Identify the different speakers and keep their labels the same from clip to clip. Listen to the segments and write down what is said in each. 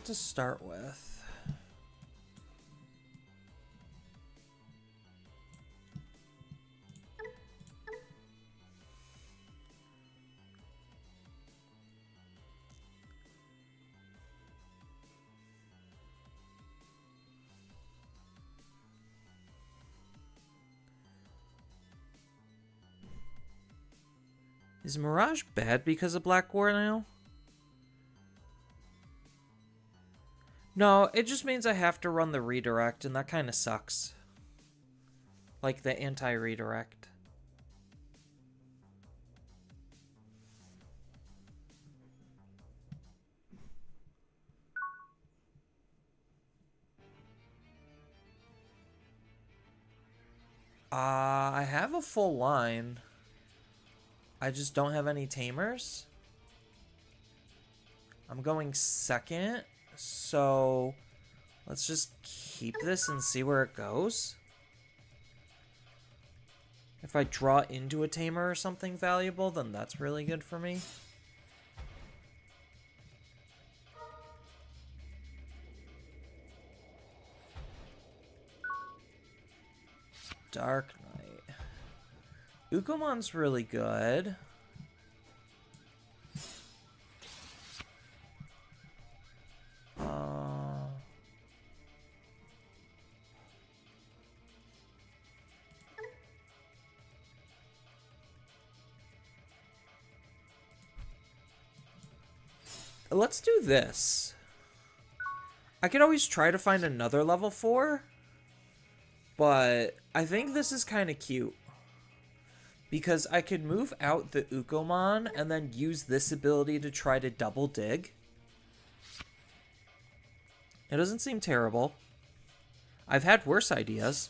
Speaker 1: to start with? Is Mirage bad because of Black War now? No, it just means I have to run the redirect, and that kind of sucks. Like the anti-redirect. I have a full line. I just don't have any tamers. I'm going second, so let's just keep this and see where it goes. If I draw into a tamer or something valuable, then that's really good for me. Dark Knight. Ukomon's really good. Let's do this. I could always try to find another level 4, but I think this is kind of cute. Because I could move out the Ukomon and then use this ability to try to double dig. It doesn't seem terrible. I've had worse ideas.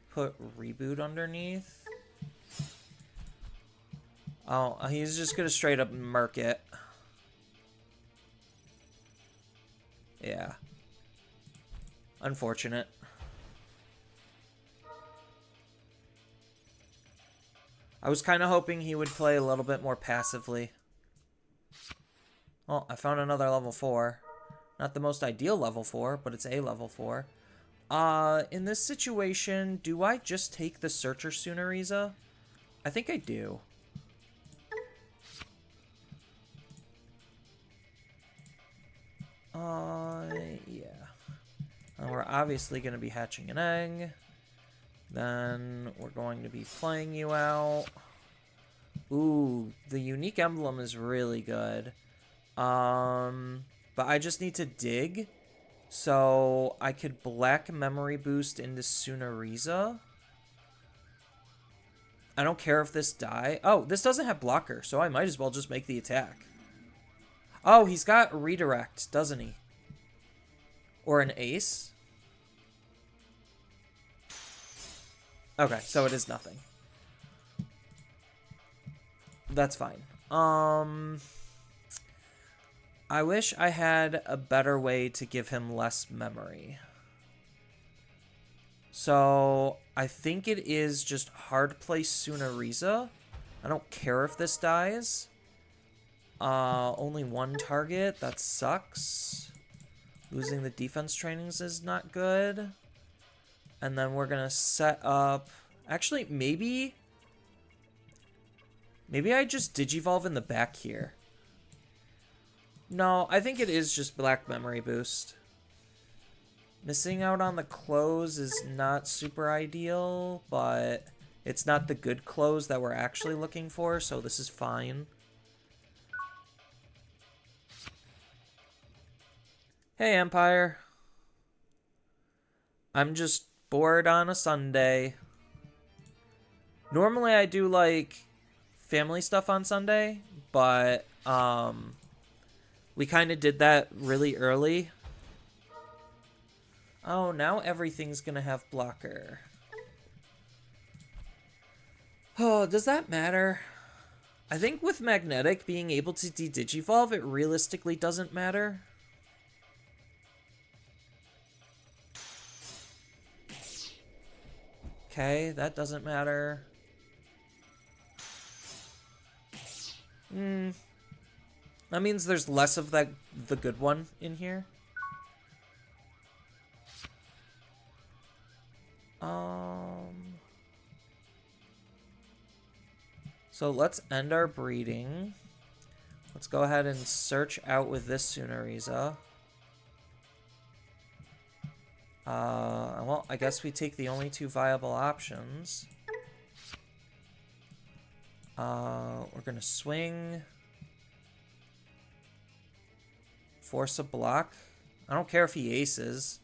Speaker 1: Put reboot underneath. Oh, he's just gonna straight up murk it. Yeah. Unfortunate. I was kind of hoping he would play a little bit more passively. Oh, I found another level 4. Not the most ideal level 4, but it's a level 4. In this situation, do I just take the Searcher Sunariza? I think I do. Yeah. And we're obviously going to be hatching an egg. Then we're going to be playing you out. Ooh, the unique emblem is really good. But I just need to dig. So I could black memory boost into Sunariza. I don't care if this die. Oh, this doesn't have blocker, so I might as well just make the attack. Oh, he's got redirect, doesn't he? Or an ace? Okay, so it is nothing. That's fine. I wish I had a better way to give him less memory. So, I think it is just hard play Sunariza. I don't care if this dies. Only one target. That sucks. Losing the defense trainings is not good. And then we're gonna set up... Actually, maybe I just Digivolve in the back here. No, I think it is just black memory boost. Missing out on the close is not super ideal, but it's not the good close that we're actually looking for, so this is fine. Hey, Empire. I'm just bored on a Sunday. Normally I do, like, family stuff on Sunday, but, we kind of did that really early. Oh, now everything's gonna have blocker. Oh, does that matter? I think with Magnetic being able to de-Digivolve, it realistically doesn't matter. Okay, that doesn't matter. That means there's less of the good one in here. So let's end our breeding. Let's go ahead and search out with this Sunariza. Well, I guess we take the only two viable options. We're gonna swing. Force a block. I don't care if he aces,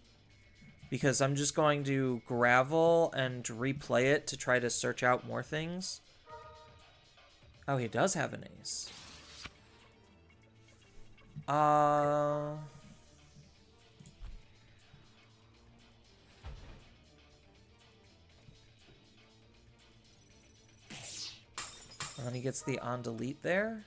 Speaker 1: because I'm just going to gravel and replay it to try to search out more things. Oh, he does have an ace. And then he gets the on delete there.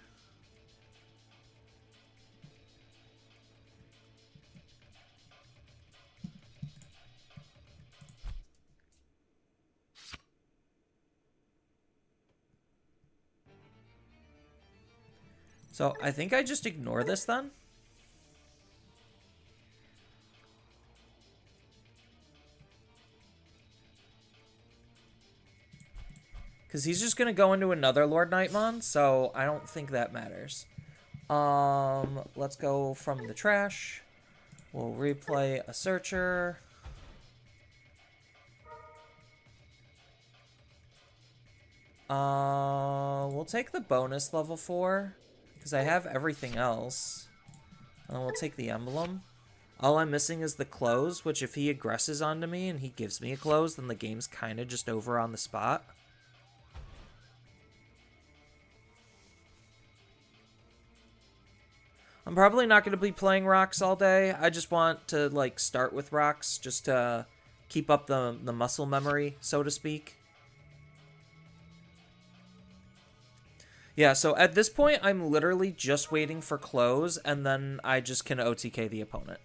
Speaker 1: So I think I just ignore this then. Because he's just going to go into another Lord Nightmon, so I don't think that matters. Let's go from the trash. We'll replay a Searcher. We'll take the bonus level 4, because I have everything else. And we'll take the emblem. All I'm missing is the close, which if he aggresses onto me and he gives me a close, then the game's kind of just over on the spot. I'm probably not going to be playing rocks all day. I just want to, like, start with rocks just to keep up the muscle memory, so to speak. Yeah, so at this point, I'm literally just waiting for close, and then I just can OTK the opponent.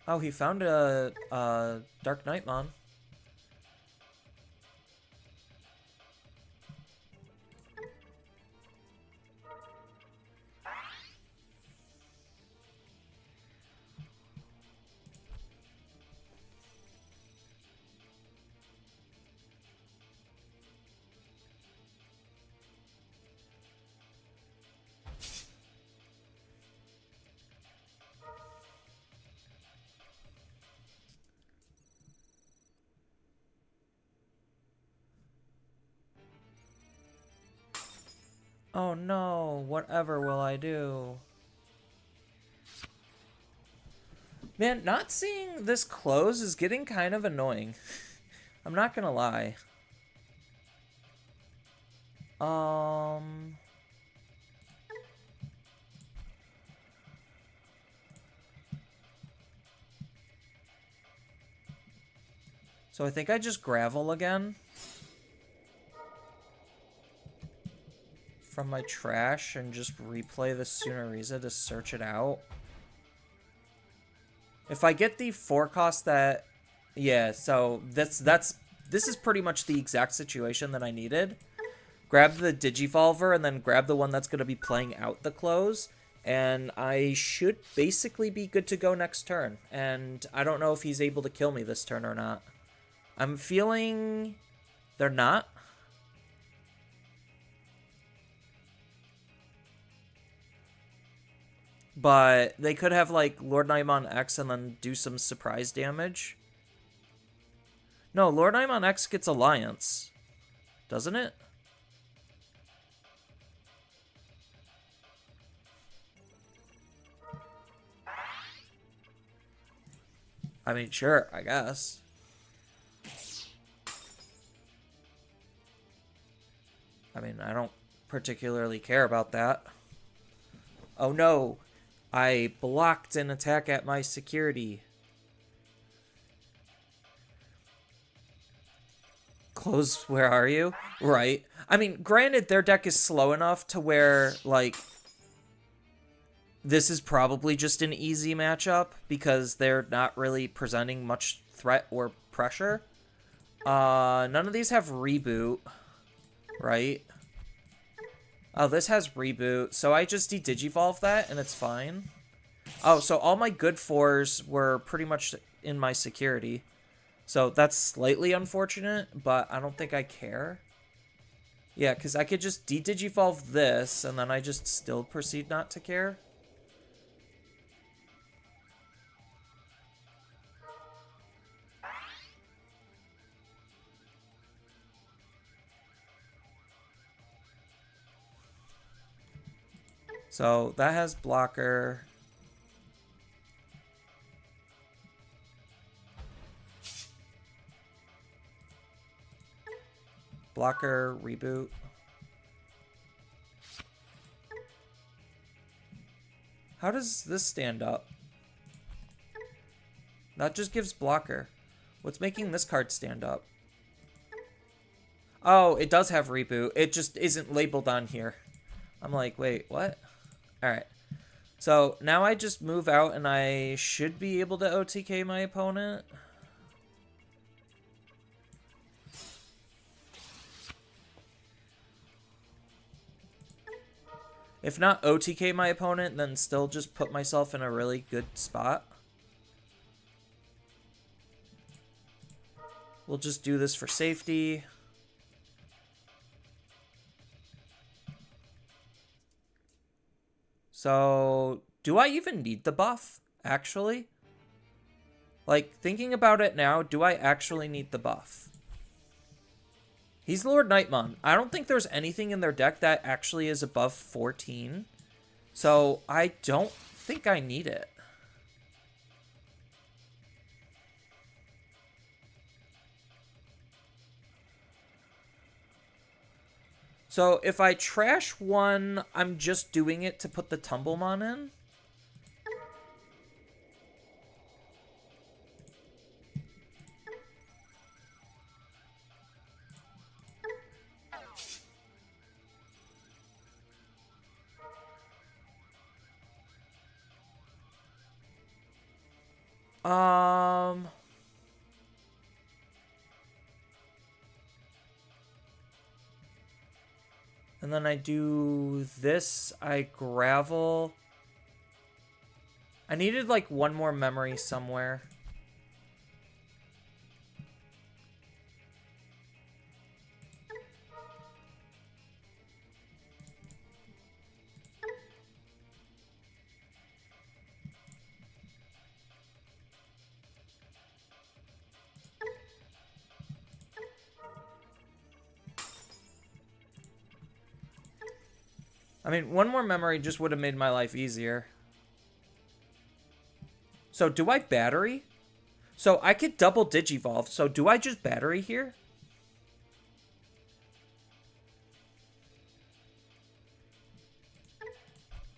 Speaker 1: Oh, he found a Dark Nightmon. Oh no, whatever will I do? Man, not seeing this close is getting kind of annoying. I'm not gonna lie. So I think I just gravel again. From my trash and just replay the Sunariza to search it out. If I get the 4-cost that... Yeah, so this is pretty much the exact situation that I needed. Grab the Digivolver and then grab the one that's going to be playing out the close. And I should basically be good to go next turn. And I don't know if he's able to kill me this turn or not. I'm feeling they're not. But they could have, like, Lord Nightmon X and then do some surprise damage. No, Lord Nightmon X gets Alliance. Doesn't it? I mean, sure, I guess. I mean, I don't particularly care about that. Oh no! I blocked an attack at my security. Close, where are you? Right. I mean, granted, their deck is slow enough to where, like, this is probably just an easy matchup because they're not really presenting much threat or pressure. None of these have reboot, right? Oh, this has reboot, so I just de-digivolve that and it's fine. Oh, so all my good 4s were pretty much in my security. So that's slightly unfortunate, but I don't think I care. Yeah, because I could just de-digivolve this, and then I just still proceed not to care. So that has blocker. Blocker, reboot. How does this stand up? That just gives blocker. What's making this card stand up? Oh, it does have reboot. It just isn't labeled on here. I'm like, wait, what? Alright. So now I just move out and I should be able to OTK my opponent. If not OTK my opponent, then still just put myself in a really good spot. We'll just do this for safety. So, do I even need the buff, actually? Like, thinking about it now, do I actually need the buff? He's Lord Nightmon. I don't think there's anything in their deck that actually is above 14. So, I don't think I need it. So, if I trash one, I'm just doing it to put the Tumblemon in. And then I do this, I gravel. I needed like one more memory somewhere. I mean, one more memory just would have made my life easier. So, do I battery? So, I could double Digivolve. So, do I just battery here?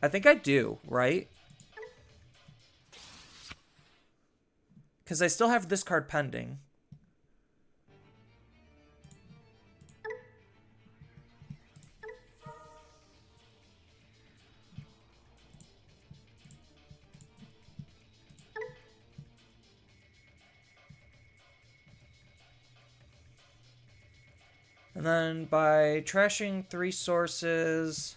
Speaker 1: I think I do, right? Because I still have this card pending. And then by trashing 3 sources...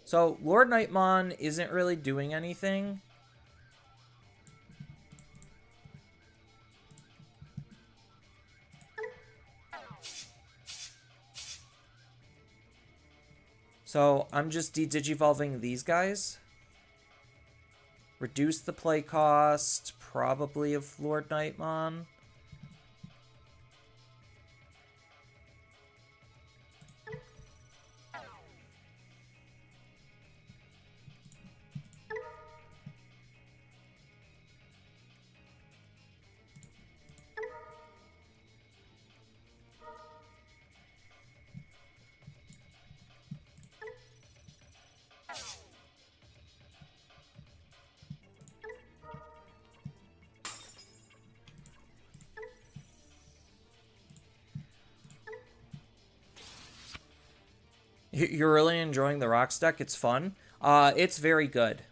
Speaker 1: So, Lord Nightmon isn't really doing anything. So, I'm just de-digivolving these guys. Reduce the play cost, probably, of Lord Nightmon. You're really enjoying the Rocks deck? It's fun. It's very good.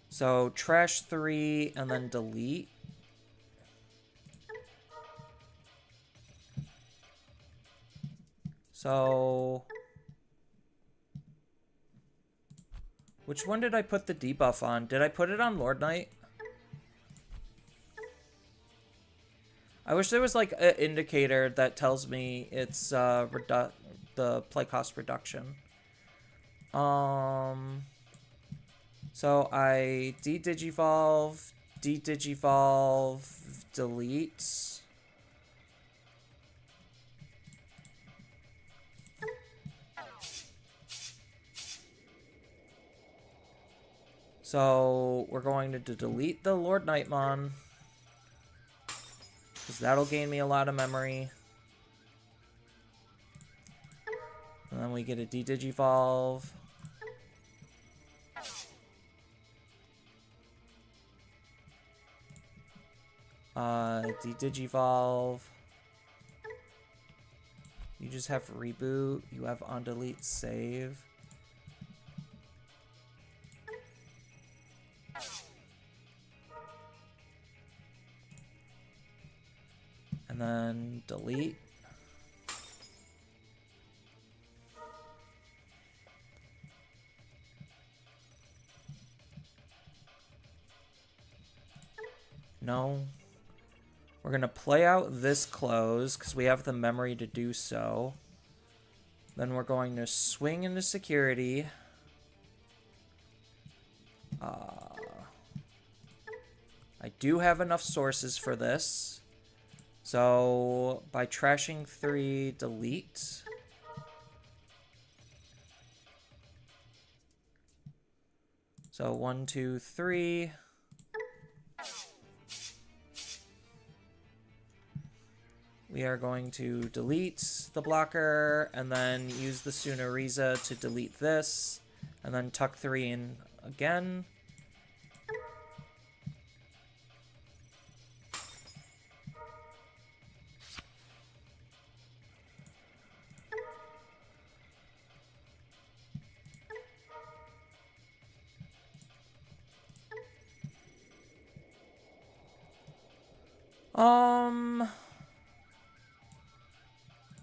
Speaker 1: So, trash 3 and then delete. So... which one did I put the debuff on? Did I put it on Lord Knight? I wish there was like an indicator that tells me it's the play cost reduction. So I de-digivolve, delete. So we're going to delete the Lord Nightmon, because that'll gain me a lot of memory. And then we get a de-digivolve. De-digivolve. You just have reboot. You have on delete save. And then delete. No. We're going to play out this close because we have the memory to do so. Then we're going to swing into security. I do have enough sources for this. So, by trashing 3, delete. So, 1, 2, 3. We are going to delete the blocker, and then use the Sunariza to delete this, and then tuck 3 in again.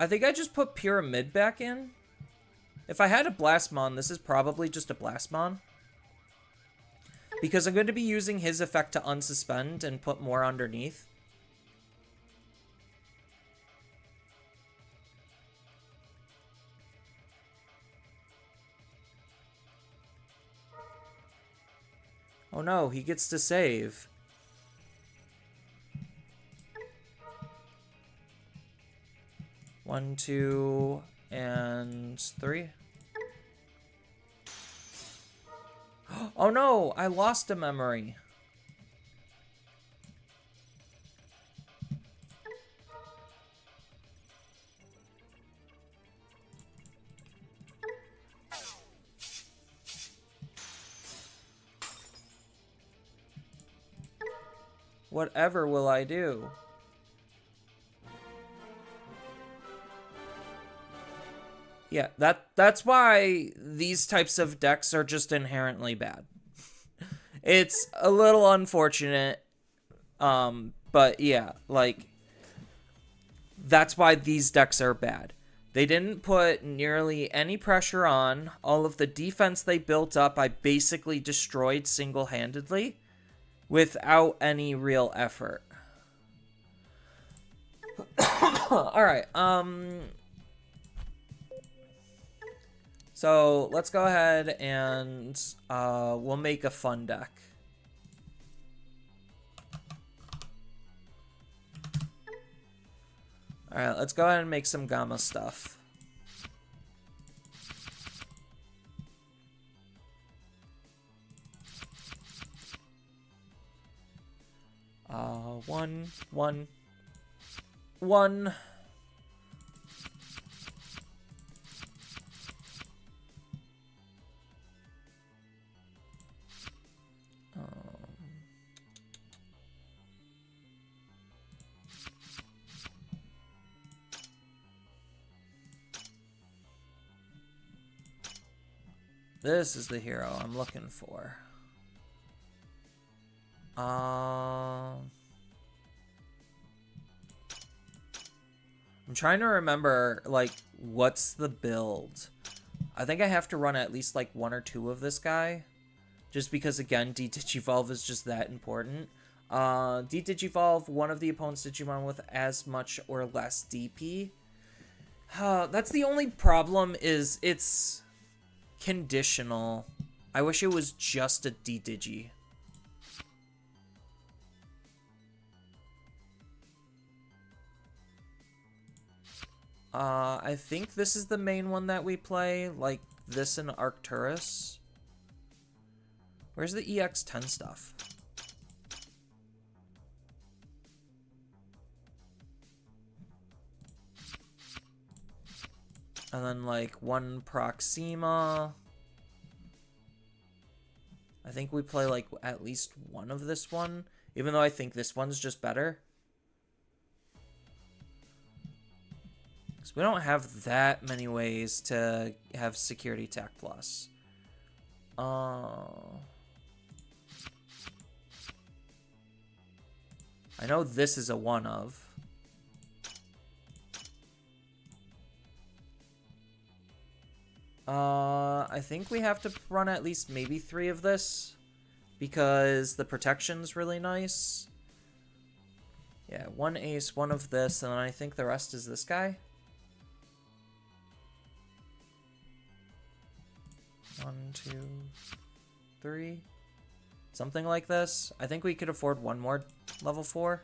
Speaker 1: I think I just put Pyramid back in. If I had a Blastmon, this is probably just a Blastmon. Because I'm going to be using his effect to unsuspend and put more underneath. Oh no, he gets to save. One, 2, and 3. Oh no, I lost a memory. Whatever will I do? Yeah, that's why these types of decks are just inherently bad. It's a little unfortunate, but yeah, like, that's why these decks are bad. They didn't put nearly any pressure on. All of the defense they built up, I basically destroyed single-handedly without any real effort. Alright, so let's go ahead and we'll make a fun deck. Alright, let's go ahead and make some Gamma stuff. One. This is the hero I'm looking for. I'm trying to remember, like, what's the build? I think I have to run at least, like, 1 or 2 of this guy. Just because, again, D-Digivolve is just that important. D-Digivolve one of the opponent's Digimon with as much or less DP. That's the only problem, is it's conditional. I wish it was just a D-Digi. I think this is the main one that we play, like this and Arcturus. Where's the EX10 stuff? And then, like, 1 Proxima. I think we play, like, at least 1 of this one. Even though I think this one's just better. Because we don't have that many ways to have Security Tech Plus. I know this is a 1 of. I think we have to run at least maybe 3 of this, because the protection's really nice. Yeah, 1 ace, 1 of this, and then I think the rest is this guy. 1, 2, 3. Something like this. I think we could afford 1 more level 4.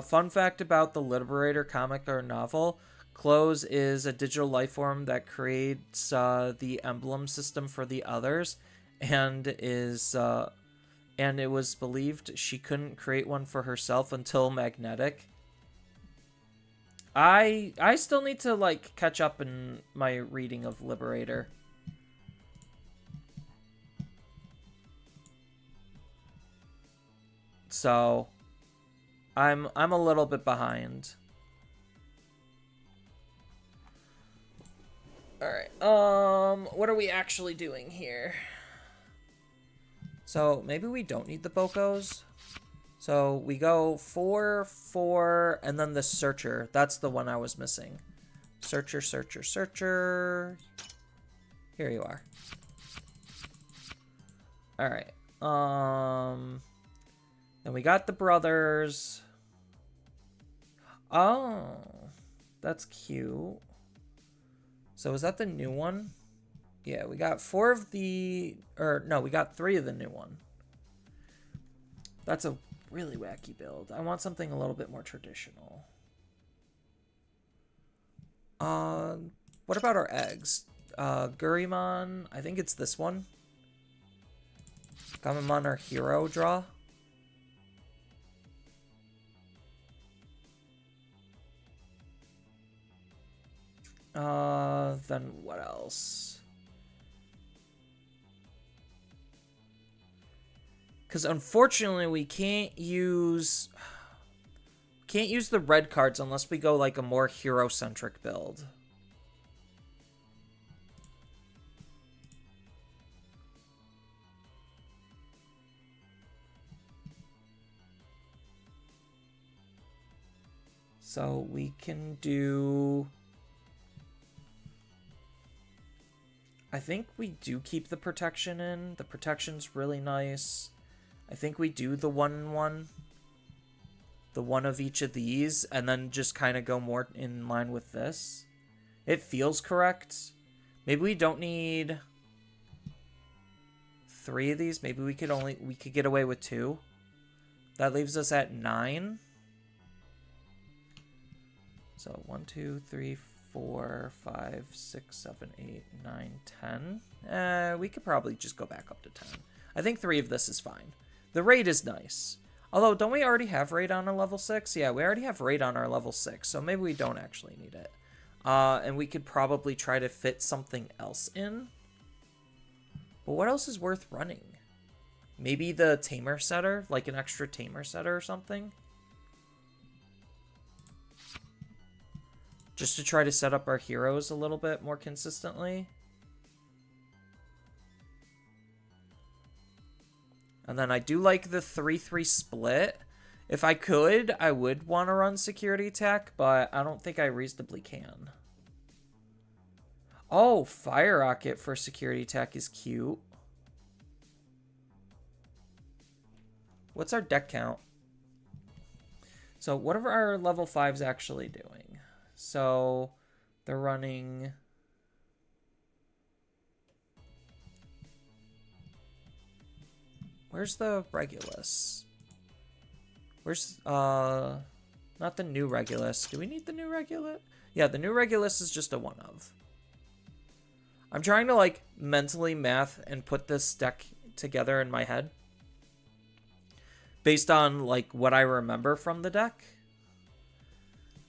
Speaker 1: Fun fact about the Liberator comic or novel. Close is a digital life form that creates the emblem system for the others, and it was believed she couldn't create one for herself until Magnetic. I still need to, like, catch up in my reading of Liberator. So I'm a little bit behind. Alright, what are we actually doing here? So maybe we don't need the Bokos. So we go 4, 4, and then the Searcher. That's the one I was missing. Searcher, Searcher, Searcher. Here you are. Alright. Then we got the brothers. Oh, that's cute. So is that the new one? Yeah, we got 4 of the... Or, no, we got 3 of the new one. That's a really wacky build. I want something a little bit more traditional. What about our eggs? Gurimon, I think it's this one. Gamamon, our hero draw. Then what else? Because unfortunately we can't use the red cards unless we go like a more hero-centric build. So we can do... I think we do keep the protection in. The protection's really nice. I think we do the 1-1. The 1 of each of these, and then just kind of go more in line with this. It feels correct. Maybe we don't need 3 of these. Maybe we could get away with 2. That leaves us at 9. So 1, 2, 3, 4, 5, 6, 7, 8, 9, 10. We could probably just go back up to 10. I think 3 of this is fine. The raid is nice. Although, don't we already have raid on our level 6? Yeah, we already have raid on our level 6, so maybe we don't actually need it. And we could probably try to fit something else in. But what else is worth running? Maybe the Tamer setter, like an extra Tamer setter or something. Just to try to set up our heroes a little bit more consistently. And then I do like the 3-3 split. If I could, I would want to run security attack, but I don't think I reasonably can. Oh, Fire Rocket for security attack is cute. What's our deck count? So what are our level 5s actually doing? So they're running... Where's the Regulus? Where's, not the new Regulus. Do we need the new Regulus? Yeah, the new Regulus is just a one of. I'm trying to, like, mentally math and put this deck together in my head. Based on, like, what I remember from the deck.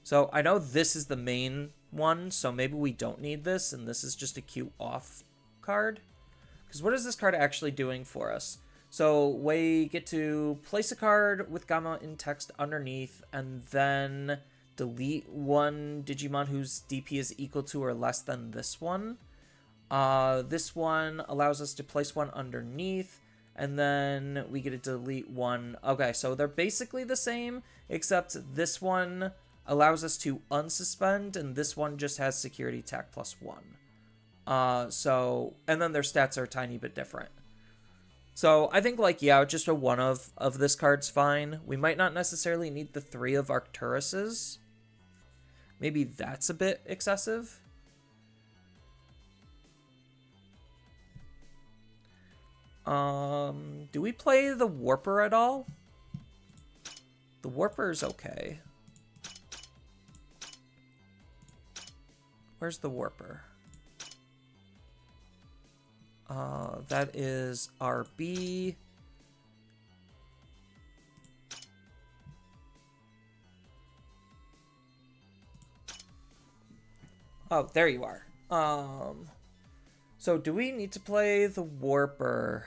Speaker 1: So, I know this is the main one, so maybe we don't need this, and this is just a cute off card. Because what is this card actually doing for us? So we get to place a card with Gamma in text underneath and then delete one Digimon whose DP is equal to or less than this one. This one allows us to place one underneath and then we get to delete one. Okay, so they're basically the same except this one allows us to unsuspend and this one just has security attack +1. And then their stats are a tiny bit different. So I think, like, yeah, just a one of this card's fine. We might not necessarily need the 3 of Arcturuses. Maybe that's a bit excessive. Do we play the Warper at all? The Warper's okay. Where's the Warper? That is RB. Oh, there you are. So do we need to play the Warper?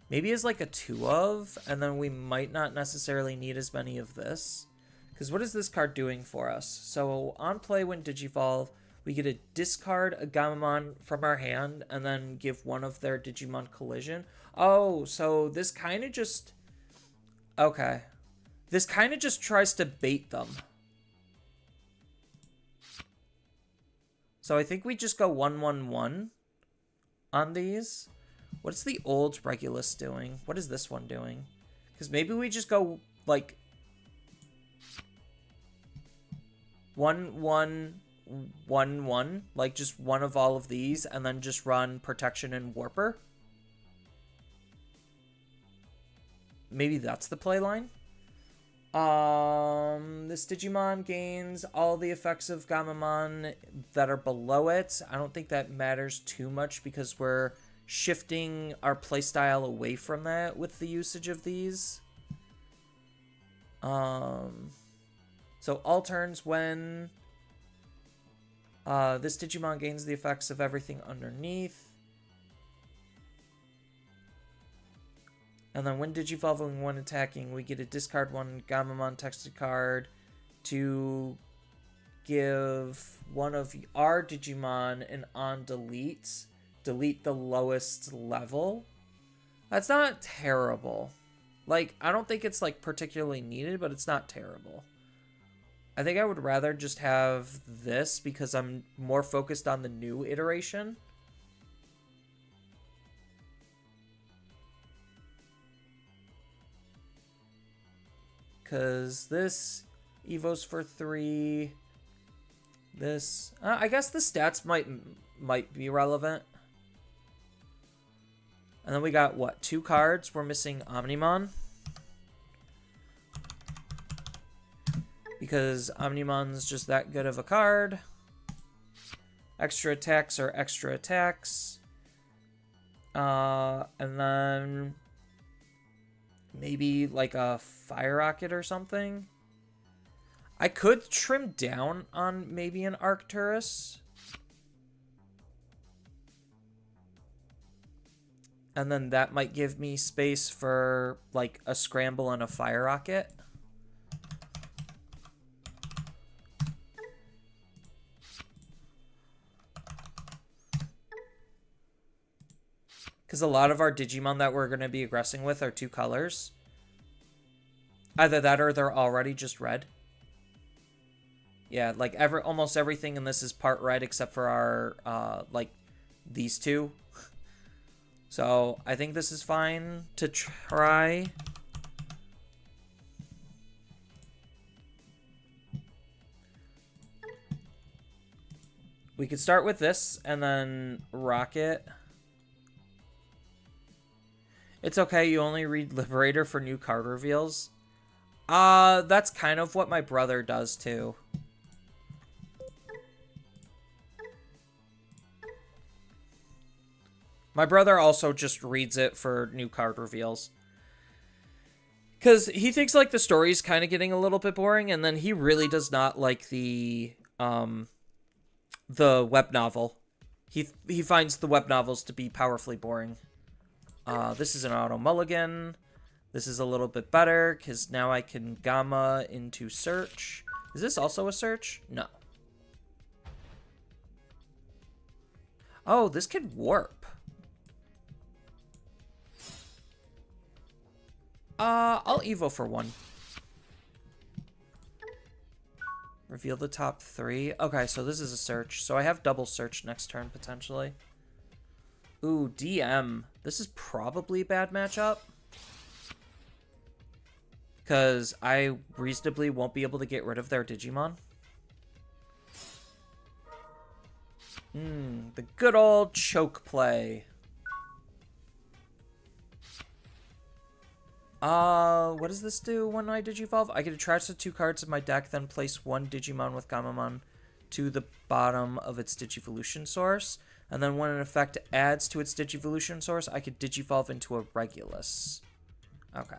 Speaker 1: Maybe as like a 2 of, and then we might not necessarily need as many of this. Because what is this card doing for us? So on play when Digivolve, we get to discard a Gamamon from our hand and then give one of their Digimon collision. Oh, so this kind of just... Okay. This kind of just tries to bait them. So I think we just go 1-1-1 on these. What's the old Regulus doing? What is this one doing? Because maybe we just go, like... 1-1-1-1, like just one of all of these, and then just run Protection and Warper. Maybe that's the play line. This Digimon gains all the effects of Gamamon that are below it. I don't think that matters too much because we're shifting our playstyle away from that with the usage of these. So alterns when this Digimon gains the effects of everything underneath. And then when Digivolving, when attacking, we get to discard one Gamamon texted card to give one of our Digimon an on delete. Delete the lowest level. That's not terrible. Like, I don't think it's like particularly needed, but it's not terrible. I think I would rather just have this because I'm more focused on the new iteration. Because this Evo's for 3. This... I guess the stats might be relevant. And then we got, what, 2 cards? We're missing Omnimon. Because Omnimon's just that good of a card. Extra attacks are extra attacks. And then maybe like a Fire Rocket or something. I could trim down on maybe an Arcturus. And then that might give me space for, like, a scramble and a fire rocket. Because a lot of our Digimon that we're going to be aggressing with are 2 colors. Either that or they're already just red. Yeah, like almost everything in this is part red except for our, like, these 2. So I think this is fine to try. We could start with this and then rocket. It's okay, you only read Liberator for new card reveals. That's kind of what my brother does too. My brother also just reads it for new card reveals. Because he thinks, like, the story's kind of getting a little bit boring, and then he really does not like the web novel. He finds the web novels to be powerfully boring. This is an auto mulligan. This is a little bit better, because now I can gamma into search. Is this also a search? No. Oh, this could warp. I'll Evo for 1. Reveal the top 3. Okay, so this is a search. So I have double search next turn, potentially. Ooh, DM. This is probably a bad matchup. Because I reasonably won't be able to get rid of their Digimon. The good old choke play. What does this do when I Digivolve? I can attach the 2 cards of my deck, then place 1 Digimon with Gammamon to the bottom of its Digivolution source. And then when an effect adds to its Digivolution source, I could Digivolve into a Regulus. Okay.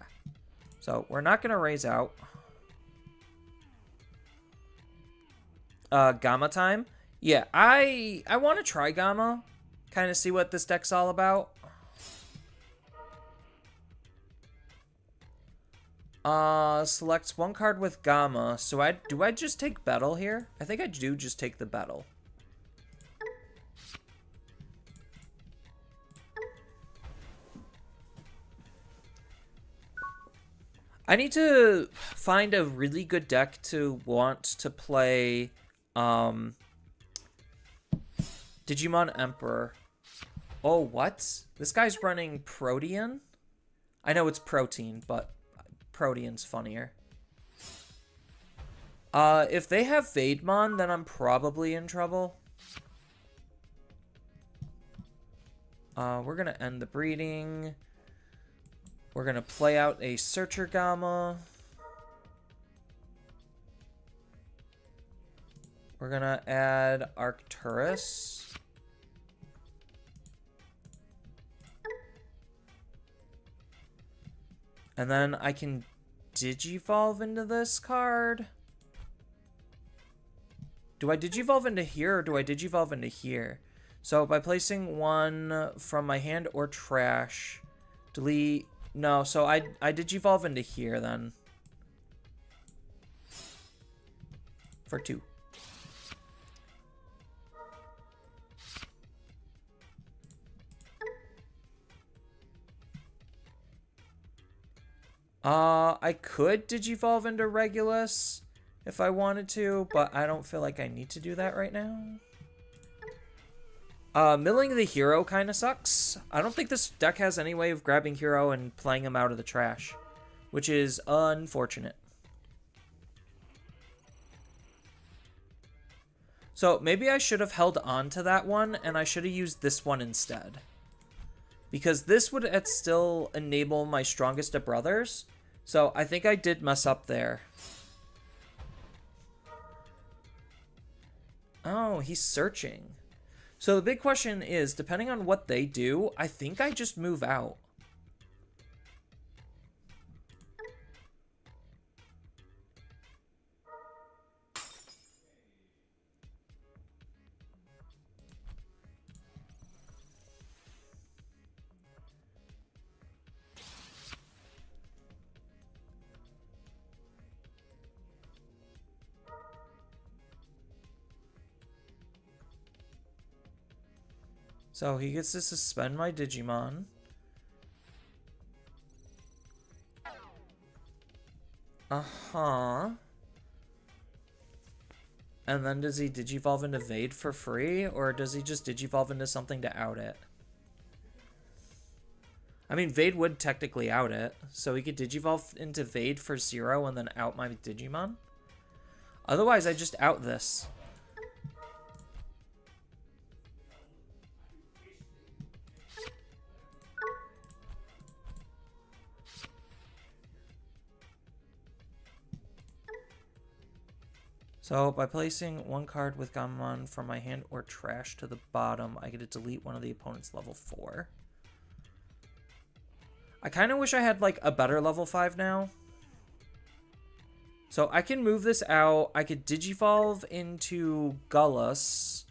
Speaker 1: So, we're not going to raise out. Gamma time? Yeah, I want to try Gamma. Kind of see what this deck's all about. Selects 1 card with Gamma. So do I just take Battle here? I think I do just take the Battle. I need to find a really good deck to want to play Digimon Emperor. Oh, what? This guy's running Protean? I know it's Protein, but Protean's funnier. If they have Vademon, then I'm probably in trouble. We're gonna end the breeding. We're gonna play out a Searcher Gamma. We're gonna add Arcturus. And then I can Digivolve into this card. Do I Digivolve into here or do I Digivolve into here? So by placing 1 from my hand or trash, delete. No, so I Digivolve into here then. For 2. I could Digivolve into Regulus if I wanted to, but I don't feel like I need to do that right now. Milling the hero kind of sucks. I don't think this deck has any way of grabbing hero and playing him out of the trash, which is unfortunate. So maybe I should have held on to that one, and I should have used this one instead. Because this would still enable my strongest of brothers. So I think I did mess up there. Oh, he's searching. So the big question is, depending on what they do, I think I just move out. So he gets to suspend my Digimon. Uh-huh. And then does he Digivolve into Vade for free? Or does he just Digivolve into something to out it? I mean, Vade would technically out it. So he could Digivolve into Vade for 0 and then out my Digimon. Otherwise, I just out this. So, by placing one card with Gamamon from my hand or trash to the bottom, I get to delete one of the opponent's level 4. I kind of wish I had, like, a better level 5 now. So, I can move this out. I could Digivolve into Gullus.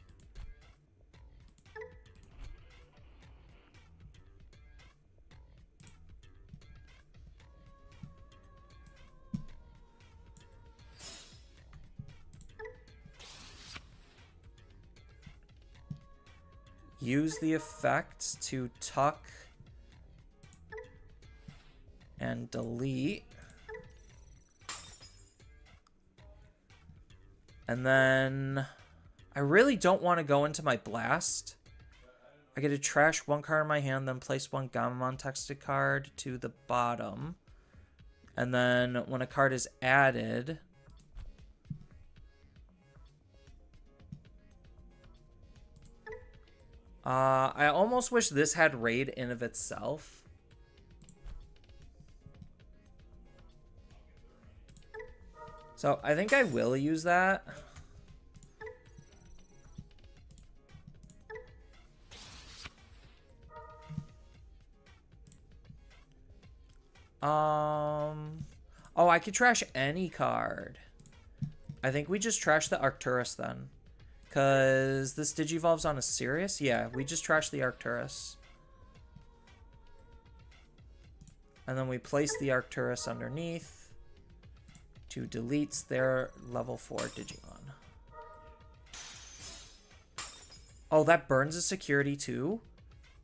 Speaker 1: Use the effect to tuck and delete. And then I really don't want to go into my blast. I get to trash one card in my hand, then place one Gamamon texted card to the bottom. And then when a card is added, I almost wish this had raid in of itself. So I think I will use that. Oh, I could trash any card. I think we just trash the Arcturus then. Because this Digivolves on a Sirius? Yeah, we just trash the Arcturus. And then we place the Arcturus underneath to delete their level 4 Digimon. Oh, that burns a security too?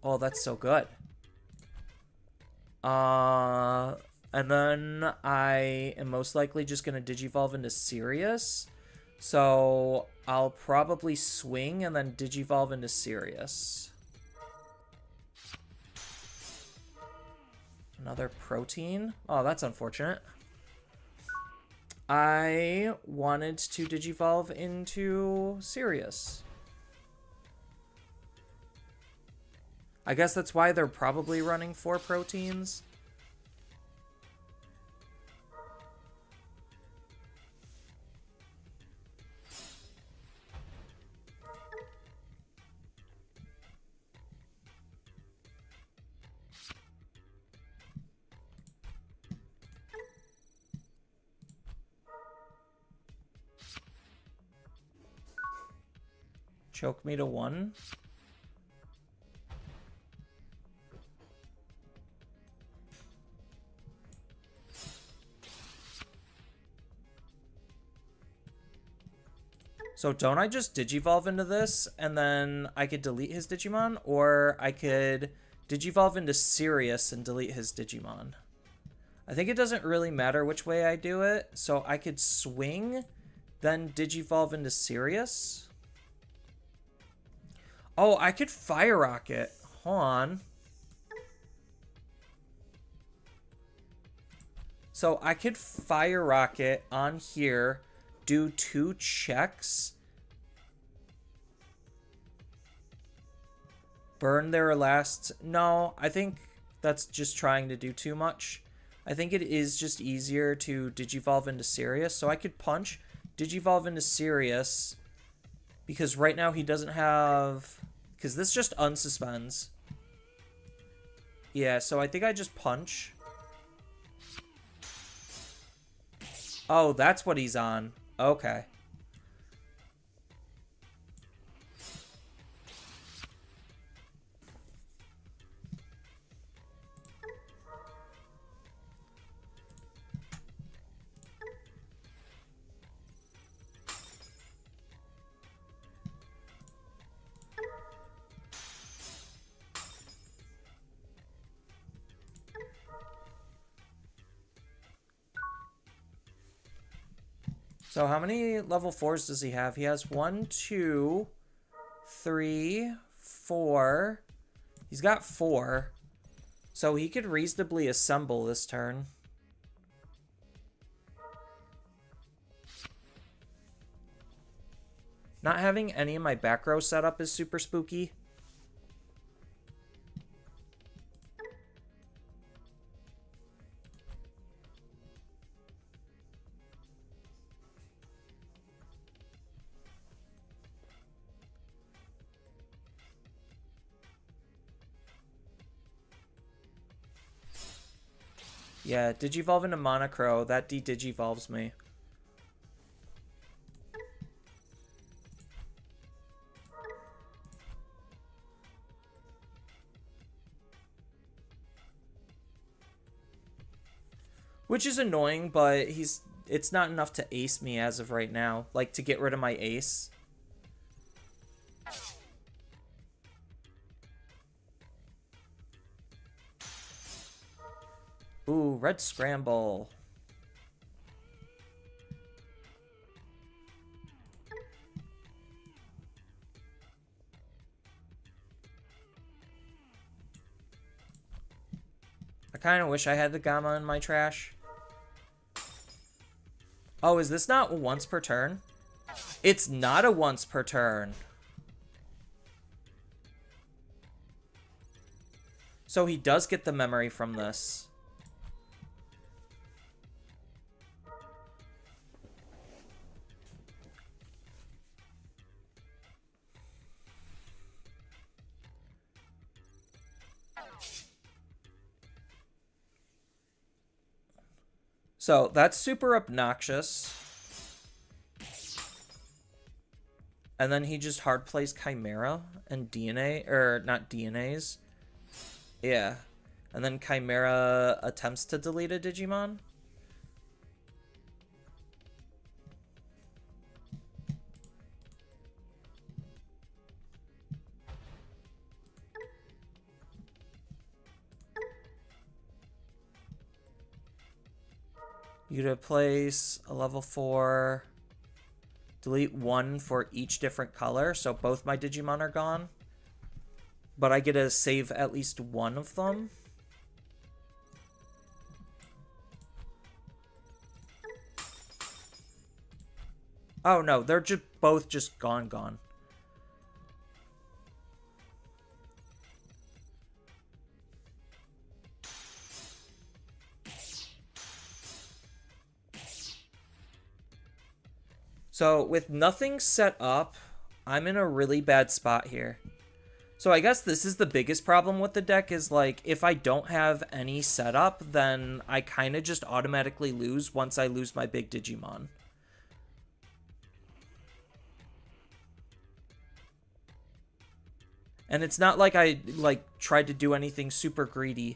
Speaker 1: Oh, that's so good. And then I am most likely just going to Digivolve into Sirius. So I'll probably swing and then Digivolve into Sirius. Another protein. Oh, that's unfortunate. I wanted to Digivolve into Sirius. I guess that's why they're probably running 4 proteins. Choke me to 1. So don't I just Digivolve into this and then I could delete his Digimon? Or I could Digivolve into Sirius and delete his Digimon. I think it doesn't really matter which way I do it. So I could swing, then Digivolve into Sirius. Oh, I could Fire Rocket. Hold on. So I could Fire Rocket on here, do 2 checks, burn their last... No, I think that's just trying to do too much. I think it is just easier to Digivolve into Sirius. So I could punch, Digivolve into Sirius, because right now he doesn't have... Because this just unsuspends. Yeah, so I think I just punch. Oh, that's what he's on. Okay. So how many level 4s does he have? He has 1, 2, 3, 4. He's got 4. So he could reasonably assemble this turn. Not having any of my back row set up is super spooky. Yeah, Digivolve into Monocro. That de-Digivolves me. Which is annoying, but it's not enough to ace me as of right now. Like, to get rid of my ace. Ooh, red scramble. I kind of wish I had the Gamma in my trash. Oh, is this not once per turn? It's not a once per turn. So he does get the memory from this. So that's super obnoxious. And then he just hard plays Chimera and DNA, or not DNAs. Yeah. And then Chimera attempts to delete a Digimon. You could place a level 4, delete 1 for each different color, so both my Digimon are gone. But I get to save at least one of them. Oh no, they're just both just gone. So with nothing set up, I'm in a really bad spot here. So I guess this is the biggest problem with the deck is, like, if I don't have any setup, then I kind of just automatically lose once I lose my big Digimon. And it's not like I, like, tried to do anything super greedy.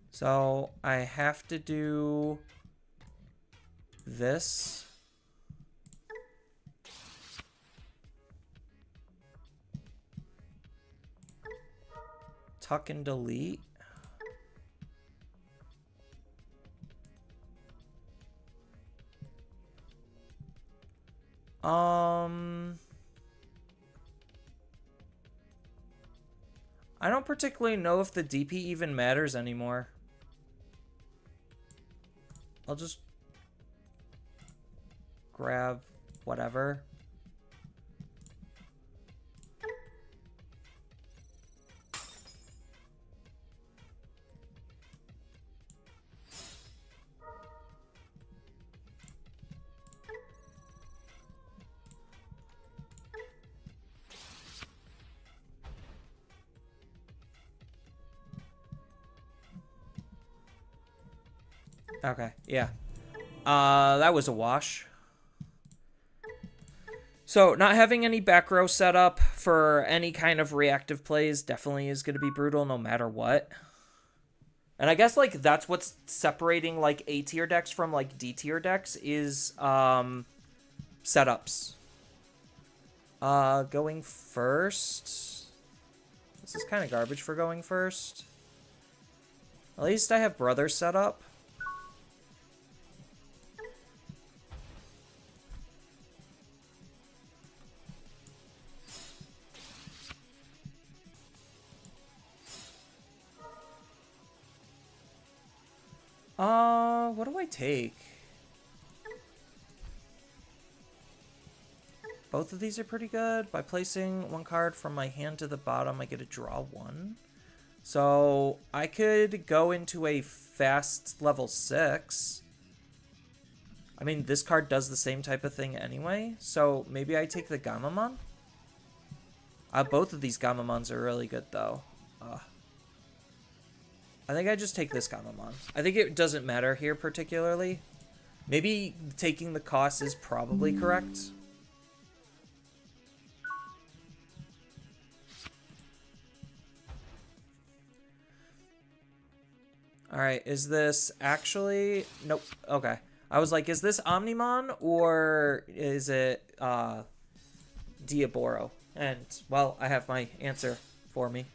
Speaker 1: So I have to do this. Tuck and delete. I don't particularly know if the DP even matters anymore. I'll just grab whatever. Okay, yeah. That was a wash. So, not having any back row set up for any kind of reactive plays definitely is going to be brutal no matter what. And I guess, like, that's what's separating, like, A tier decks from, like, D tier decks is, setups. Going first. This is kind of garbage for going first. At least I have Brothers set up. What do I take? Both of these are pretty good. By placing one card from my hand to the bottom, I get to draw one. So I could go into a fast level 6. I mean, this card does the same type of thing anyway. So maybe I take the Gamamon. Both of these Gamamons are really good, though. I think I just take this Gamamon. I think it doesn't matter here particularly. Maybe taking the cost is probably correct. Alright, is this actually... Nope. Okay. I was like, is this Omnimon or is it Diaboro? And, well, I have my answer for me.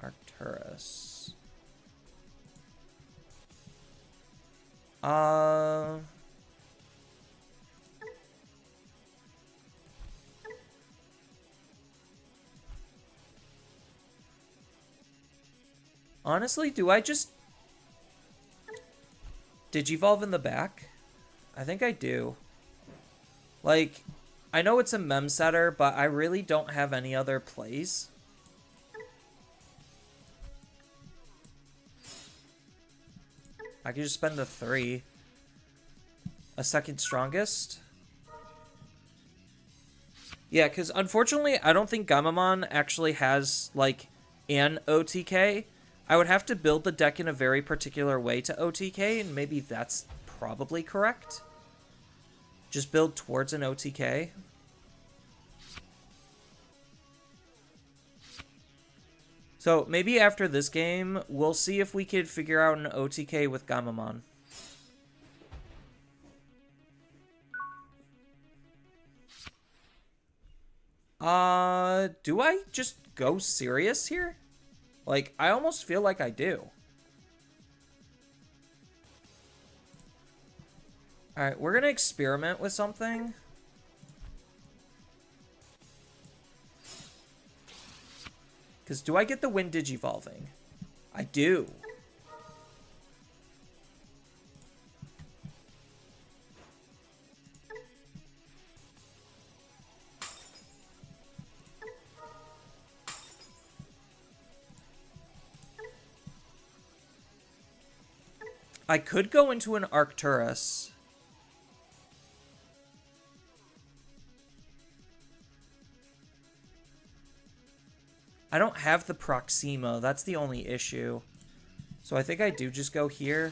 Speaker 1: Arcturus. Honestly, do I just Digivolve in the back? I think I do. Like, I know it's a mem setter, but I really don't have any other plays. I could just spend the 3. A second strongest? Yeah, because unfortunately, I don't think Gamamon actually has, like, an OTK. I would have to build the deck in a very particular way to OTK, and maybe that's probably correct. Just build towards an OTK. So maybe after this game, we'll see if we could figure out an OTK with Gamamon. Do I just go serious here? Like, I almost feel like I do. Alright, we're gonna experiment with something. Because do I get the win Digivolving? I do. I could go into an Arcturus. I don't have the Proxima. That's the only issue. So I think I do just go here.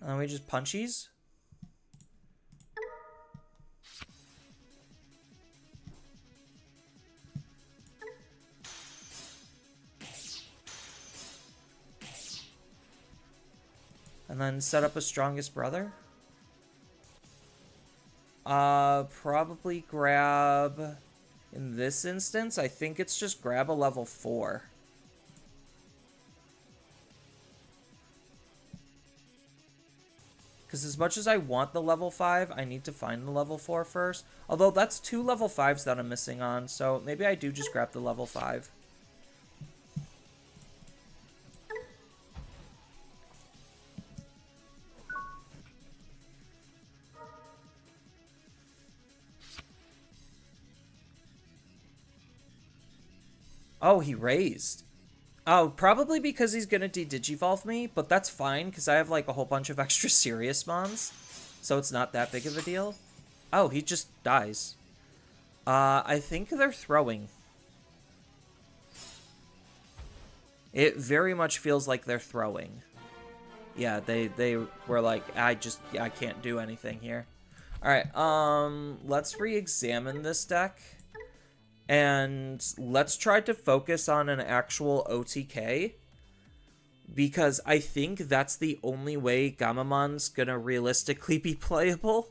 Speaker 1: No. We just punchies? And then set up a strongest brother? Probably grab... In this instance, I think it's just grab a level 4. Because as much as I want the level 5, I need to find the level 4 first. Although that's 2 level 5s that I'm missing on, so maybe I do just grab the level 5. Oh, he raised. Oh, probably because he's gonna de-digivolve me, but that's fine, because I have, like, a whole bunch of extra serious mons, so it's not that big of a deal. Oh, he just dies. I think they're throwing. It very much feels like they're throwing. Yeah, they were like, I can't do anything here. Alright, let's re-examine this deck. And let's try to focus on an actual OTK. Because I think that's the only way Gamamon's gonna realistically be playable.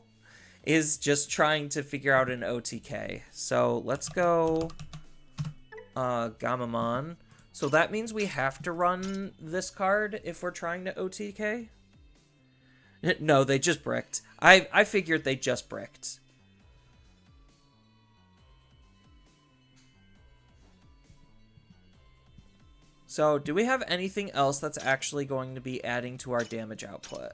Speaker 1: Is just trying to figure out an OTK. So let's go Gamamon. So that means we have to run this card if we're trying to OTK? No, they just bricked. I figured they just bricked. So, do we have anything else that's actually going to be adding to our damage output?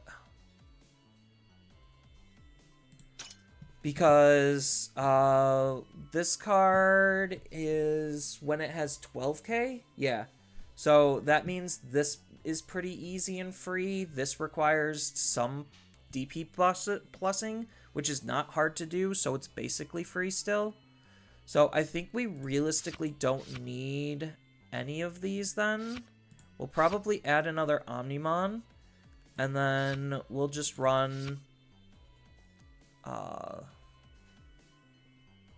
Speaker 1: Because this card is when it has 12k? Yeah. So that means this is pretty easy and free. This requires some DP plussing, which is not hard to do, so it's basically free still. So I think we realistically don't need any of these then. We'll probably add another Omnimon, and then we'll just run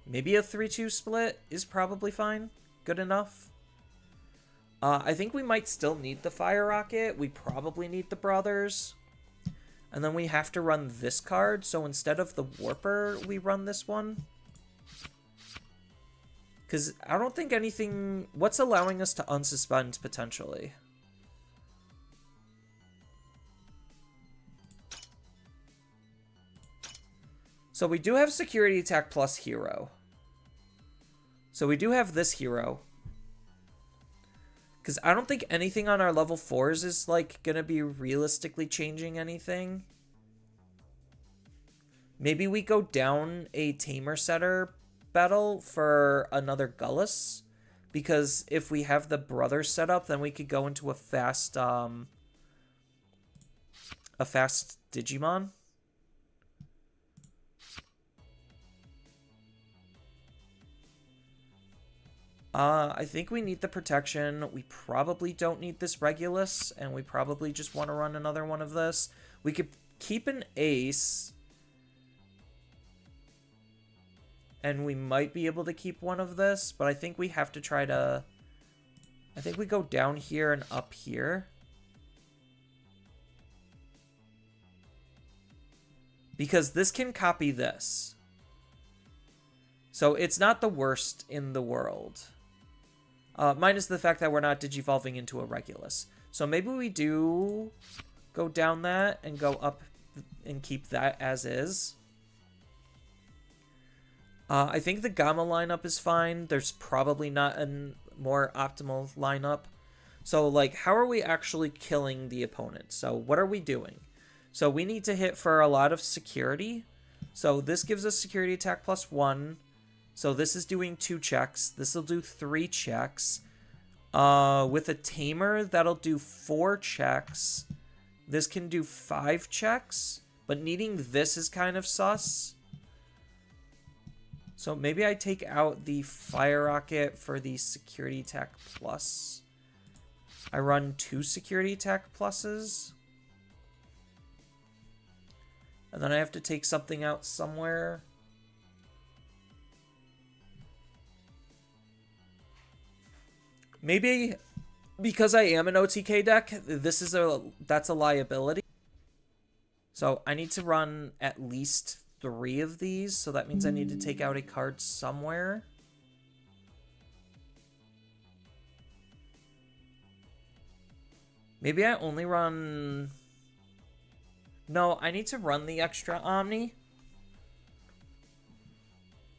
Speaker 1: maybe a 3-2 split is probably fine. Good enough. I think we might still need the Fire Rocket. We probably need the Brothers. And then we have to run this card. So instead of the Warper, we run this one. Because I don't think anything... What's allowing us to unsuspend potentially? So we do have Security Attack plus Hero. So we do have this hero. Because I don't think anything on our level 4s is, like, going to be realistically changing anything. Maybe we go down a Tamer Setter battle for another Gullus. Because if we have the brother set up, then we could go into a fast Digimon. I think we need the protection. We probably don't need this Regulus, and we probably just want to run another one of this. We could keep an Ace, and we might be able to keep one of this, but I think we have to try to... I think we go down here and up here. Because this can copy this. So it's not the worst in the world. Minus the fact that we're not digivolving into a Regulus. So maybe we do go down that and go up and keep that as is. I think the Gamma lineup is fine. There's probably not a more optimal lineup. So, like, how are we actually killing the opponent? So what are we doing? So we need to hit for a lot of security. So this gives us security attack plus 1. So this is doing 2 checks. This will do 3 checks. With a Tamer, that'll do 4 checks. This can do 5 checks. But needing this is kind of sus. So maybe I take out the Fire Rocket for the security attack plus. I run 2 security attack pluses. And then I have to take something out somewhere. Maybe because I am an OTK deck, that's a liability. So I need to run at least 3 of these, so that means I need to take out a card somewhere. Maybe I only run... No, I need to run the extra Omni.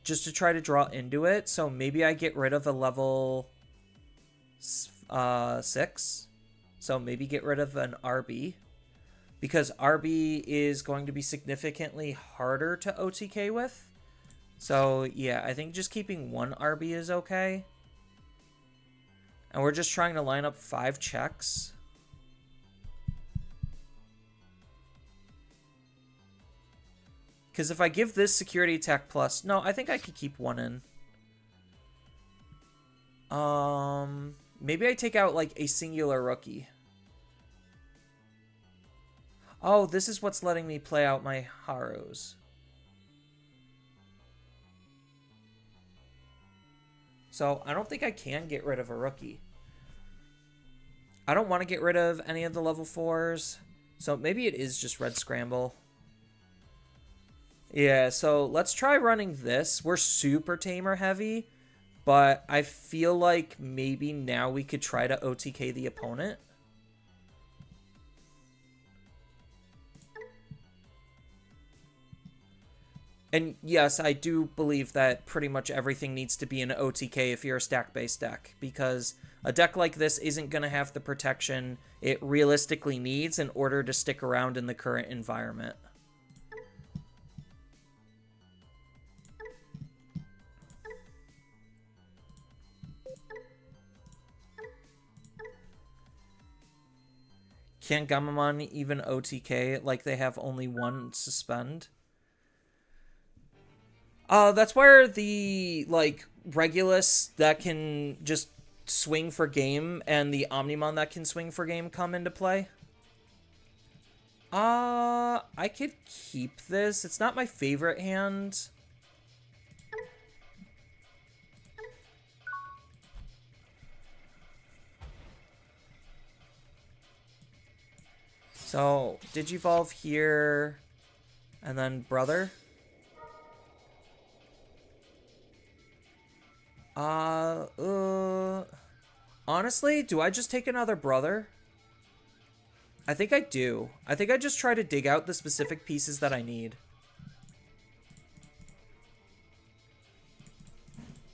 Speaker 1: Just to try to draw into it, so maybe I get rid of a level... 6. So maybe get rid of an RB. Because RB is going to be significantly harder to OTK with. So yeah, I think just keeping 1 RB is okay. And we're just trying to line up 5 checks. Because if I give this security attack plus... No, I think I could keep 1 in. Maybe I take out, like, a singular rookie. Oh, this is what's letting me play out my Harus. So, I don't think I can get rid of a rookie. I don't want to get rid of any of the level 4s. So, maybe it is just red scramble. Yeah, so let's try running this. We're super tamer heavy. But I feel like maybe now we could try to OTK the opponent. And yes, I do believe that pretty much everything needs to be an OTK if you're a stack-based deck. Because a deck like this isn't going to have the protection it realistically needs in order to stick around in the current environment. Can Gamamon even OTK like they have only 1 suspend? That's where the, like, Regulus that can just swing for game and the Omnimon that can swing for game come into play. I could keep this. It's not my favorite hand. So, Digivolve here, and then Brother. Honestly, do I just take another Brother? I think I do. I think I just try to dig out the specific pieces that I need.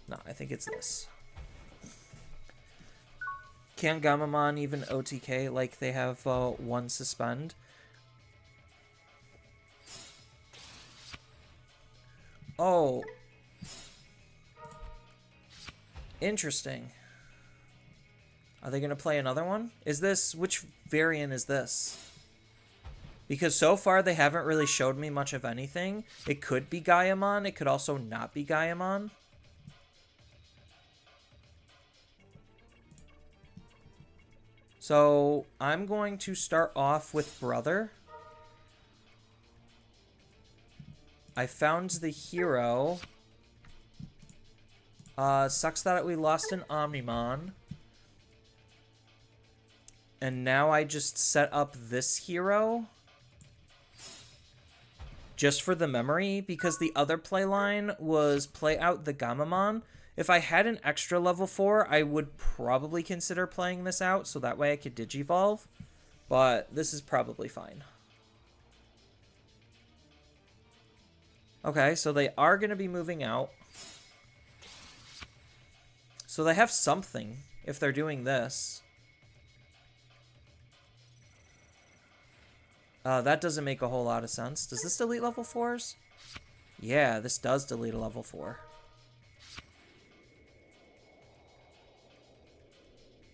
Speaker 1: No, I think it's this. Can Gamamon even OTK like they have 1 suspend? Oh. Interesting. Are they going to play another one? Is this... Which variant is this? Because so far they haven't really showed me much of anything. It could be Gaiamon. It could also not be Gaiamon. So, I'm going to start off with Brother. I found the hero. Sucks that we lost an Omnimon. And now I just set up this hero. Just for the memory, because the other playline was play out the Gamamon. If I had an extra level 4, I would probably consider playing this out, so that way I could Digivolve. But this is probably fine. Okay, so they are going to be moving out. So they have something, if they're doing this. That doesn't make a whole lot of sense. Does this delete level 4s? Yeah, this does delete a level 4.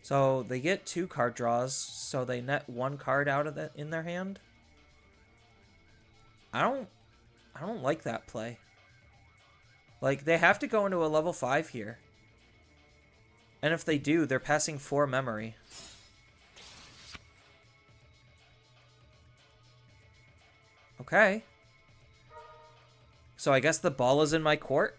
Speaker 1: So they get 2 card draws, so they net 1 card out of that in their hand. I don't like that play. Like, they have to go into a level 5 here. And if they do, they're passing 4 memory. Okay. So I guess the ball is in my court.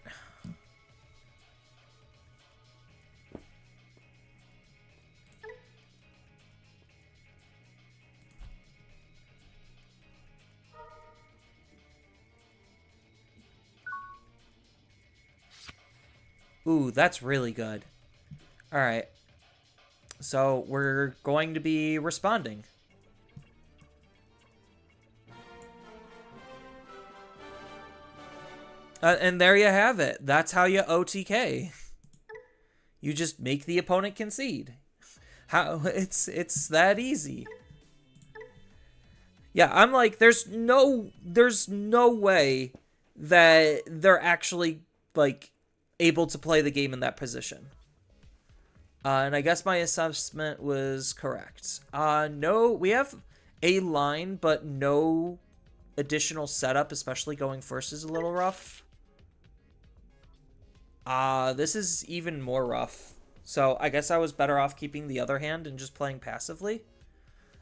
Speaker 1: Ooh, that's really good. Alright. So, we're going to be responding. And there you have it. That's how you OTK. You just make the opponent concede. How it's that easy. Yeah, I'm like, there's no way that they're actually, like, able to play the game in that position. And I guess my assessment was correct. No, we have a line, but no additional setup, especially going first, is a little rough. This is even more rough. So I guess I was better off keeping the other hand and just playing passively.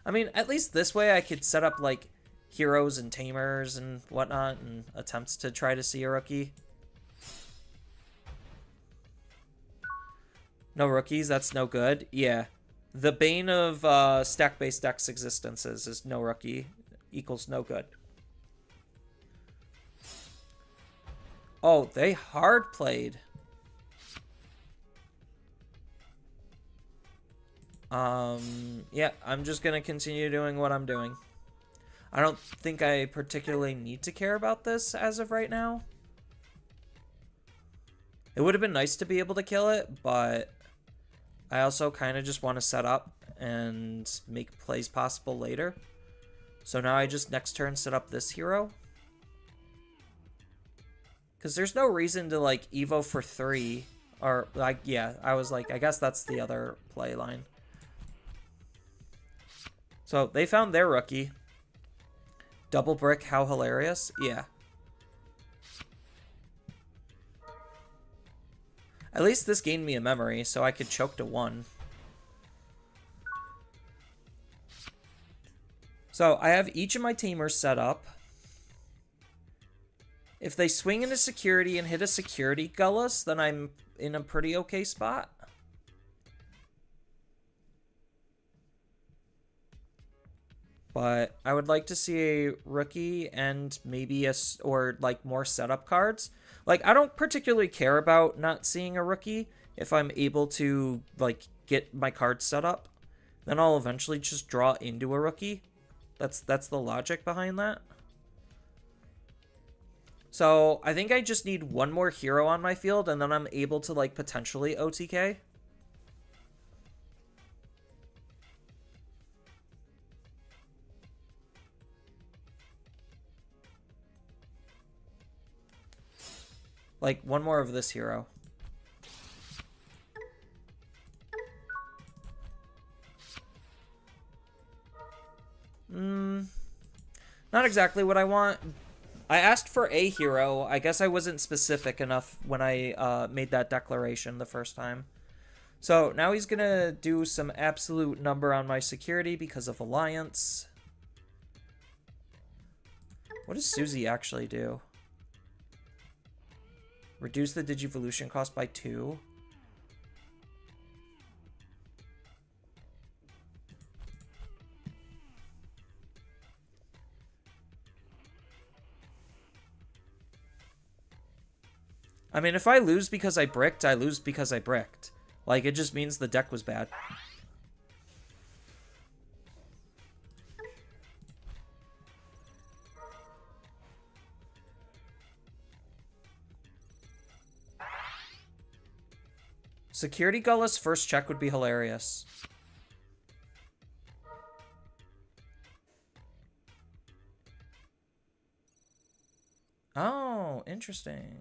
Speaker 1: I mean, at least this way I could set up, like, heroes and tamers and whatnot and attempts to try to see a rookie. No rookies, that's no good. Yeah. The bane of stack-based decks existences is no rookie equals no good. Oh, they hard played. Yeah, I'm just gonna continue doing what I'm doing. I don't think I particularly need to care about this as of right now. It would have been nice to be able to kill it, but I also kind of just want to set up and make plays possible later. So now I just next turn set up this hero. Because there's no reason to, like, Evo for 3. Or, like, yeah, I was like, I guess that's the other play line. So they found their rookie. Double brick, how hilarious. Yeah. At least this gained me a memory, so I could choke to 1. So I have each of my tamers set up. If they swing into security and hit a security Gullus, then I'm in a pretty okay spot. But I would like to see a rookie and maybe or like more setup cards. Like, I don't particularly care about not seeing a rookie if I'm able to, like, get my cards set up. Then I'll eventually just draw into a rookie. That's the logic behind that. So I think I just need one more hero on my field, and then I'm able to, like, potentially OTK. Like, one more of this hero. Not exactly what I want. I asked for a hero. I guess I wasn't specific enough when I made that declaration the first time. So now he's going to do some absolute number on my security because of Alliance. What does Susie actually do? Reduce the Digivolution cost by 2. I mean, if I lose because I bricked, I lose because I bricked. Like, it just means the deck was bad. Security Gullus first check would be hilarious. Oh, interesting.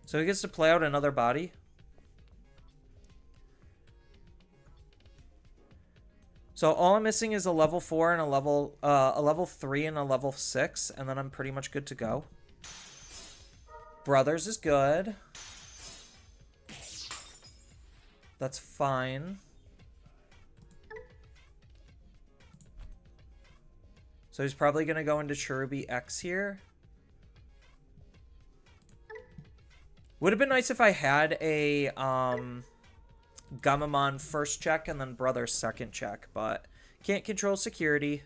Speaker 1: So he gets to play out another body. So all I'm missing is a level 4 and a level 3 and a level 6, and then I'm pretty much good to go. Brothers is good. That's fine. So he's probably going to go into Cherubi X here. Would have been nice if I had a Gamamon first check and then Brothers second check, but can't control security.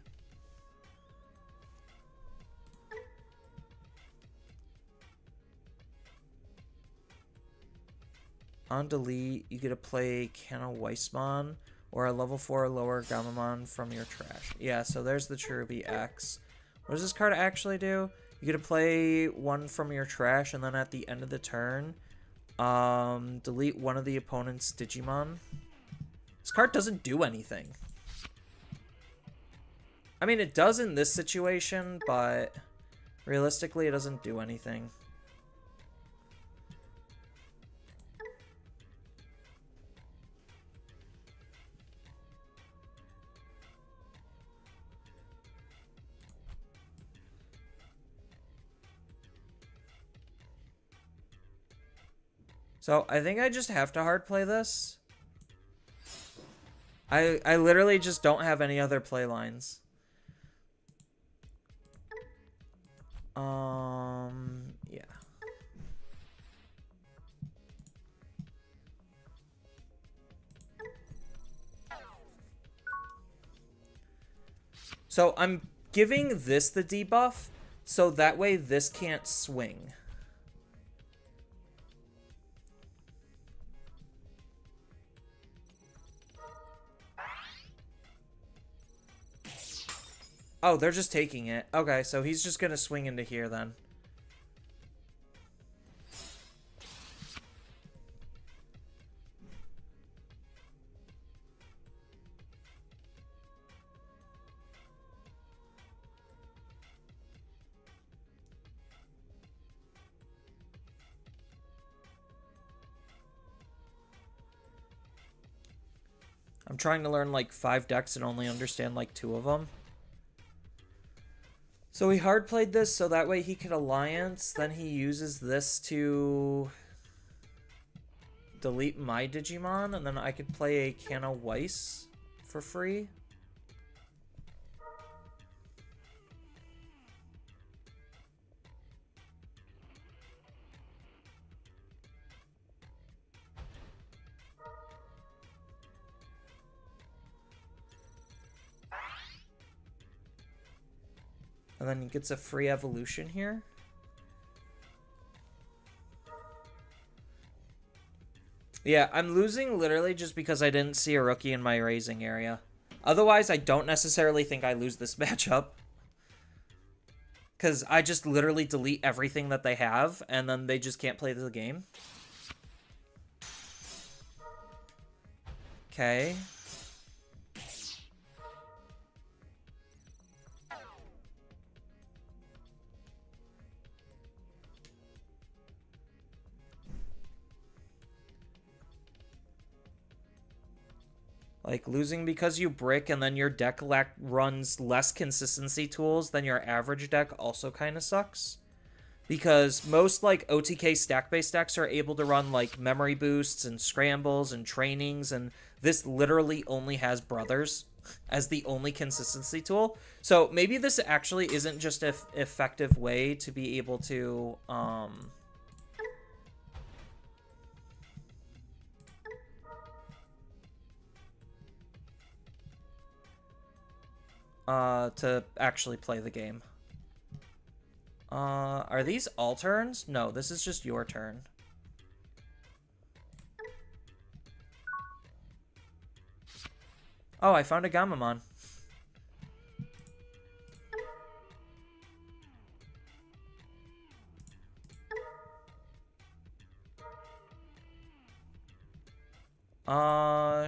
Speaker 1: On delete, you get to play Kana Weissmon or a level 4 or lower Gamamon from your trash. Yeah, so there's the Cherubi X. What does this card actually do? You get to play one from your trash, and then at the end of the turn, delete one of the opponent's Digimon. This card doesn't do anything. I mean, it does in this situation, but realistically, it doesn't do anything. So I think I just have to hard play this. I literally just don't have any other play lines. Yeah. So I'm giving this the debuff, so that way this can't swing. Oh, they're just taking it. Okay, so he's just gonna swing into here then. I'm trying to learn like 5 decks and only understand like 2 of them. So he hard played this so that way he could alliance. Then he uses this to delete my Digimon, and then I could play a Canna Weiss for free. And then he gets a free evolution here. Yeah, I'm losing literally just because I didn't see a rookie in my raising area. Otherwise, I don't necessarily think I lose this matchup. Because I just literally delete everything that they have, and then they just can't play the game. Okay. Like, losing because you brick and then your deck runs less consistency tools than your average deck also kind of sucks. Because most, like, OTK stack-based decks are able to run, like, memory boosts and scrambles and trainings, and this literally only has brothers as the only consistency tool. So maybe this actually isn't just an effective way to be able to, to actually play the game. Are these all turns? No, this is just your turn. Oh, I found a Gamamon.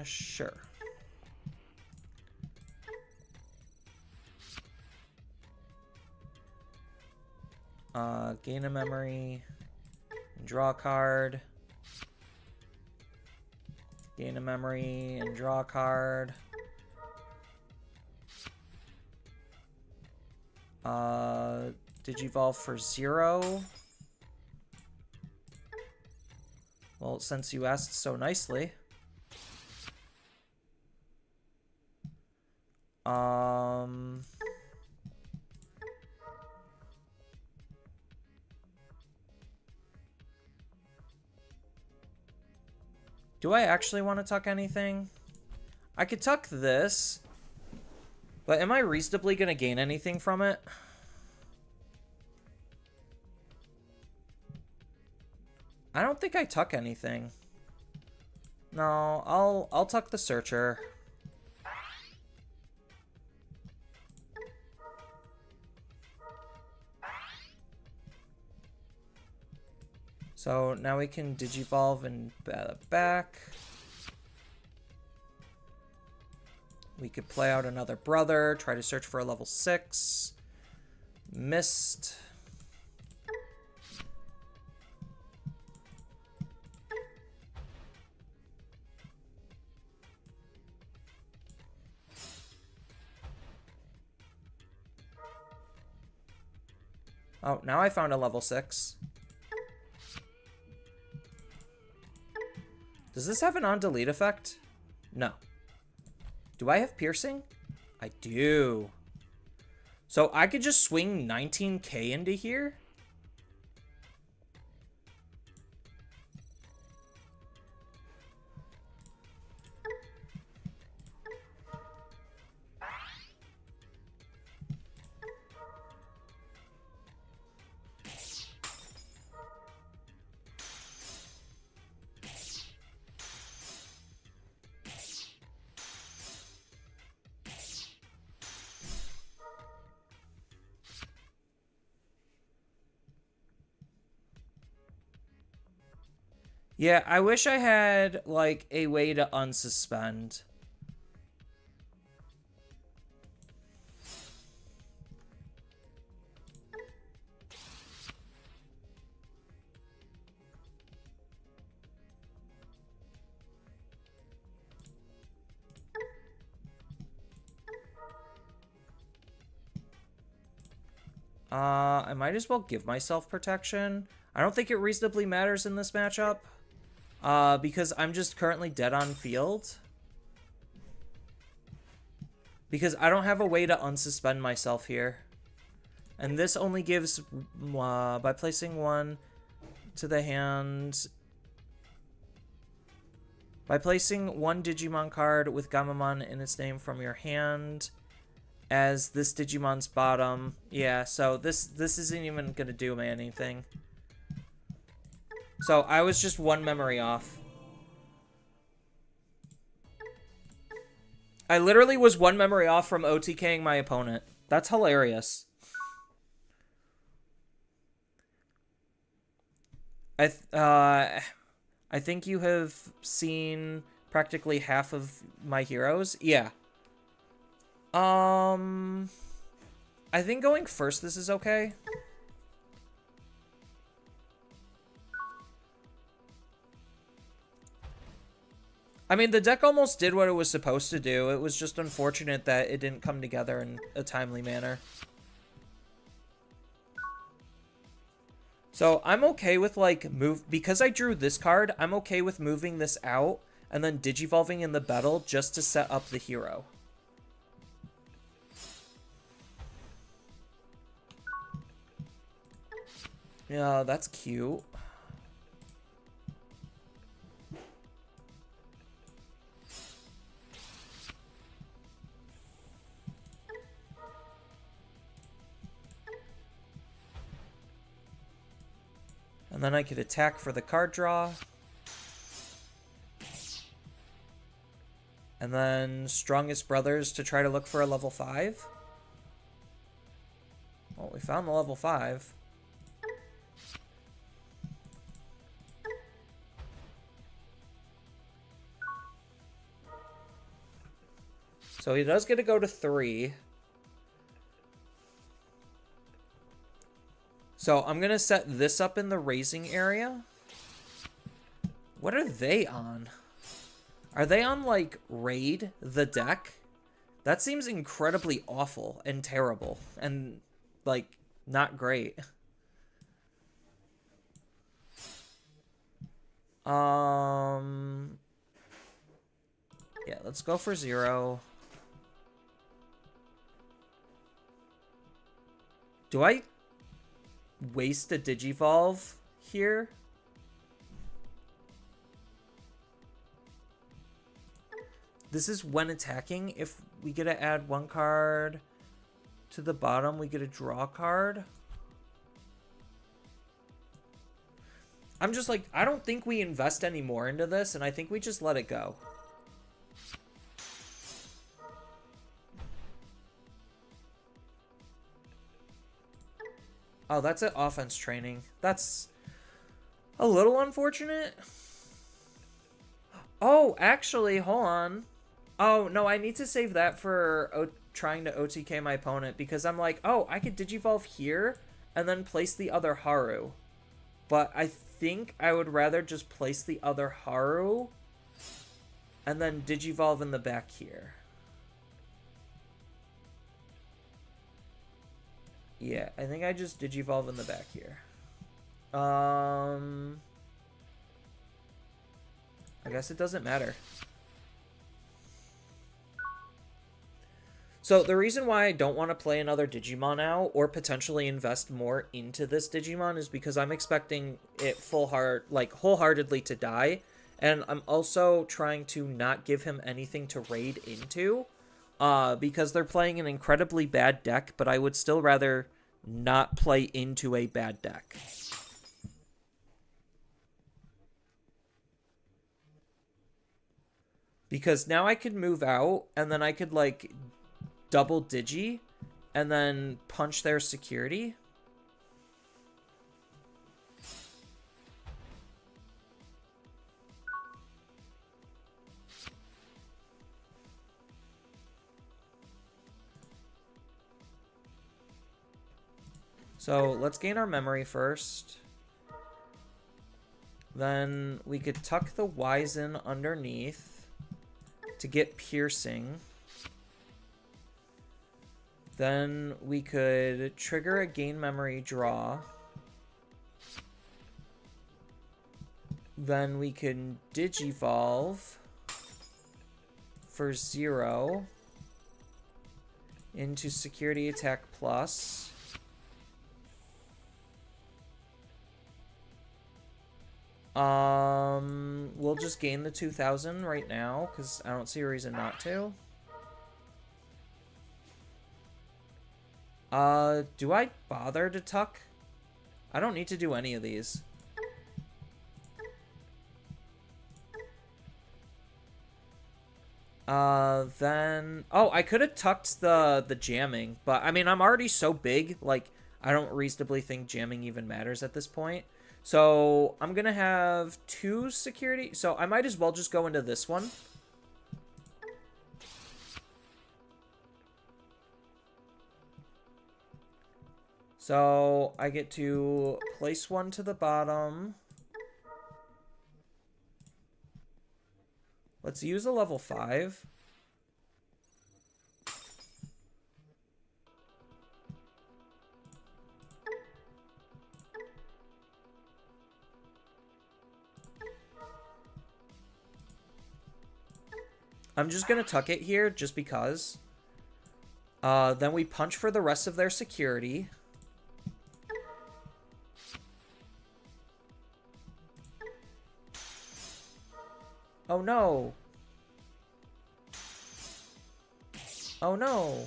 Speaker 1: Sure. Gain a memory, and draw a card. Gain a memory and draw a card. Digivolve for 0. Well, since you asked so nicely. Do I actually want to tuck anything? I could tuck this, but am I reasonably going to gain anything from it? I don't think I tuck anything. No, I'll tuck the Searcher. So now we can Digivolve and back. We could play out another brother, try to search for a level 6. Missed. Oh, now I found a level 6. Does this have an on-delete effect? No. Do I have piercing? I do. So I could just swing 19k into here? Yeah, I wish I had, like, a way to unsuspend. I might as well give myself protection. I don't think it reasonably matters in this matchup. Because I'm just currently dead on field. Because I don't have a way to unsuspend myself here. And this only gives, by placing one to the hand... By placing one Digimon card with Gamamon in its name from your hand as this Digimon's bottom. Yeah, so this isn't even going to do me anything. So I was just one memory off. I literally was one memory off from OTKing my opponent. That's hilarious. I think you have seen practically half of my heroes. Yeah. I think going first this is okay. I mean, the deck almost did what it was supposed to do. It was just unfortunate that it didn't come together in a timely manner. So I'm okay with, like, because I drew this card, I'm okay with moving this out and then digivolving in the battle just to set up the hero. Yeah, that's cute. And then I could attack for the card draw. And then Strongest Brothers to try to look for a level 5. Well, we found the level 5. So he does get to go to 3. So I'm going to set this up in the raising area. What are they on? Are they on, like, Raid the deck? That seems incredibly awful and terrible and, like, not great. Yeah, let's go for 0. Do I waste a Digivolve here? This is when attacking. If we get to add 1 card to the bottom, we get a draw card. I'm just like, I don't think we invest any more into this, and I think we just let it go. Oh, that's an offense training. That's a little unfortunate. Oh, actually, hold on. Oh, no, I need to save that for trying to OTK my opponent, because I'm like, oh, I could Digivolve here and then place the other Haru. But I think I would rather just place the other Haru and then Digivolve in the back here. Yeah, I think I just Digivolve in the back here. I guess it doesn't matter. So the reason why I don't want to play another Digimon out or potentially invest more into this Digimon is because I'm expecting it wholeheartedly to die. And I'm also trying to not give him anything to raid into. Because they're playing an incredibly bad deck, but I would still rather not play into a bad deck. Because now I could move out, and then I could, like, double Digi, and then punch their security. So let's gain our memory first. Then we could tuck the Wizen underneath to get piercing. Then we could trigger a gain memory draw. Then we can Digivolve for 0 into security attack plus. We'll just gain the 2000 right now, because I don't see a reason not to. Do I bother to tuck? I don't need to do any of these. Then... Oh, I could have tucked the jamming, but, I mean, I'm already so big, like, I don't reasonably think jamming even matters at this point. So, I'm gonna have 2 security. So, I might as well just go into this one. So, I get to place 1 to the bottom. Let's use a level 5. I'm just going to tuck it here just because. Then we punch for the rest of their security. Oh no. Oh no.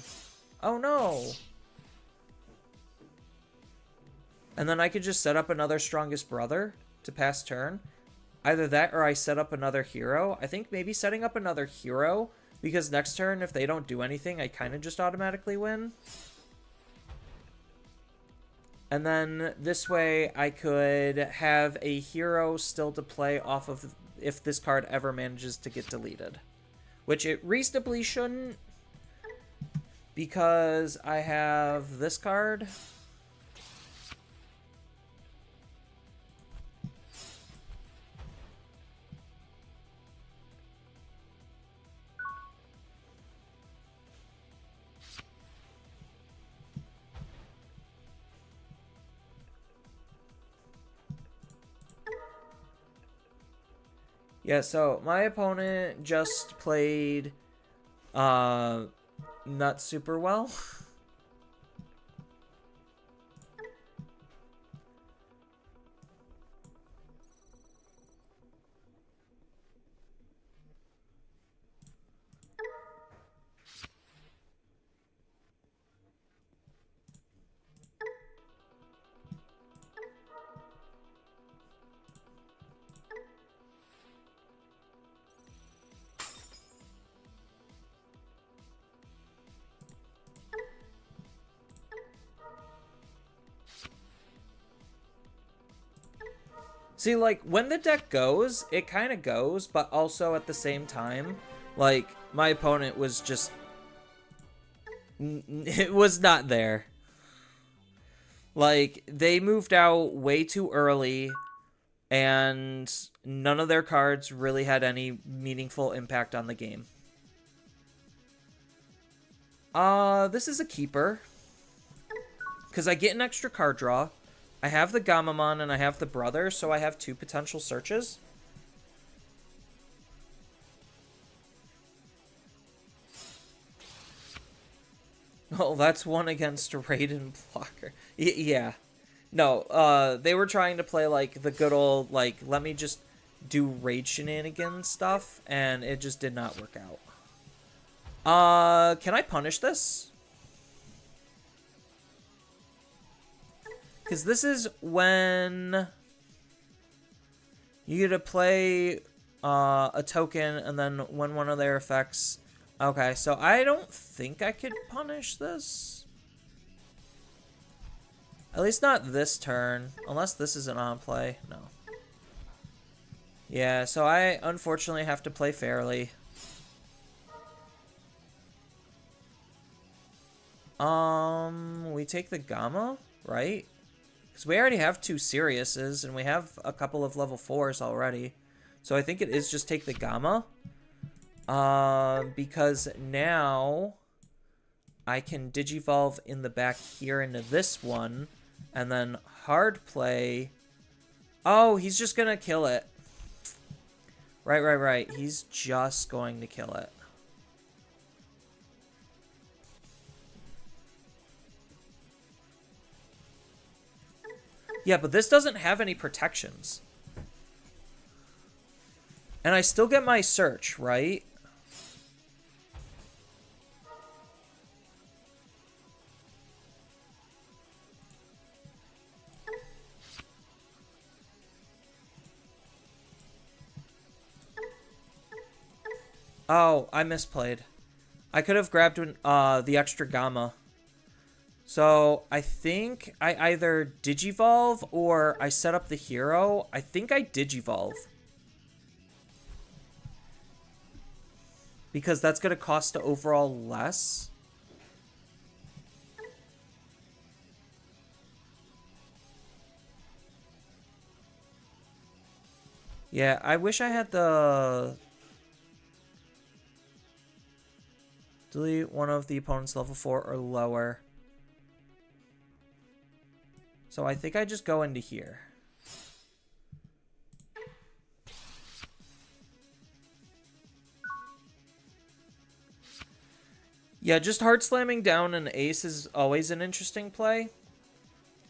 Speaker 1: Oh no. And then I could just set up another Strongest Brother to pass turn. Either that or I set up another hero. I think maybe setting up another hero, because next turn, if they don't do anything, I kind of just automatically win. And then this way, I could have a hero still to play off of if this card ever manages to get deleted. Which it reasonably shouldn't, because I have this card. Yeah, so my opponent just played not super well. See, like, when the deck goes, it kind of goes, but also at the same time, Like, my opponent was just... It was not there. Like, they moved out way too early, and none of their cards really had any meaningful impact on the game. This is a keeper. Because I get an extra card draw. I have the Gamamon and I have the brother, so I have 2 potential searches. Oh, that's 1 against a Raiden blocker. Yeah. No, they were trying to play, like, the good old, like, let me just do raid shenanigans stuff, and it just did not work out. Can I punish this? Because this is when you get to play a token, and then when one of their effects... Okay, so I don't think I could punish this. At least not this turn, unless this isn't on play. No. Yeah, so I unfortunately have to play fairly. We take the Gamma, right? Because we already have 2 Siriuses, and we have a couple of level 4s already. So I think it is just take the Gamma. Because now I can Digivolve in the back here into this one, and then hard play. Oh, he's just gonna kill it. Right. He's just going to kill it. Yeah, but this doesn't have any protections. And I still get my search, right? Oh, I misplayed. I could have grabbed the extra Gamma. So, I think I either Digivolve or I set up the hero. I think I Digivolve. Because that's going to cost overall less. Yeah, I wish I had the... Delete one of the opponent's level 4 or lower. So I think I just go into here. Yeah, just hard slamming down an ace is always an interesting play.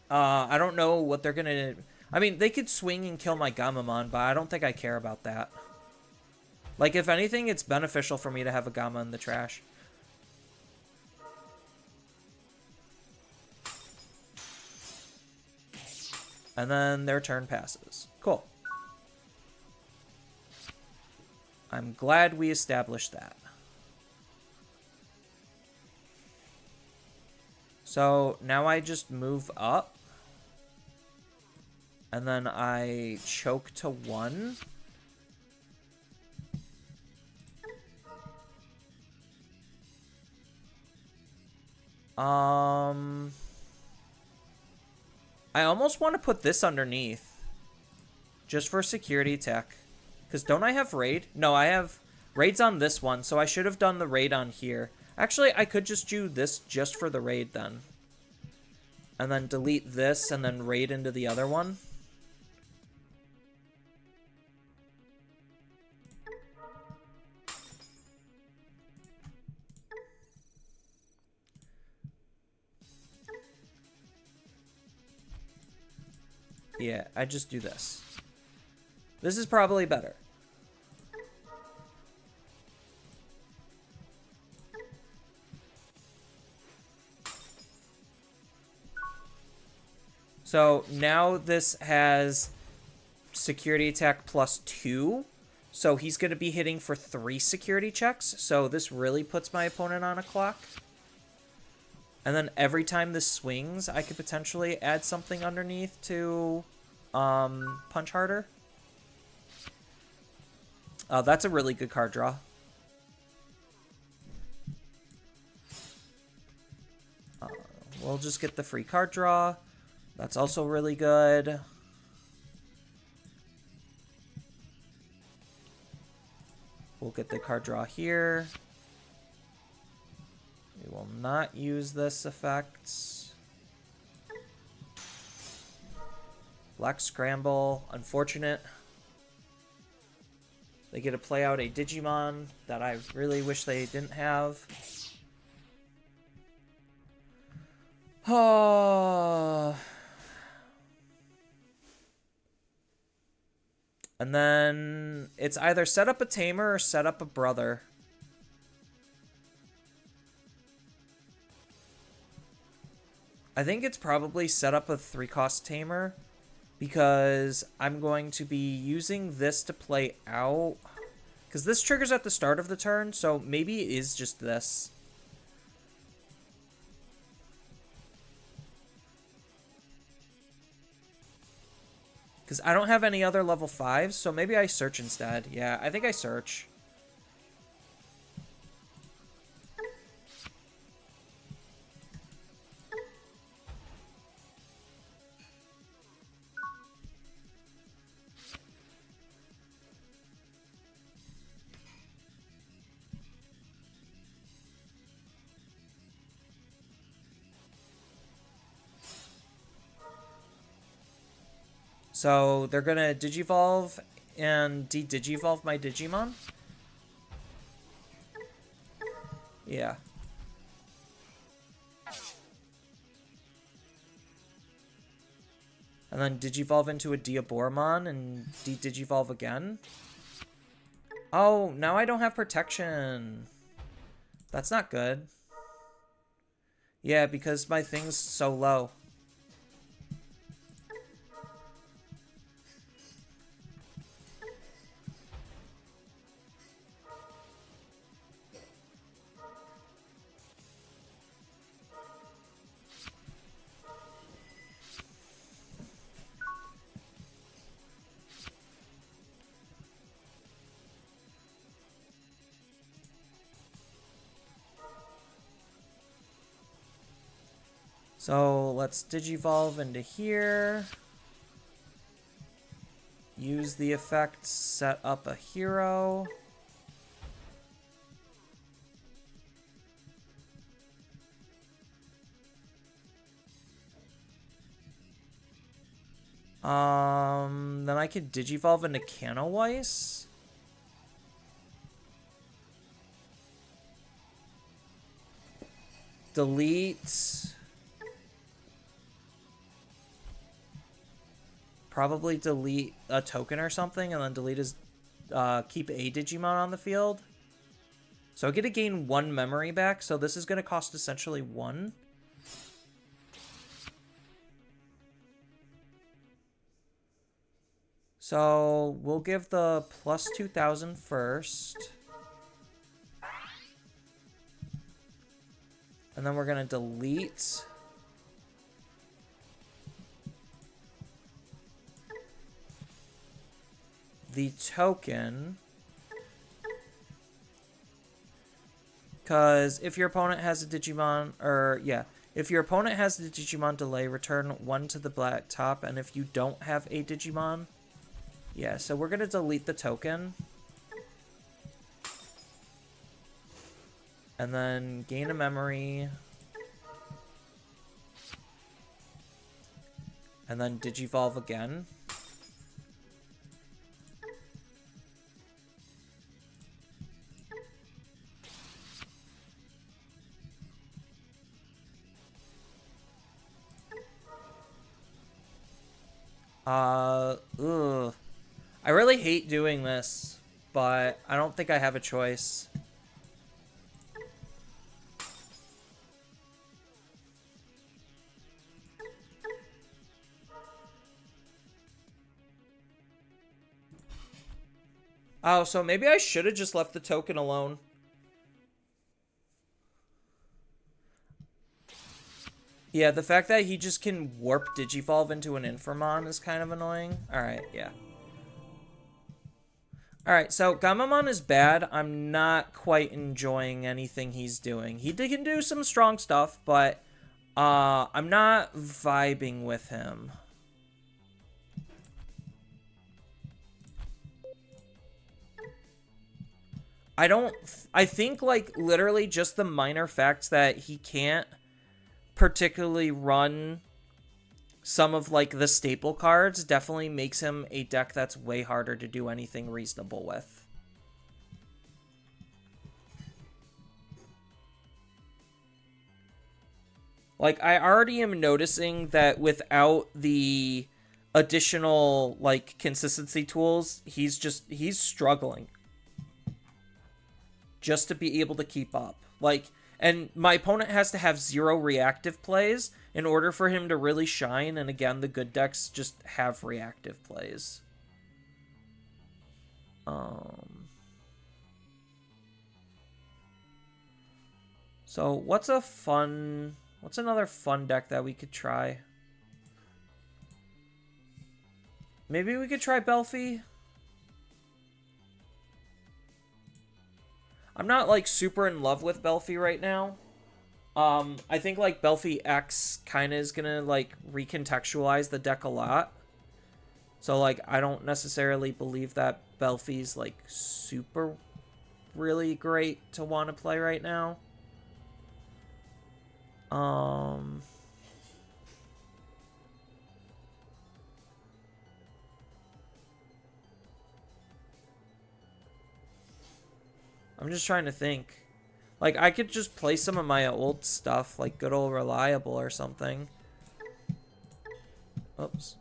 Speaker 1: I don't know what they're going to... I mean, they could swing and kill my Gamamon, but I don't think I care about that. Like, if anything, it's beneficial for me to have a Gamma in the trash. And then their turn passes. Cool. I'm glad we established that. So now I just move up. And then I choke to 1. I almost want to put this underneath. Just for security tech. Because don't I have raid? No, I have raid's on this one. So I should have done the raid on here. Actually, I could just do this just for the raid then. And then delete this and then raid into the other one. Yeah, I just do this. This is probably better. So now this has security attack +2. So he's going to be hitting for 3 security checks. So this really puts my opponent on a clock. And then every time this swings, I could potentially add something underneath to punch harder. That's a really good card draw. we'll just get the free card draw. That's also really good. We'll get the card draw here. We will not use this effect. Black Scramble. Unfortunate. They get to play out a Digimon that I really wish they didn't have. Oh. And then it's either set up a Tamer or set up a Brother. I think it's probably set up a 3-cost Tamer, because I'm going to be using this to play out. Because this triggers at the start of the turn, so maybe it is just this. Because I don't have any other level 5s, so maybe I search instead. Yeah, I think I search. So they're gonna Digivolve and de-Digivolve my Digimon? Yeah. And then Digivolve into a Diaboromon and de-Digivolve again? Oh, now I don't have protection. That's not good. Yeah, because my thing's so low. So let's Digivolve into here. Use the effect, set up a hero. Then I could Digivolve into Canowise. Delete. Probably delete a token or something, and then delete his, keep a Digimon on the field. So I get to gain 1 memory back, so this is going to cost essentially 1. So we'll give the plus 2,000 first. And then we're going to delete the token, because if your opponent has a Digimon, or yeah, if your opponent has the Digimon delay, return 1 to the black top, and if you don't have a Digimon, yeah, so we're gonna delete the token, and then gain a memory, and then Digivolve again. Ugh. I really hate doing this, but I don't think I have a choice. Oh, so maybe I should have just left the token alone. Yeah, the fact that he just can warp Digivolve into an Infamon is kind of annoying. Alright, yeah. Alright, so Gamamon is bad. I'm not quite enjoying anything he's doing. He can do some strong stuff, but I'm not vibing with him. I think, like, literally just the minor facts that he can't particularly run some of, like, the staple cards definitely makes him a deck that's way harder to do anything reasonable with. Like, I already am noticing that without the additional, like, consistency tools, he's struggling just to be able to keep up. Like, and my opponent has to have 0 reactive plays in order for him to really shine, and again, the good decks just have reactive plays. So what's another fun deck that we could try? Maybe we could try Belfie? I'm not, like, super in love with Belfie right now. I think, like, Belfie X kind of is gonna, like, recontextualize the deck a lot. So, like, I don't necessarily believe that Belfie's, like, super really great to want to play right now. I'm just trying to think. Like, I could just play some of my old stuff, like good old Reliable or something. Oops.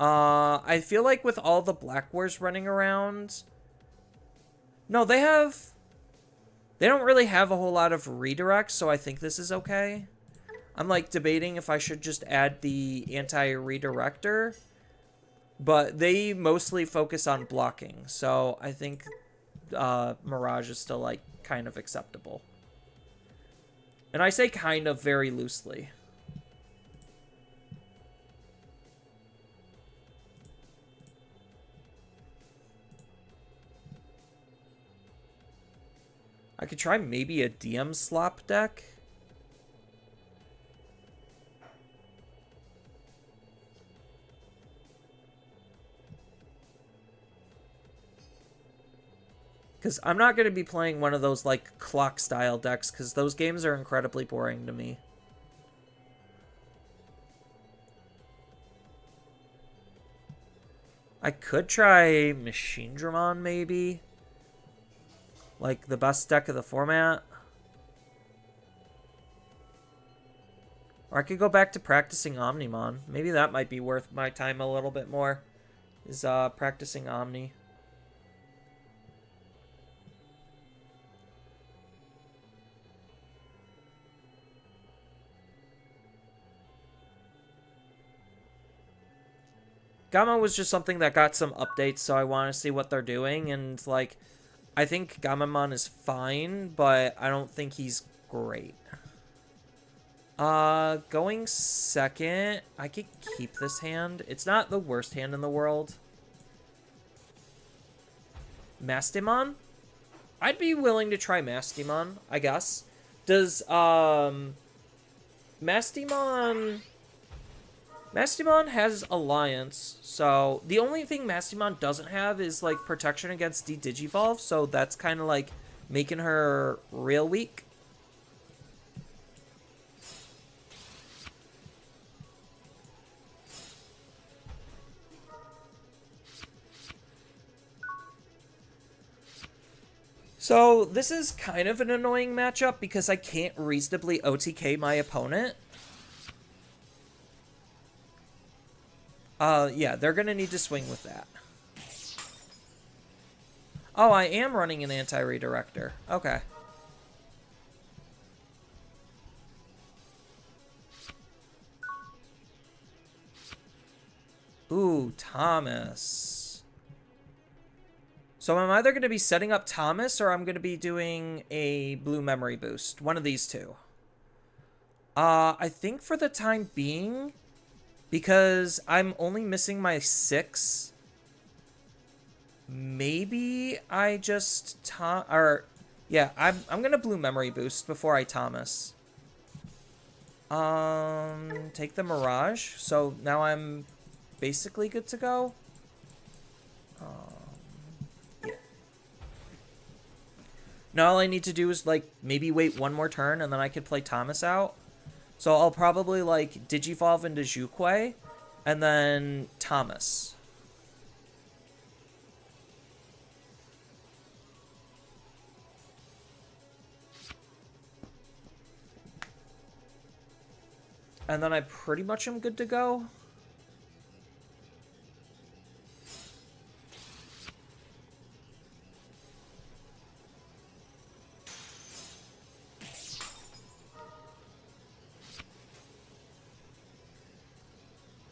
Speaker 1: I feel like with all the Black Wars running around... No, they don't really have a whole lot of redirects, so I think this is okay. I'm, like, debating if I should just add the anti-redirector. But they mostly focus on blocking, so I think Mirage is still, like, kind of acceptable. And I say kind of very loosely. I could try maybe a DM slop deck. Because I'm not going to be playing one of those, like, clock-style decks, because those games are incredibly boring to me. I could try Machine Dramon, maybe. Like, the best deck of the format. Or I could go back to practicing Omnimon. Maybe that might be worth my time a little bit more, is practicing Omni. Gamma was just something that got some updates, so I want to see what they're doing, and, like, I think Gamamon is fine, but I don't think he's great. Going second, I could keep this hand. It's not the worst hand in the world. Mastimon? I'd be willing to try Mastimon, I guess. Does, Mastimon has Alliance, so the only thing Mastimon doesn't have is, like, protection against De-Digivolve, so that's kind of, like, making her real weak. So this is kind of an annoying matchup because I can't reasonably OTK my opponent. Yeah, they're gonna need to swing with that. Oh, I am running an anti-redirector. Okay. Ooh, Thomas. So I'm either going to be setting up Thomas or I'm going to be doing a blue memory boost. One of these two. I think for the time being, because I'm only missing my 6, maybe I just yeah, I'm going to blue memory boost before I Thomas. Take the Mirage. So now I'm basically good to go. Yeah. Now all I need to do is, like, maybe wait one more turn, and then I could play Thomas out. So I'll probably, like, Digivolve into Juque, and then Thomas. And then I pretty much am good to go.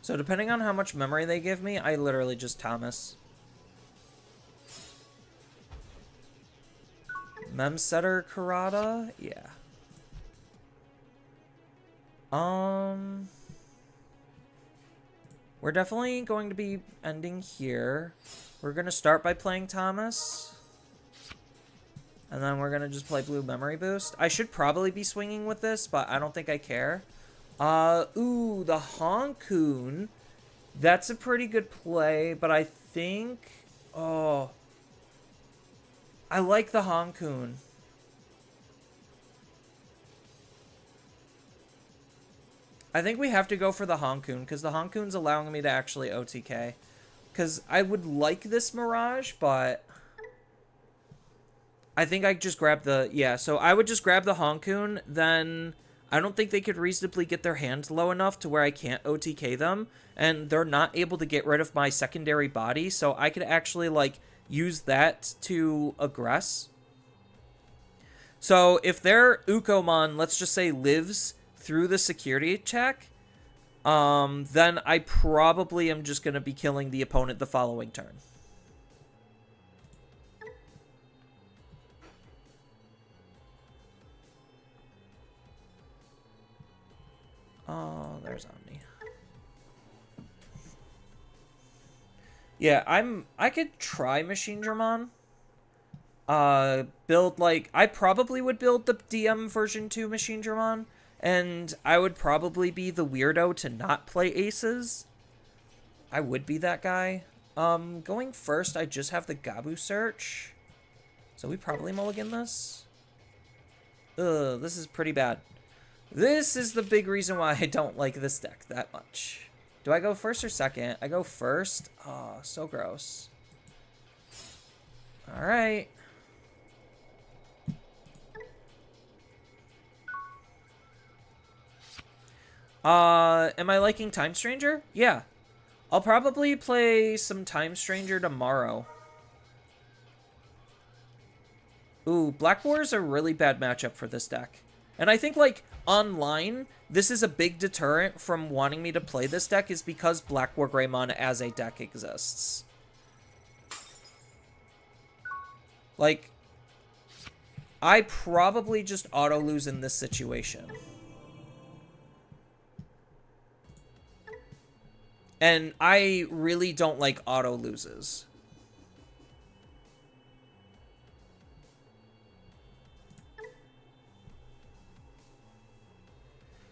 Speaker 1: So depending on how much memory they give me, I literally just Thomas. Memsetter Karada? Yeah. We're definitely going to be ending here. We're going to start by playing Thomas. And then we're going to just play Blue Memory Boost. I should probably be swinging with this, but I don't think I care. Ooh, the Honkoon. That's a pretty good play, but I think... Oh. I like the Honkoon. I think we have to go for the Honkoon, because the Honkoon's allowing me to actually OTK. Because I would like this Mirage, but... I think I just grab the... Yeah, so I would just grab the Honkoon, then... I don't think they could reasonably get their hands low enough to where I can't OTK them, and they're not able to get rid of my secondary body, so I could actually, like, use that to aggress. So if their Ukomon, let's just say, lives through the security check, then I probably am just going to be killing the opponent the following turn. Oh, there's Omni. Yeah, I could try Machine Dramon. Build, like, I probably would build the DM version 2 Machine Dramon, and I would probably be the weirdo to not play aces. I would be that guy. Going first, I just have the Gabu search. So we probably mulligan this. Ugh, this is pretty bad. This is the big reason why I don't like this deck that much. Do I go first or second? I go first. Oh, so gross. Alright. Am I liking Time Stranger? Yeah. I'll probably play some Time Stranger tomorrow. Ooh, Black War is a really bad matchup for this deck. And I think, like, online, this is a big deterrent from wanting me to play this deck is because Black War Greymon as a deck exists. Like, I probably just auto-lose in this situation. And I really don't like auto-loses.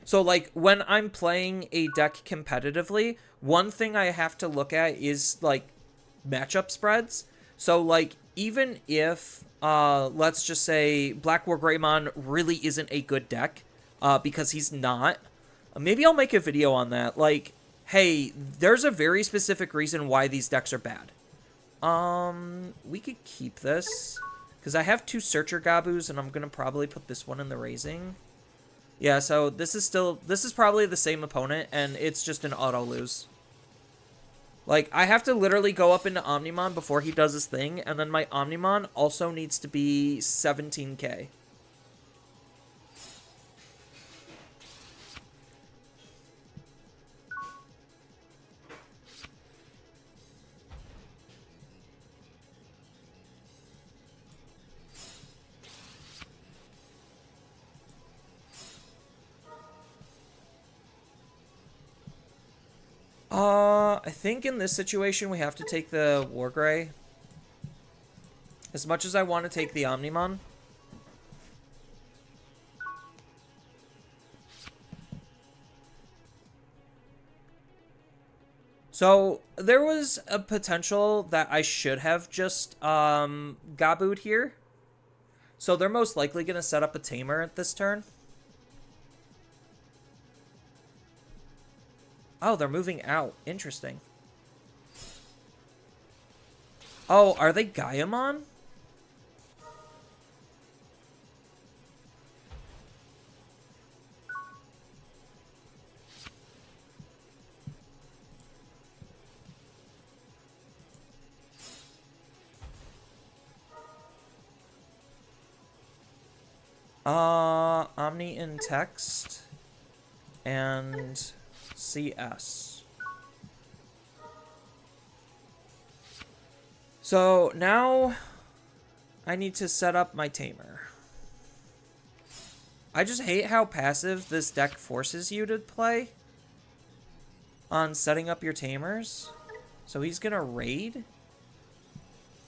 Speaker 1: So, like, when I'm playing a deck competitively, one thing I have to look at is, like, matchup spreads. So, like, even if, let's just say, Black War Greymon really isn't a good deck, because he's not, maybe I'll make a video on that. Like, hey, there's a very specific reason why these decks are bad. We could keep this, because I have 2 Searcher Gabus, and I'm going to probably put this one in the Raising. Yeah, so this is probably the same opponent, and it's just an auto-lose. Like, I have to literally go up into Omnimon before he does his thing, and then my Omnimon also needs to be 17k. I think in this situation we have to take the Wargrey. As much as I want to take the Omnimon. So there was a potential that I should have just Gabu'd here. So they're most likely going to set up a Tamer at this turn. Oh, they're moving out. Interesting. Oh, are they Gaiamon? Omni in text and CS. So now I need to set up my Tamer. I just hate how passive this deck forces you to play on setting up your Tamers. So he's gonna raid?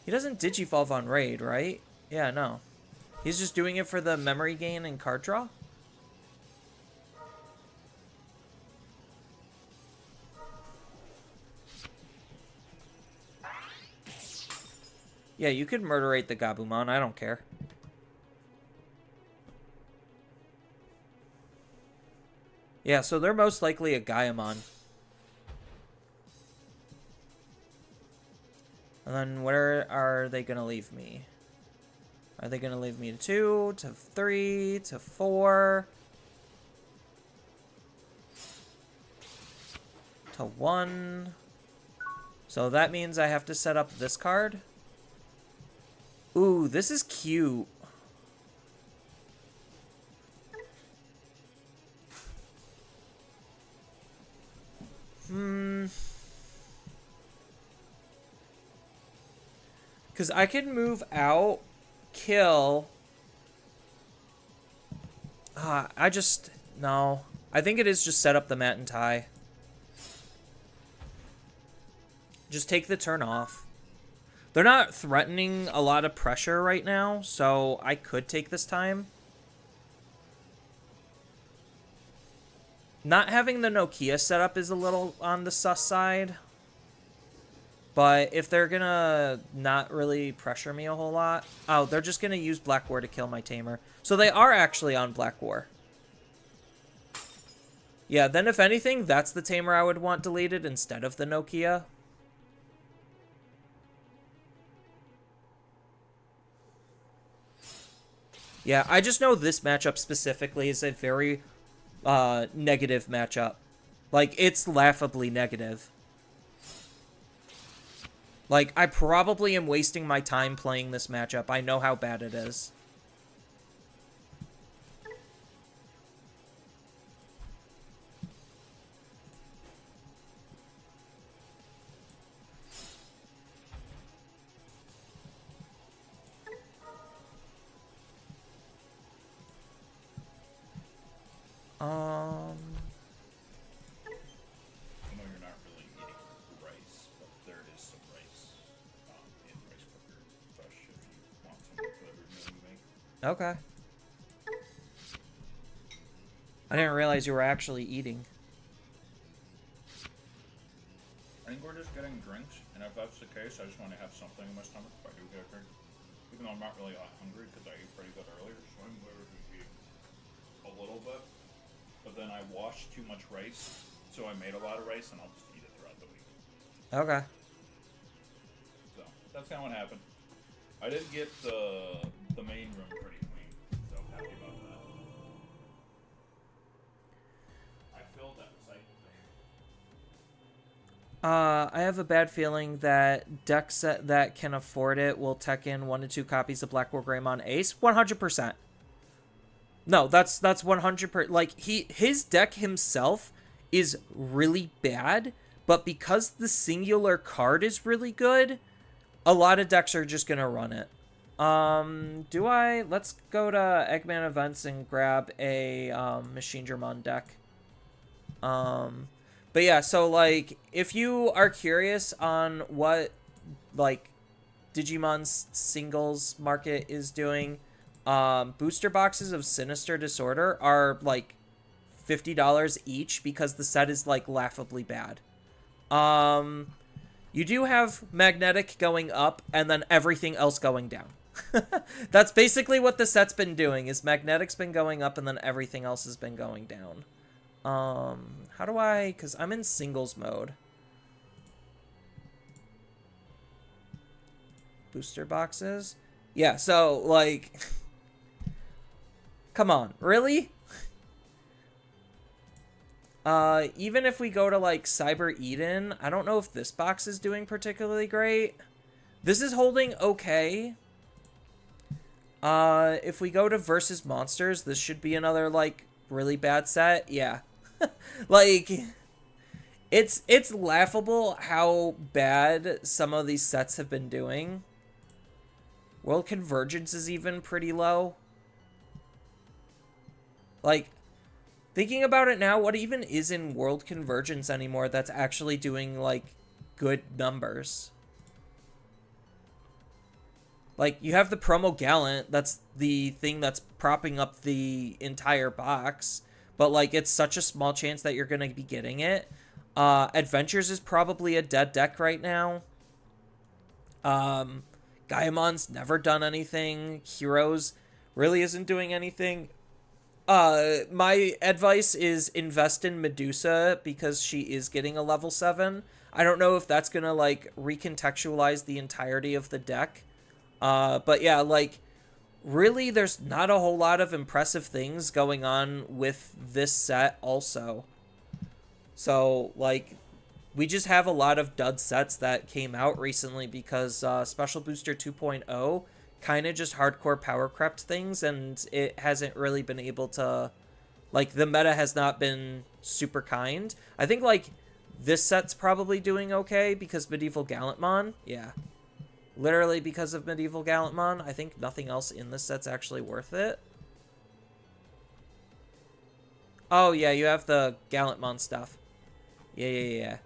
Speaker 1: He doesn't Digivolve on raid, right? Yeah, no. He's just doing it for the memory gain and card draw? Yeah, you could murderate the Gabumon. I don't care. Yeah, so they're most likely a Gaiamon. And then where are they going to leave me? Are they going to leave me to 2, to 3, to 4, to 1? So that means I have to set up this card. Ooh, this is cute. Because I can move out, kill. No. I think it is just set up the Mat and tie. Just take the turn off. They're not threatening a lot of pressure right now, so I could take this time. Not having the Nokia set up is a little on the sus side. But if they're gonna not really pressure me a whole lot... Oh, they're just gonna use Black War to kill my Tamer. So they are actually on Black War. Yeah, then if anything, that's the Tamer I would want deleted instead of the Nokia. Yeah, I just know this matchup specifically is a very negative matchup. Like, it's laughably negative. Like, I probably am wasting my time playing this matchup. I know how bad it is.
Speaker 2: I know you're not really eating rice, but there is some rice in rice cooker fresh if you want some for every meal you make.
Speaker 1: Okay. I didn't realize you were actually eating.
Speaker 2: I think we're just getting drinks, and if that's the case, I just want to have something in my stomach if I do get a drink. Even though I'm not really hungry because I ate pretty good earlier, so I'm literally eating a little bit. But then I washed too much rice, so I made a lot of rice, and I'll just eat it throughout the week.
Speaker 1: Okay.
Speaker 2: So that's kind of what happened. I did get the main room pretty clean, so I'm happy about that. I filled that recycle thing.
Speaker 1: I have a bad feeling that decks that can afford it will tech in 1 to 2 copies of Black War Greymon Ace. 100%. No, that's 100%. Like, his deck himself is really bad, but because the singular card is really good, a lot of decks are just gonna run it. Let's go to Eggman Events and grab a Machine German deck. But yeah, so like, if you are curious on what like Digimon's singles market is doing, booster boxes of Sinister Disorder are like $50 each because the set is like laughably bad. You do have magnetic going up and then everything else going down. That's basically what the set's been doing, is magnetic's been going up and then everything else has been going down. How do I, because I'm in singles mode. Booster boxes? Yeah, so, like, come on, really? Even if we go to, like, Cyber Eden, I don't know if this box is doing particularly great. This is holding okay. If we go to Versus Monsters, this should be another, like, really bad set. Yeah. Like, it's laughable how bad some of these sets have been doing. World Convergence is even pretty low. Like, thinking about it now, what even is in World Convergence anymore that's actually doing, like, good numbers? Like, you have the Promo Gallant, that's the thing that's propping up the entire box, but, like, it's such a small chance that you're going to be getting it. Adventures is probably a dead deck right now. Gaiamon's never done anything. Heroes really isn't doing anything. My advice is invest in Medusa because she is getting a level 7. I don't know if that's gonna, like, recontextualize the entirety of the deck. But yeah, like, really there's not a whole lot of impressive things going on with this set also. So, like, we just have a lot of dud sets that came out recently because Special Booster 2.0 kind of just hardcore power crept things, and it hasn't really been able to, like, the meta has not been super kind. I think, like, this set's probably doing okay because Medieval Gallantmon, yeah. Literally because of Medieval Gallantmon. I think nothing else in this set's actually worth it. Oh, yeah, you have the Gallantmon stuff. Yeah.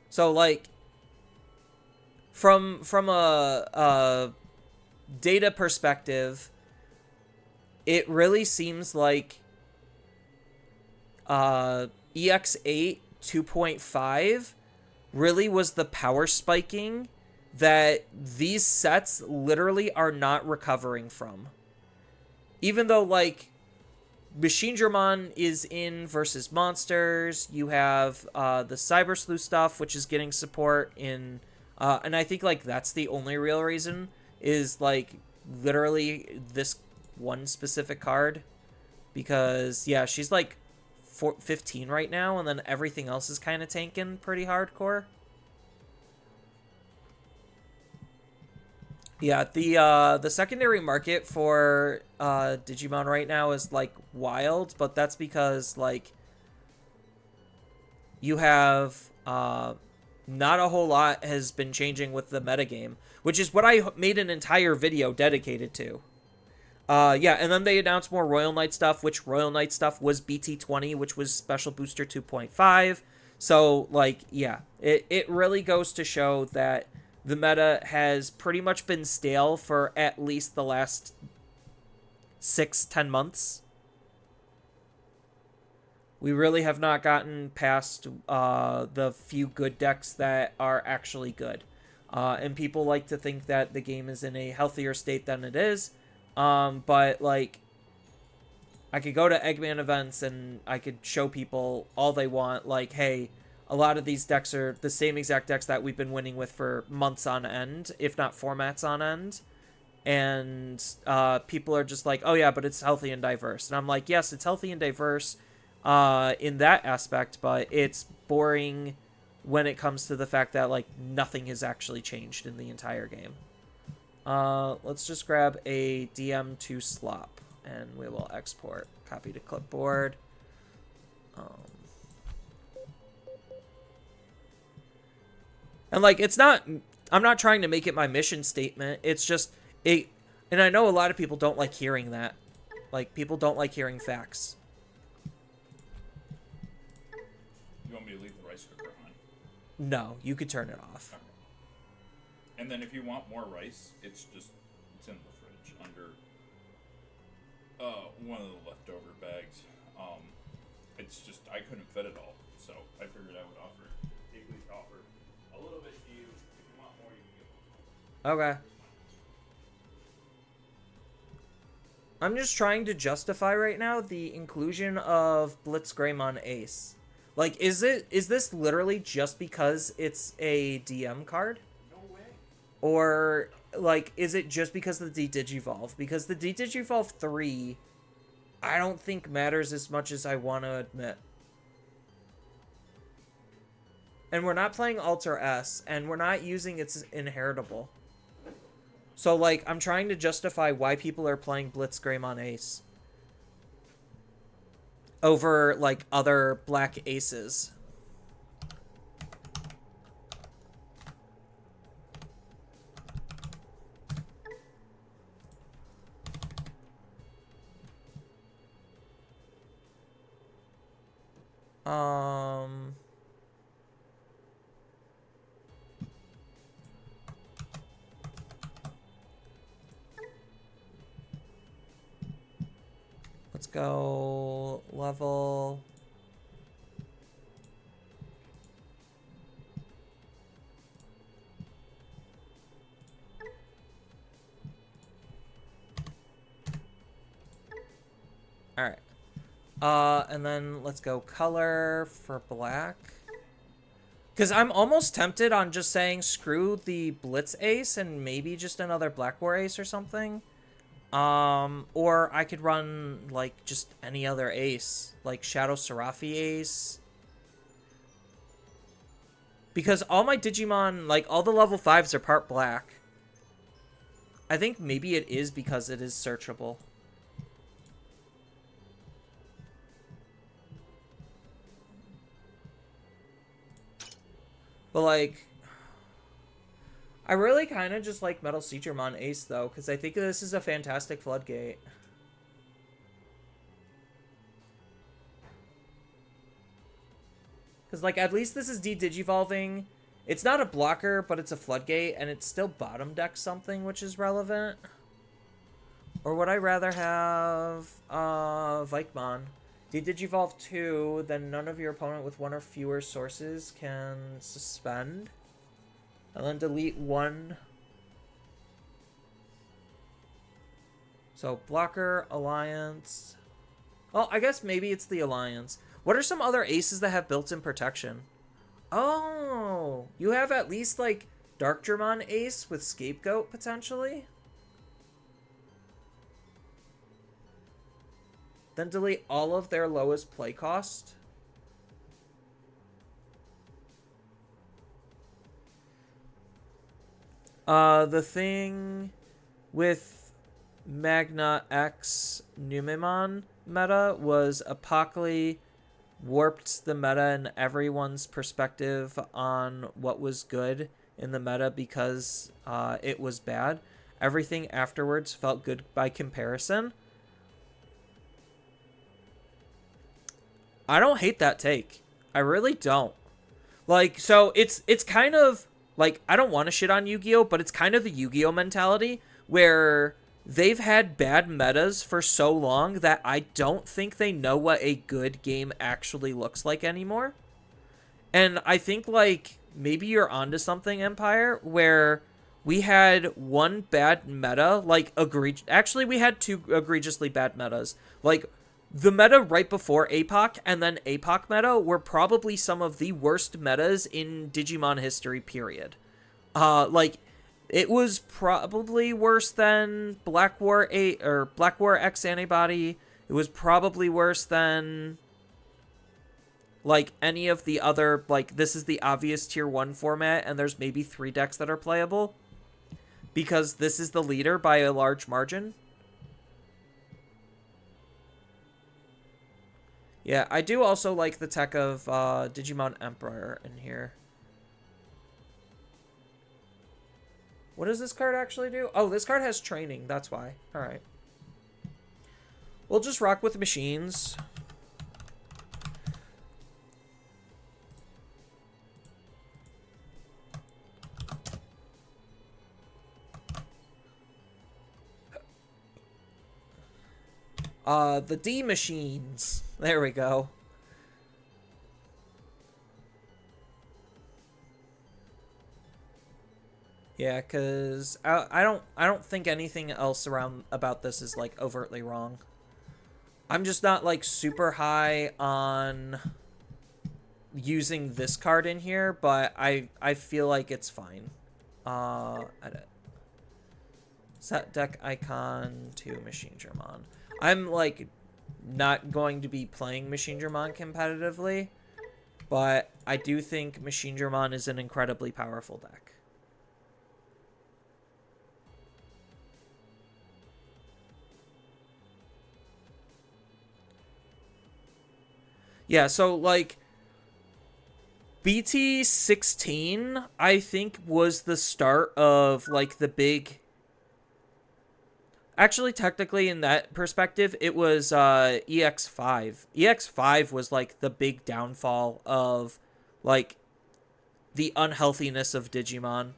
Speaker 1: So, like, from a data perspective, it really seems like EX8 2.5 really was the power spiking that these sets literally are not recovering from. Even though, like, Machinedramon is in Versus Monsters, you have the Cyber Sleuth stuff, which is getting support in, and I think, like, that's the only real reason, is, like, literally this one specific card. Because, yeah, she's, like, 15 right now, and then everything else is kind of tanking pretty hardcore. Yeah, the secondary market for Digimon right now is, like, wild, but that's because, like, you have not a whole lot has been changing with the metagame, which is what I made an entire video dedicated to. Yeah, and then they announced more Royal Knight stuff, which Royal Knight stuff was BT20, which was Special Booster 2.5. So, like, yeah, it really goes to show that the meta has pretty much been stale for at least the last 6-10 months. We really have not gotten past the few good decks that are actually good. And people like to think that the game is in a healthier state than it is. But, like, I could go to Eggman events and I could show people all they want, like, hey, a lot of these decks are the same exact decks that we've been winning with for months on end, if not formats on end. And people are just like, oh yeah, but it's healthy and diverse. And I'm like, yes, it's healthy and diverse in that aspect, but it's boring when it comes to the fact that, like, nothing has actually changed in the entire game. Let's just grab a DM2 slop, and we will export. Copy to clipboard. And, like, it's not, I'm not trying to make it my mission statement. It's just, and I know a lot of people don't like hearing that. Like, people don't like hearing facts.
Speaker 2: You want me to leave the rice cooker on?
Speaker 1: No, you could turn it off.
Speaker 2: Okay. And then if you want more rice, it's in the fridge under one of the leftover bags. It's just, I couldn't fit it all, so I figured I would offer it. take these offer a little bit to you. If you want more, you can get
Speaker 1: Okay.
Speaker 2: more.
Speaker 1: I'm just trying to justify right now the inclusion of Blitz Greymon Ace. Like, is this literally just because it's a DM card?
Speaker 2: No way.
Speaker 1: Or, like, is it just because of the Digivolve? Because the Digivolve 3, I don't think matters as much as I want to admit. And we're not playing Alter S, and we're not using its inheritable. So, like, I'm trying to justify why people are playing Blitz Greymon Ace over, like, other black aces. Let's go level. All right. And then let's go color for black. Because I'm almost tempted on just saying screw the Blitz Ace and maybe just another Black War Ace or something. Or I could run, like, just any other ace. Like Shadow Seraphi Ace. Because all my Digimon, like, all the level 5s are part black. I think maybe it is because it is searchable. But, like, I really kind of just like Metal Seedramon Ace, though, because I think this is a fantastic floodgate. Because, like, at least this is de-digivolving. It's not a blocker, but it's a floodgate, and it's still bottom deck something, which is relevant. Or would I rather have, Vikemon? De-digivolve 2, then none of your opponent with one or fewer sources can suspend. And then delete 1. So, blocker, alliance. Well, I guess maybe it's the alliance. What are some other aces that have built-in protection? Oh, you have at least, like, Darkdramon Ace with Scapegoat, potentially? Then delete all of their lowest play cost. The thing with Magna X Numemon meta was Apocalypse warped the meta and everyone's perspective on what was good in the meta because it was bad. Everything afterwards felt good by comparison. I don't hate that take. I really don't. Like, so it's kind of like, I don't want to shit on Yu-Gi-Oh, but it's kind of the Yu-Gi-Oh mentality where they've had bad metas for so long that I don't think they know what a good game actually looks like anymore. And I think, like, maybe you're onto something, Empire, where we had one bad meta, like, actually, we had 2 egregiously bad metas. Like, the meta right before APOC and then APOC meta were probably some of the worst metas in Digimon history, period. Like, it was probably worse than Black War 8 or Black War X Antibody. It was probably worse than, like, any of the other, like, this is the obvious tier 1 format and there's maybe 3 decks that are playable because this is the leader by a large margin. Yeah, I do also like the tech of Digimon Emperor in here. What does this card actually do? Oh, this card has training. That's why. All right. We'll just rock with machines. The D machines. There we go. Yeah, because I don't think anything else around about this is like overtly wrong. I'm just not like super high on using this card in here, but I feel like it's fine. Edit. Set deck icon to Machine Germon. I'm like not going to be playing Machine Germon competitively, but I do think Machine Germon is an incredibly powerful deck. Yeah, so like BT16, I think, was the start of like the big. Actually, technically, in that perspective, it was EX5. EX5 was like the big downfall of like the unhealthiness of Digimon.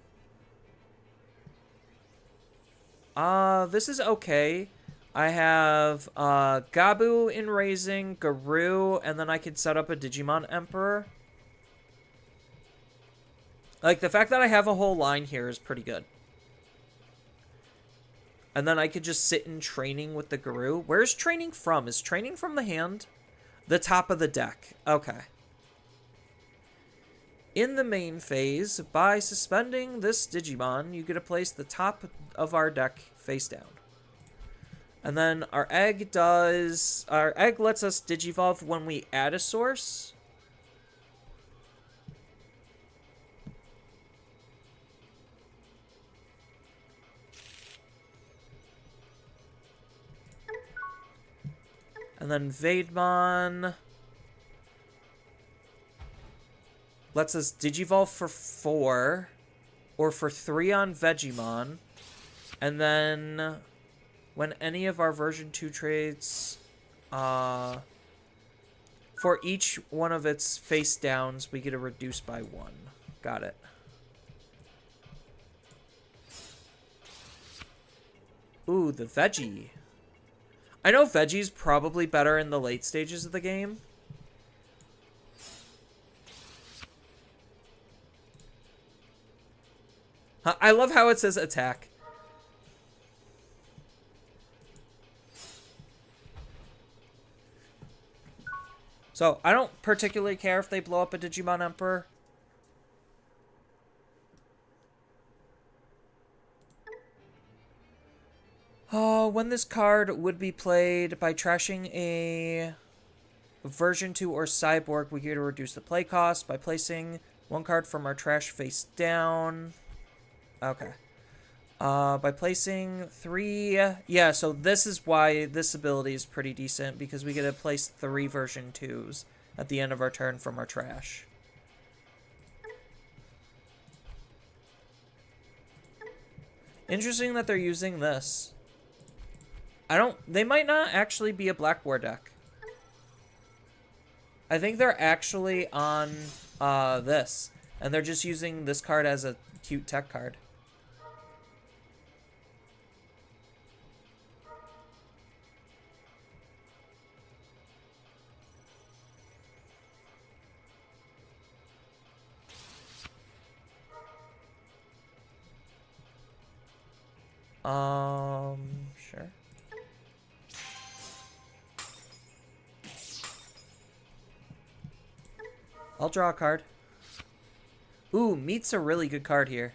Speaker 1: This is okay. I have Gabu in Raising, Garou, and then I could set up a Digimon Emperor. Like, the fact that I have a whole line here is pretty good. And then I could just sit in training with the Garou. Where's training from? Is training from the hand? The top of the deck. Okay. In the main phase, by suspending this Digimon, you get to place the top of our deck face down. And then our egg lets us Digivolve when we add a source. And then Vaidmon lets us Digivolve for 4 or for 3 on Vegemon. And then when any of our version 2 traits, for each one of its face downs, we get a reduce by 1. Got it. Ooh, the Veggie. I know Veggie's probably better in the late stages of the game. I love how it says attack. So, I don't particularly care if they blow up a Digimon Emperor. When this card would be played by trashing a version 2 or cyborg, we get to reduce the play cost by placing one card from our trash face down. Okay. By placing 3... Yeah, so this is why this ability is pretty decent, because we get to place 3 version 2s at the end of our turn from our trash. Interesting that they're using this. They might not actually be a Black War deck. I think they're actually on this, and they're just using this card as a cute tech card. Sure. I'll draw a card. Ooh, Meat's a really good card here.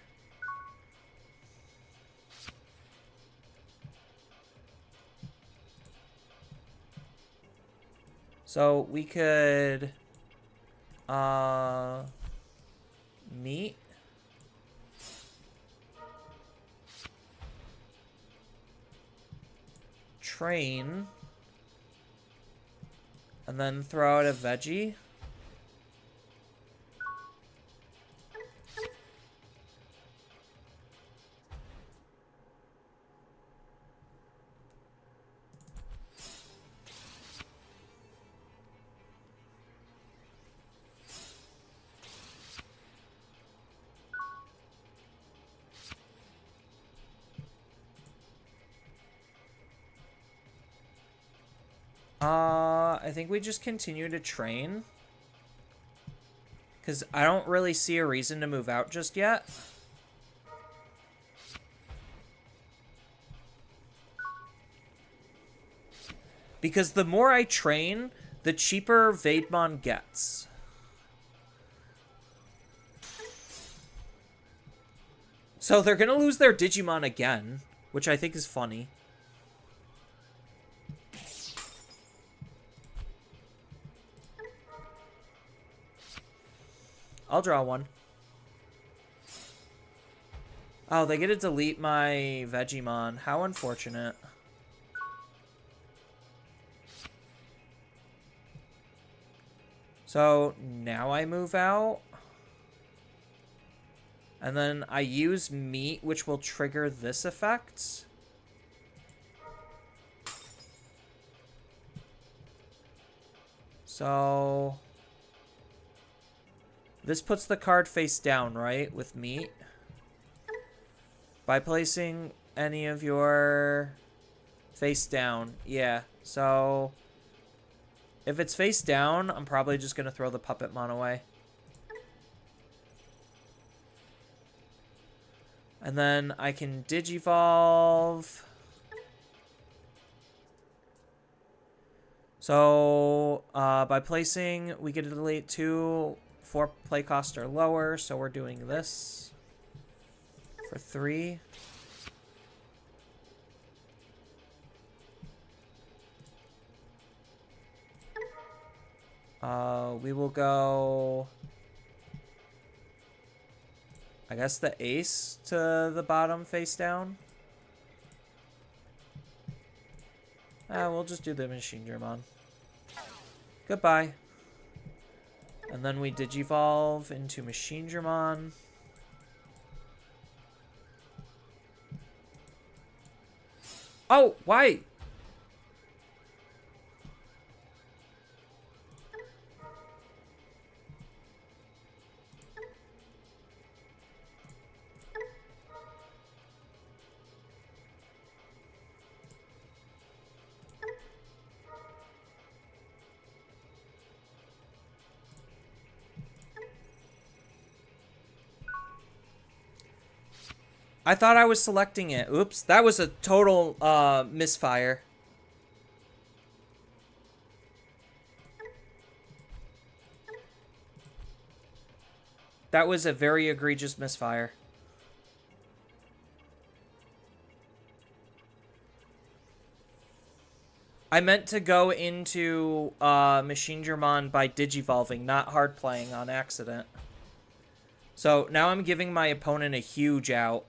Speaker 1: So we could Meat. Train. And then throw out a Veggie. I think we just continue to train. Because I don't really see a reason to move out just yet. Because the more I train, the cheaper Vademon gets. So they're going to lose their Digimon again, which I think is funny. I'll draw one. Oh, they get to delete my Vegemon. How unfortunate. So now I move out. And then I use meat, which will trigger this effect. So this puts the card face down, right? With meat. By placing any of your face down. Yeah, so if it's face down, I'm probably just going to throw the Puppetmon away. And then I can Digivolve. So by placing, we get to delete 2 4 play cost or lower. So we're doing this for 3. We will go, I guess, the ace to the bottom face down. We'll just do the Machine Germon. Goodbye. And then we Digivolve into Machine Germon. Oh, why? I thought I was selecting it. Oops, that was a total misfire. That was a very egregious misfire. I meant to go into Machine Germon by Digivolving, not hard playing on accident. So now I'm giving my opponent a huge out.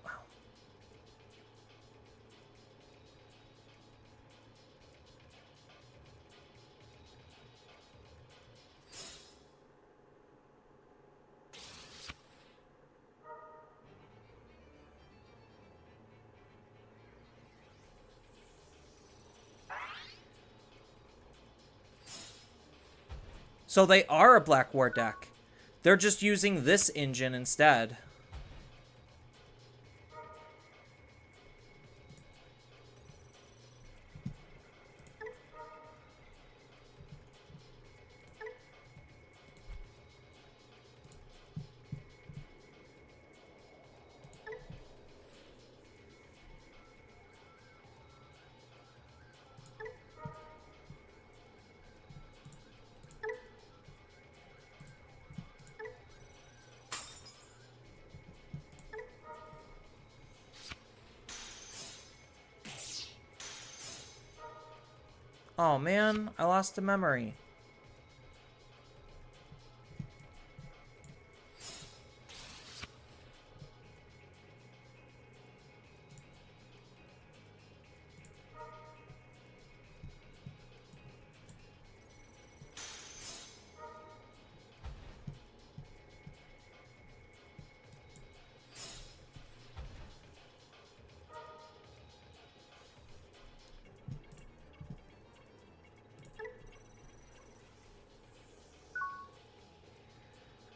Speaker 1: So they are a Black War deck. They're just using this engine instead. Oh man, I lost a memory.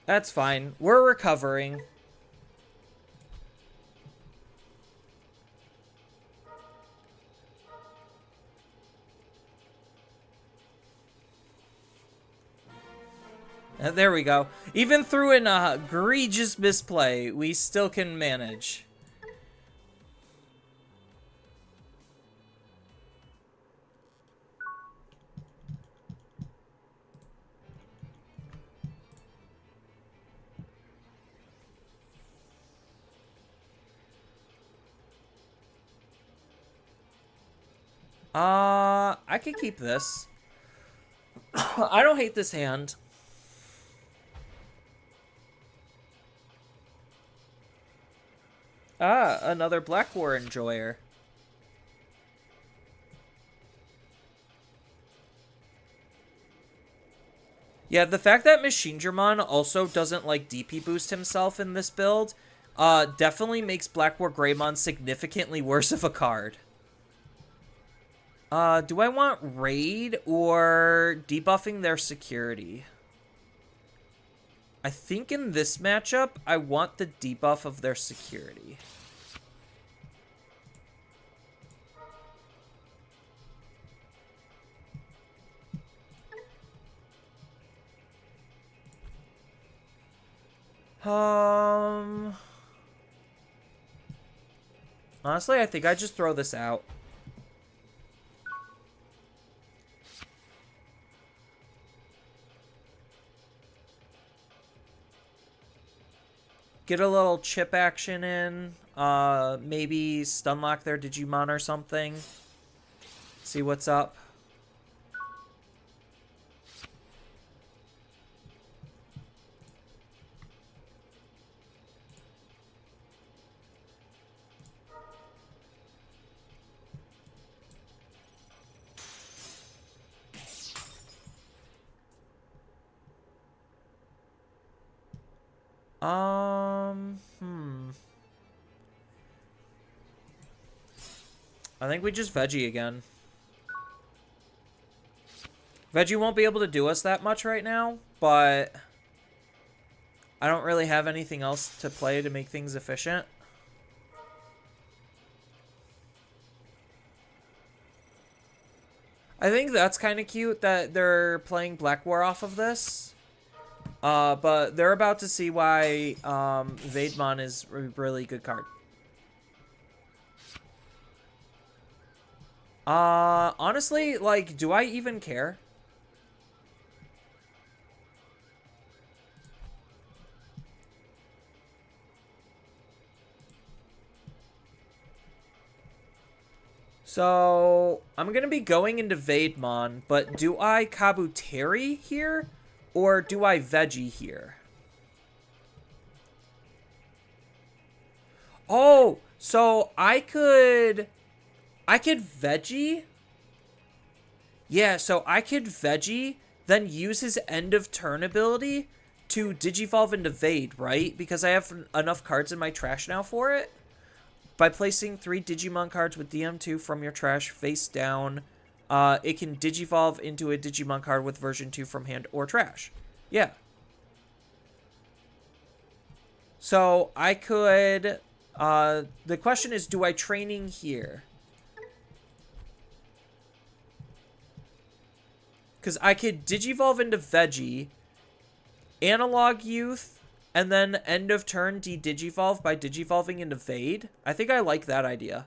Speaker 1: That's fine. We're recovering. There we go. Even through an egregious misplay, we still can manage. I could keep this. I don't hate this hand. Ah, another Black War enjoyer. Yeah, the fact that Machinedramon also doesn't like DP boost himself in this build definitely makes Black War Greymon significantly worse of a card. Do I want Raid or debuffing their security? I think in this matchup, I want the debuff of their security. Honestly, I think I just throw this out. Get a little chip action in. Maybe stunlock their Digimon or something. See what's up. I think we just Veggie again. Veggie won't be able to do us that much right now, but I don't really have anything else to play to make things efficient. I think that's kind of cute that they're playing Black War off of this. But they're about to see why Vademon is a really good card. Honestly, like, do I even care? So, I'm going to be going into Vademon, but do I Kabuteri here? Or do I Veggie here? Oh, so I could Veggie? Yeah, so I could Veggie, then use his end of turn ability to Digivolve into Vade, right? Because I have enough cards in my trash now for it. By placing 3 Digimon cards with DM2 from your trash face down, it can Digivolve into a Digimon card with version 2 from hand or trash. Yeah. So I could... the question is, do I training here? Because I could Digivolve into Veggie, Analog Youth, and then end of turn de-Digivolve by Digivolving into Vade. I think I like that idea.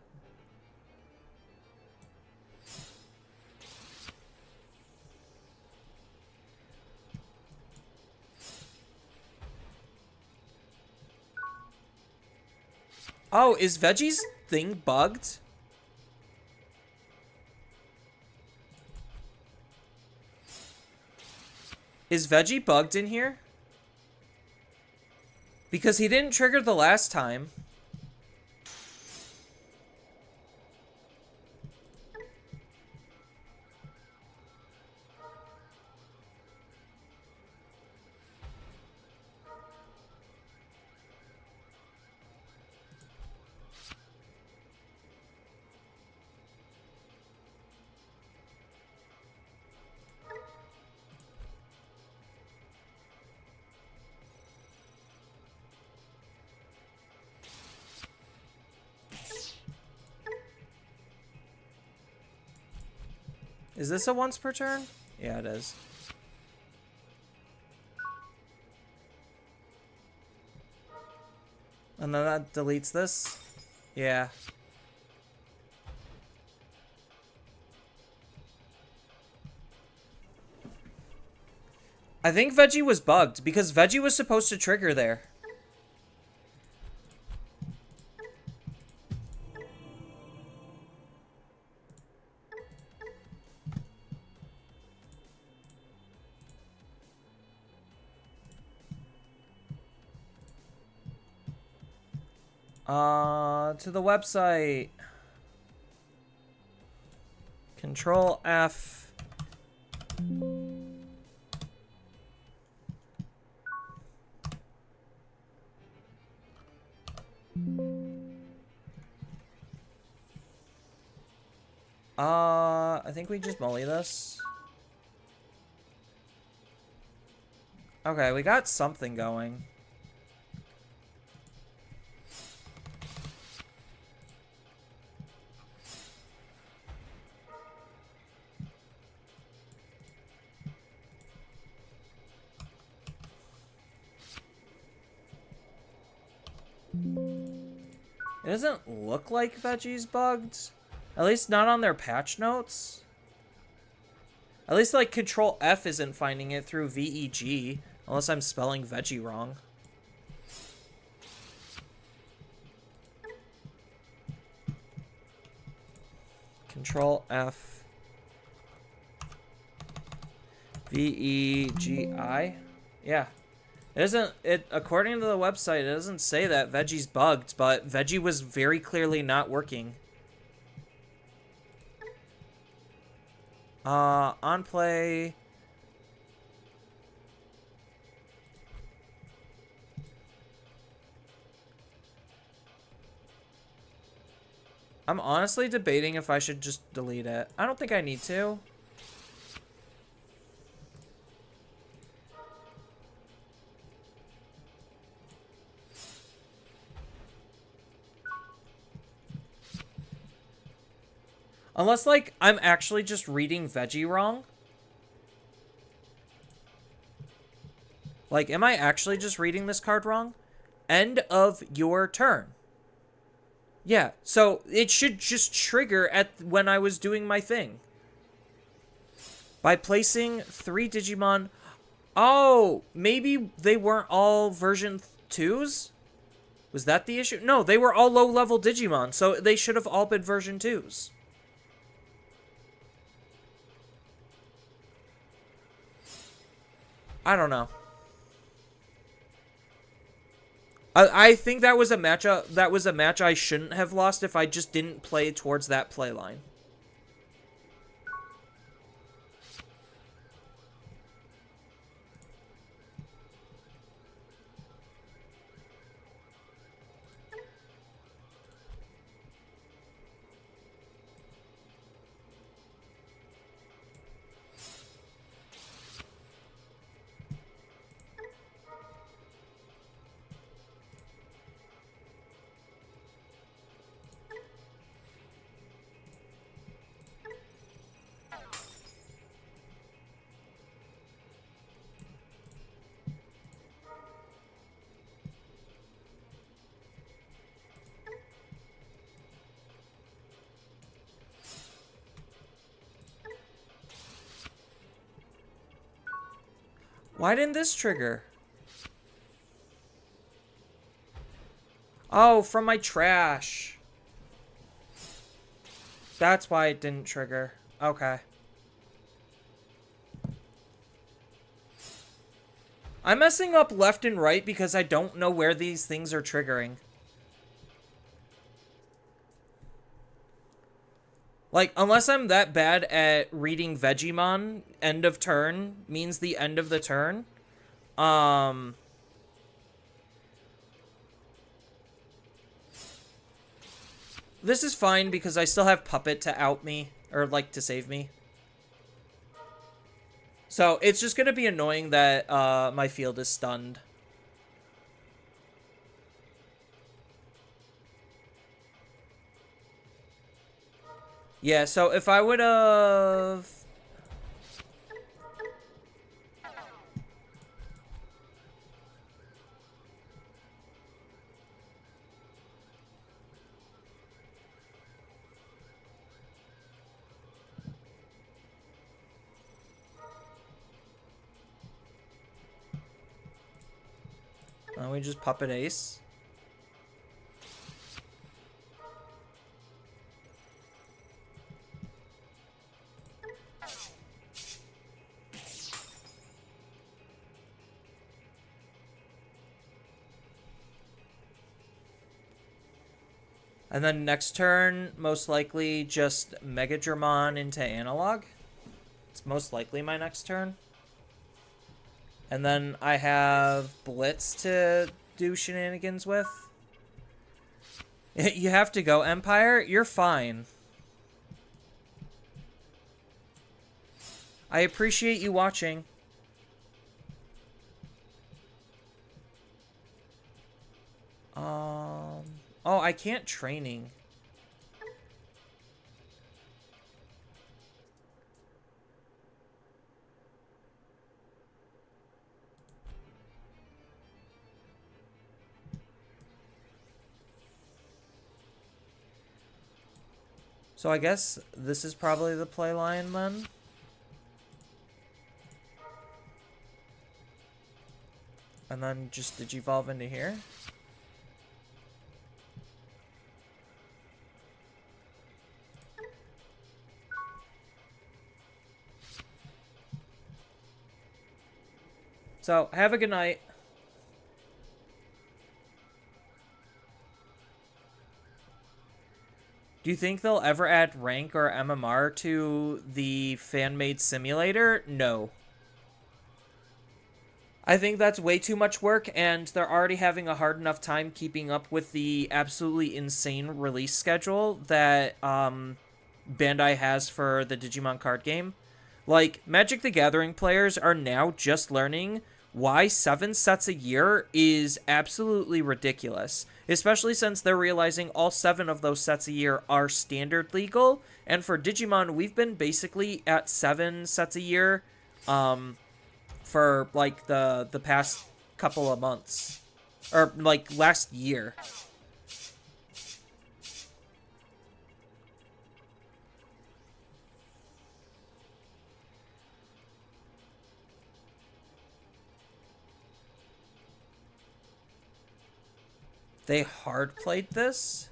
Speaker 1: Oh, is Veggie's thing bugged? Is Veggie bugged in here? Because he didn't trigger the last time. Is this a once per turn? Yeah, it is. And then that deletes this? Yeah. I think Veggie was bugged because Veggie was supposed to trigger there. To the website. Control F. I think we just molly this. Okay, we got something going. It doesn't look like Veggie's bugged. At least not on their patch notes. At least, like, Control F isn't finding it through VEG. Unless I'm spelling Veggie wrong. Control F. VEGI? Yeah. It doesn't, according to the website, it doesn't say that Veggie's bugged, but Veggie was very clearly not working. On play. I'm honestly debating if I should just delete it. I don't think I need to. Unless, like, I'm actually just reading Veggie wrong. Like, am I actually just reading this card wrong? End of your turn. Yeah, so it should just trigger at when I was doing my thing. By placing 3 Digimon. Oh, maybe they weren't all version 2s? Was that the issue? No, they were all low-level Digimon, so they should have all been version 2s. I don't know. I think that was a match. That was a match I shouldn't have lost if I just didn't play towards that play line. Why didn't this trigger? Oh, from my trash. That's why it didn't trigger. Okay. I'm messing up left and right because I don't know where these things are triggering. Like, unless I'm that bad at reading Vegemon, end of turn means the end of the turn. This is fine because I still have Puppet to out me, or, like, to save me. So, it's just gonna be annoying that, my field is stunned. Yeah, so if I would've... we just Puppet Ace. And then next turn, most likely just Mega Dramon into Analog. It's most likely my next turn. And then I have Blitz to do shenanigans with. You have to go, Empire. You're fine. I appreciate you watching. Oh, I can't training. So I guess this is probably the play line then. And then just Digivolve into here. So, have a good night. Do you think they'll ever add rank or MMR to the fan-made simulator? No. I think that's way too much work, and they're already having a hard enough time keeping up with the absolutely insane release schedule that Bandai has for the Digimon card game. Like, Magic the Gathering players are now just learning why 7 sets a year is absolutely ridiculous, especially since they're realizing all 7 of those sets a year are standard legal, and for Digimon, we've been basically at 7 sets a year for, like, the past couple of months. Or, like, last year. They hard played this?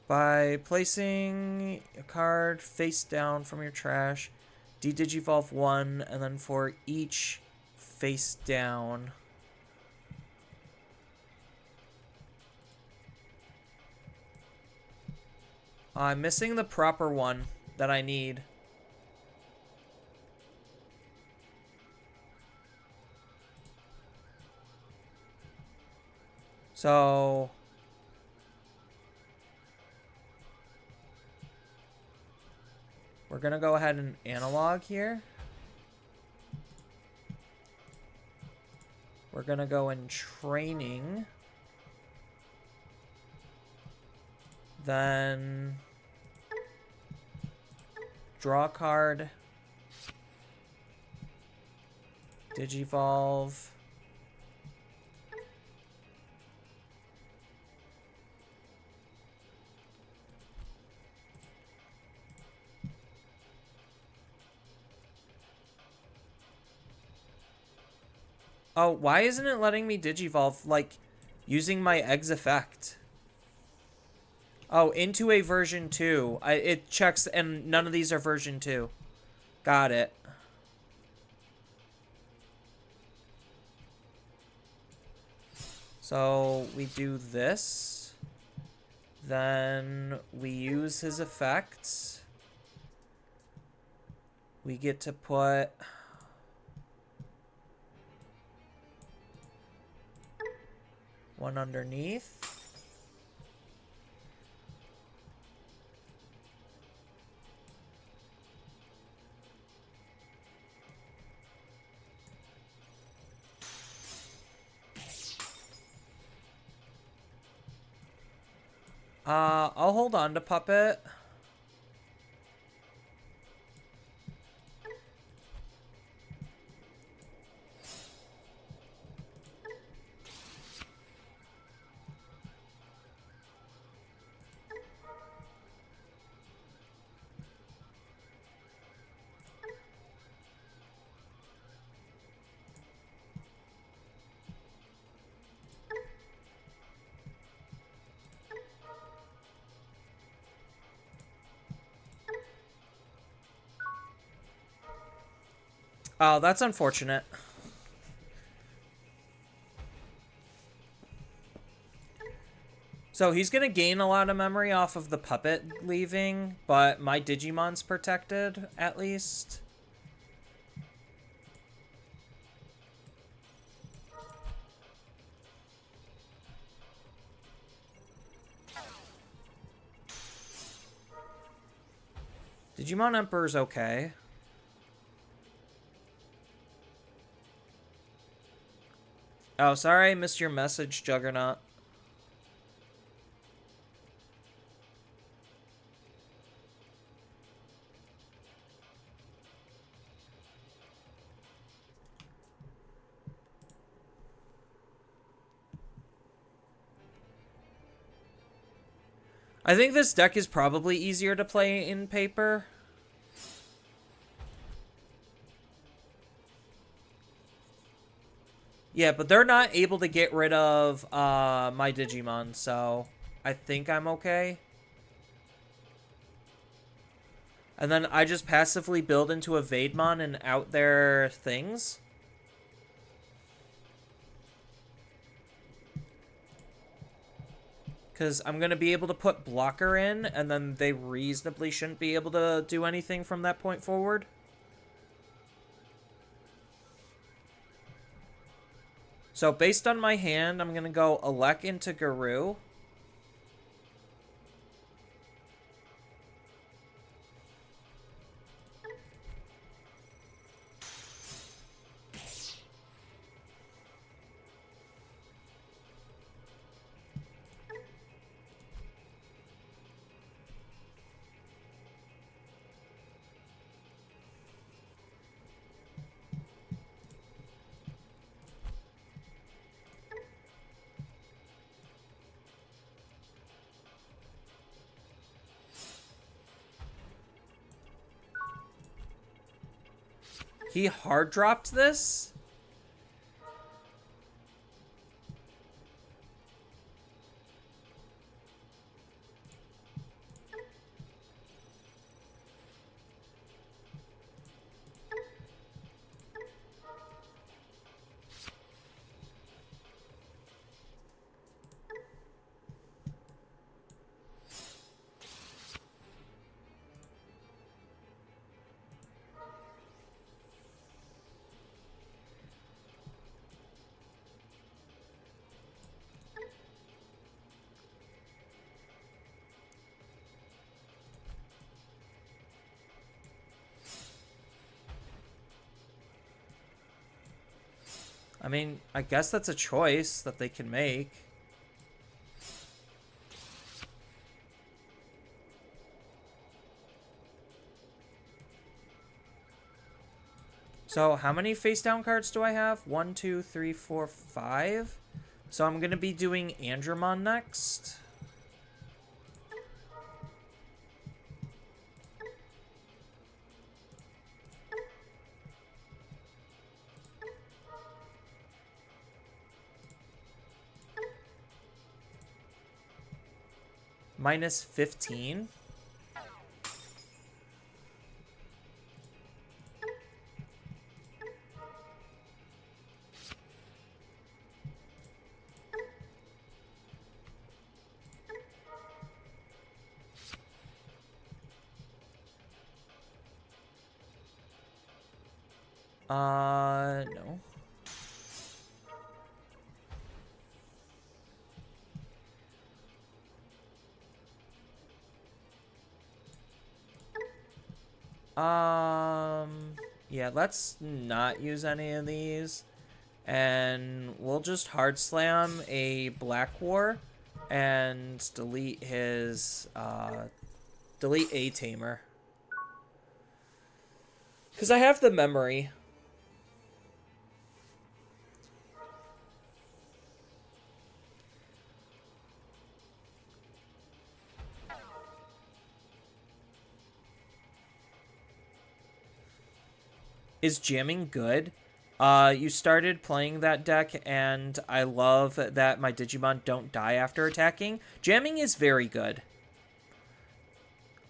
Speaker 1: By placing a card face down from your trash, de-digivolve 1, and then for each face down. I'm missing the proper one that I need. So we're going to go ahead and analog here. We're going to go in training. Then draw a card. Digivolve. Oh, why isn't it letting me Digivolve, like, using my eggs effect? Oh, into a version 2. It checks, and none of these are version 2. Got it. So, we do this. Then, we use his effects. We get to put one underneath. I'll hold on to Puppet. Oh, that's unfortunate. So he's going to gain a lot of memory off of the puppet leaving, but my Digimon's protected, at least. Digimon Emperor's okay. Oh, sorry I missed your message, Juggernaut. I think this deck is probably easier to play in paper. Yeah, but they're not able to get rid of my Digimon, so I think I'm okay. And then I just passively build into a Vademon and out their things. Because I'm going to be able to put blocker in, and then they reasonably shouldn't be able to do anything from that point forward. So based on my hand, I'm going to go Elec into Garou. He hard dropped this? I mean, I guess that's a choice that they can make. So how many face down cards do I have? 1, 2, 3, 4, 5. So I'm going to be doing Andromon next. Minus 15. No. Yeah, let's not use any of these. And we'll just hard slam a Black War and delete his, delete a Tamer. Because I have the memory. Is jamming good? You started playing that deck, and I love that my Digimon don't die after attacking. Jamming is very good.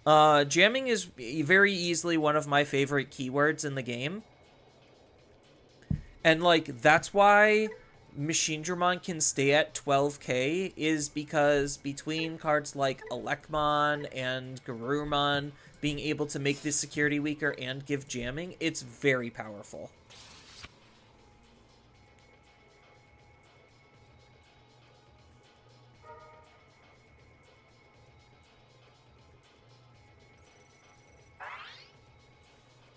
Speaker 1: Jamming is very easily one of my favorite keywords in the game. And, like, that's why Machine Dramon can stay at 12k, is because between cards like Electmon and Garurumon being able to make this security weaker and give jamming, it's very powerful.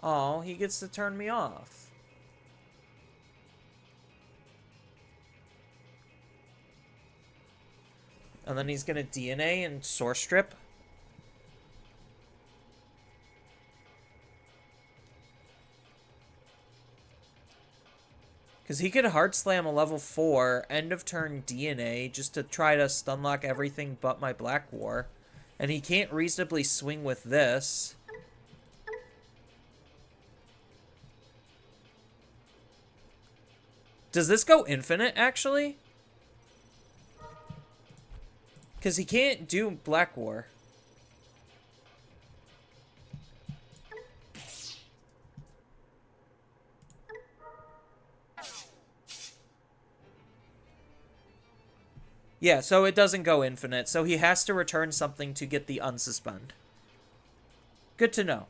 Speaker 1: Oh, he gets to turn me off. And then he's gonna DNA and Source Strip. Because he could hard slam a level 4, end of turn DNA, just to try to stunlock everything but my Black War. And he can't reasonably swing with this. Does this go infinite, actually? Because he can't do Black War. Yeah, so it doesn't go infinite, so he has to return something to get the unsuspend. Good to know.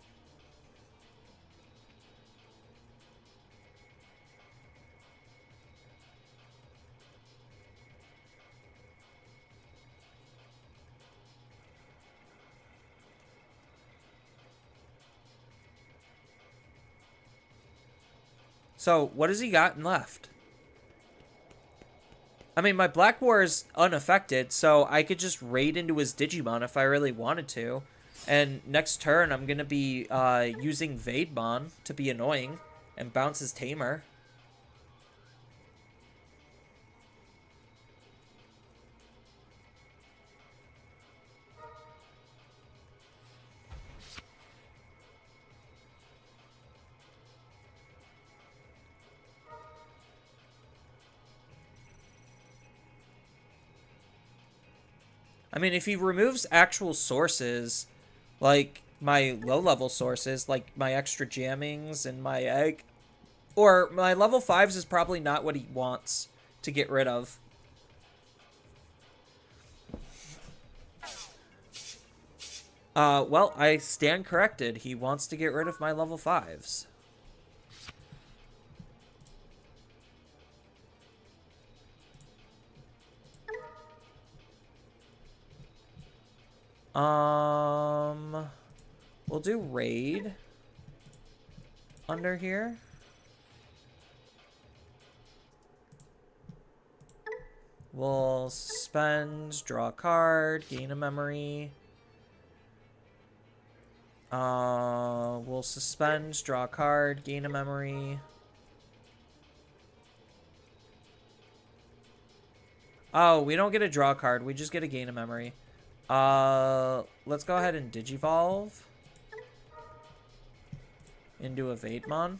Speaker 1: So, what has he got left? I mean, my Black War is unaffected, so I could just raid into his Digimon if I really wanted to. And next turn, I'm going to be using Vademon to be annoying and bounce his Tamer. I mean, if he removes actual sources, like my low-level sources, like my extra jammings and my egg, or my level 5s is probably not what he wants to get rid of. Well, I stand corrected. He wants to get rid of my level 5s. We'll do raid under here. We'll suspend, draw a card, gain a memory. We'll suspend, draw a card, gain a memory. Oh, we don't get a draw card. We just get a gain a memory. Let's go ahead and Digivolve into a Vademon.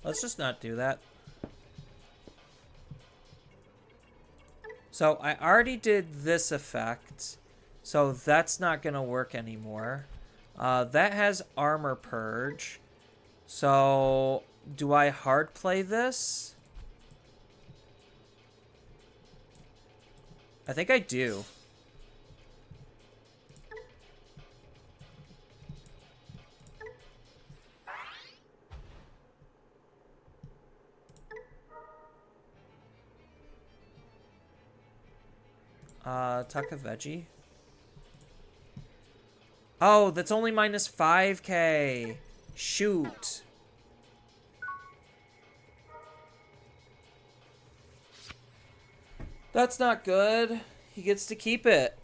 Speaker 1: Let's just not do that. So I already did this effect, so that's not going to work anymore. That has Armor Purge. So do I hard play this? I think I do. Tuck a veggie. Oh, that's only minus 5k. Shoot. That's not good. He gets to keep it.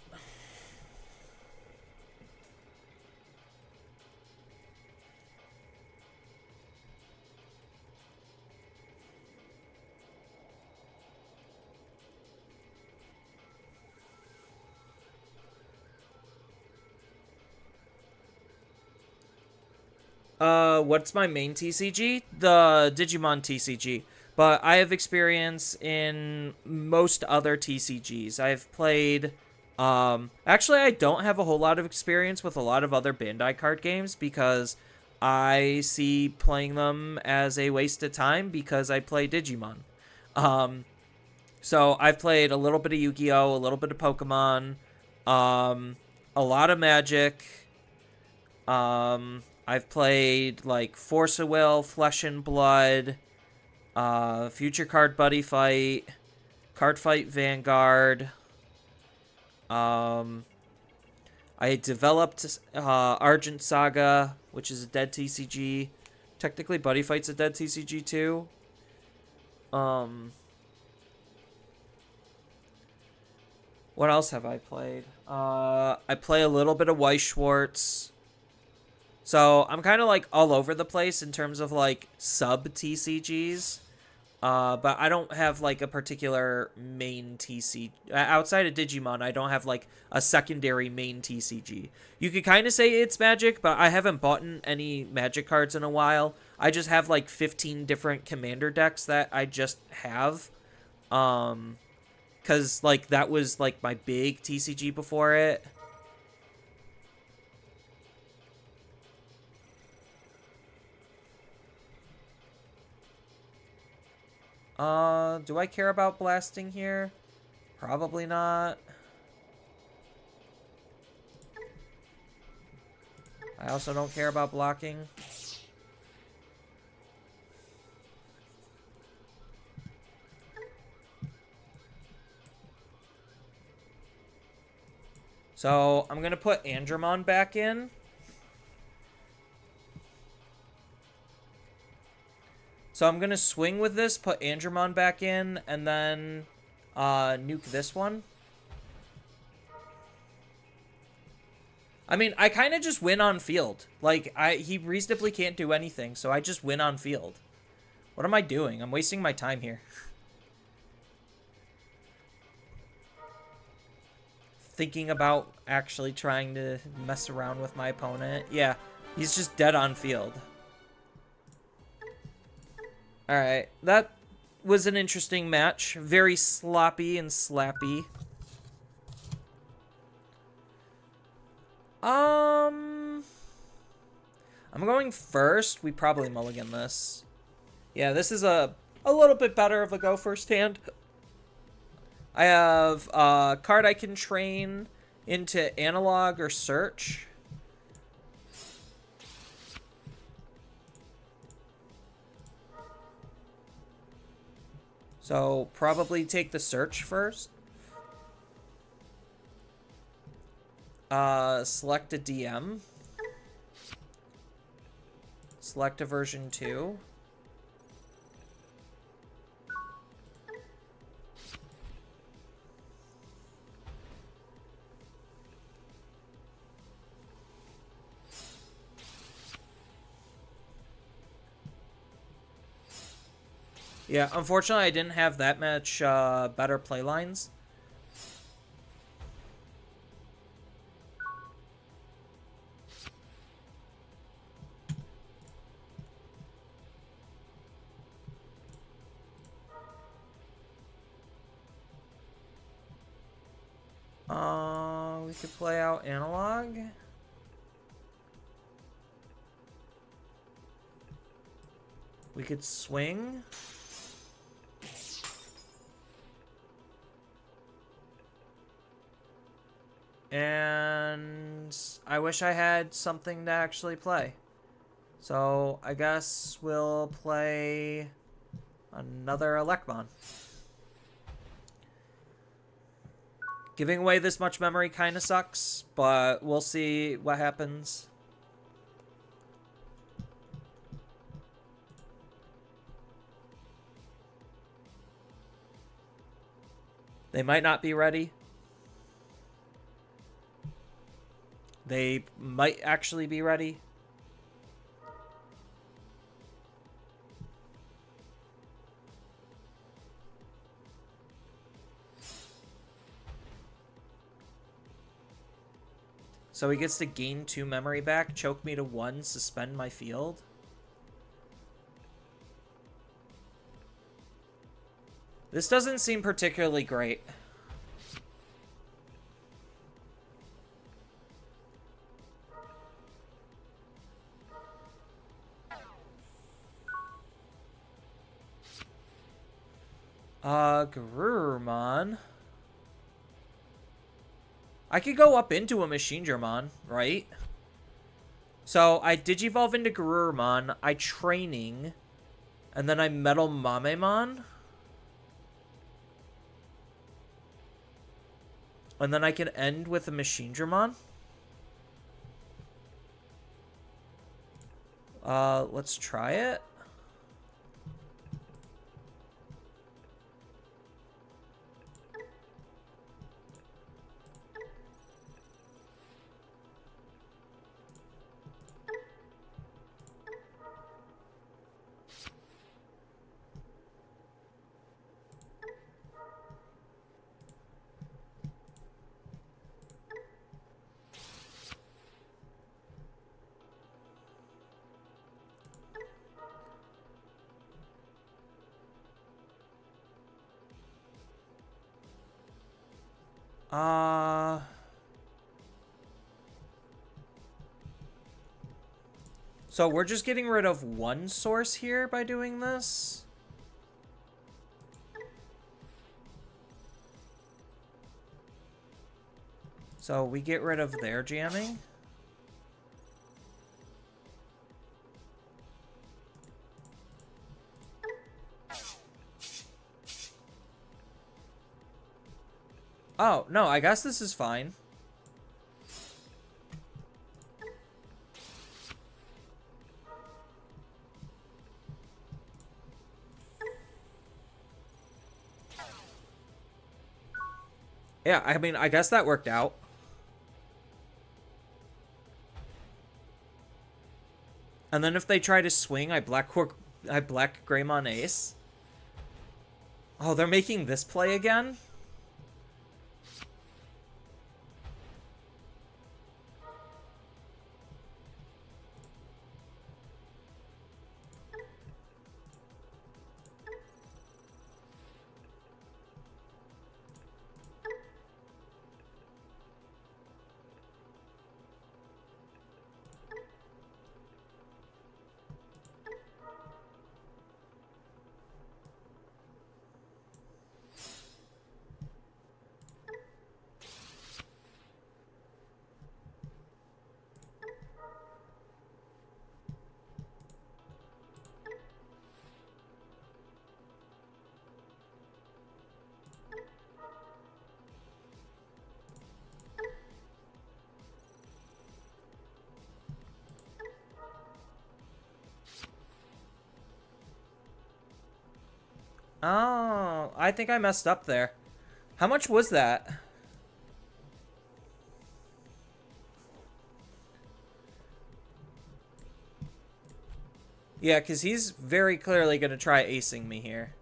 Speaker 1: What's my main TCG? The Digimon TCG. But I have experience in most other TCGs. I've played, actually I don't have a whole lot of experience with a lot of other Bandai card games because I see playing them as a waste of time because I play Digimon. So I've played a little bit of Yu-Gi-Oh, a little bit of Pokemon, a lot of Magic. I've played like Force of Will, Flesh and Blood, Future Card Buddy Fight, Card Fight Vanguard. I developed Argent Saga, which is a dead TCG. Technically, Buddy Fight's a dead TCG too. What else have I played? I play a little bit of Weiss Schwartz. So I'm kind of like all over the place in terms of like sub TCGs. But I don't have like a particular main TCG. Outside of Digimon, I don't have like a secondary main TCG. You could kind of say it's Magic, but I haven't bought any Magic cards in a while. I just have like 15 different commander decks that I just have. Because like that was like my big TCG before it. Do I care about blasting here? Probably not. I also don't care about blocking. So, I'm gonna put Andromon back in. So I'm going to swing with this, put Andromon back in, and then nuke this one. I mean, I kind of just win on field. Like, he reasonably can't do anything, so I just win on field. What am I doing? I'm wasting my time here. Thinking about actually trying to mess around with my opponent. Yeah, he's just dead on field. Alright, that was an interesting match. Very sloppy and slappy. I'm going first. We probably mulligan this. Yeah, this is a little bit better of a go first hand. I have a card I can train into analog or search. So, probably take the search first. Select a DM. Select a version 2. Yeah, unfortunately, I didn't have that much better play lines. We could play out analog. We could swing. And I wish I had something to actually play. So I guess we'll play another Elecmon. Giving away this much memory kind of sucks, but we'll see what happens. They might not be ready. They might actually be ready. So he gets to gain 2 memory back, choke me to 1, suspend my field. This doesn't seem particularly great. Garurumon. I could go up into a Machinedramon, right? So I Digivolve into Garurumon, I Training, and then I Metal Mamemon. And then I can end with a Machinedramon. Let's try it. So we're just getting rid of 1 source here by doing this. So we get rid of their jamming. Oh, no, I guess this is fine. Yeah, I mean, I guess that worked out. And then if they try to swing, I Black Greymon Ace. Oh, they're making this play again? Oh, I think I messed up there. How much was that? Yeah, because he's very clearly going to try acing me here.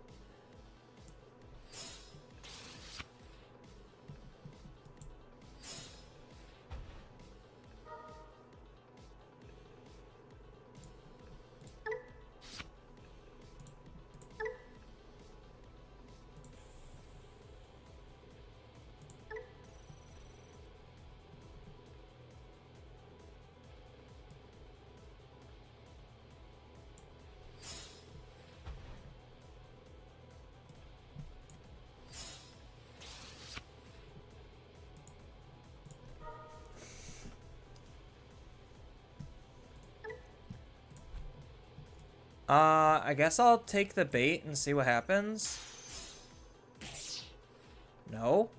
Speaker 1: I guess I'll take the bait and see what happens. No?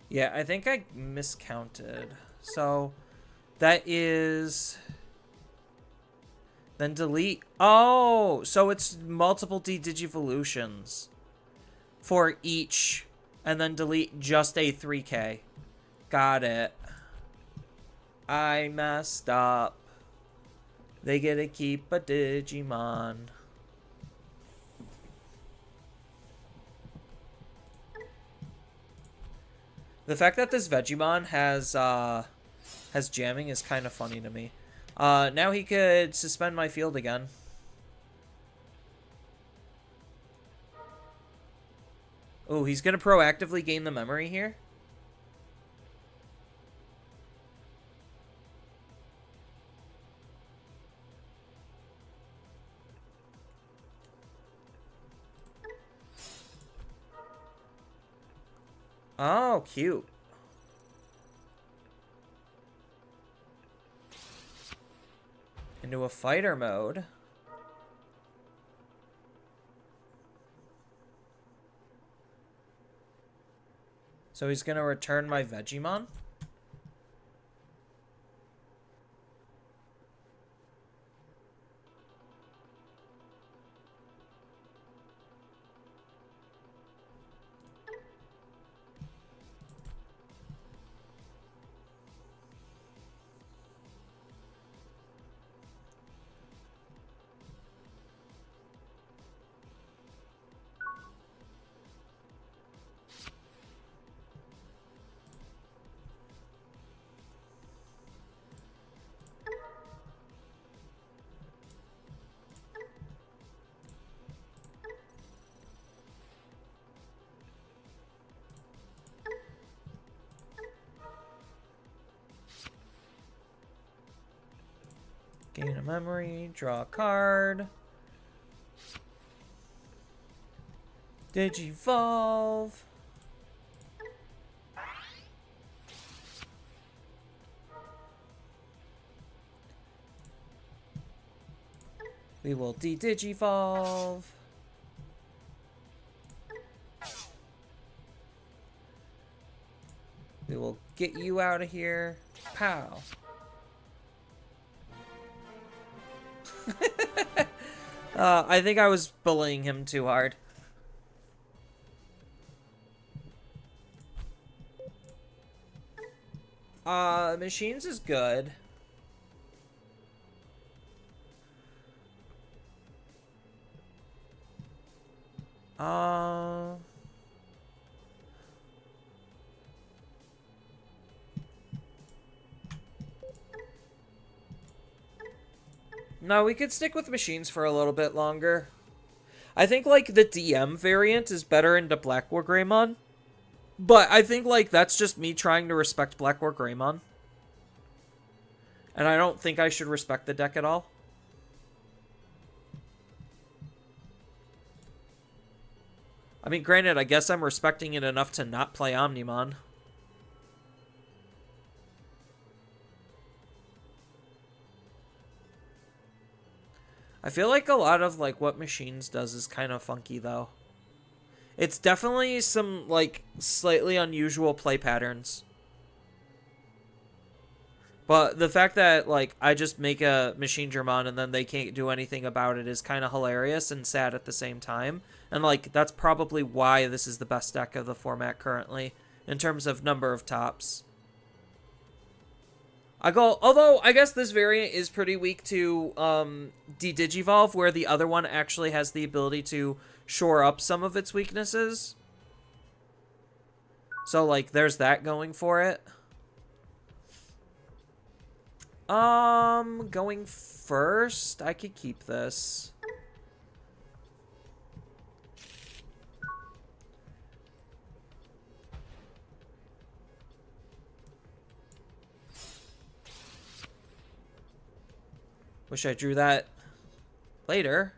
Speaker 1: Yeah, I think I miscounted. So that is... Then delete... Oh! So it's multiple D-Digivolutions for each. And then delete just a 3K. Got it. I messed up. They get to keep a Digimon. The fact that this Vegemon has jamming is kind of funny to me. Now he could suspend my field again. Oh, he's gonna proactively gain the memory here. Oh, cute. Into a fighter mode. So he's gonna return my Vegemon? Gain a memory, draw a card. Digivolve. We will de-digivolve. We will get you out of here. Pow. I think I was bullying him too hard. Machines is good. No, we could stick with machines for a little bit longer. I think, like, the DM variant is better into Black War Greymon. But I think, like, that's just me trying to respect Black War Greymon. And I don't think I should respect the deck at all. I mean, granted, I guess I'm respecting it enough to not play Omnimon. I feel like a lot of, like, what Machines does is kind of funky, though. It's definitely some, like, slightly unusual play patterns. But the fact that, like, I just make a Machine German and then they can't do anything about it is kind of hilarious and sad at the same time. And, like, that's probably why this is the best deck of the format currently, in terms of number of tops. Although, I guess this variant is pretty weak to de-digivolve, where the other one actually has the ability to shore up some of its weaknesses. So, like, there's that going for it. Going first, I could keep this. Wish I drew that later.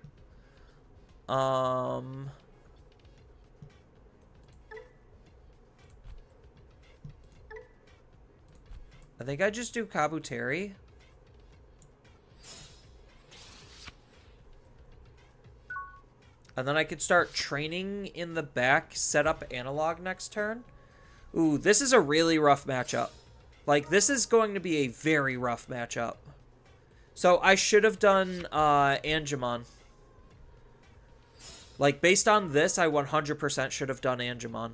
Speaker 1: I think I just do Kabuteri. And then I could start training in the back, set up analog next turn. Ooh, this is a really rough matchup. Like, this is going to be a very rough matchup. So, I should have done, Angemon. Like, based on this, I 100% should have done Angemon.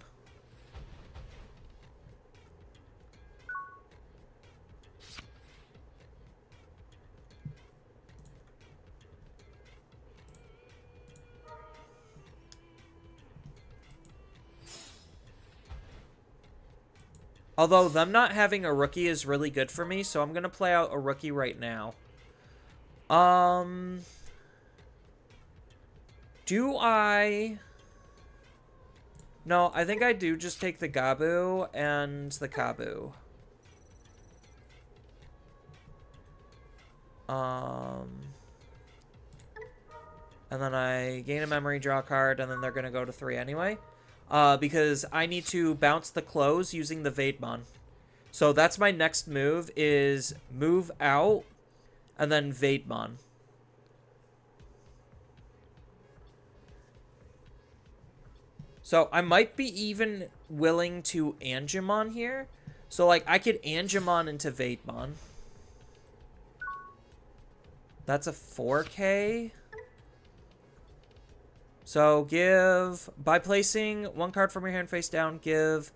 Speaker 1: Although, them not having a rookie is really good for me, so I'm going to play out a rookie right now. Do I... No, I think I do just take the Gabu and the Kabu. And then I gain a memory, draw a card, and then they're going to go to 3 anyway. Because I need to bounce the close using the Vaidmon. So that's my next move, is move out, and then Vaidmon. So I might be even willing to Angemon here. So, like, I could Angemon into Vaidmon. That's a 4K. So give, by placing one card from your hand face down, give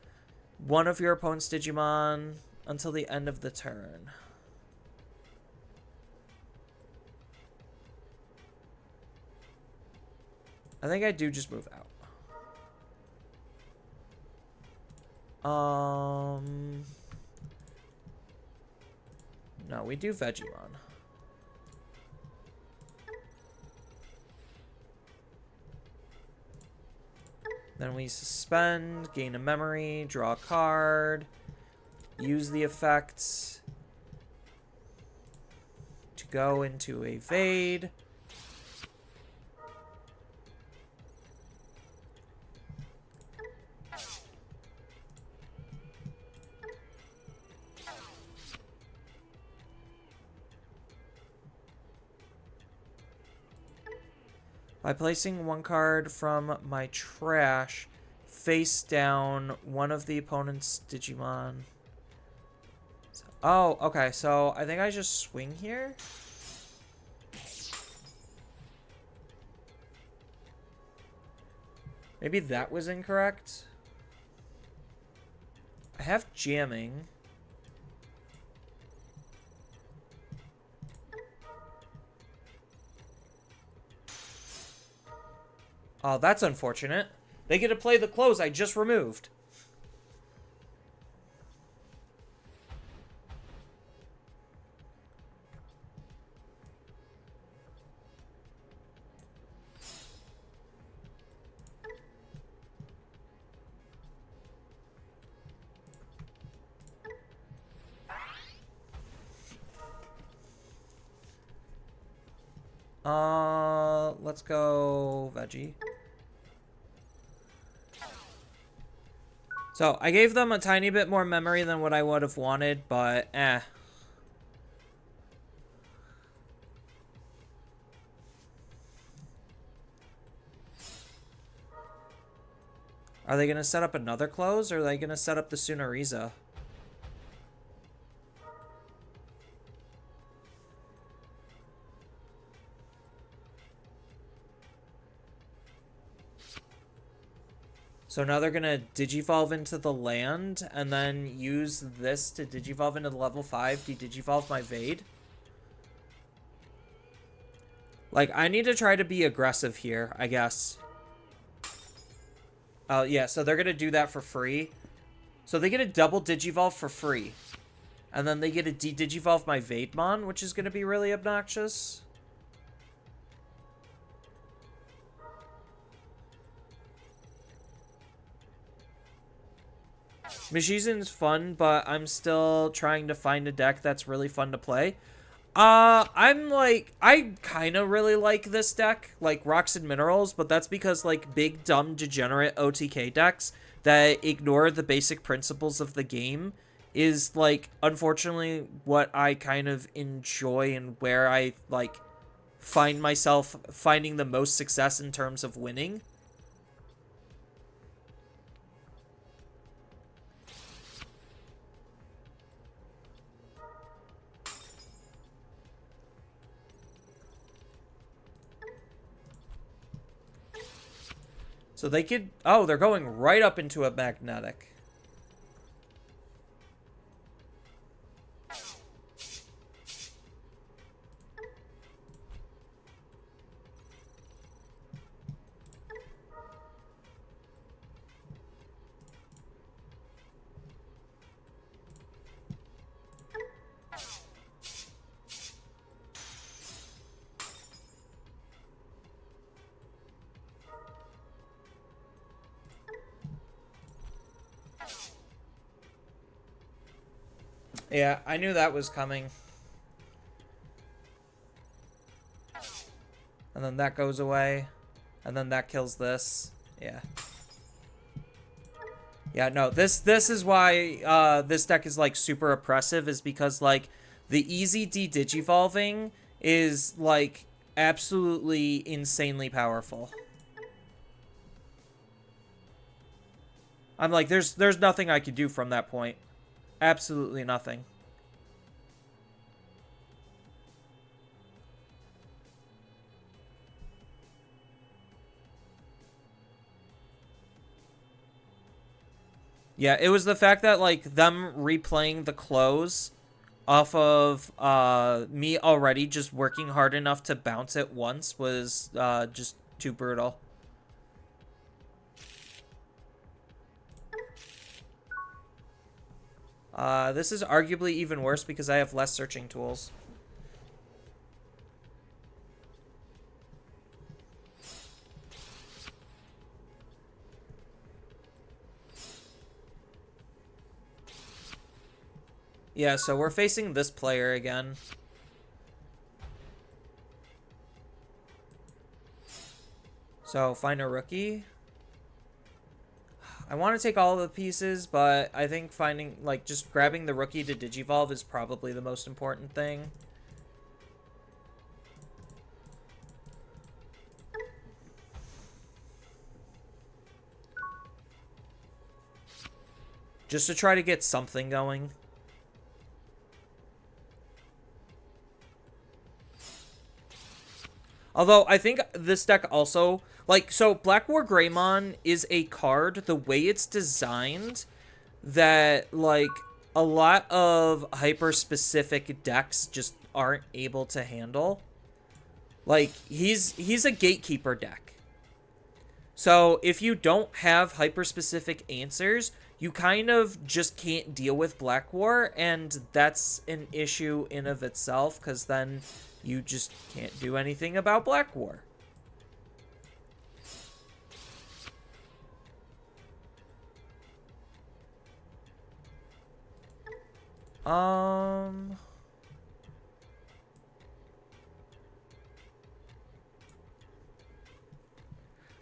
Speaker 1: one of your opponent's Digimon until the end of the turn. I think I do just move out. No, we do Vegemon. Then we suspend, gain a memory, draw a card, use the effects to go into a Vade. By placing one card from my trash face down one of the opponent's Digimon. Oh, okay, so I think I just swing here. Maybe that was incorrect. I have jamming. Oh, that's unfortunate. They get to play the close I just removed. Let's go Veggie. So, I gave them a tiny bit more memory than what I would have wanted, but eh. Are they going to set up another close, or are they going to set up the Sunariza? So now they're going to Digivolve into the land, and then use this to Digivolve into the level 5, de-Digivolve my Vade. Like, I need to try to be aggressive here, I guess. Oh, yeah, so they're going to do that for free. So they get a double Digivolve for free. And then they get a de-Digivolve my Vaidmon, which is going to be really obnoxious. Mishizin's fun, but I'm still trying to find a deck that's really fun to play. I kind of really like this deck, like Rocks and Minerals, but that's because, like, big, dumb, degenerate OTK decks that ignore the basic principles of the game is, like, unfortunately what I kind of enjoy and where I, like, find myself finding the most success in terms of winning. So they could... Oh, they're going right up into a magnetic. Yeah, I knew that was coming. And then that goes away. And then that kills this. Yeah. Yeah, no, this is why this deck is, like, super oppressive, is because, like, the easy de-digivolving is, like, absolutely insanely powerful. I'm like, there's nothing I could do from that point. Absolutely nothing. Yeah, it was the fact that, like, them replaying the close off of me already just working hard enough to bounce it once was just too brutal. This is arguably even worse because I have less searching tools. Yeah, so we're facing this player again. So, find a rookie. I want to take all of the pieces, but I think finding, like, just grabbing the rookie to Digivolve is probably the most important thing. Just to try to get something going. Although, I think this deck also... Like, so Black War Greymon is a card, the way it's designed, that, like, a lot of hyper-specific decks just aren't able to handle. Like, he's a gatekeeper deck. So, if you don't have hyper-specific answers, you kind of just can't deal with Black War, and that's an issue in of itself, because then you just can't do anything about Black War. I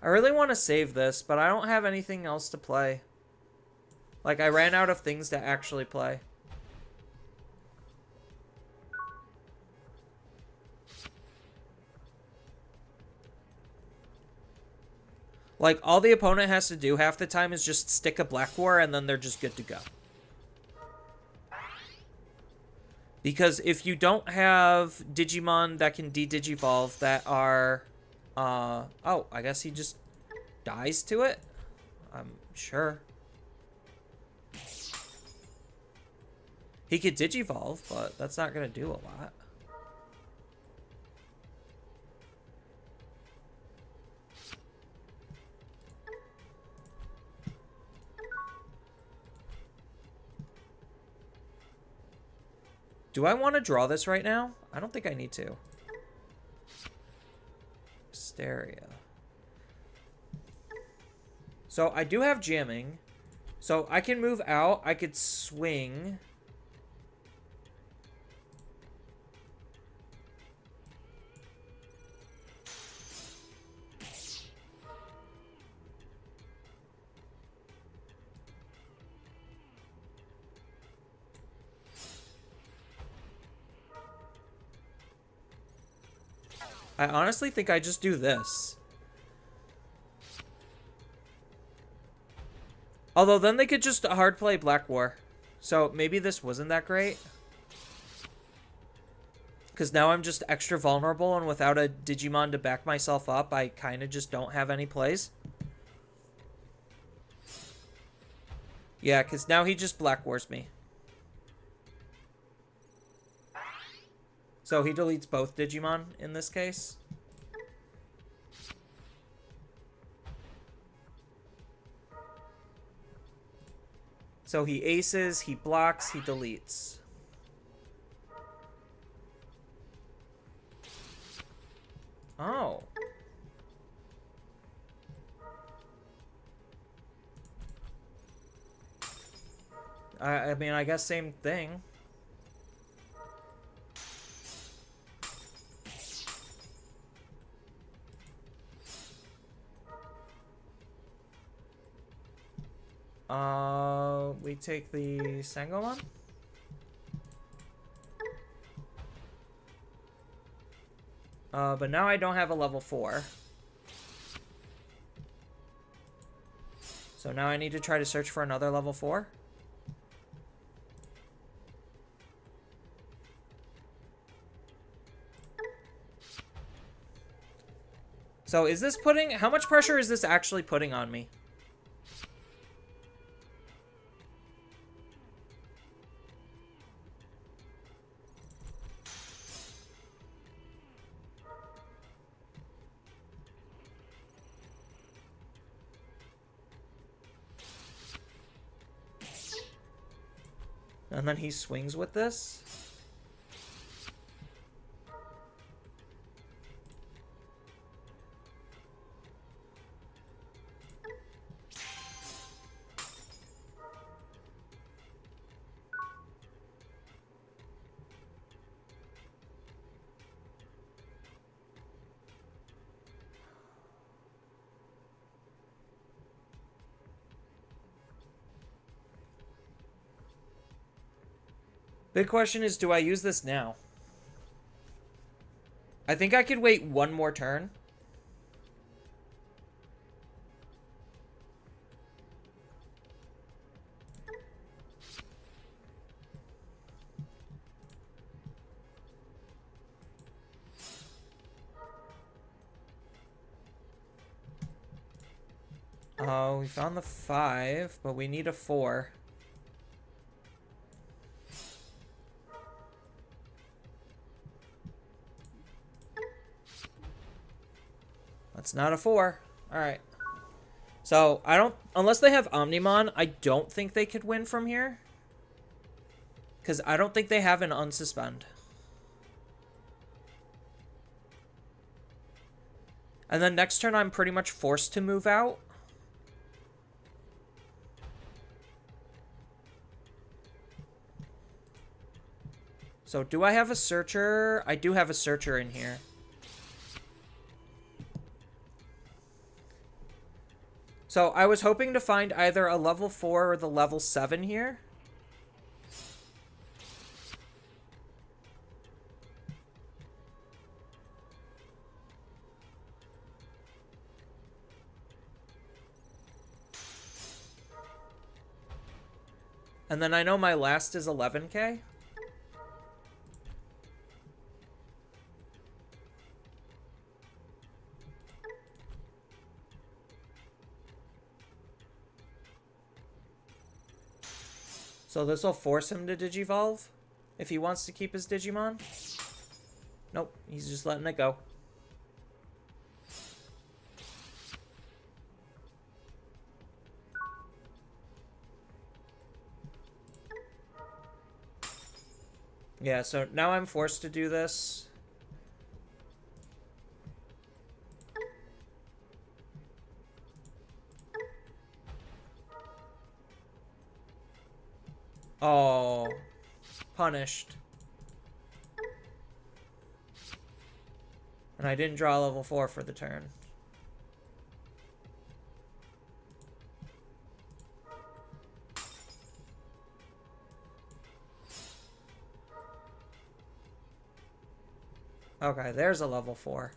Speaker 1: really want to save this, but I don't have anything else to play. Like, I ran out of things to actually play. Like, all the opponent has to do half the time is just stick a Black War, and then they're just good to go. Because if you don't have Digimon that can de-digivolve that are... oh, I guess he just dies to it? I'm sure. He could Digivolve, but that's not going to do a lot. Do I want to draw this right now? I don't think I need to. Hysteria. So I do have jamming. So I can move out. I could swing. I honestly think I just do this. Although then they could just hard play Black War. So maybe this wasn't that great. Because now I'm just extra vulnerable, and without a Digimon to back myself up, I kind of just don't have any plays. Yeah, because now he just Black Wars me. So he deletes both Digimon in this case. So he aces, he blocks, he deletes. Oh. I mean, I guess same thing. We take the Sangomon? But now I don't have a level 4. So now I need to try to search for another level 4. So is this putting... How much pressure is this actually putting on me? And then he swings with this. Big question is, do I use this now? I think I could wait one more turn. Oh, we found the 5, but we need a 4. That's not a 4. Alright. So, I don't... Unless they have Omnimon, I don't think they could win from here. Because I don't think they have an unsuspend. And then next turn, I'm pretty much forced to move out. So, do I have a Searcher? I do have a Searcher in here. So, I was hoping to find either a level 4 or the level 7 here. And then I know my last is 11k. So this will force him to Digivolve if he wants to keep his Digimon. Nope, he's just letting it go. Yeah, so now I'm forced to do this. Oh, punished. And I didn't draw level 4 for the turn. Okay, there's a level 4.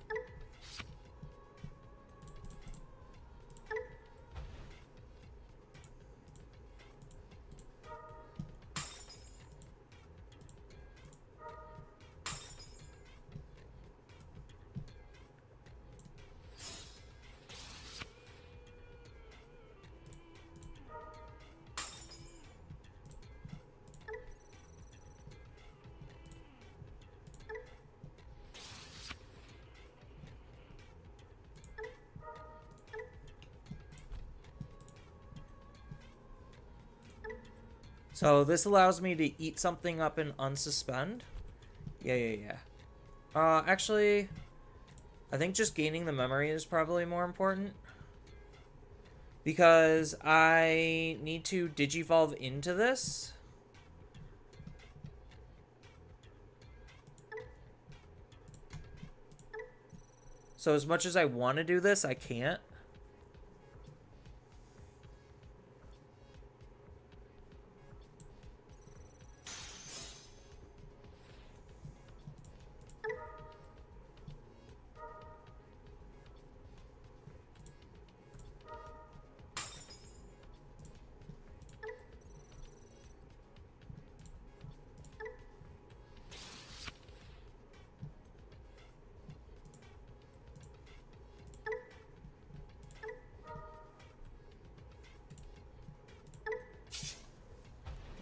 Speaker 1: So this allows me to eat something up and unsuspend. Yeah. Actually, I think just gaining the memory is probably more important. Because I need to digivolve into this. So as much as I want to do this, I can't.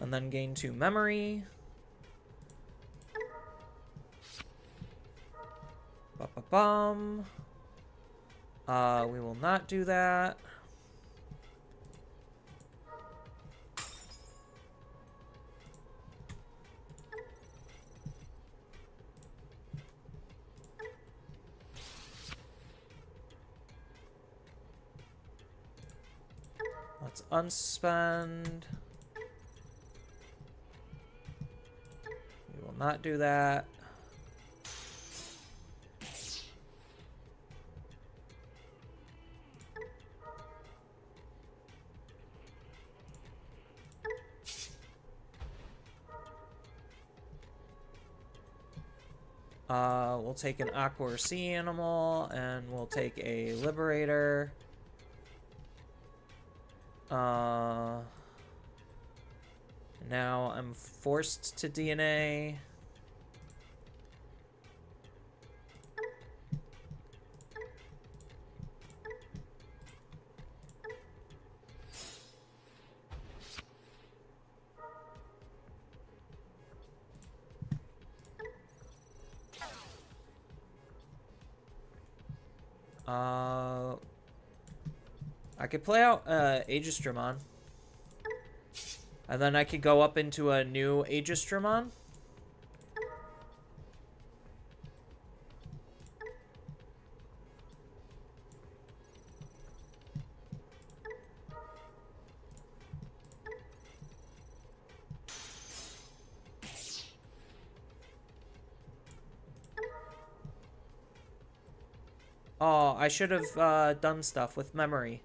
Speaker 1: And then gain 2 memory. Ba-ba-bum. We will not do that. Let's unspend. We will not do that. We'll take an Aqua or Sea Animal, and we'll take a Liberator. Now I'm forced to DNA. I could play out Aegis-Dramon. And then I could go up into a new Aegis-Dramon. Oh, I should have done stuff with memory.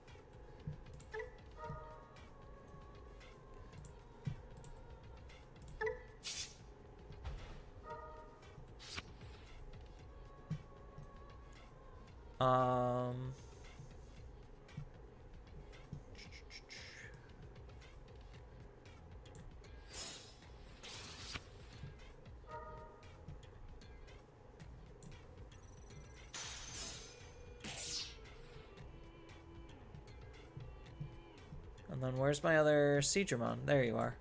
Speaker 1: And then where's my other Seedramon? There you are.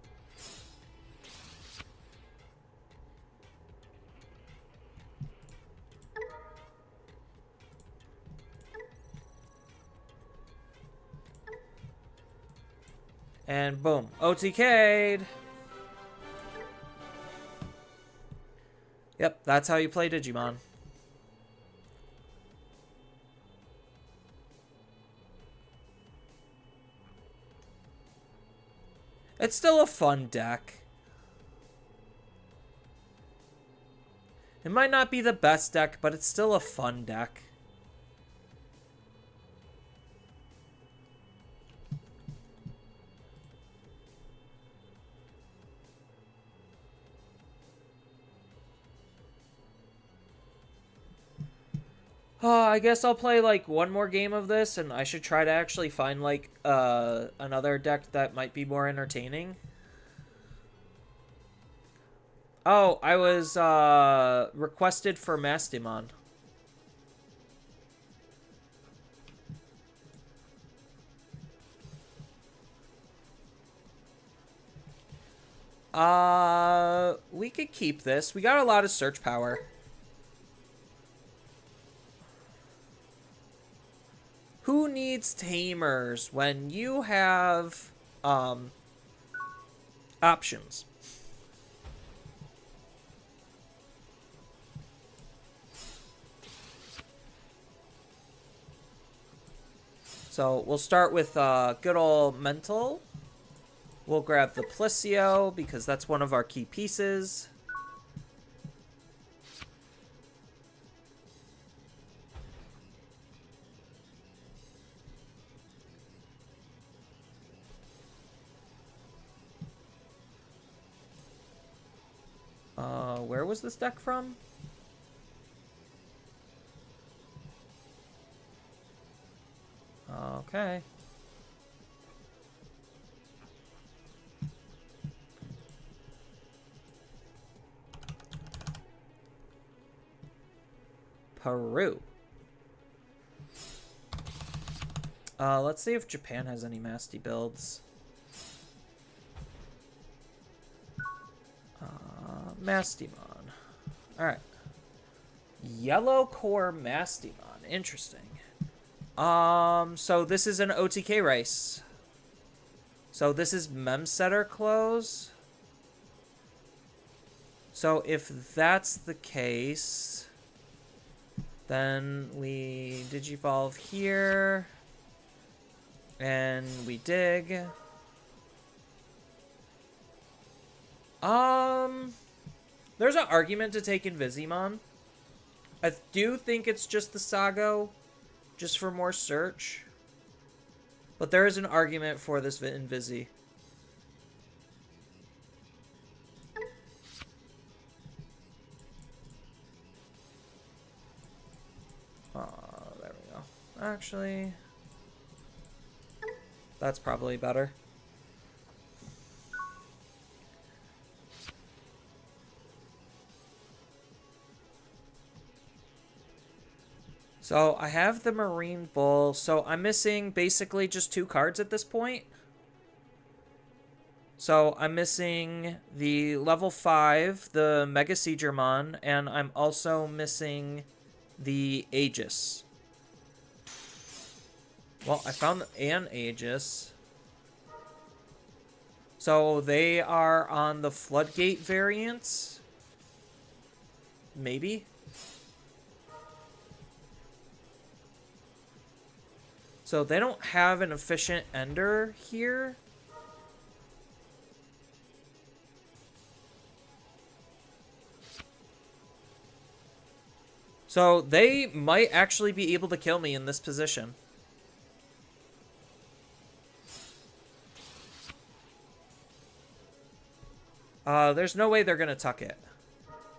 Speaker 1: And boom, OTK'd. Yep, that's how you play Digimon. It's still a fun deck. It might not be the best deck, but it's still a fun deck. I guess I'll play like one more game of this, and I should try to actually find like another deck that might be more entertaining. Oh, I was requested for Mastimon. We could keep this. We got a lot of search power. Who needs tamers when you have options. So we'll start with good old mental. We'll grab the Plissio because that's one of our key pieces. Where was this deck from? Okay. Peru. Let's see if Japan has any Masty builds. Mastimon. Alright. Yellow Core Mastimon. Interesting. So this is an OTK race. So this is Memsetter close. So if that's the case, then we Digivolve here. And we dig. There's an argument to take Invisimon. I do think it's just the Sago, just for more search. But there is an argument for this Invisi. There we go. Actually, that's probably better. So I have the Marine Bull. So I'm missing basically just 2 cards at this point. So I'm missing the level 5, the Mega Siegermon, and I'm also missing the Aegis. Well, I found an Aegis. So they are on the Floodgate variants. Maybe. So they don't have an efficient ender here. So they might actually be able to kill me in this position. There's no way they're going to tuck it.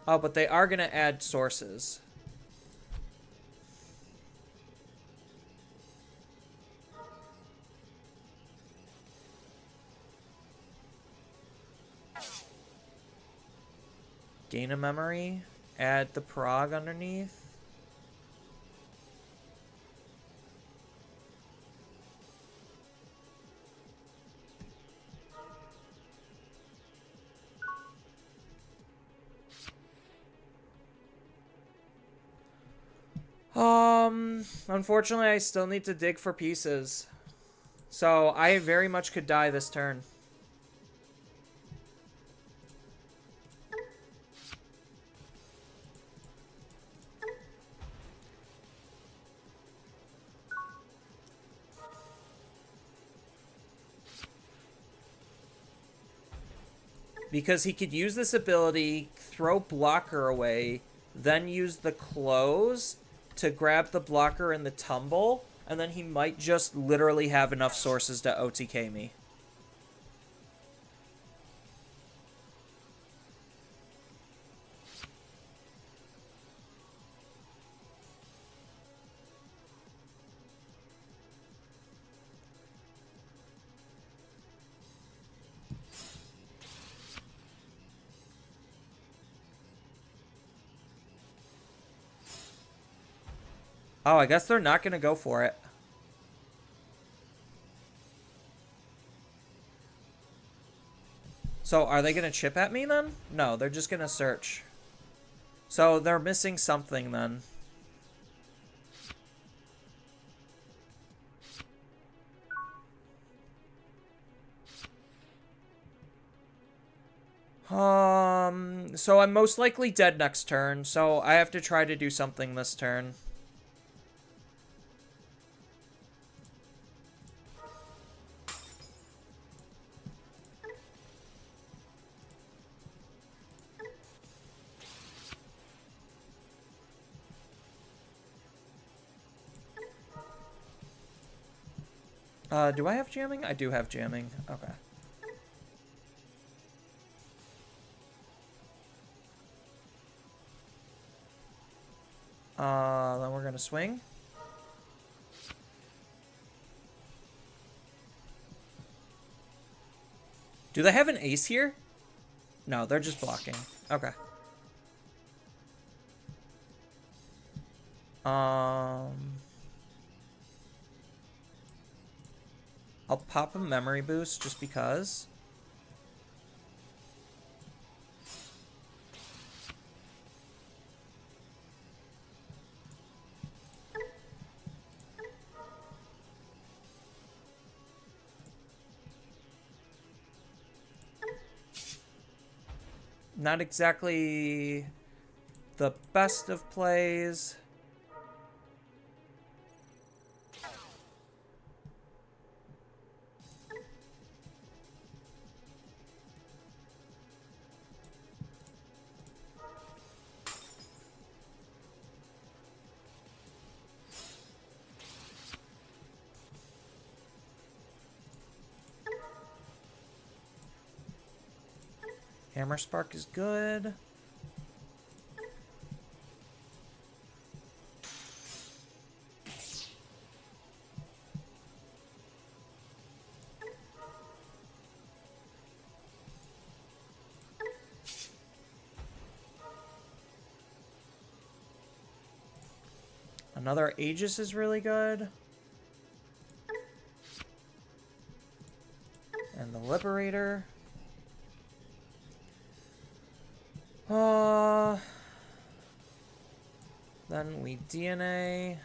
Speaker 1: Oh, but they are going to add sources. Gain a memory. Add the prog underneath. Unfortunately, I still need to dig for pieces. So I very much could die this turn. Because he could use this ability, throw blocker away, then use the close to grab the blocker and the tumble, and then he might just literally have enough sources to OTK me. Oh, I guess they're not going to go for it. So are they going to chip at me then? No, they're just going to search. So they're missing something then. So I'm most likely dead next turn, so I have to try to do something this turn. Do I have jamming? I do have jamming. Okay. Then we're gonna swing. Do they have an ace here? No, they're just blocking. Okay. I'll pop a memory boost just because. Not exactly the best of plays. Hammer Spark is good. Another Aegis is really good. And the Liberator. Then we DNA.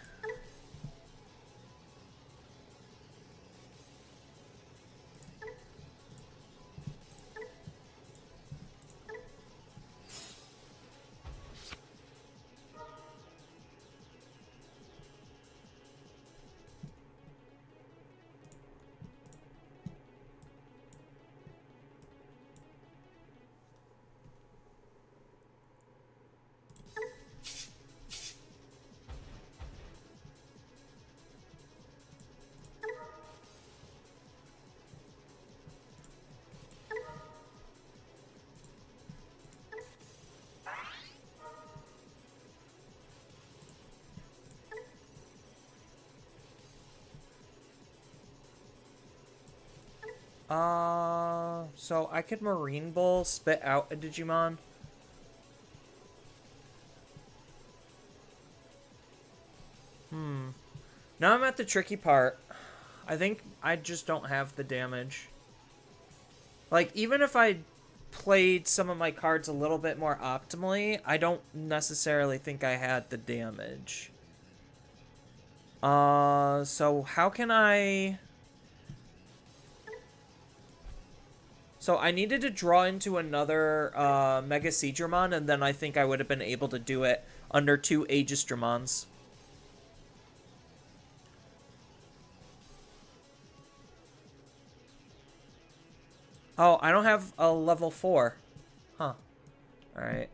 Speaker 1: So I could Marine Bull, spit out a Digimon. Now I'm at the tricky part. I think I just don't have the damage. Like, even if I played some of my cards a little bit more optimally, I don't necessarily think I had the damage. So how can I... So I needed to draw into another Mega Seedramon, and then I think I would have been able to do it under 2 Aegis-Dramons. Oh, I don't have a level 4. Huh. Alright.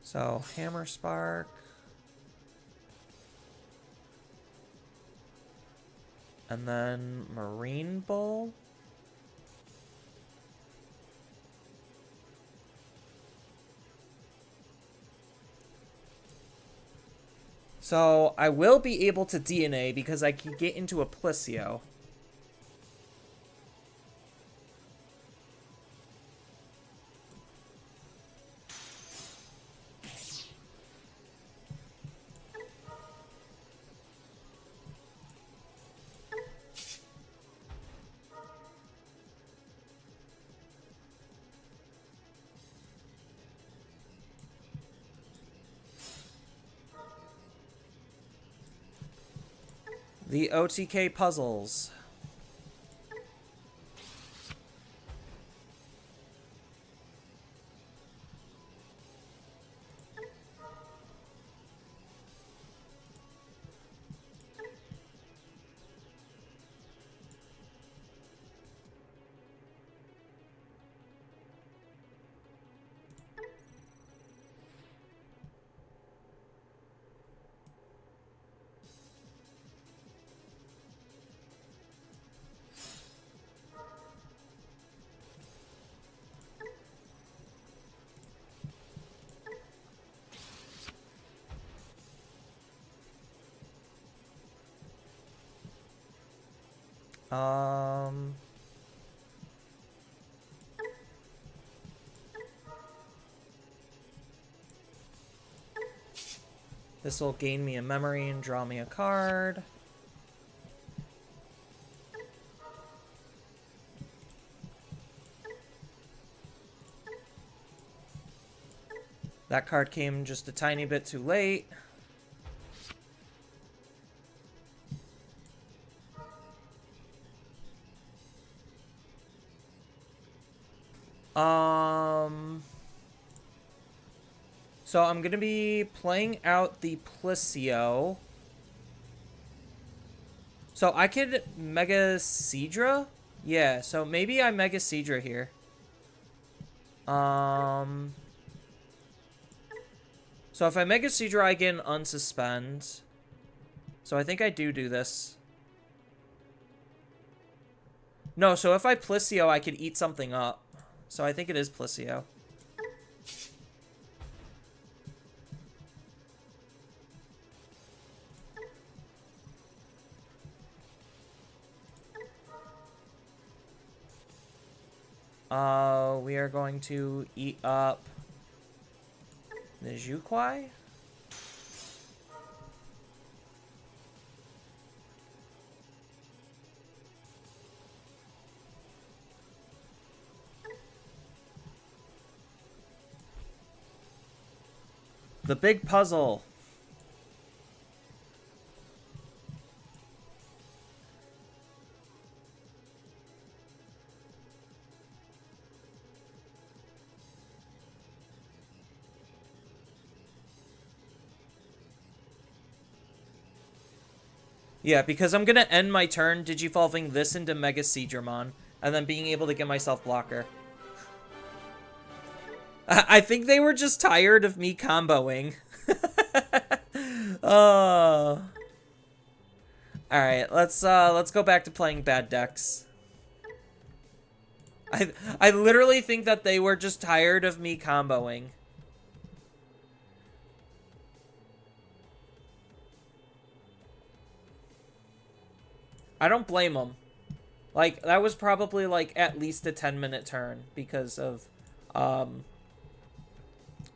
Speaker 1: So, Hammer Spark. And then Marine Bull. So, I will be able to DNA because I can get into a Plissio. The OTK puzzles. This will gain me a memory and draw me a card. That card came just a tiny bit too late. So I'm going to be playing out the Plissio. So I could Mega Seadra? Yeah, so maybe I Mega Seadra here. So if I Mega Seadra, I get an unsuspend. So I think I do this. No, so if I Plissio, I could eat something up. So I think it is Plissio. We are going to eat up the Jukwai. The big puzzle. Yeah, because I'm going to end my turn digivolving this into Mega Seadramon, and then being able to get myself blocker. I think they were just tired of me comboing. Alright, let's go back to playing bad decks. I literally think that they were just tired of me comboing. I don't blame them. Like, that was probably, like, at least a 10-minute turn because of,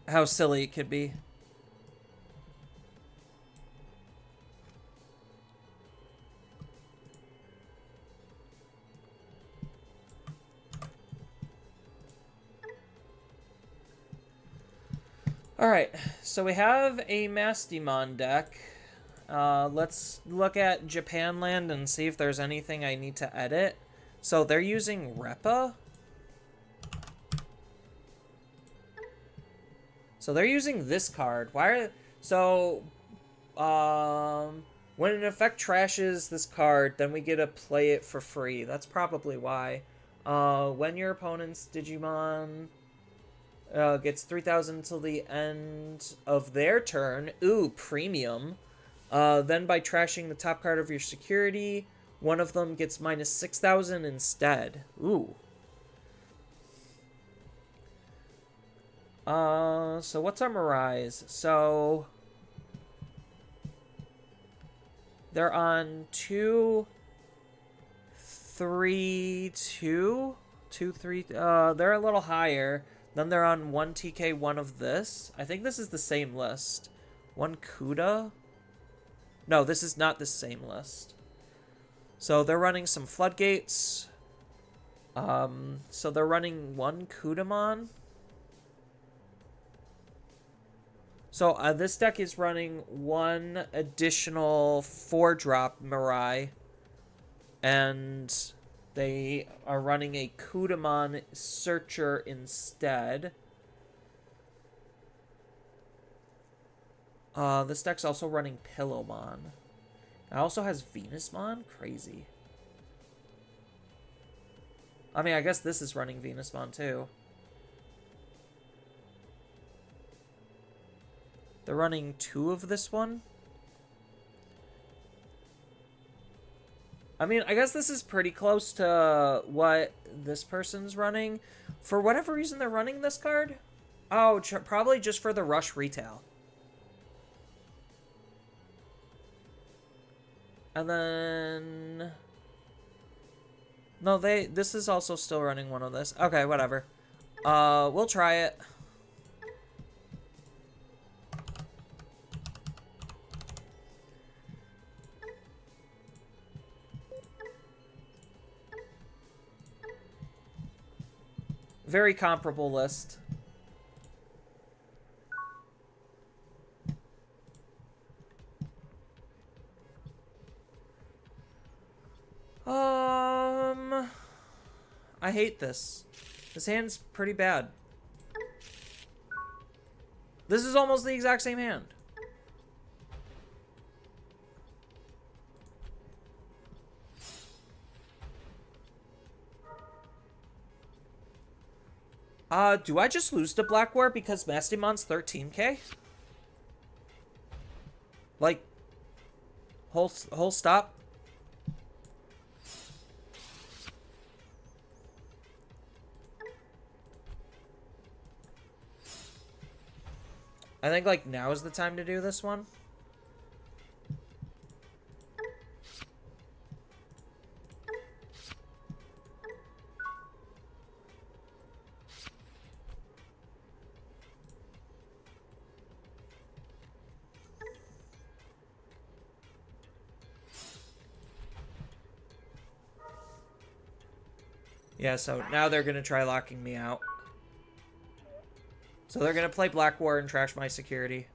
Speaker 1: how silly it could be. Alright, so we have a Mastimon deck. Let's look at Japanland and see if there's anything I need to edit. So they're using Repa. So they're using this card. Why are... So, when an effect trashes this card, then we get to play it for free. That's probably why. When your opponent's Digimon gets 3,000 until the end of their turn. Ooh, premium. Then by trashing the top card of your security, one of them gets minus 6,000 instead. Ooh. So what's our Mirais? So they're on 2, 3, 2, 2, 3. They're a little higher. Then they're on 1 TK, 1 of this. I think this is the same list. 1 Kuda. No, this is not the same list. So they're running some Floodgates. So they're running 1 Kudamon. So this deck is running one additional 4-drop Mirai. And they are running a Kudamon Searcher instead. This deck's also running Pillowmon. It also has Venusmon? Crazy. I mean, I guess this is running Venusmon too. They're running 2 of this one. I mean, I guess this is pretty close to what this person's running. For whatever reason, they're running this card. Oh, probably just for the Rush retail. And then... No, this is also still running one of this. Okay, whatever. We'll try it. Very comparable list. I hate this. This hand's pretty bad. This is almost the exact same hand. Do I just lose to Black War because Mastimon's 13k? Like, whole stop? I think, like, now is the time to do this one. Yeah, so now they're going to try locking me out. So they're going to play Black War and trash my security.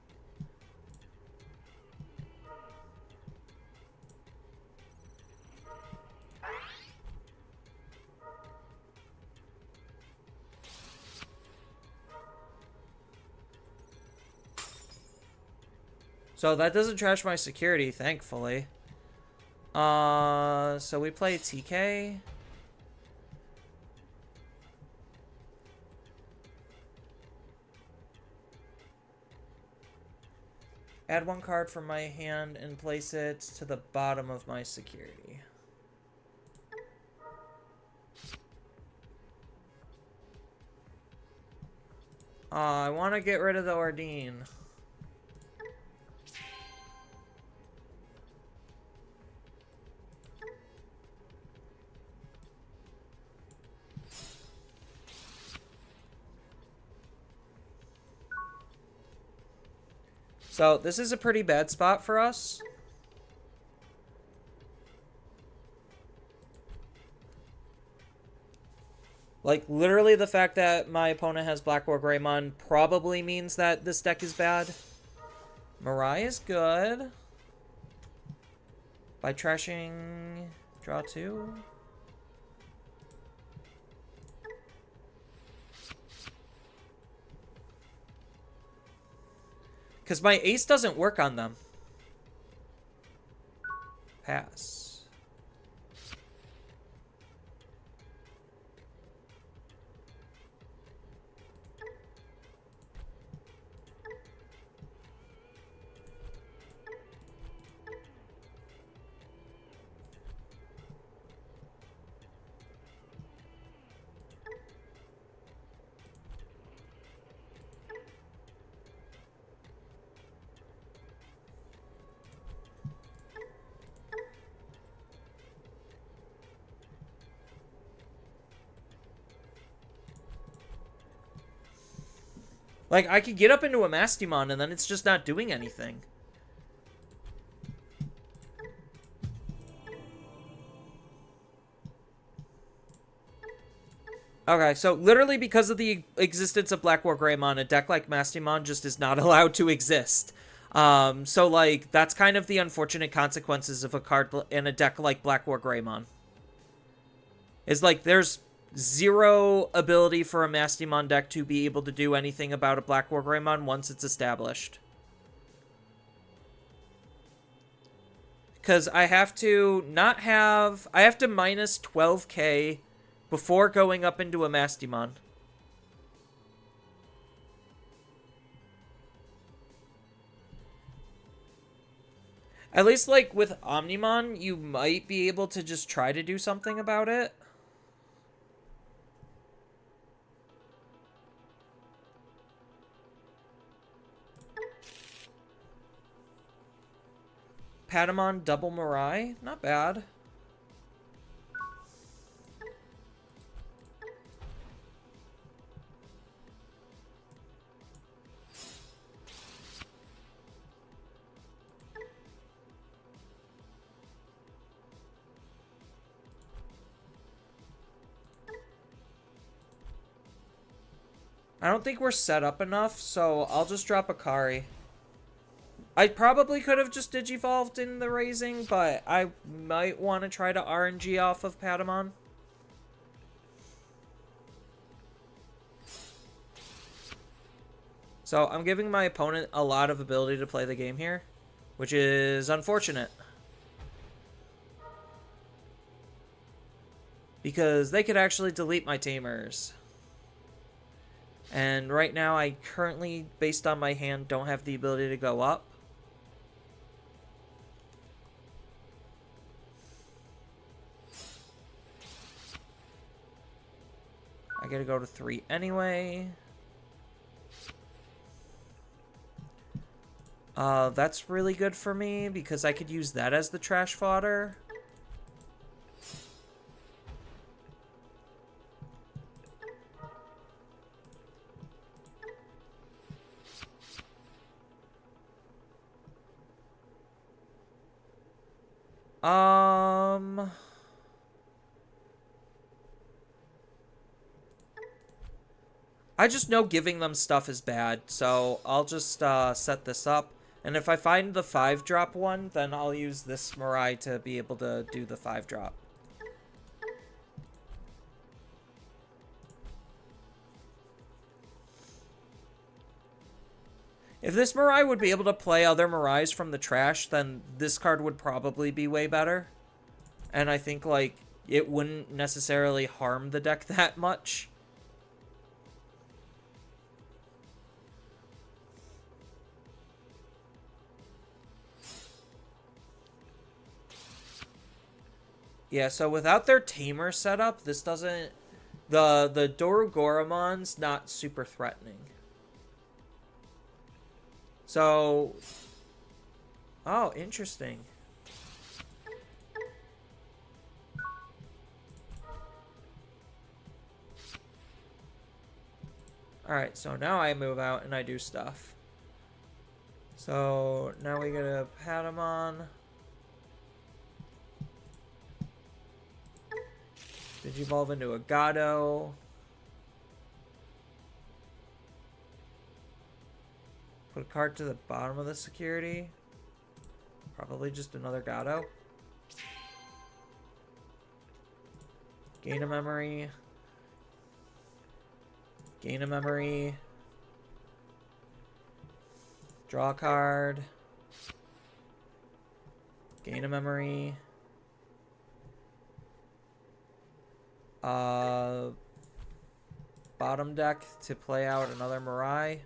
Speaker 1: So that doesn't trash my security, thankfully. So we play TK. Add 1 card from my hand and place it to the bottom of my security. I want to get rid of the Ordine. So this is a pretty bad spot for us. Like, literally the fact that my opponent has Black War Greymon probably means that this deck is bad. Mirai is good. By trashing... Draw 2. Because my ace doesn't work on them. Pass. Like, I could get up into a Mastimon and then it's just not doing anything. Okay, so literally because of the existence of Black War Greymon, a deck like Mastimon just is not allowed to exist. So like that's kind of the unfortunate consequences of a card in a deck like Black War Greymon. Is like there's zero ability for a Mastimon deck to be able to do anything about a Black War Greymon once it's established. Because I have to I have to minus 12k before going up into a Mastimon. At least, like, with Omnimon, you might be able to just try to do something about it. Patamon double Mirai? Not bad. I don't think we're set up enough, so I'll just drop Akari. I probably could have just Digivolved in the raising, but I might want to try to RNG off of Patamon. So I'm giving my opponent a lot of ability to play the game here, which is unfortunate. Because they could actually delete my Tamers. And right now I currently, based on my hand, don't have the ability to go up. I gotta go to 3 anyway. That's really good for me because I could use that as the trash fodder. I just know giving them stuff is bad, so I'll just set this up. And if I find the 5-drop one, then I'll use this Mirai to be able to do the 5-drop. If this Mirai would be able to play other Mirais from the trash, then this card would probably be way better. And I think, like, it wouldn't necessarily harm the deck that much. Yeah, so without their Tamer setup, this doesn't... The Dorugoromon's not super threatening. So... Oh, interesting. Alright, so now I move out and I do stuff. So, now we get a Patamon. Digivolve into a Gado. Put a card to the bottom of the security. Probably just another Gado. Gain a memory. Gain a memory. Draw a card. Gain a memory. Bottom deck to play out another Mirai.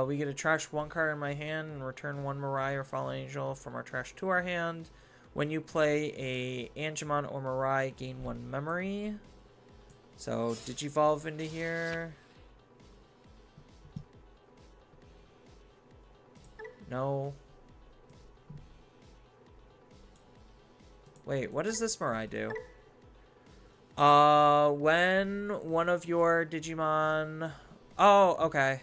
Speaker 1: We get to trash 1 card in my hand and return 1 Mirai or Fallen Angel from our trash to our hand. When you play a Angemon or Mirai, gain 1 memory. So, Digivolve into here. No. Wait, what does this Mirai do? When one of your Digimon... Oh, okay.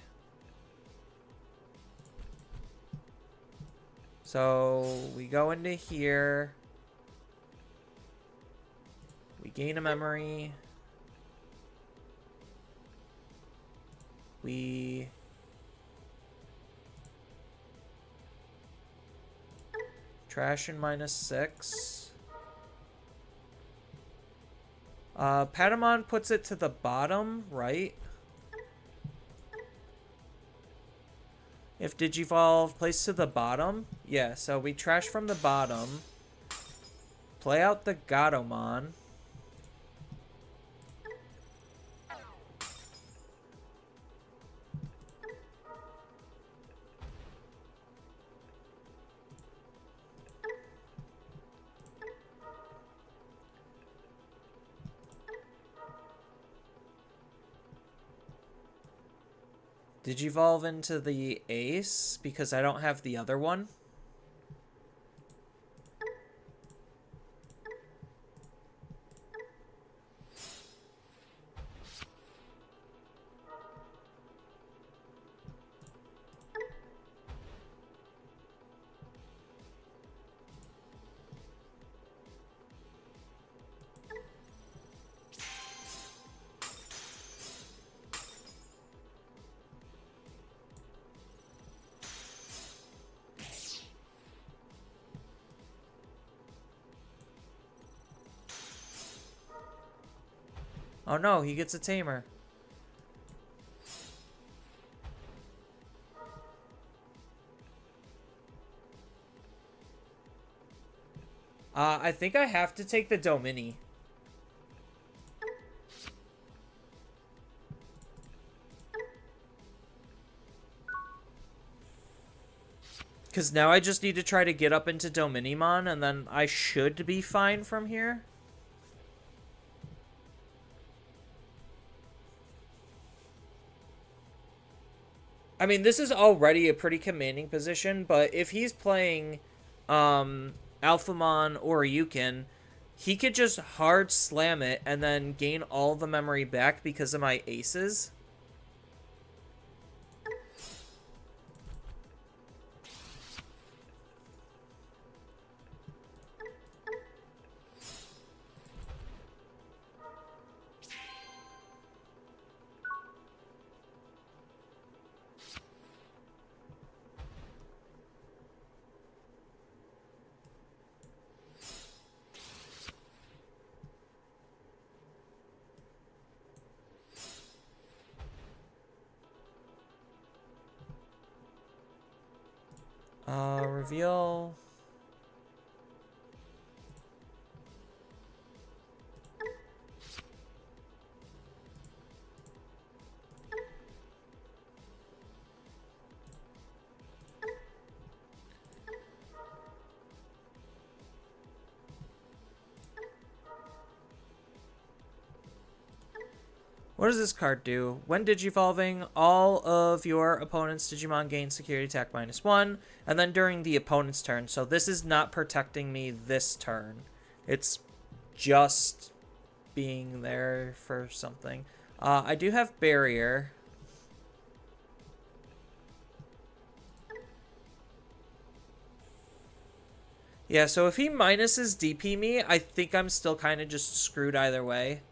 Speaker 1: So we go into here. We gain a memory. We trash in -6. Patamon puts it to the bottom, right? If Digivolve plays to the bottom, yeah, so we trash from the bottom. Play out the Gatomon. Digivolve into the Ace because I don't have the other one. Oh no, he gets a tamer. I think I have to take the Domini. Because now I just need to try to get up into Dominimon, and then I should be fine from here. I mean, this is already a pretty commanding position, but if he's playing Alphamon or Ryukin, he could just hard slam it and then gain all the memory back because of my aces. Reveal. What does this card do? When Digivolving, all of your opponent's Digimon gain security attack -1, and then during the opponent's turn. So this is not protecting me this turn. It's just being there for something. I do have Barrier. Yeah, so if he minuses DP me, I think I'm still kind of just screwed either way.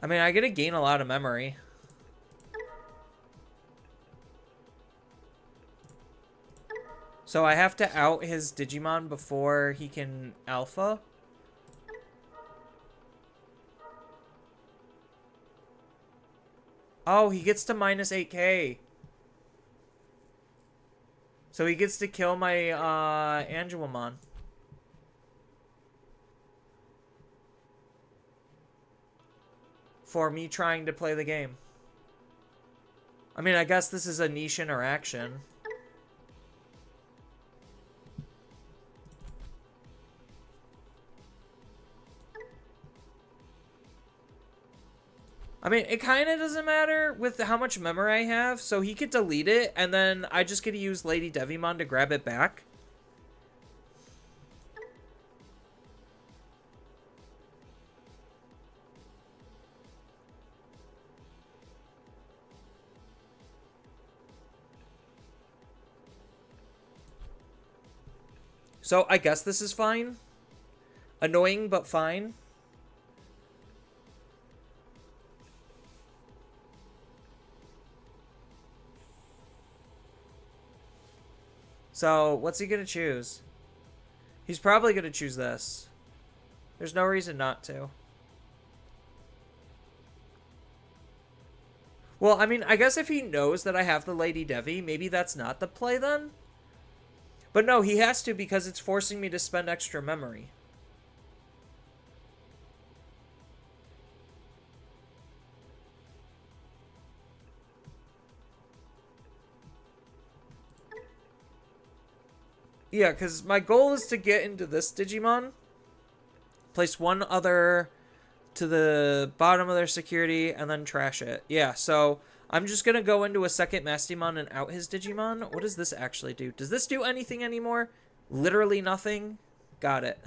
Speaker 1: I mean, I get to gain a lot of memory. So I have to out his Digimon before he can alpha. Oh, he gets to -8k. So he gets to kill my Angelomon. For me trying to play the game. I mean, I guess this is a niche interaction. I mean, it kind of doesn't matter with how much memory I have, so he could delete it, and then I just get to use Lady Devimon to grab it back. So I guess this is fine. Annoying, but fine. So, what's he gonna choose? He's probably gonna choose this. There's no reason not to. Well, I mean, I guess if he knows that I have the Lady Devi, maybe that's not the play then? But no, he has to because it's forcing me to spend extra memory. Yeah, because my goal is to get into this Digimon. Place one other to the bottom of their security and then trash it. Yeah, so I'm just going to go into a second Mastimon and out his Digimon. What does this actually do? Does this do anything anymore? Literally nothing? Got it.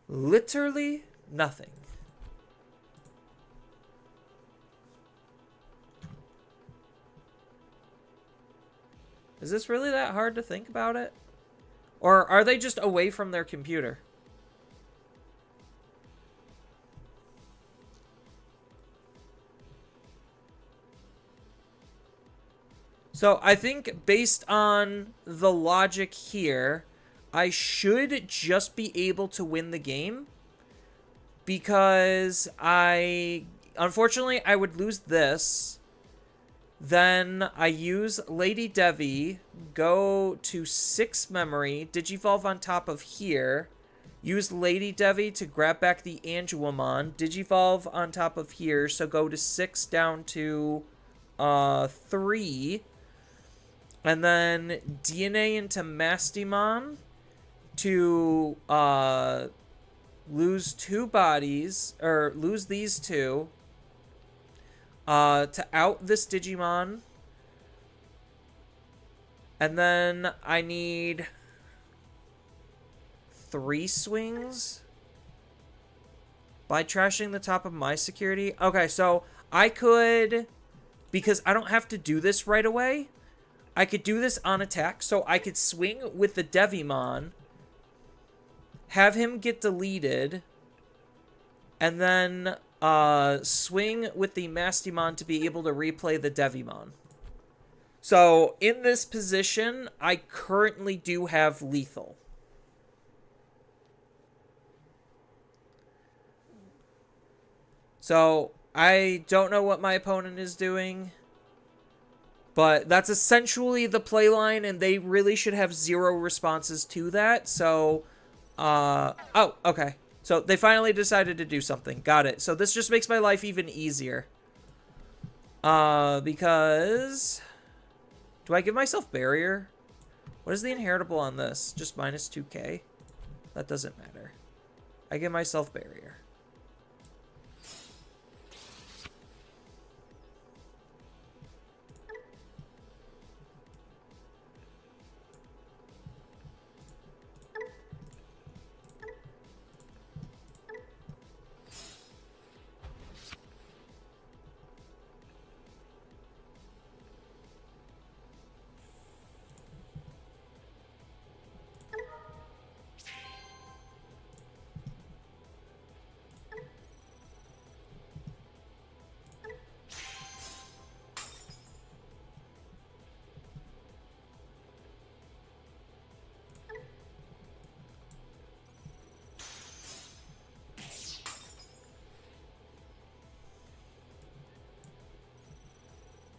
Speaker 1: Literally nothing. Is this really that hard to think about it? Or are they just away from their computer? So I think based on the logic here, I should just be able to win the game. Because unfortunately, I would lose this. Then I use Lady Devi, go to 6 memory, Digivolve on top of here, use Lady Devi to grab back the Angelomon, Digivolve on top of here, so go to 6 down to 3, and then DNA into Mastimon to lose 2 bodies, or lose these 2, to out this Digimon. And then I need 3 swings by trashing the top of my security. Okay, so I could, because I don't have to do this right away, I could do this on attack. So I could swing with the Devimon, have him get deleted, and then swing with the Mastimon to be able to replay the Devimon. So, in this position, I currently do have lethal. So, I don't know what my opponent is doing, but that's essentially the playline, and they really should have 0 responses to that. So, oh, okay. So they finally decided to do something. Got it. So this just makes my life even easier. Because... Do I give myself barrier? What is the inheritable on this? Just minus 2k? That doesn't matter. I give myself barrier.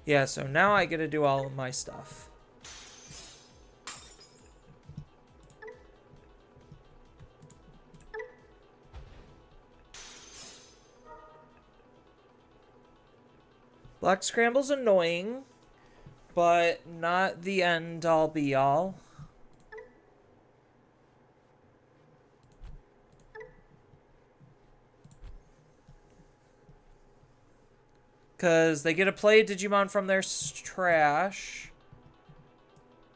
Speaker 1: Yeah, so now I get to do all of my stuff. Block Scramble's annoying, but not the end-all be-all. Because they get to play a Digimon from their trash.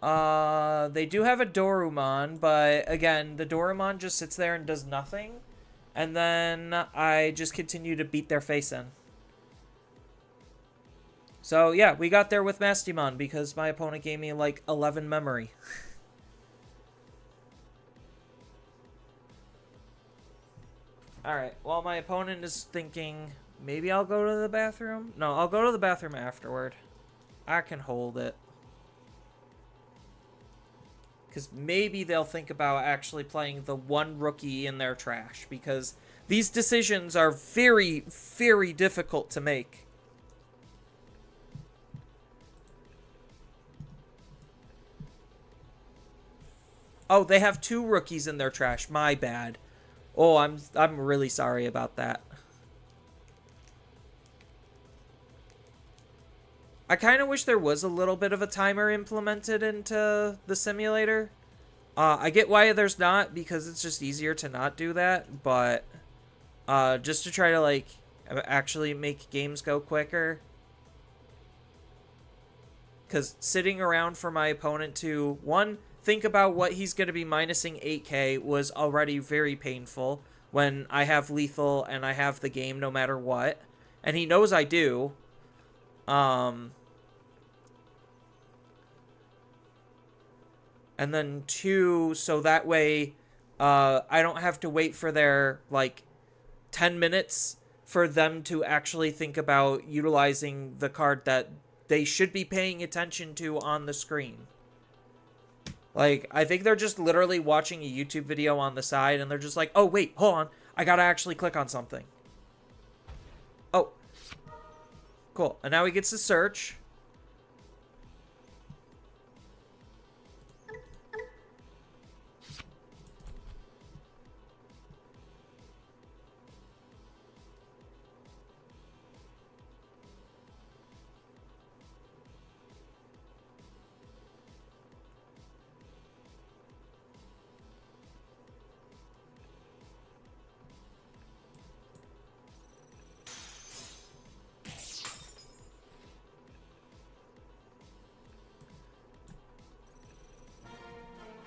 Speaker 1: They do have a Dorumon, but again, the Dorumon just sits there and does nothing. And then I just continue to beat their face in. So yeah, we got there with Mastimon because my opponent gave me like 11 memory. Alright, well my opponent is thinking, maybe I'll go to the bathroom? No, I'll go to the bathroom afterward. I can hold it. Because maybe they'll think about actually playing the one rookie in their trash. Because these decisions are very, very difficult to make. Oh, they have 2 rookies in their trash. My bad. Oh, I'm really sorry about that. I kind of wish there was a little bit of a timer implemented into the simulator. I get why there's not, because it's just easier to not do that, but just to try to, like, actually make games go quicker. Because sitting around for my opponent to, one, think about what he's going to be minusing 8k was already very painful when I have lethal and I have the game no matter what. And he knows I do. And then 2, so that way I don't have to wait for their, like, 10 minutes for them to actually think about utilizing the card that they should be paying attention to on the screen. Like, I think they're just literally watching a YouTube video on the side, and they're just like, oh, wait, hold on. I gotta actually click on something. Oh. Cool. And now he gets to search.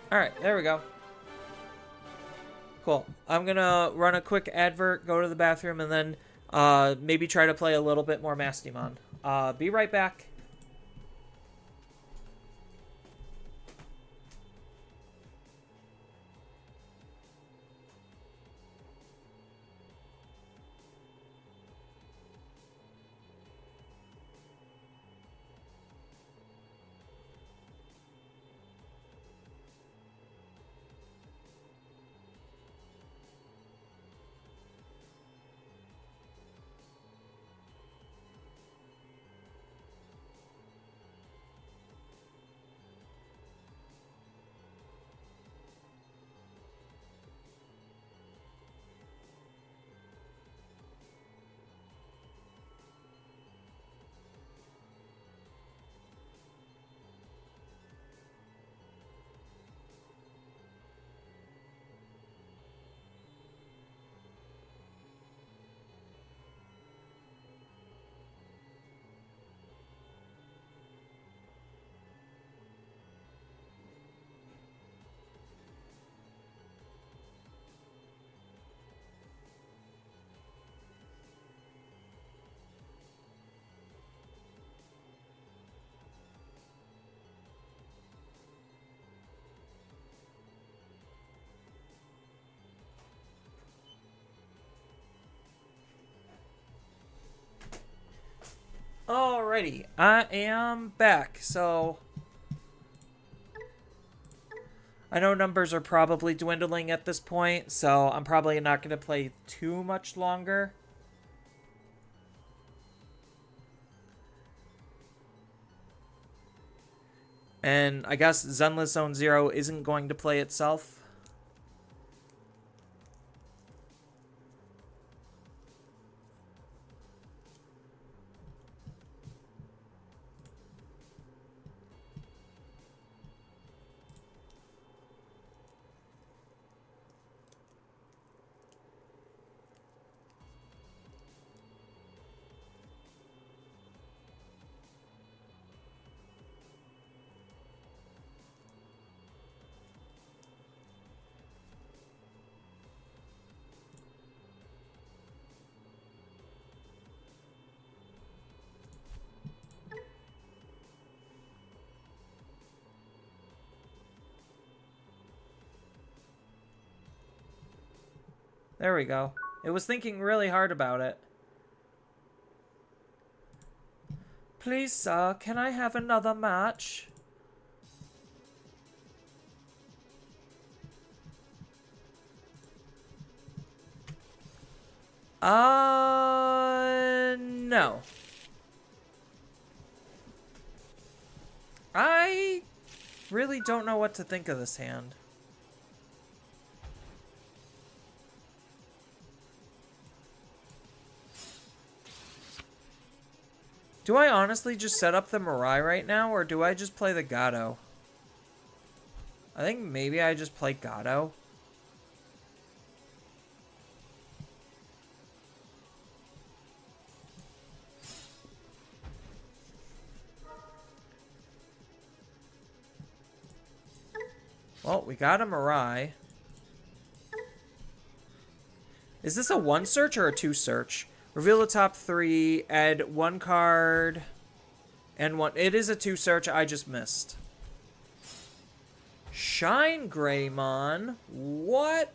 Speaker 1: Alright, there we go. Cool. I'm gonna run a quick advert, go to the bathroom, and then maybe try to play a little bit more Mastimon. Be right back. Alrighty, I am back. So I know numbers are probably dwindling at this point, so I'm probably not going to play too much longer. And I guess Zenless Zone Zero isn't going to play itself. There we go. It was thinking really hard about it. Please, sir, can I have another match? No. I really don't know what to think of this hand. Do I honestly just set up the Mirai right now, or do I just play the Gato? I think maybe I just play Gato. Well, we got a Mirai. Is this a 1 search or a 2 search? Reveal the top 3, add 1 card, and 1. It is a 2 search, I just missed. Shine Greymon? What?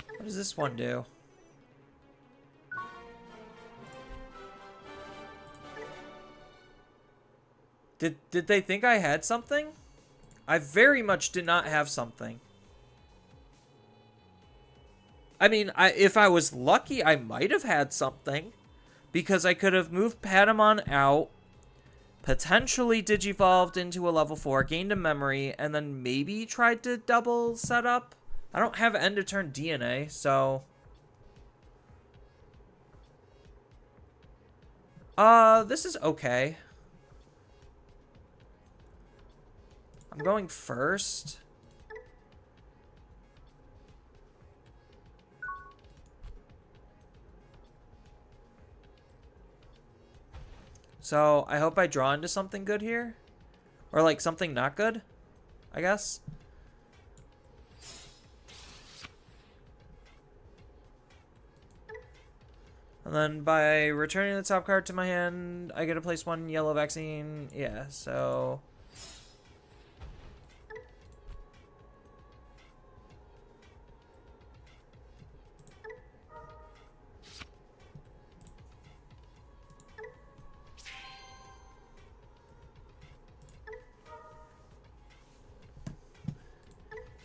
Speaker 1: What does this one do? Did they think I had something? I very much did not have something. I mean, if I was lucky, I might have had something. Because I could have moved Patamon out, potentially Digivolved into a level 4, gained a memory, and then maybe tried to double set up. I don't have end of turn DNA, so... this is okay. I'm going first. So, I hope I draw into something good here. Or, like, something not good, I guess. And then by returning the top card to my hand, I get to place 1 yellow vaccine. Yeah, so...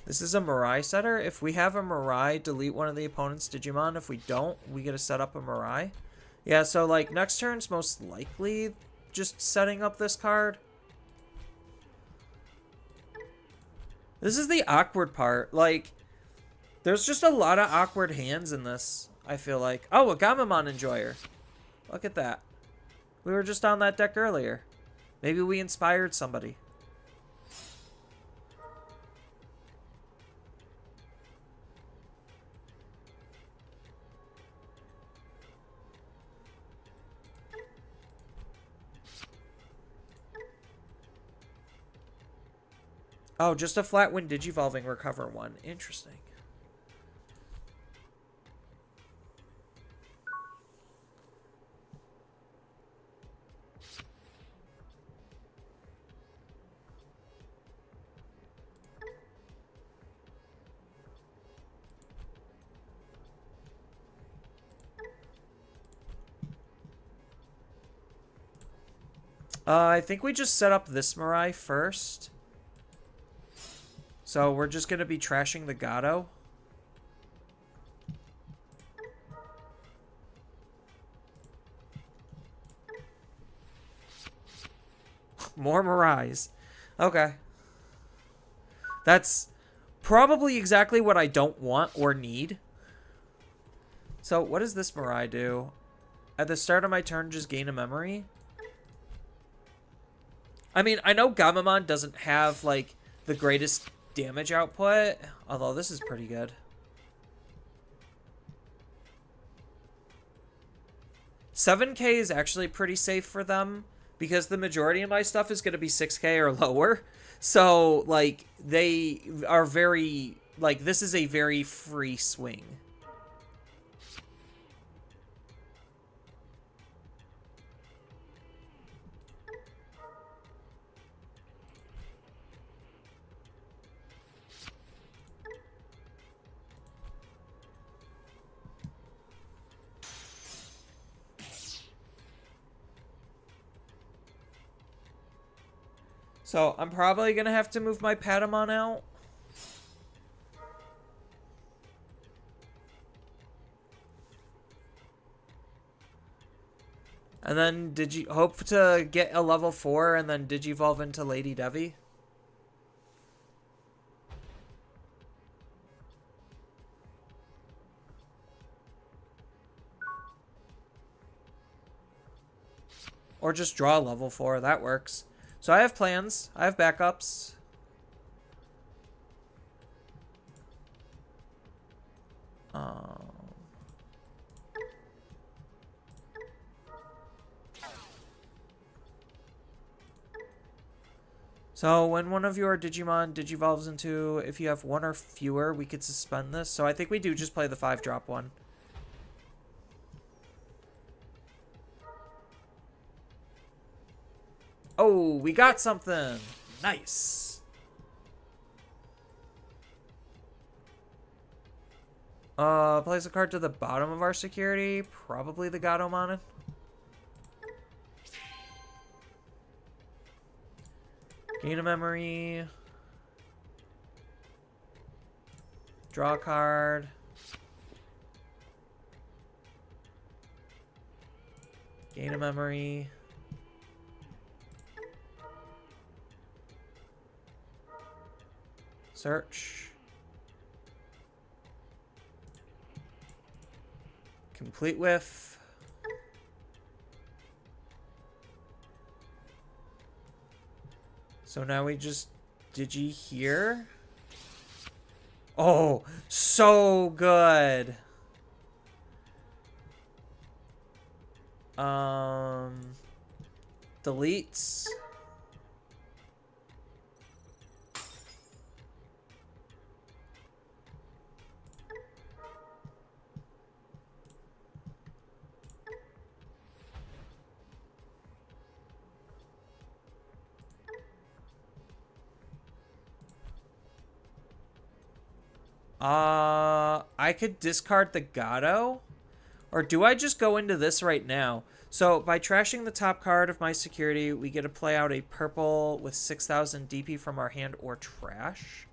Speaker 1: This is a Mirai setter. If we have a Mirai, delete one of the opponent's Digimon. If we don't, we get to set up a Mirai. Yeah, so, like, next turn's most likely just setting up this card. This is the awkward part. Like, there's just a lot of awkward hands in this, I feel like. Oh, a Gamamon Enjoyer. Look at that. We were just on that deck earlier. Maybe we inspired somebody. Oh, just a flat when Digivolving, recover 1. Interesting. I think we just set up this Mirai first. So we're just going to be trashing the Gato. More Mirais. Okay. That's probably exactly what I don't want or need. So what does this Mirai do? At the start of my turn, just gain a memory? I mean, I know Gamamon doesn't have, like, the greatest damage output, although this is pretty good. 7K is actually pretty safe for them because the majority of my stuff is going to be 6K or lower. So, like, they are very, like, this is a very free swing. So I'm probably going to have to move my Patamon out. And then hope to get a level 4 and then Digivolve into Lady Devi? Or just draw level 4. That works. So I have plans. I have backups. So when one of your Digimon Digivolves into, if you have one or fewer, we could suspend this. So I think we do just play the 5-drop one. Oh, we got something. Nice. Place a card to the bottom of our security. Probably the Gatomon. Gain a memory. Draw a card. Gain a memory. Search. Complete with. So now we just Digi here. Oh, so good. Deletes. I could discard the Gato. Or do I just go into this right now? So, by trashing the top card of my security, we get to play out a purple with 6,000 DP from our hand or trash.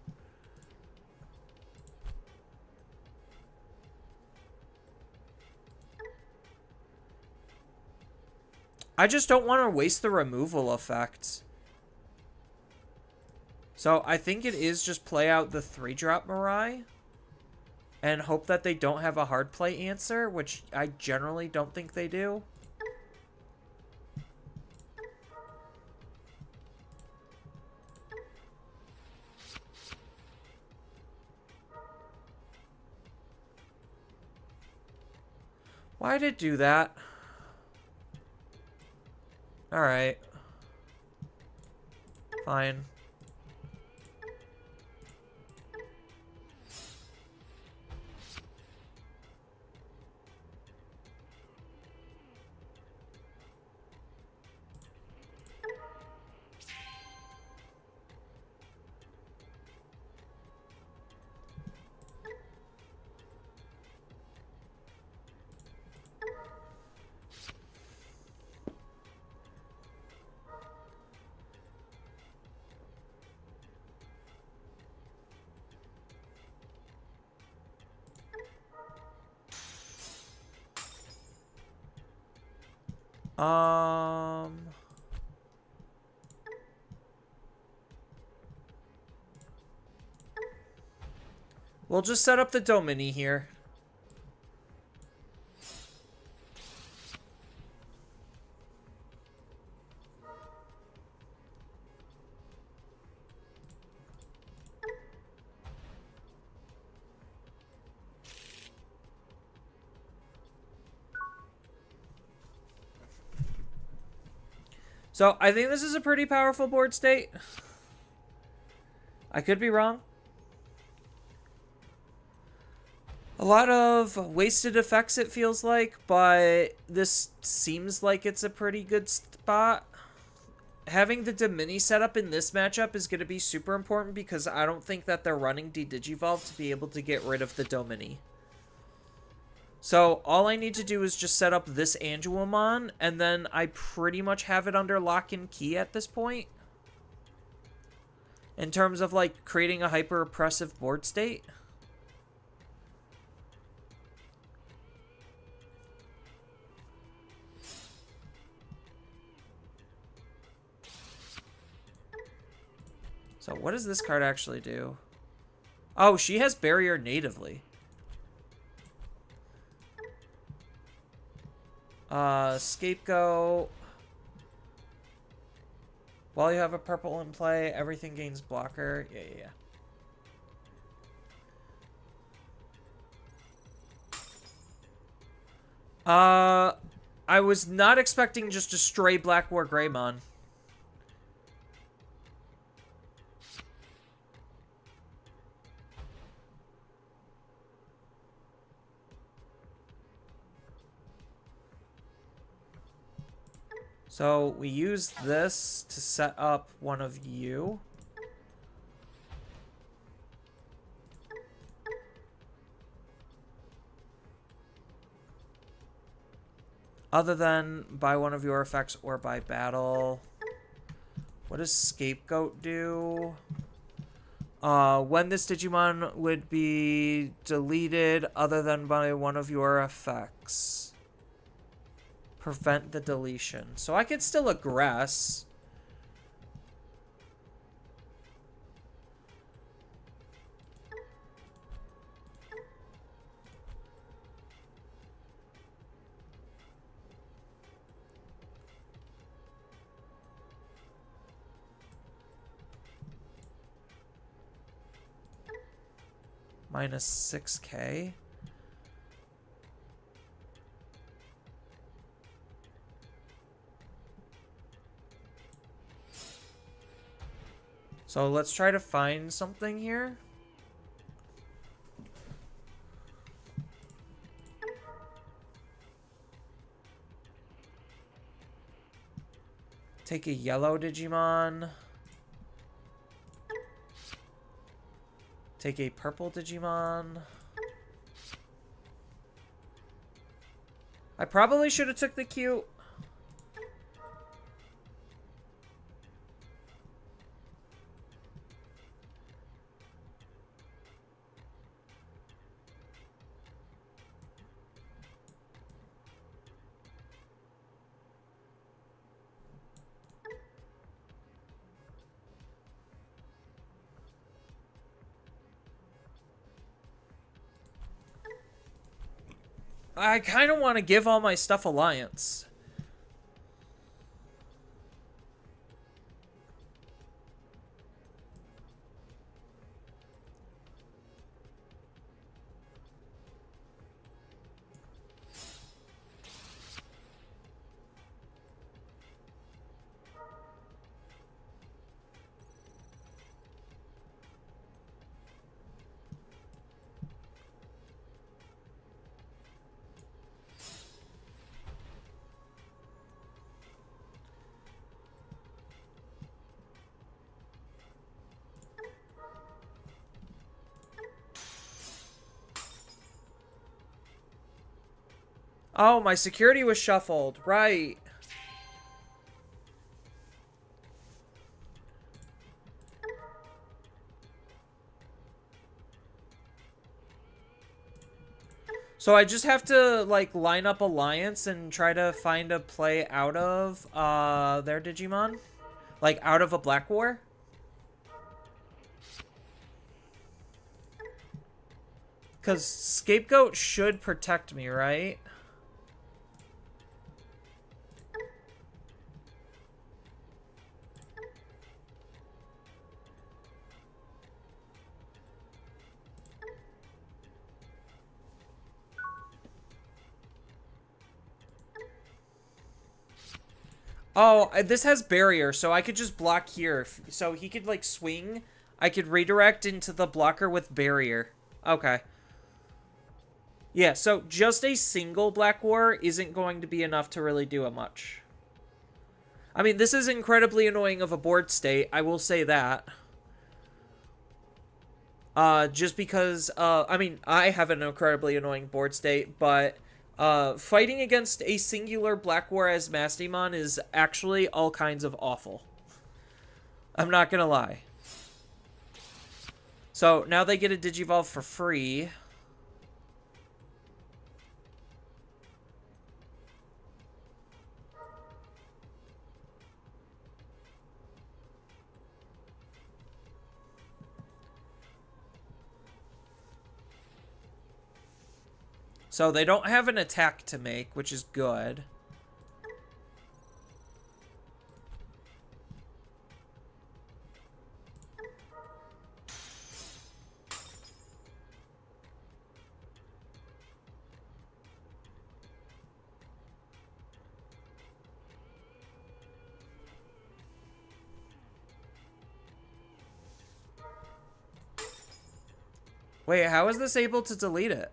Speaker 1: I just don't want to waste the removal effect. So, I think it is just play out the 3-drop Mirai. And hope that they don't have a hard play answer, which I generally don't think they do. Why did it do that? Alright. Fine. We'll just set up the Domini here. So, I think this is a pretty powerful board state. I could be wrong. A lot of wasted effects, it feels like, but this seems like it's a pretty good spot. Having the Domini set up in this matchup is going to be super important because I don't think that they're running D-Digivolve to be able to get rid of the Domini. So all I need to do is just set up this Angelomon, and then I pretty much have it under lock and key at this point. in terms of, like, creating a hyper-oppressive board state. So what does this card actually do? Oh, she has barrier natively. Scapegoat. While you have a purple in play, everything gains blocker. Yeah. I was not expecting just a stray Black War Greymon. So we use this to set up one of you. Other than by one of your effects or by battle. What does Scapegoat do? When this Digimon would be deleted other than by one of your effects. Prevent the deletion. So I could still aggress. Minus 6k. So let's try to find something here. Take a yellow Digimon. Take a purple Digimon. I probably should have took the cute. I kind of want to give all my stuff Alliance. Oh, my security was shuffled. Right. So I just have to, like, line up Alliance and try to find a play out of their Digimon? Like, out of a Black War? Because Scapegoat should protect me, right? Oh, this has barrier, so I could just block here. So he could, like, swing. I could redirect into the blocker with barrier. Okay. Yeah, so just a single Black War isn't going to be enough to really do much. I mean, this is incredibly annoying of a board state. I will say that. Just because, I mean, I have an incredibly annoying board state, but... fighting against a singular Black War as Mastimon is actually all kinds of awful. I'm not gonna lie. So now they get a Digivolve for free. So they don't have an attack to make, which is good. Wait, how is this able to delete it?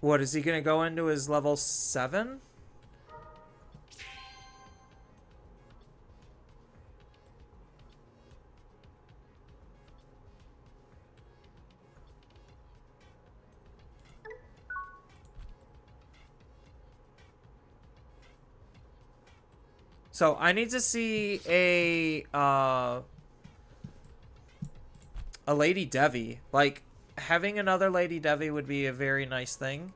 Speaker 1: What, is he gonna go into his level 7? So I need to see a Lady Devi. Like, having another Lady Devi would be a very nice thing.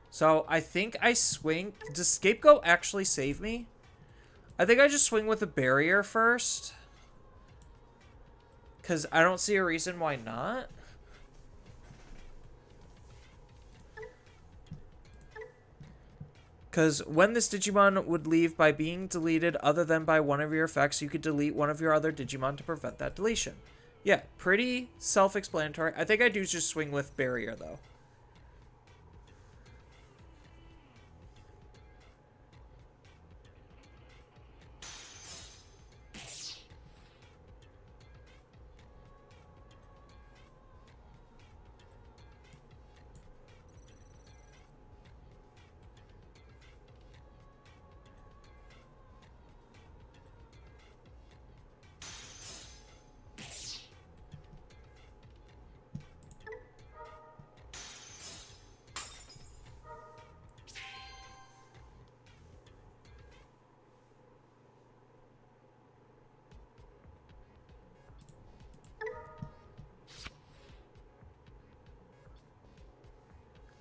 Speaker 1: So I think I swing. Does Scapegoat actually save me? I think I just swing with a barrier first. Because I don't see a reason why not. Because when this Digimon would leave by being deleted other than by one of your effects, you could delete one of your other Digimon to prevent that deletion. Yeah, pretty self-explanatory. I think I do just swing with barrier, though.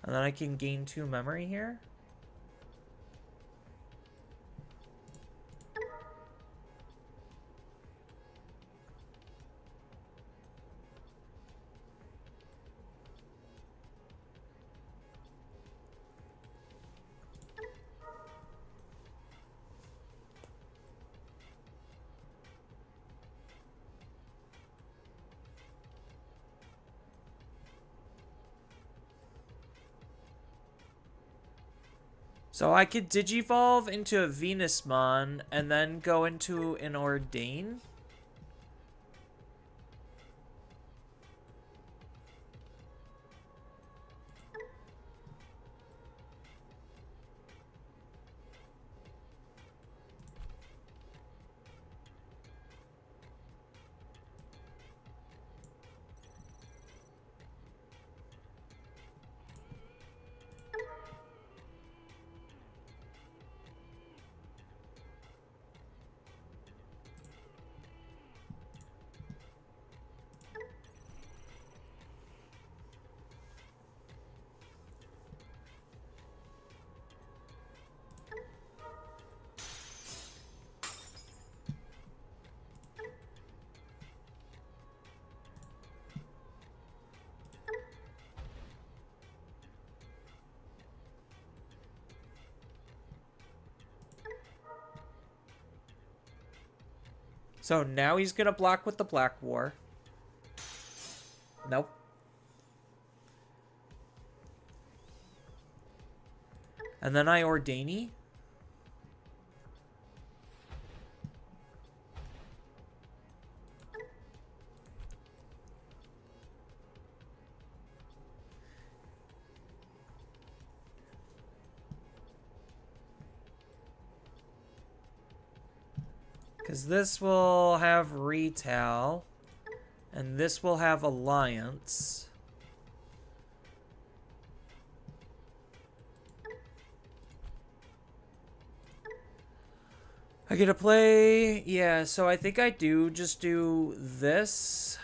Speaker 1: And then I can gain 2 memory here. So I could Digivolve into a Venusmon and then go into an Ordain. So now he's going to block with the Black War. Nope. And then I Ordaini. Because this will have Retail. And this will have Alliance. I get to play... Yeah, so I think I do just do this.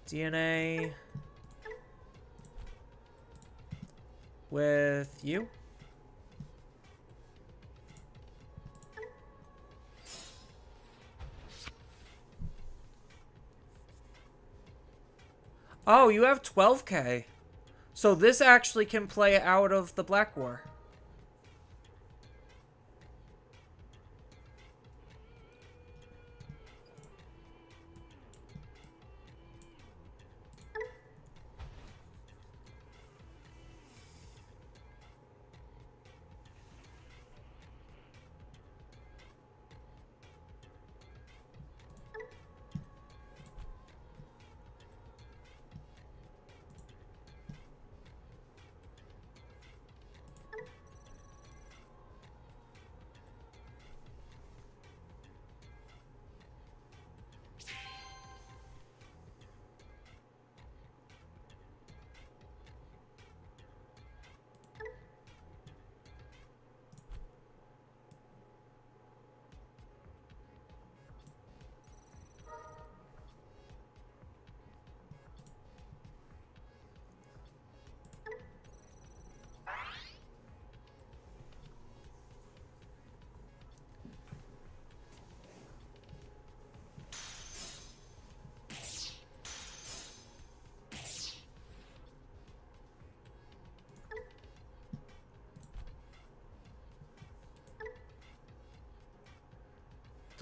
Speaker 1: DNA. With you. Oh, you have 12k. So this actually can play out of the Black War.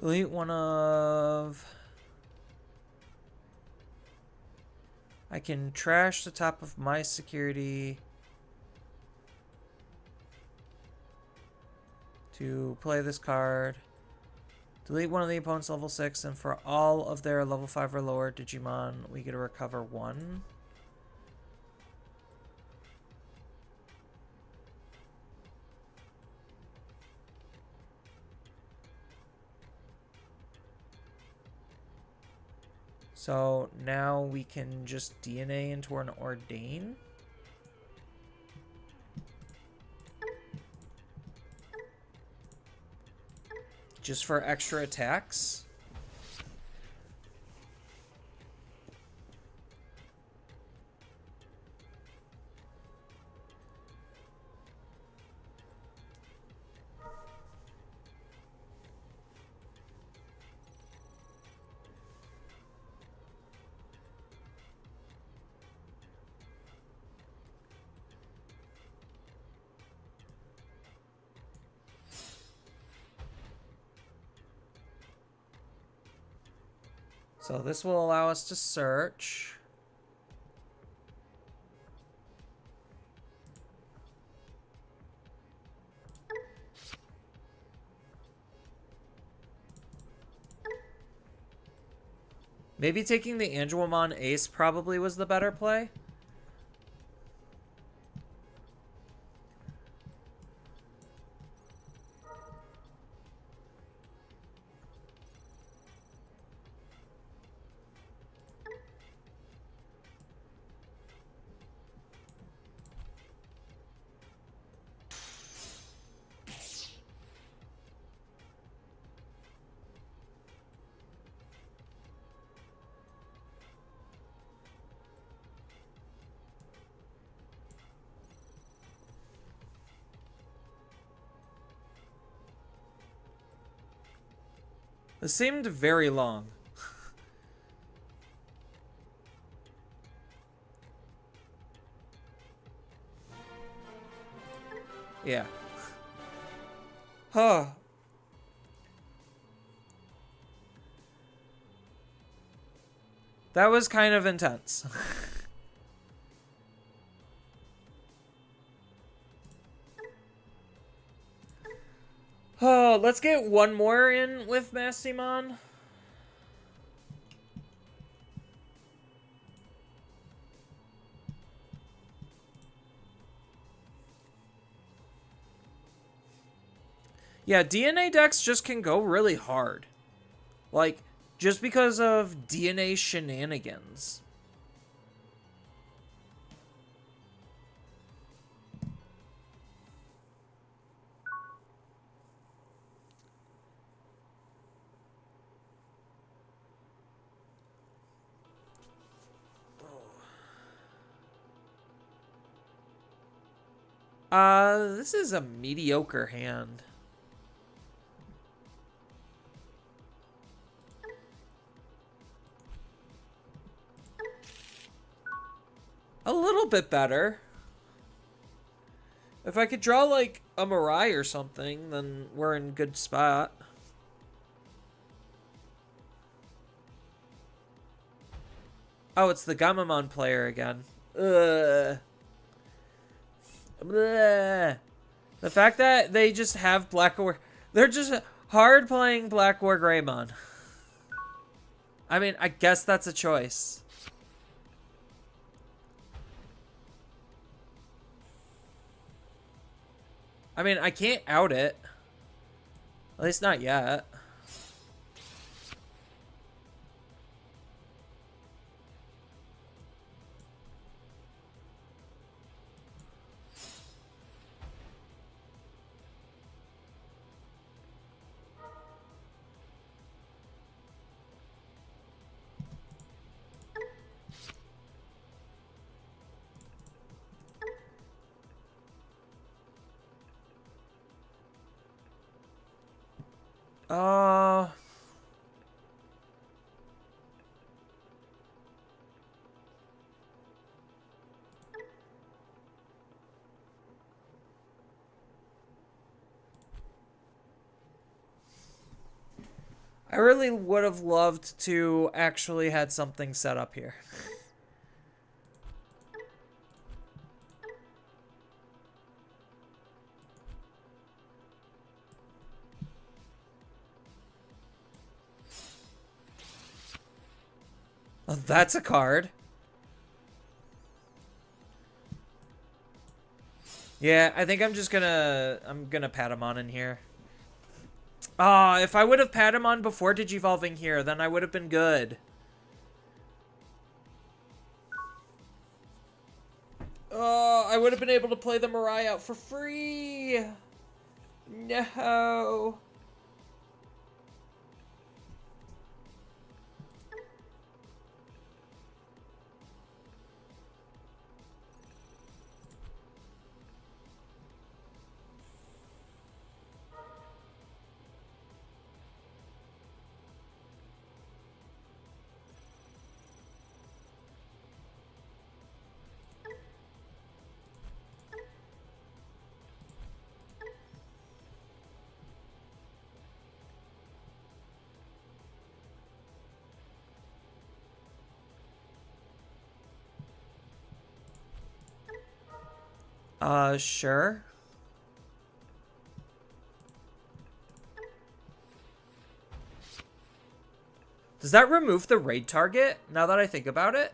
Speaker 1: Delete one of... I can trash the top of my security to play this card. Delete one of the opponent's level 6, and for all of their level 5 or lower Digimon, we get to recover 1. So now we can just DNA into an Ordain. Just for extra attacks. So this will allow us to search. Maybe taking the Angelmon Ace probably was the better play. This seemed very long. Yeah. Huh. That was kind of intense. Oh, let's get one more in with Mastimon. Yeah, DNA decks just can go really hard. Like, just because of DNA shenanigans. This is a mediocre hand. A little bit better. If I could draw, like, a Mirai or something, then we're in good spot. Oh, it's the Gamamon player again. Ugh. Bleh. The fact that they just have Black War... They're just hard playing Black War Greymon. I mean, I guess that's a choice. I mean, I can't out it. At least not yet. Uh... I really would have loved to actually had something set up here. Oh, that's a card. Yeah, I think I'm gonna Patamon in here. If I would have Patamon before Digivolving here, then I would have been good. I would have been able to play the Mirai out for free. No. Sure. Does that remove the raid target, now that I think about it?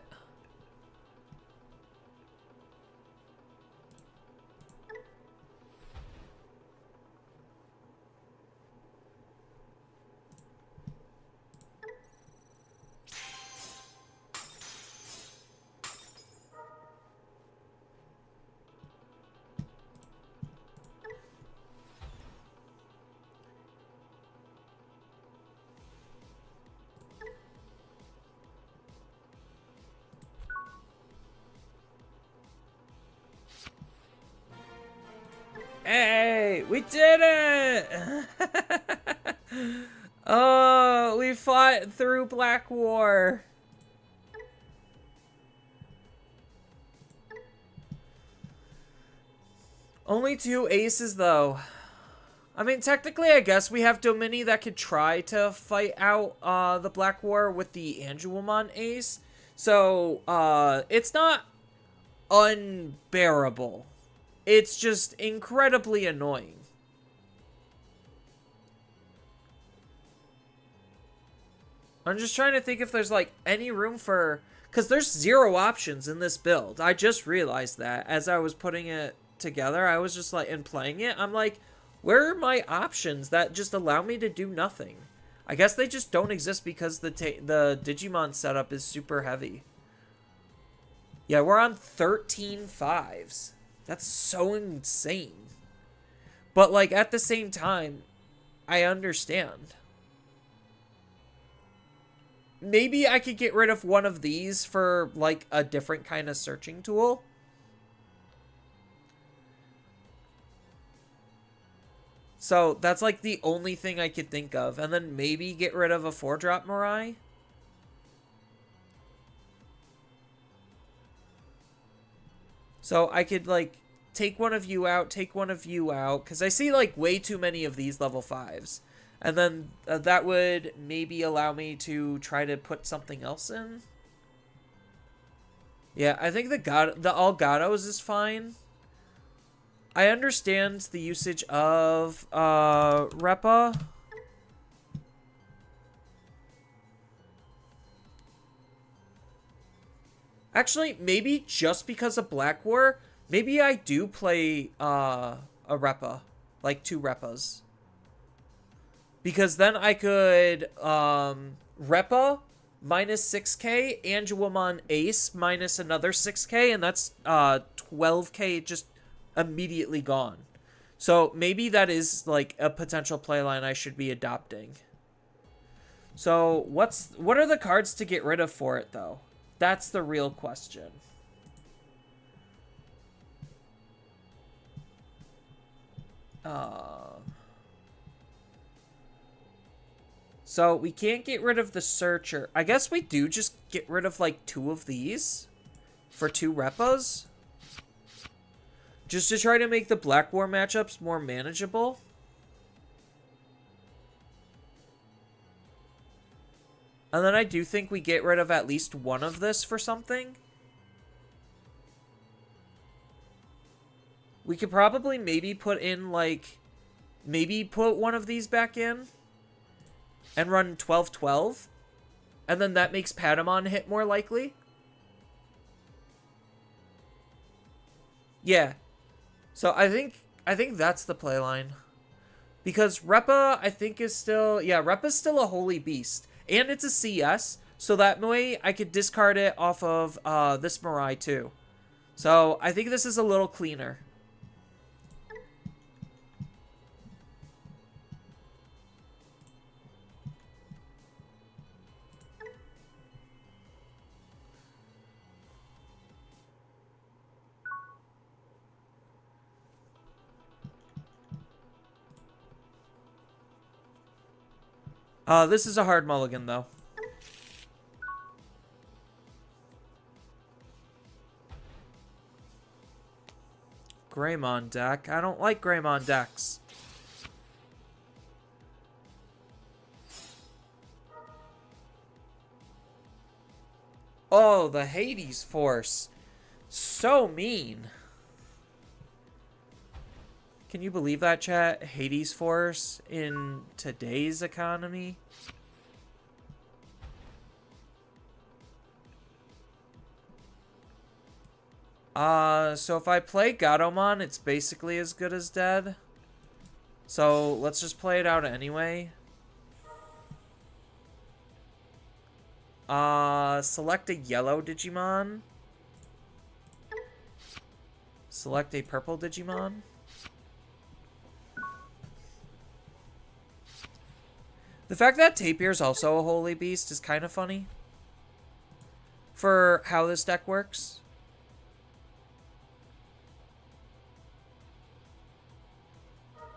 Speaker 1: Hey, we did it! Oh, we fought through Black War. Only 2 aces, though. I mean, technically, I guess we have Domini that could try to fight out the Black War with the Angelmon ace. So, it's not unbearable. It's just incredibly annoying. I'm just trying to think if there's, like, any room for... Because there's 0 options in this build. I just realized that as I was putting it together. I was just, like, and playing it. I'm like, where are my options that just allow me to do nothing? I guess they just don't exist because the Digimon setup is super heavy. Yeah, we're on 13 5s. That's so insane. But, like, at the same time, I understand. Maybe I could get rid of one of these for, like, a different kind of searching tool. So, that's, like, the only thing I could think of. And then maybe get rid of a 4-drop Mirai. So, I could, like, take one of you out, take one of you out. Because I see, like, way too many of these level 5s. And then that would maybe allow me to try to put something else in. Yeah, I think the Algados is fine. I understand the usage of Repa. Actually, maybe just because of Black War, maybe I do play a Repa. Like 2 Repas. Because then I could Repa minus 6k, Angelomon Ace minus another 6k, and that's 12k just immediately gone. So maybe that is like a potential playline I should be adopting. So what are the cards to get rid of for it though? That's the real question. So we can't get rid of the Searcher. I guess we do just get rid of like 2 of these for 2 Repas. Just to try to make the Black War matchups more manageable. And then I do think we get rid of at least 1 of this for something. We could probably maybe put in like... Maybe put 1 of these back in. And run 12-12. And then that makes Patamon hit more likely. Yeah. So I think that's the playline. Because Repa, I think, is still... Yeah, Repa's still a holy beast. And it's a CS. So that way I could discard it off of this Mirai too. So I think this is a little cleaner. This is a hard mulligan, though. Greymon deck. I don't like Greymon decks. Oh, the Hades Force. So mean. Can you believe that, chat? Hades Force in today's economy? So if I play Gatomon, it's basically as good as dead. So let's just play it out anyway. Select a yellow Digimon. Select a purple Digimon. The fact that Tapir is also a holy beast is kind of funny for how this deck works.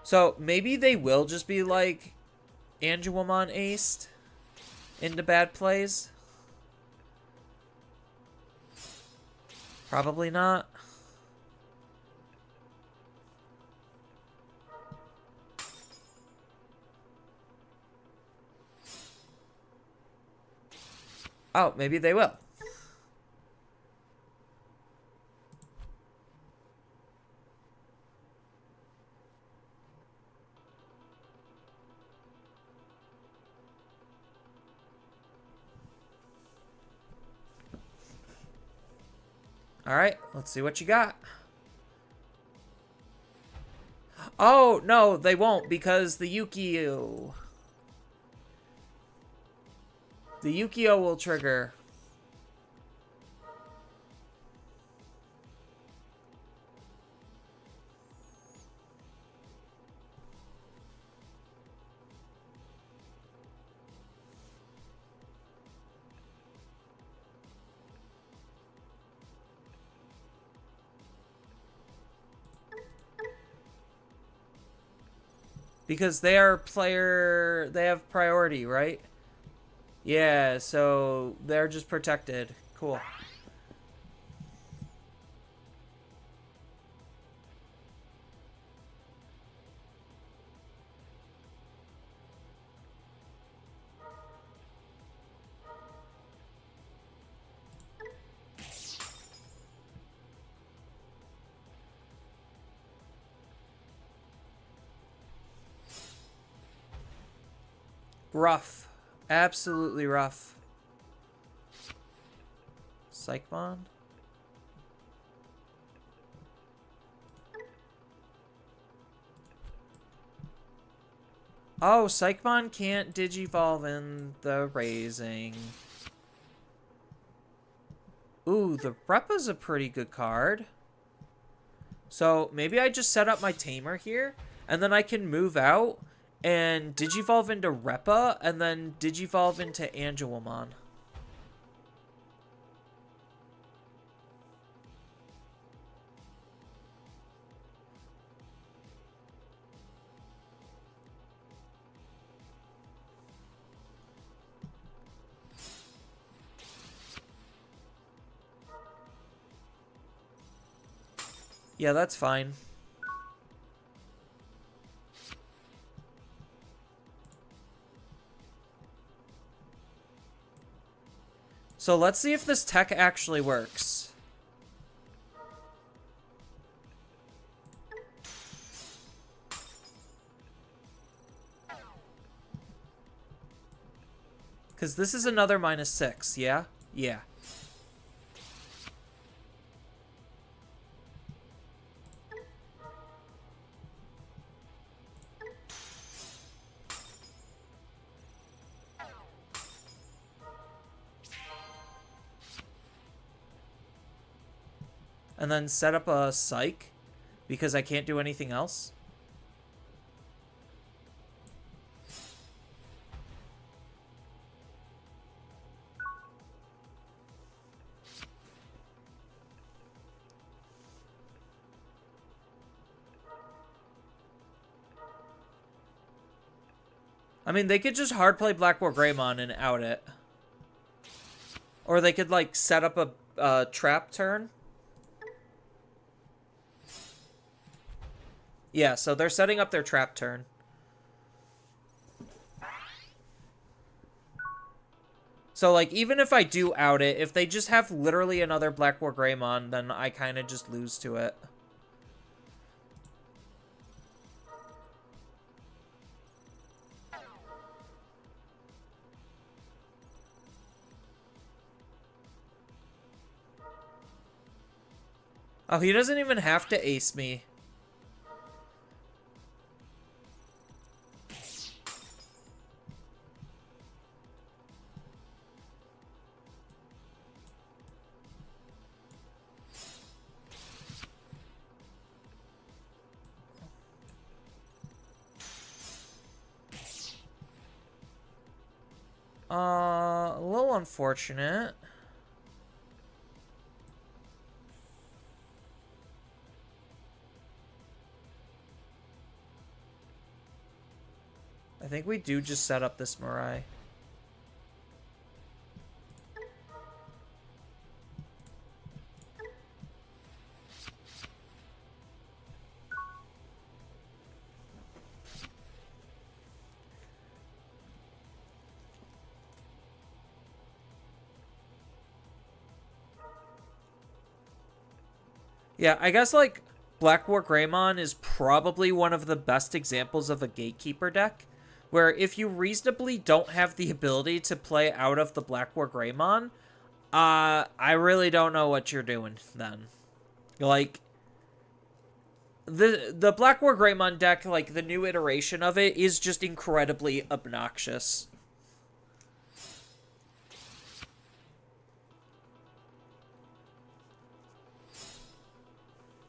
Speaker 1: So maybe they will just be like Angelomon aced into bad plays. Probably not. Oh, maybe they will. Alright, let's see what you got. Oh, no, they won't because the Yukio. The Yukio will trigger. Because they are they have priority, right? Yeah, so they're just protected. Cool. Rough. Absolutely rough. Psych Bond? Oh, Psych Bond can't digivolve in the raising. Ooh, the Repa's a pretty good card. So maybe I just set up my Tamer here, and then I can move out and digivolve into Repa, and then digivolve into Angelomon. Yeah, that's fine. So let's see if this tech actually works. Because this is another -6, yeah? Yeah. And then set up a Psych, because I can't do anything else. I mean, they could just hard play Black War Greymon and out it. Or they could, like, set up a trap turn. Yeah, so they're setting up their trap turn. So, like, even if I do out it, if they just have literally another Black War Greymon, then I kind of just lose to it. Oh, he doesn't even have to ace me. A little unfortunate. I think we do just set up this Mirai. Yeah, I guess, like, Black War Greymon is probably one of the best examples of a Gatekeeper deck, where if you reasonably don't have the ability to play out of the Black War Greymon, I really don't know what you're doing then. Like, the Black War Greymon deck, like, the new iteration of it is just incredibly obnoxious.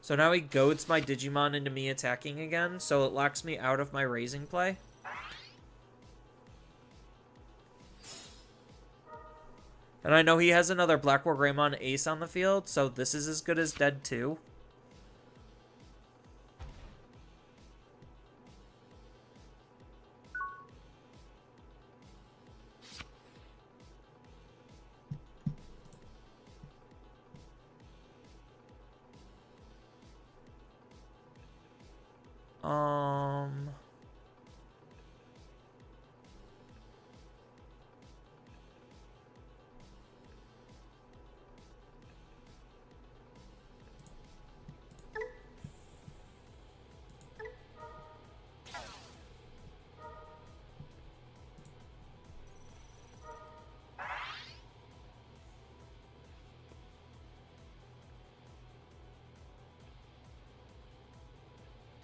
Speaker 1: So now he goads my Digimon into me attacking again, so it locks me out of my raising play. And I know he has another Black War Greymon ace on the field, so this is as good as dead too.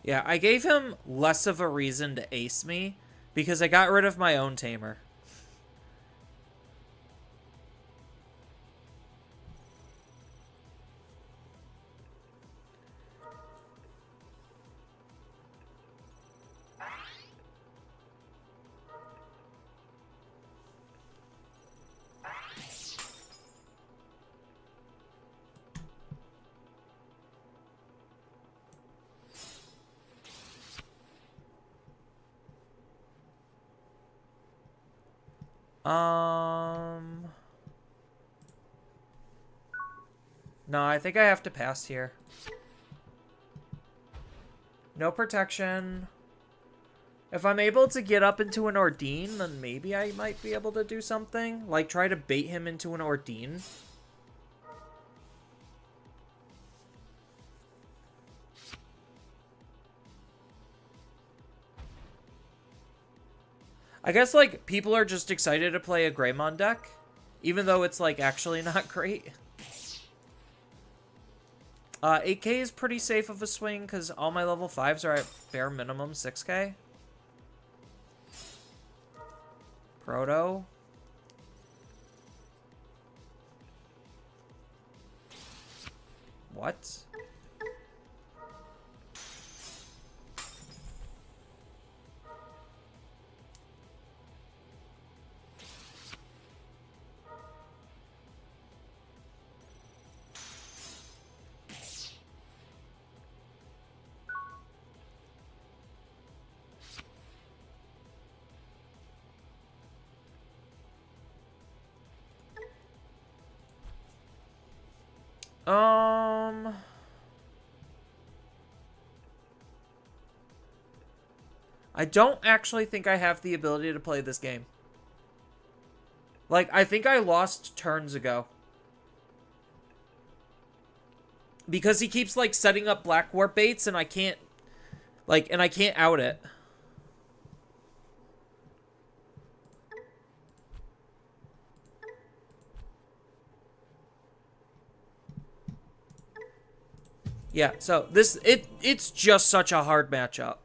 Speaker 1: Yeah, I gave him less of a reason to ace me because I got rid of my own tamer. No, I think I have to pass here. No protection. If I'm able to get up into an Ordean, then maybe I might be able to do something. Like, try to bait him into an Ordean. I guess, like, people are just excited to play a Greymon deck. Even though it's, like, actually not great. 8k is pretty safe of a swing because all my level 5s are at bare minimum 6k. Proto. What? I don't actually think I have the ability to play this game. Like, I think I lost turns ago. Because he keeps, like, setting up Black War baits and I can't, like, and I can't out it. Yeah, so it's just such a hard matchup.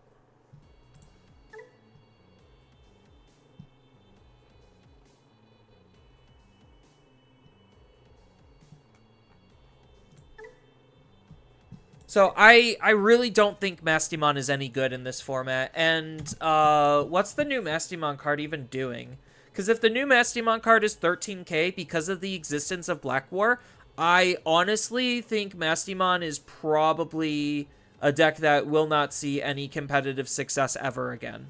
Speaker 1: So I really don't think Mastimon is any good in this format. And what's the new Mastimon card even doing? Because if the new Mastimon card is 13k because of the existence of Black War, I honestly think Mastimon is probably a deck that will not see any competitive success ever again.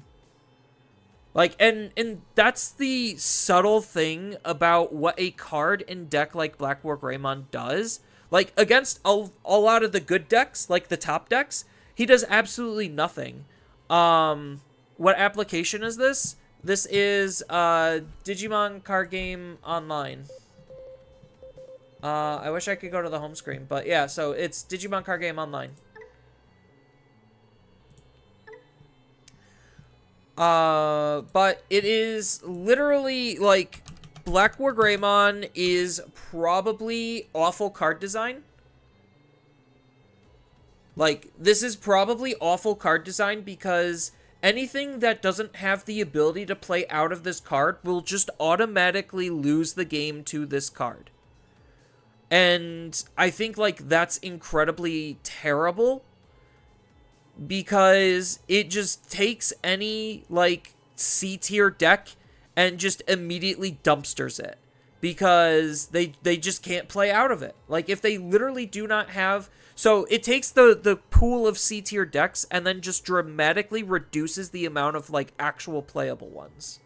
Speaker 1: Like, and that's the subtle thing about what a card in deck like Black War Greymon does. Like, against a lot of the good decks, like the top decks, he does absolutely nothing. What application is this? This is Digimon card game online. I wish I could go to the home screen, but yeah, so it's Digimon card game online. But it is literally, like, Black War Greymon is probably awful card design. Like, this is probably awful card design because anything that doesn't have the ability to play out of this card will just automatically lose the game to this card. And I think, like, that's incredibly terrible because it just takes any, like, C-tier deck and just immediately dumpsters it because they just can't play out of it. Like, if they literally do not have... So it takes the pool of C-tier decks and then just dramatically reduces the amount of, like, actual playable ones.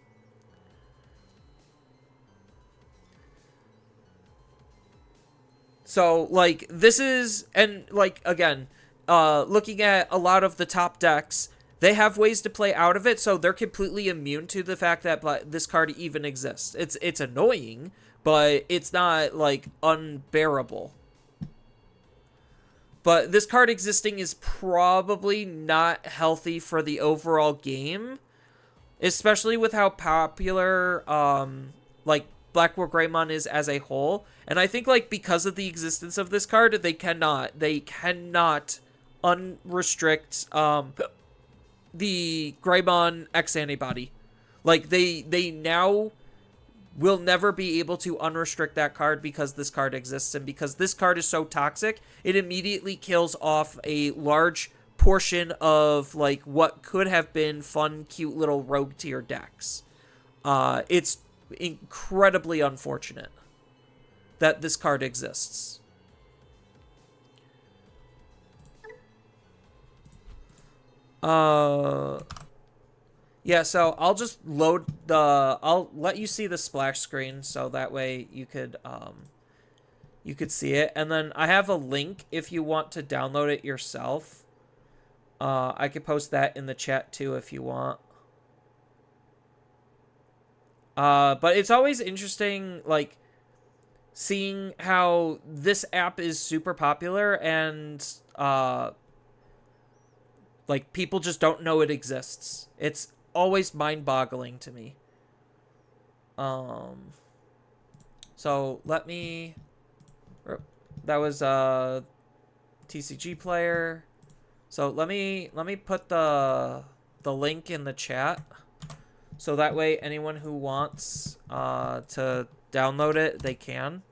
Speaker 1: So, like, this is... And, like, again, looking at a lot of the top decks, they have ways to play out of it, so they're completely immune to the fact that this card even exists. It's annoying, but it's not, like, unbearable. But this card existing is probably not healthy for the overall game, especially with how popular, like, Black War Greymon is as a whole. And I think, like, because of the existence of this card, they cannot unrestrict, the Greymon X antibody. Like, they now will never be able to unrestrict that card because this card exists, and because this card is so toxic, it immediately kills off a large portion of, like, what could have been fun, cute little rogue tier decks. It's incredibly unfortunate that this card exists. Yeah, so I'll just load I'll let you see the splash screen so that way you could see it. And then I have a link if you want to download it yourself. I could post that in the chat too if you want. But it's always interesting, like, seeing how this app is super popular and, like, people just don't know it exists. It's always mind-boggling to me. So let me... That was TCG player. So let me put the link in the chat. So that way anyone who wants to download it, they can.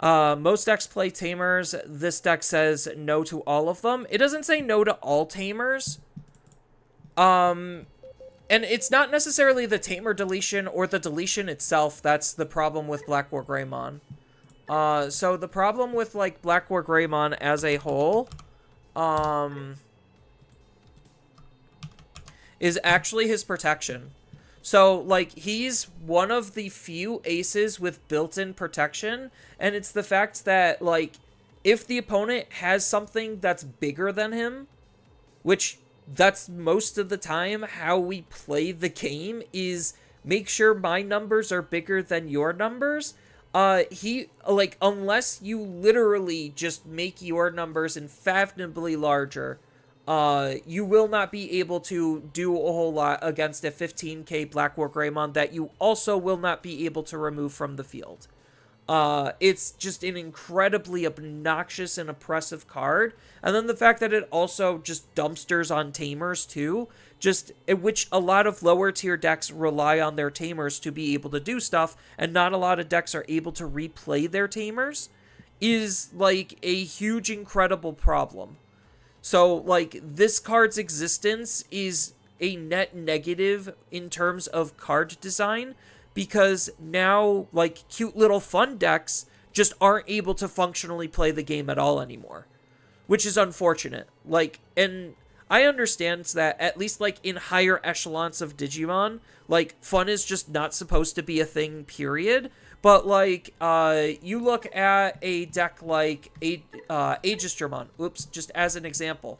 Speaker 1: Most decks play Tamers. This deck says no to all of them. It doesn't say no to all Tamers. And it's not necessarily the Tamer deletion or the deletion itself that's the problem with Black War Greymon. So the problem with, like, Black War Greymon as a whole, is actually his protection. So, like, he's one of the few aces with built-in protection, and it's the fact that, like, if the opponent has something that's bigger than him, which that's most of the time how we play the game, is make sure my numbers are bigger than your numbers. Unless you literally just make your numbers infathomably larger, you will not be able to do a whole lot against a 15k Black War Greymon that you also will not be able to remove from the field. It's just an incredibly obnoxious and oppressive card. And then the fact that it also just dumpsters on Tamers too, which a lot of lower tier decks rely on their Tamers to be able to do stuff, and not a lot of decks are able to replay their Tamers, is, like, a huge, incredible problem. So, like, this card's existence is a net negative in terms of card design, because now, like, cute little fun decks just aren't able to functionally play the game at all anymore, which is unfortunate. Like, and I understand that at least, like, in higher echelons of Digimon, like, fun is just not supposed to be a thing, period. But, like, you look at a deck like Aegisdramon, just as an example.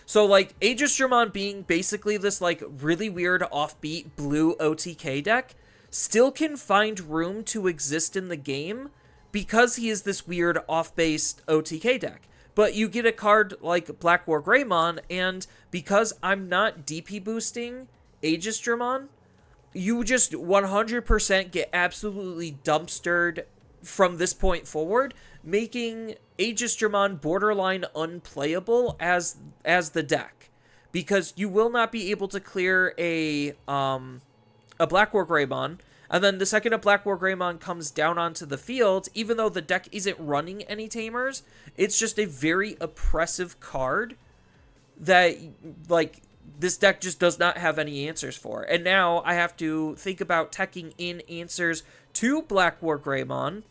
Speaker 1: So, like, Aegisdramon being basically this, like, really weird offbeat blue OTK deck still can find room to exist in the game because he is this weird off-based OTK deck. But you get a card like Black War Greymon, and because I'm not DP boosting Aegisdramon, you just 100% get absolutely dumpstered from this point forward, making Aegis-Dramon borderline unplayable as the deck, because you will not be able to clear a Black War Greymon, and then the second a Black War Greymon comes down onto the field, even though the deck isn't running any Tamers, it's just a very oppressive card that, like, this deck just does not have any answers for. And now I have to think about teching in answers to Black War Greymon,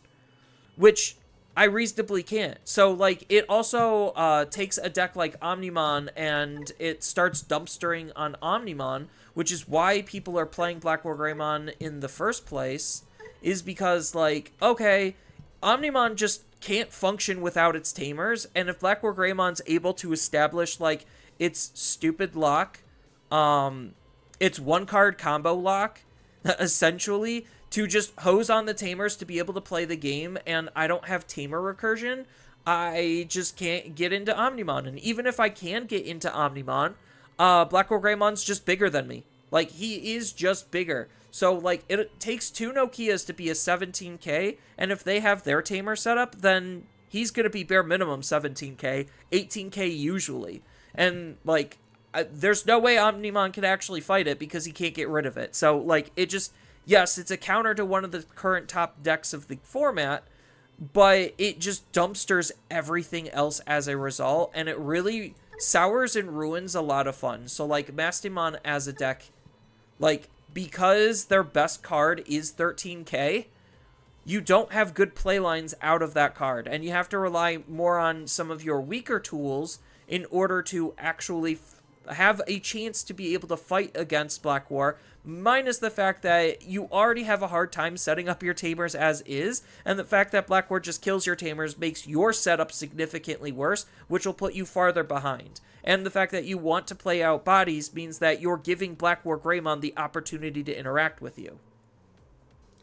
Speaker 1: which I reasonably can't. So, like, it also takes a deck like Omnimon and it starts dumpstering on Omnimon, which is why people are playing Black War Greymon in the first place, is because, like, okay, Omnimon just can't function without its Tamers, and if Black War Greymon's able to establish, like, its stupid lock, its one-card combo lock, essentially, to just hose on the Tamers to be able to play the game, and I don't have Tamer recursion, I just can't get into Omnimon. And even if I can get into Omnimon, Black War Greymon's just bigger than me. Like, he is just bigger. So, like, it takes 2 Nokias to be a 17k, and if they have their Tamer set up, then he's going to be bare minimum 17k, 18k usually. And, like, there's no way Omnimon can actually fight it because he can't get rid of it. So, like, it just... Yes, it's a counter to one of the current top decks of the format, but it just dumpsters everything else as a result, and it really sours and ruins a lot of fun. So, like, Mastimon as a deck, like, because their best card is 13k, you don't have good playlines out of that card, and you have to rely more on some of your weaker tools in order to actually have a chance to be able to fight against Black War, minus the fact that you already have a hard time setting up your Tamers as is, and the fact that Black War just kills your Tamers makes your setup significantly worse, which will put you farther behind. And the fact that you want to play out bodies means that you're giving Black War Greymon the opportunity to interact with you.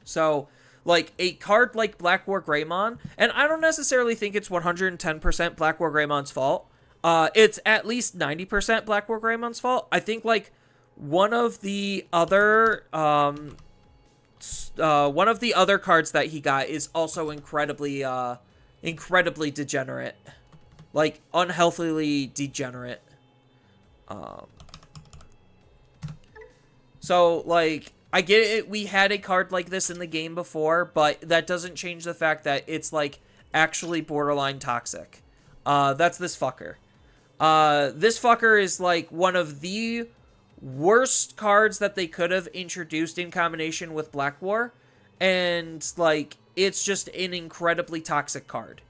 Speaker 1: So, like, a card like Black War Greymon, and I don't necessarily think it's 110% Black War Greymon's fault, it's at least 90% Black War Greymon's fault. I think, like, one of the other cards that he got is also incredibly degenerate, like unhealthily degenerate. So, like, I get it. We had a card like this in the game before, but that doesn't change the fact that it's, like, actually borderline toxic. That's this fucker. This fucker is, like, one of the worst cards that they could have introduced in combination with Black War, and, like, it's just an incredibly toxic card.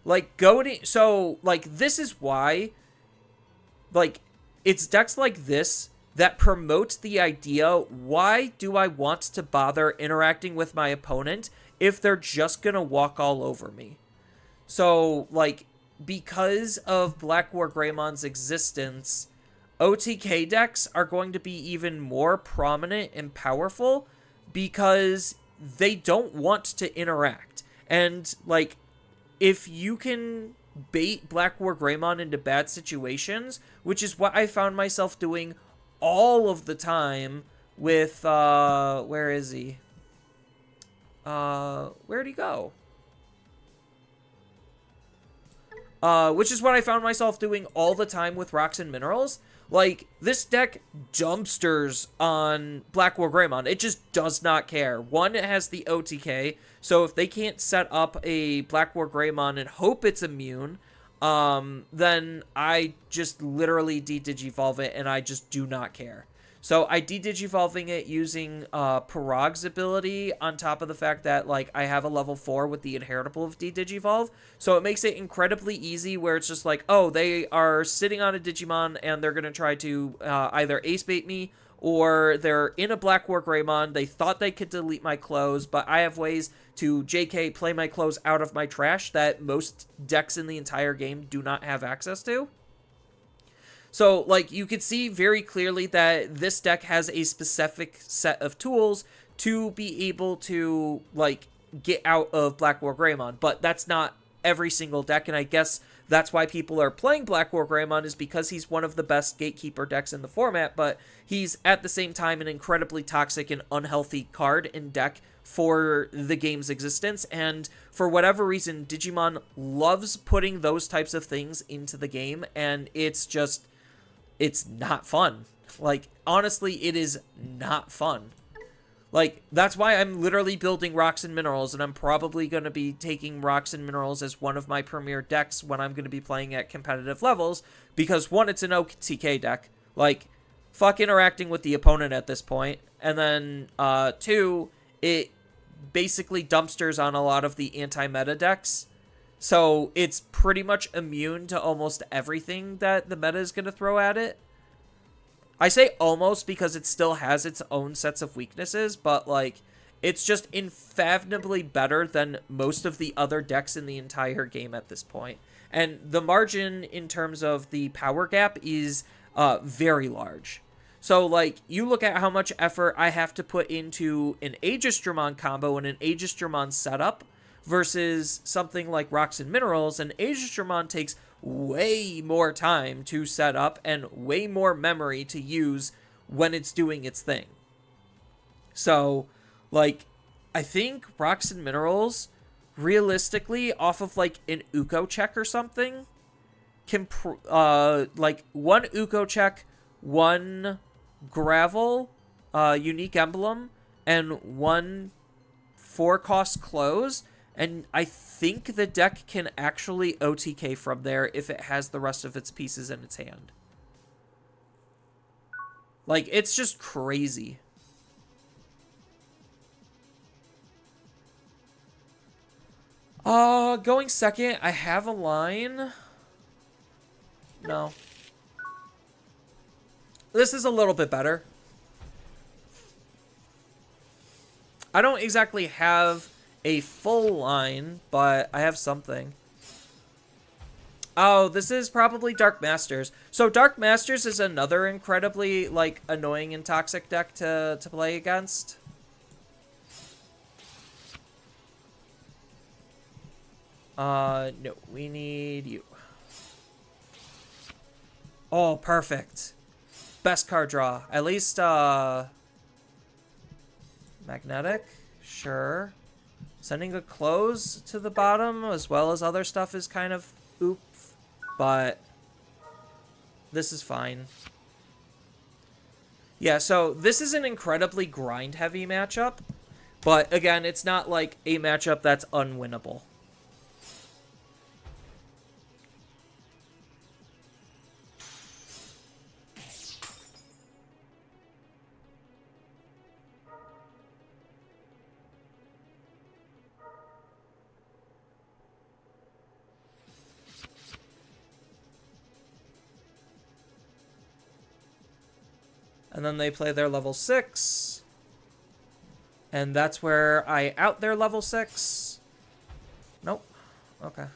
Speaker 1: Like, so, like, this is why, like, it's decks like this that promote the idea, why do I want to bother interacting with my opponent if they're just gonna walk all over me? So, like, because of Black War Greymon's existence, OTK decks are going to be even more prominent and powerful because they don't want to interact. And, like, if you can bait Black War Greymon into bad situations, which is what I found myself doing all of the time with, where is he? Where'd he go? Which is what I found myself doing all the time with Rocks and Minerals. Like, this deck dumpsters on Black War Greymon. It just does not care. One, it has the OTK, so if they can't set up a Black War Greymon and hope it's immune, then I just literally de-digivolve it, and I just do not care. So I de-digivolving it using Parag's ability on top of the fact that, like, I have a level 4 with the inheritable of de-digivolve. So it makes it incredibly easy where it's just like, oh, they are sitting on a Digimon and they're going to try to either ace bait me, or they're in a Black War Greymon. They thought they could delete my clothes, but I have ways to JK play my clothes out of my trash that most decks in the entire game do not have access to. So, like, you could see very clearly that this deck has a specific set of tools to be able to, like, get out of Black War Greymon. But that's not every single deck, and I guess that's why people are playing Black War Greymon, is because he's one of the best Gatekeeper decks in the format, but he's at the same time an incredibly toxic and unhealthy card in deck for the game's existence, and for whatever reason, Digimon loves putting those types of things into the game, and it's not fun. Like, honestly, it is not fun. Like, that's why I'm literally building Rocks and Minerals, and I'm probably going to be taking Rocks and Minerals as one of my premier decks when I'm going to be playing at competitive levels, because one, it's an OTK deck. Like, fuck interacting with the opponent at this point, and then, two, it basically dumpsters on a lot of the anti-meta decks, so it's pretty much immune to almost everything that the meta is going to throw at it. I say almost because it still has its own sets of weaknesses, but, like, it's just infathomably better than most of the other decks in the entire game at this point. And the margin in terms of the power gap is very large. So, like, you look at how much effort I have to put into an Aegis-Dramon combo and an Aegis-Dramon setup versus something like Rocks and Minerals, and Aegis-Dramon takes way more time to set up and way more memory to use when it's doing its thing. So, like, I think Rocks and Minerals, realistically, off of, like, an Uko check or something, can, like, one Uko check, one Gravel, unique emblem, and one 4-cost close, and I think the deck can actually OTK from there if it has the rest of its pieces in its hand. Like, it's just crazy. Going second, I have a line. No. This is a little bit better. I don't exactly have a full line, but I have something. Oh, this is probably Dark Masters. So Dark Masters is another incredibly, like, annoying and toxic deck to play against. No, we need you. Oh, perfect. Best card draw. At least, Magnetic? Sure. Sending a close to the bottom as well as other stuff is kind of oof, but this is fine. Yeah, so this is an incredibly grind-heavy matchup, but again, it's not like a matchup that's unwinnable. And then they play their level 6. And that's where I out their level 6. Nope. Okay.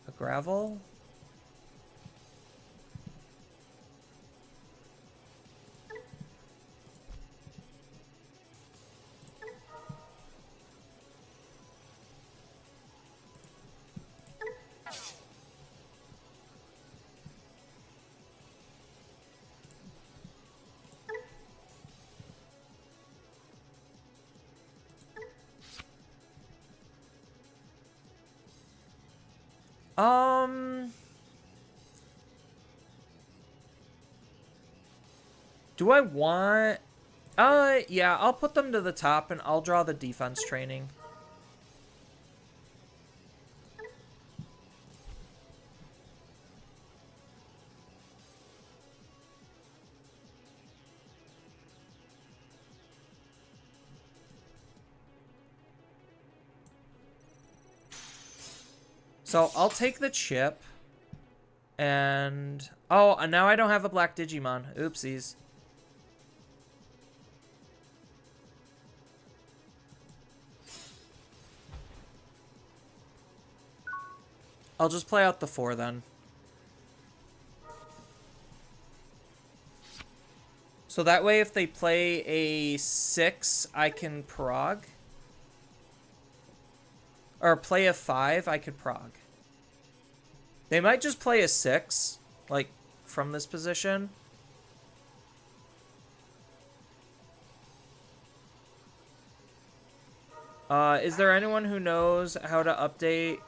Speaker 1: A Gravel. Do I want... yeah, I'll put them to the top and I'll draw the defense training. So I'll take the chip. And... oh, and now I don't have a black Digimon. Oopsies. I'll just play out the 4 then. So that way if they play a 6, I can prog. or play a 5, I could prog. They might just play a 6, like, from this position. Is there anyone who knows how to update,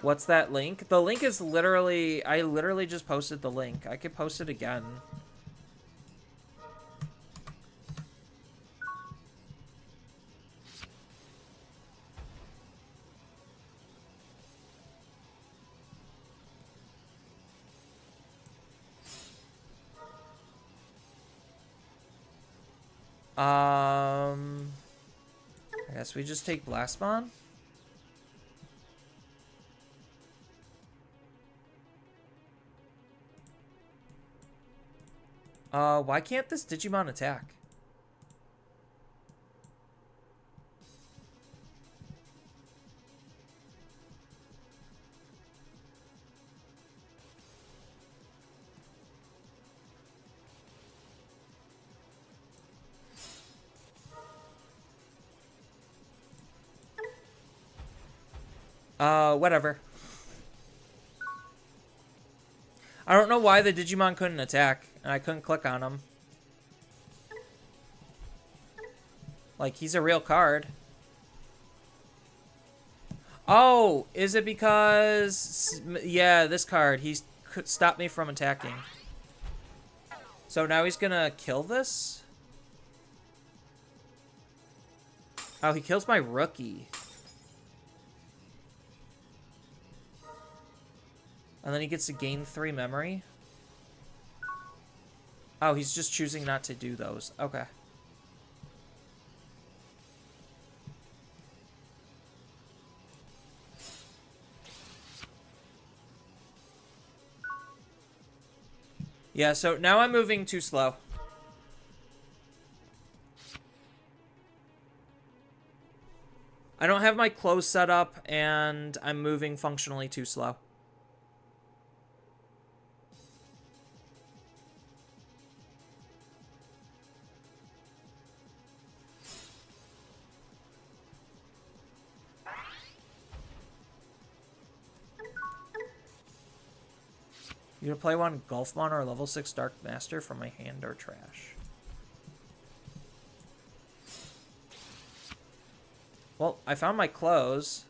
Speaker 1: what's that link? The link is literally, I literally just posted the link. I could post it again. I guess we just take Blastmon. Why can't this Digimon attack? Whatever. I don't know why the Digimon couldn't attack, and I couldn't click on him. Like, he's a real card. Oh, is it because... Yeah, this card. He could stop me from attacking. So now he's gonna kill this? Oh, he kills my rookie. And then he gets to gain 3 memory. Oh, he's just choosing not to do those. Okay. Yeah, so now I'm moving too slow. I don't have my close set up, and I'm moving functionally too slow. You gonna play one Golfmon or level 6 Dark Master from my hand or trash? Well, I found my clothes.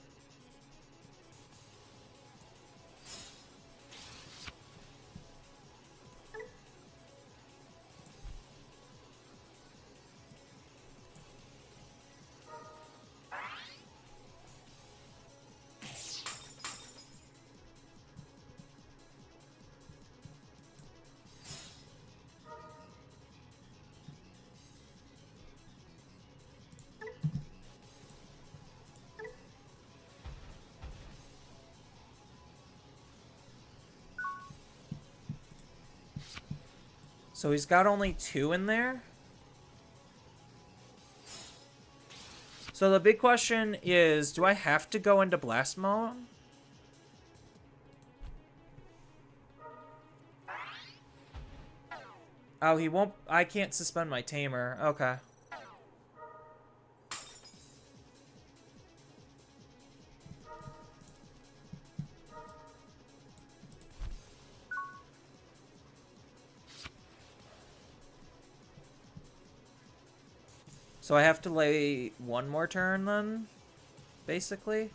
Speaker 1: So he's got only 2 in there. So the big question is, do I have to go into blast mode? Oh, he won't... I can't suspend my tamer. Okay. So I have to lay 1 more turn then, basically.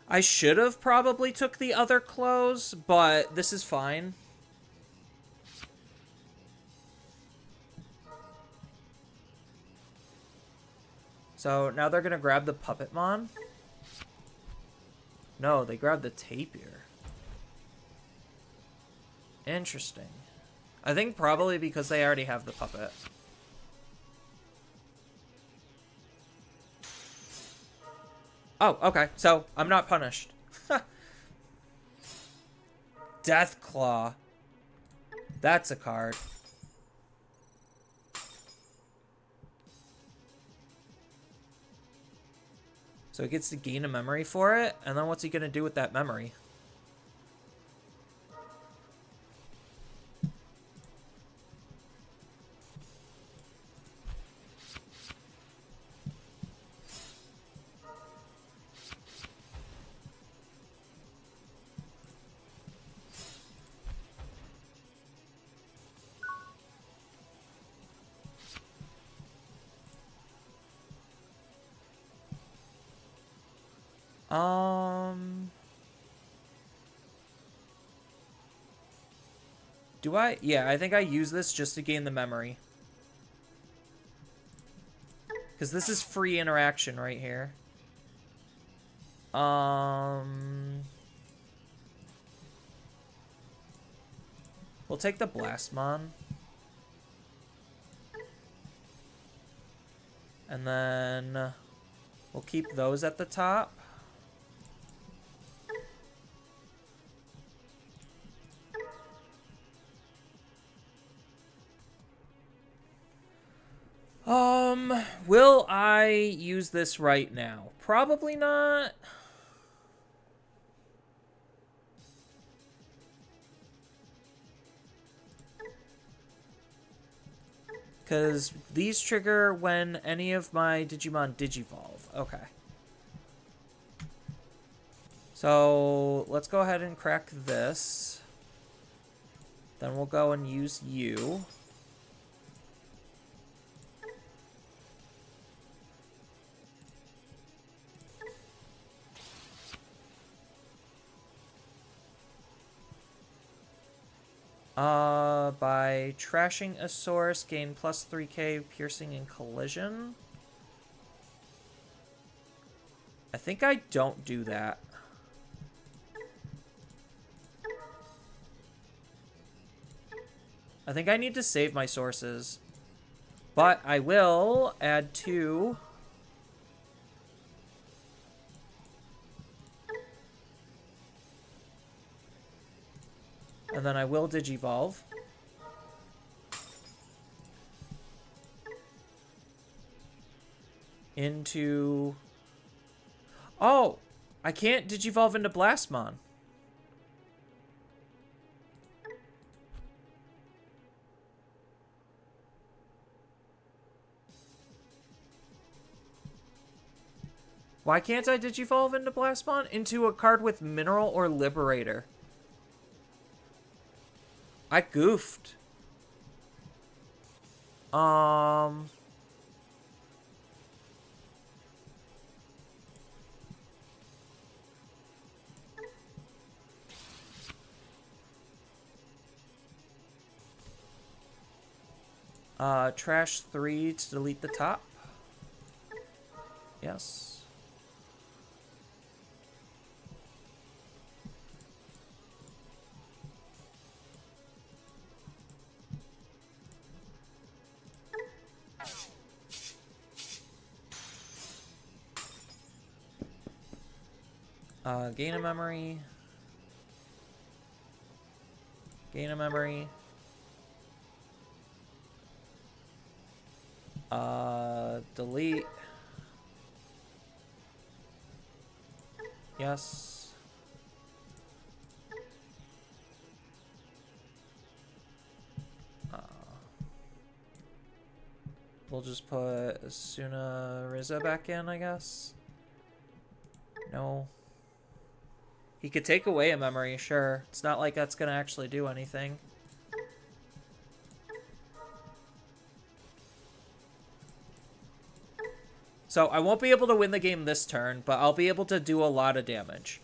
Speaker 1: I should have probably took the other clothes, but this is fine. So now they're gonna grab the Puppetmon. No, they grabbed the Tapir. Interesting. I think probably because they already have the puppet. Oh, okay. So, I'm not punished. Deathclaw. That's a card. So he gets to gain a memory for it, and then what's he going to do with that memory? Do I? Yeah, I think I use this just to gain the memory. Because this is free interaction right here. We'll take the Blastmon. And then we'll keep those at the top. Will I use this right now? Probably not. Because these trigger when any of my Digimon digivolve. Okay. So let's go ahead and crack this. Then we'll go and use you. By trashing a source, gain plus 3k piercing and collision. I think I don't do that. I think I need to save my sources. But I will add 2. And then I will digivolve. Into... Oh! I can't digivolve into Blastmon. Why can't I digivolve into Blastmon? Into a card with Mineral or Liberator. I goofed. Trash 3 to delete the top. Yes. Gain a memory. Gain a memory. Delete. Yes. We'll just put Asuna Riza back in, I guess. No. He could take away a memory, sure. It's not like that's gonna actually do anything. So I won't be able to win the game this turn, but I'll be able to do a lot of damage.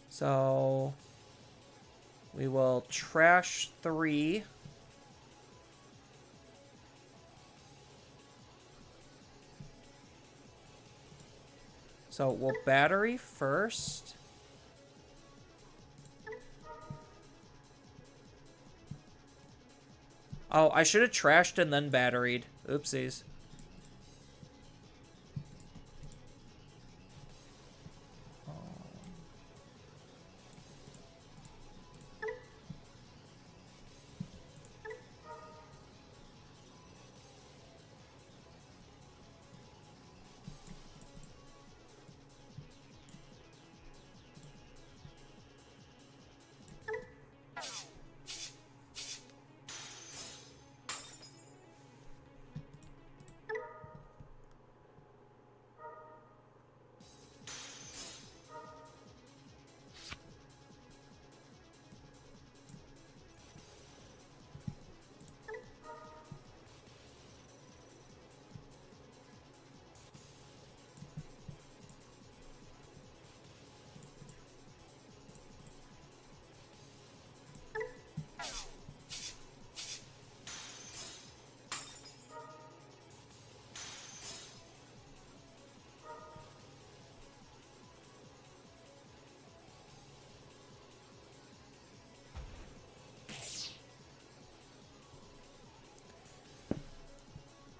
Speaker 1: So we will trash 3. So we'll battery first. Oh, I should have trashed and then batteried. Oopsies.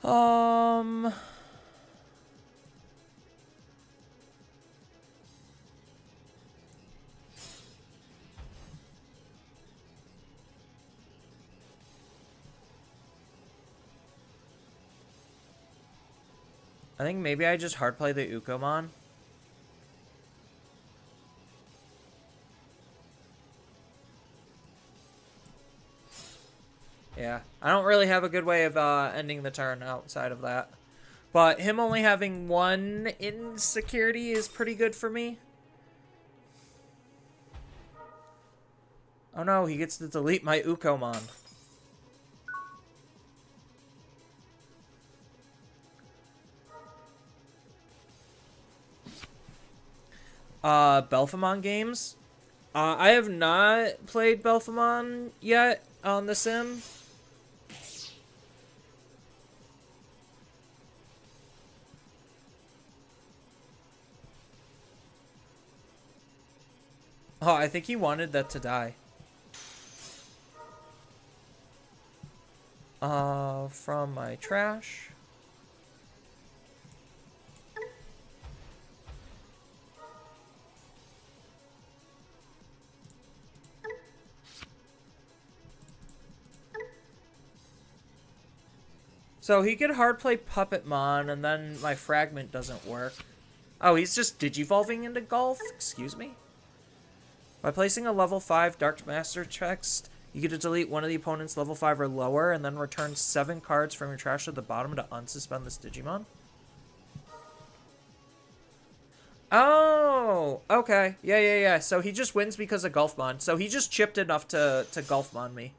Speaker 1: Um... I think maybe I just hard play the Ukomon. Yeah, I don't really have a good way of ending the turn outside of that. But him only having one insecurity is pretty good for me. Oh no, he gets to delete my Ukomon. Belphemon games. I have not played Belphemon yet on the sim. Oh, I think he wanted that to die. From my trash. So he could hard play Puppetmon, and then my fragment doesn't work. Oh, he's just digivolving into golf? Excuse me? By placing a level 5 Dark Master text, you get to delete one of the opponent's level 5 or lower, and then return 7 cards from your trash at the bottom to unsuspend this Digimon. Oh, okay. Yeah. So he just wins because of Golfmon. So he just chipped enough to Golfmon me.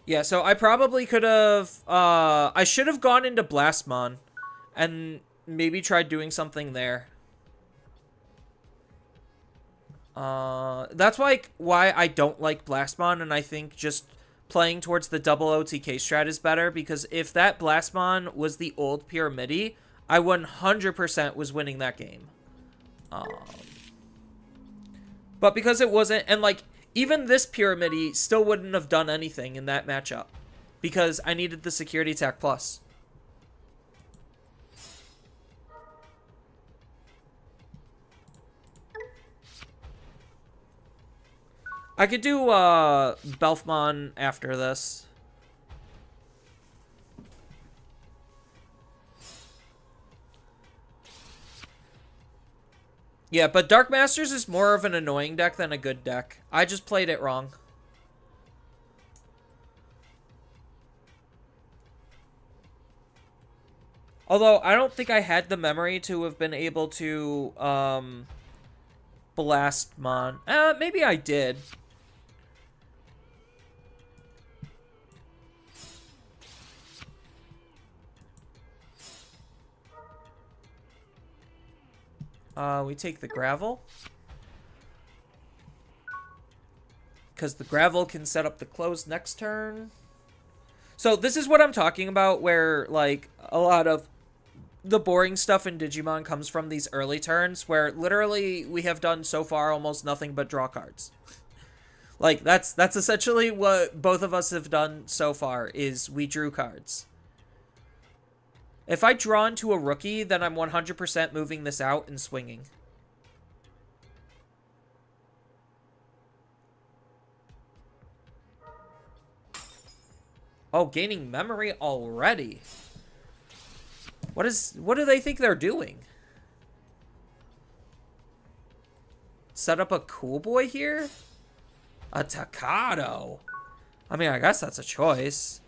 Speaker 1: Yeah, so I probably could have... I should have gone into Blastmon and maybe tried doing something there. That's why I don't like Blastmon, and I think just playing towards the double OTK strat is better, because if that Blastmon was the old Pyramidi, I 100% was winning that game. But because it wasn't, and like, even this Pyramidi still wouldn't have done anything in that matchup, because I needed the security attack plus. I could do Belphemon after this. Yeah, but Dark Masters is more of an annoying deck than a good deck. I just played it wrong. Although, I don't think I had the memory to have been able to, Blastmon. Maybe I did. We take the gravel. Because the gravel can set up the close next turn. So this is what I'm talking about, where, like, a lot of the boring stuff in Digimon comes from these early turns where literally we have done so far almost nothing but draw cards. Like, that's essentially what both of us have done so far, is we drew cards. If I draw into a rookie, then I'm 100% moving this out and swinging. Oh, gaining memory already. What do they think they're doing? Set up a cool boy here? A Takado. I mean, I guess that's a choice.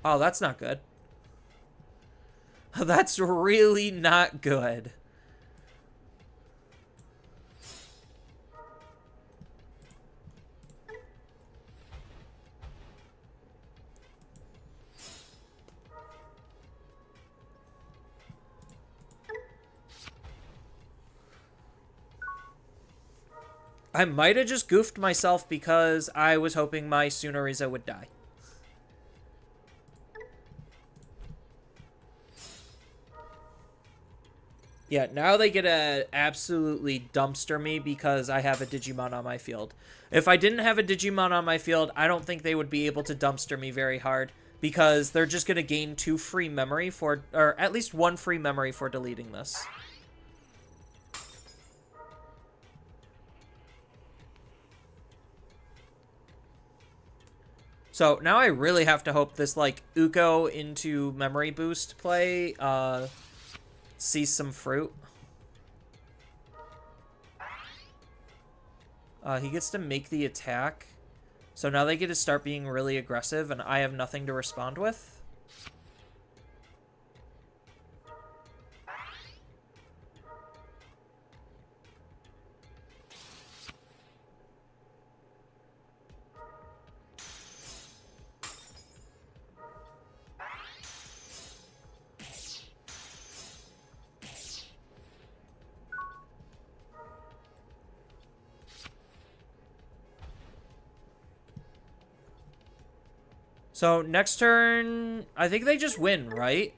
Speaker 1: Oh, that's not good. That's really not good. I might have just goofed myself because I was hoping my Sunoriza would die. Yeah, now they get to absolutely dumpster me because I have a Digimon on my field. If I didn't have a Digimon on my field, I don't think they would be able to dumpster me very hard because they're just going to gain 2 free memory for, or at least 1 free memory for deleting this. So now I really have to hope this, like, Uko into memory boost play, sees some fruit. He gets to make the attack. So now they get to start being really aggressive, and I have nothing to respond with. So next turn, I think they just win, right?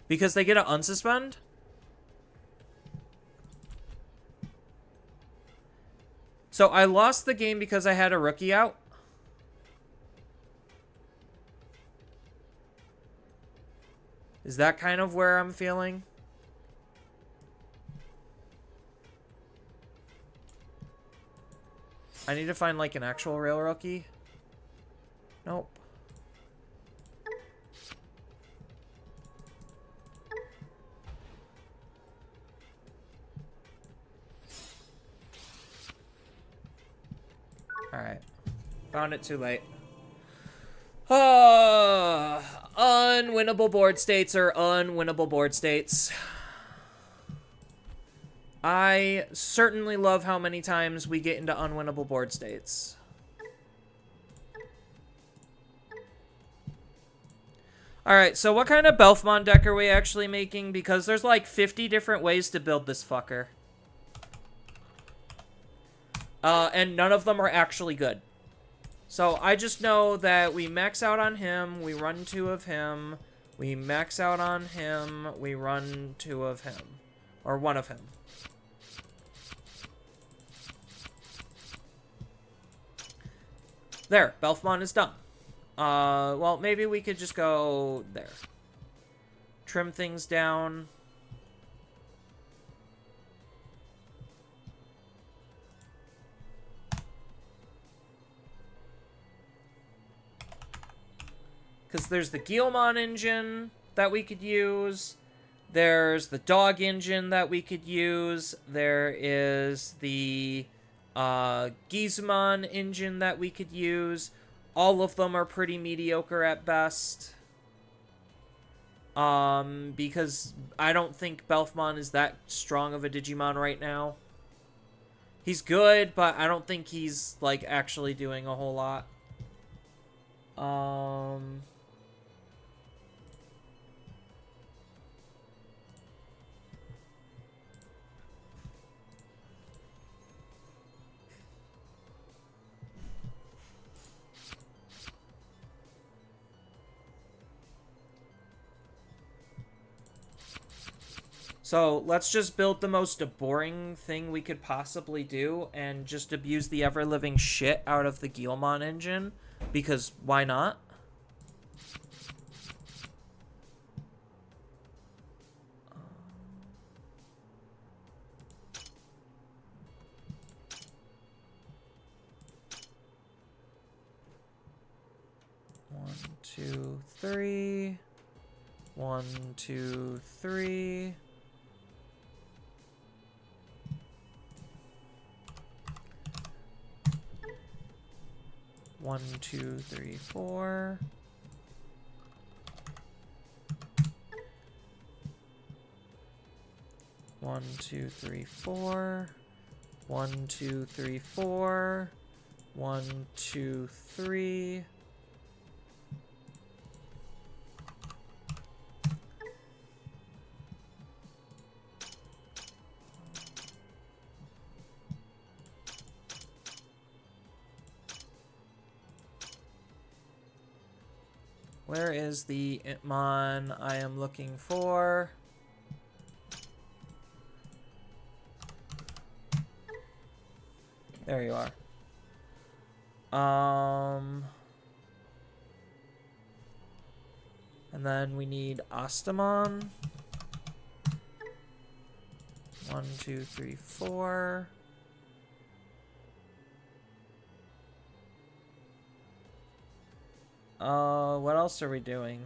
Speaker 1: Because they get to unsuspend. So I lost the game because I had a rookie out. Is that kind of where I'm feeling? I need to find like an actual real rookie. Nope. Alright. Found it too late. Unwinnable board states are unwinnable board states. I certainly love how many times we get into unwinnable board states. Alright, so what kind of Belfmon deck are we actually making? Because there's like 50 different ways to build this fucker. And none of them are actually good. So I just know that we max out on him, we run 2 of him, we max out on him, we run 2 of him. Or 1 of him. There, Belfmon is done. Well, maybe we could just go there. Trim things down. Because there's the Guilmon engine that we could use. There's the dog engine that we could use. There is the Gizmon engine that we could use. All of them are pretty mediocre at best. Because I don't think Belfmon is that strong of a Digimon right now. He's good, but I don't think he's, like, actually doing a whole lot. So let's just build the most boring thing we could possibly do and just abuse the ever-living shit out of the Guilmon engine. Because why not? One, two, three. 1, 2, 3. One, two, three, 4. One, two, three, 4. 1, 2, 3, 4. 1, 2, 3. Where is the Itmon I am looking for? There you are. And then we need Ostamon. 1, 2, 3, 4. What else are we doing?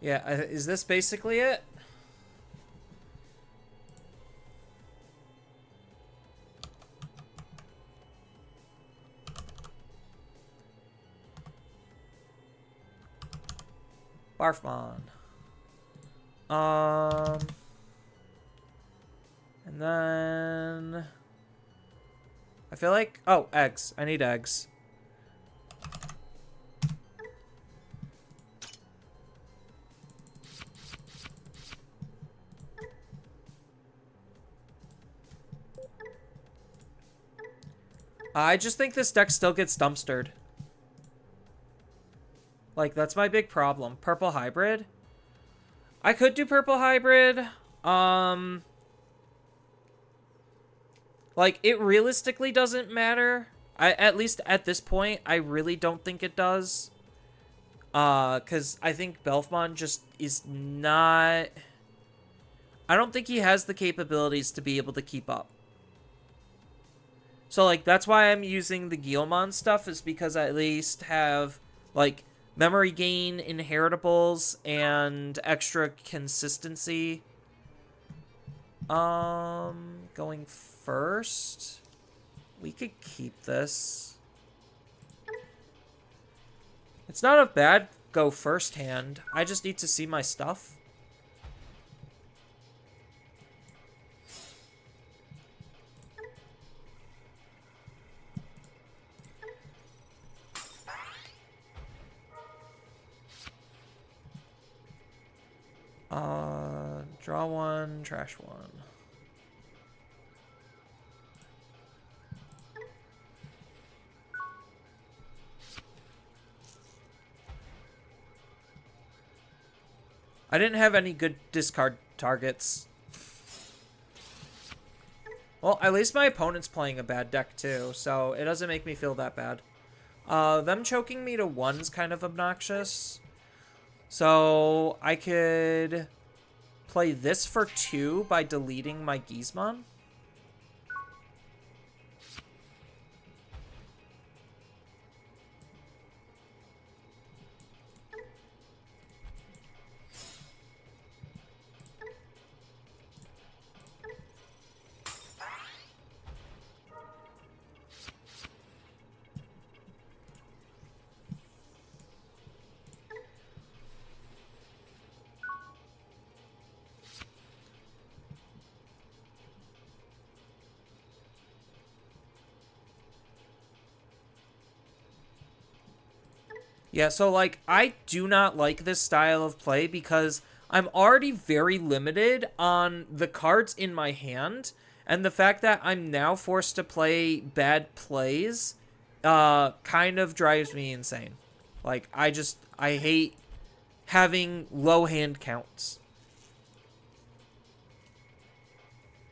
Speaker 1: Yeah, is this basically it? Barfmon. And then I feel like, oh, eggs. I need eggs. I just think this deck still gets dumpstered. Like, that's my big problem. Purple hybrid. I could do purple hybrid. Like, it realistically doesn't matter. At least at this point, I really don't think it does. Because I think Belfmon just is not... I don't think he has the capabilities to be able to keep up. So, like, that's why I'm using the Guilmon stuff, is because I at least have, like, memory gain, inheritables, and extra consistency. Going first, we could keep this. It's not a bad go first hand. I just need to see my stuff. Draw one, trash one. I didn't have any good discard targets. Well, at least my opponent's playing a bad deck too, so it doesn't make me feel that bad. Them choking me to 1's kind of obnoxious. So I could play this for 2 by deleting my Gizmon. Yeah, so, like, I do not like this style of play because I'm already very limited on the cards in my hand, and the fact that I'm now forced to play bad plays kind of drives me insane. Like, I hate having low hand counts.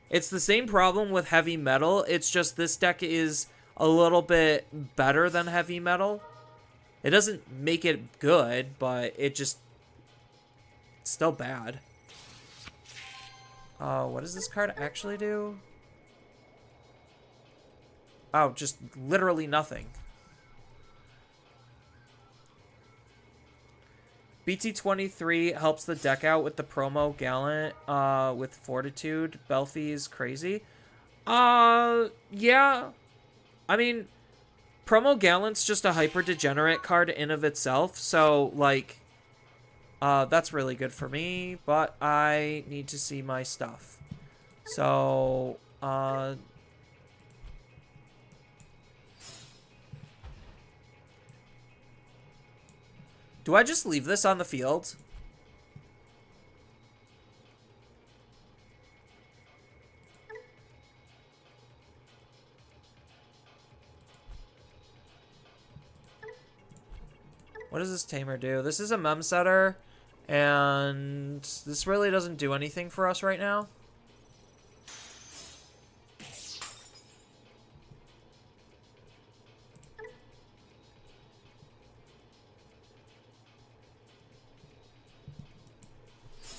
Speaker 1: It's the same problem with heavy metal. It's just this deck is a little bit better than heavy metal. It doesn't make it good, but it's still bad. What does this card actually do? Oh, just literally nothing. BT23 helps the deck out with the promo Gallant with Fortitude. Belfie is crazy. Yeah. I mean, promo Gallant's just a hyper degenerate card in of itself, so like that's really good for me, but I need to see my stuff. So do I just leave this on the field? What does this Tamer do? This is a mem setter, and this really doesn't do anything for us right now.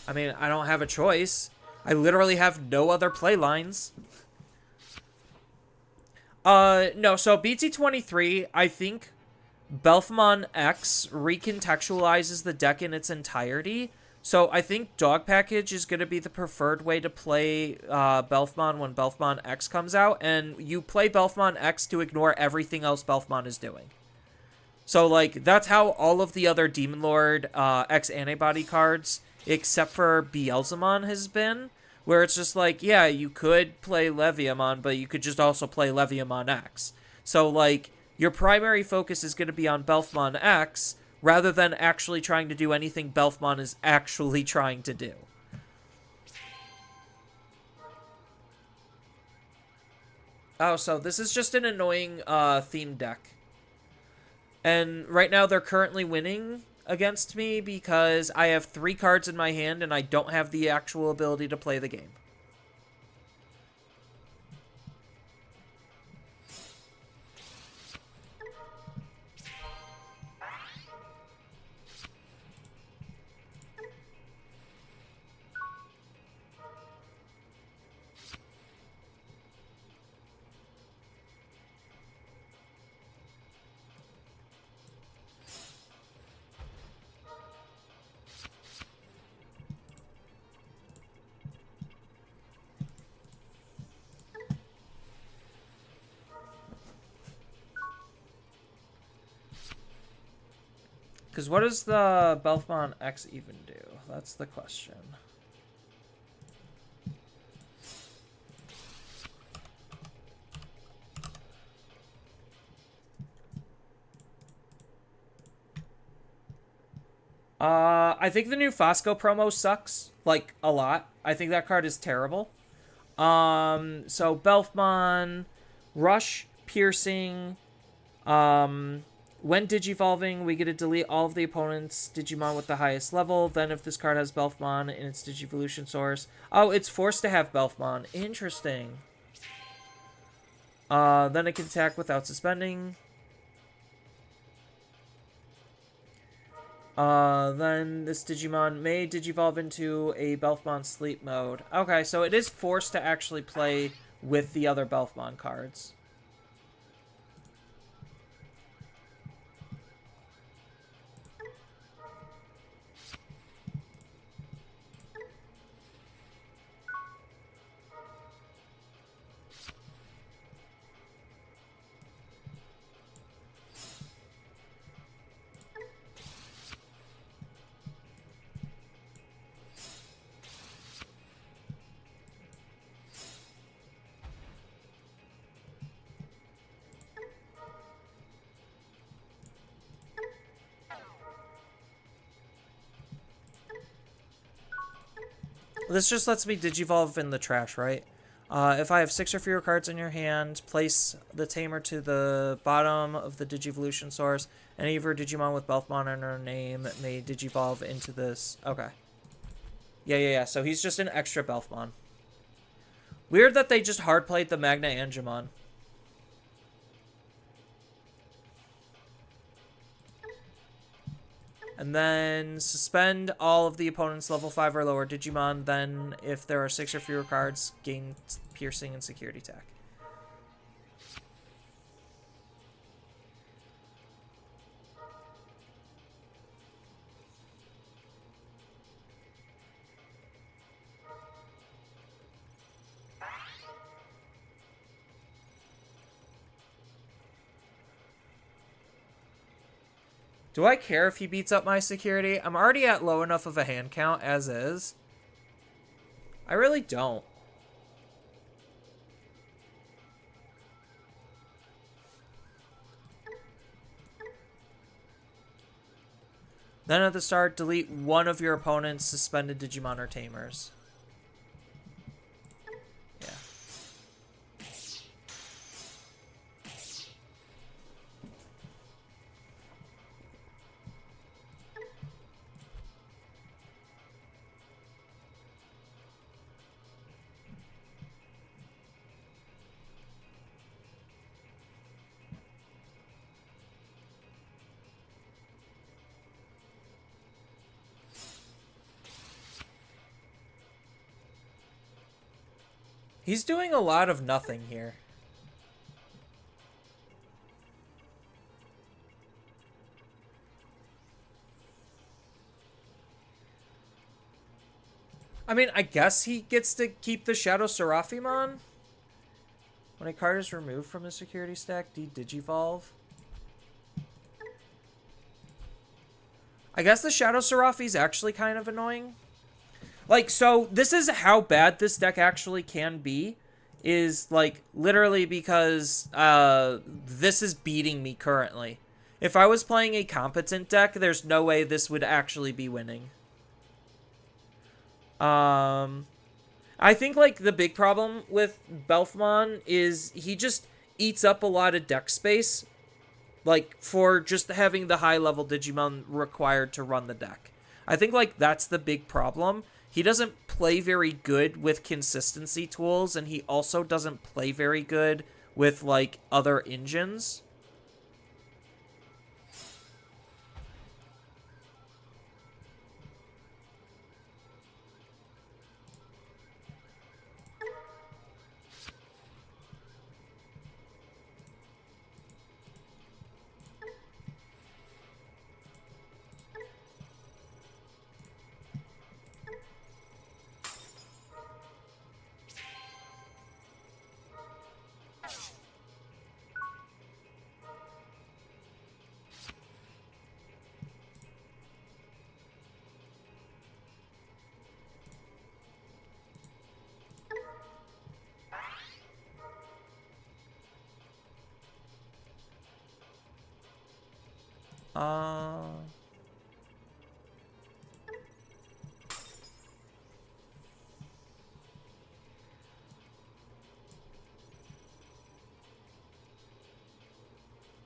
Speaker 1: I mean, I don't have a choice. I literally have no other play lines. No, so BT23, I think Belfmon X recontextualizes the deck in its entirety. So I think Dog Package is going to be the preferred way to play Belfmon when Belfmon X comes out. And you play Belfmon X to ignore everything else Belfmon is doing. So, like, that's how all of the other Demon Lord X Antibody cards, except for Beelzemon, has been. Where it's just like, yeah, you could play Leviamon, but you could just also play Leviamon X. So, like, your primary focus is going to be on Belfmon X, rather than actually trying to do anything Belfmon is actually trying to do. Oh, so this is just an annoying theme deck. And right now they're currently winning against me because I have 3 cards in my hand and I don't have the actual ability to play the game. Because what does the Belfmon X even do? That's the question. I think the new Fosco promo sucks, like, a lot. I think that card is terrible. So Belfmon, Rush, Piercing, when Digivolving, we get to delete all of the opponent's Digimon with the highest level. Then if this card has Belfmon in its Digivolution source... Oh, it's forced to have Belfmon. Interesting. Then it can attack without suspending. Then this Digimon may Digivolve into a Belfmon Sleep mode. Okay, so it is forced to actually play with the other Belfmon cards. This just lets me Digivolve in the trash, right? If I have 6 or fewer cards in your hand, place the tamer to the bottom of the Digivolution source. Any of your Digimon with Belfmon in her name may Digivolve into this. Okay. Yeah. So he's just an extra Belfmon. Weird that they just hard-played the Magna Angemon. And then suspend all of the opponent's level 5 or lower Digimon. Then, if there are 6 or fewer cards, gain piercing and security attack. Do I care if he beats up my security? I'm already at low enough of a hand count as is. I really don't. Then at the start, delete one of your opponent's suspended Digimon or Tamers. Yeah. He's doing a lot of nothing here. I mean, I guess he gets to keep the Shadow Seraphimon. When a card is removed from his security stack, Digivolve. I guess the Shadow Seraphi's actually kind of annoying. Like, so this is how bad this deck actually can be. Is, like, literally because this is beating me currently. If I was playing a competent deck, there's no way this would actually be winning. I think, like, the big problem with Belfmon is he just eats up a lot of deck space. Like, for just having the high-level Digimon required to run the deck. I think, like, that's the big problem. He doesn't play very good with consistency tools, and he also doesn't play very good with, like, other engines.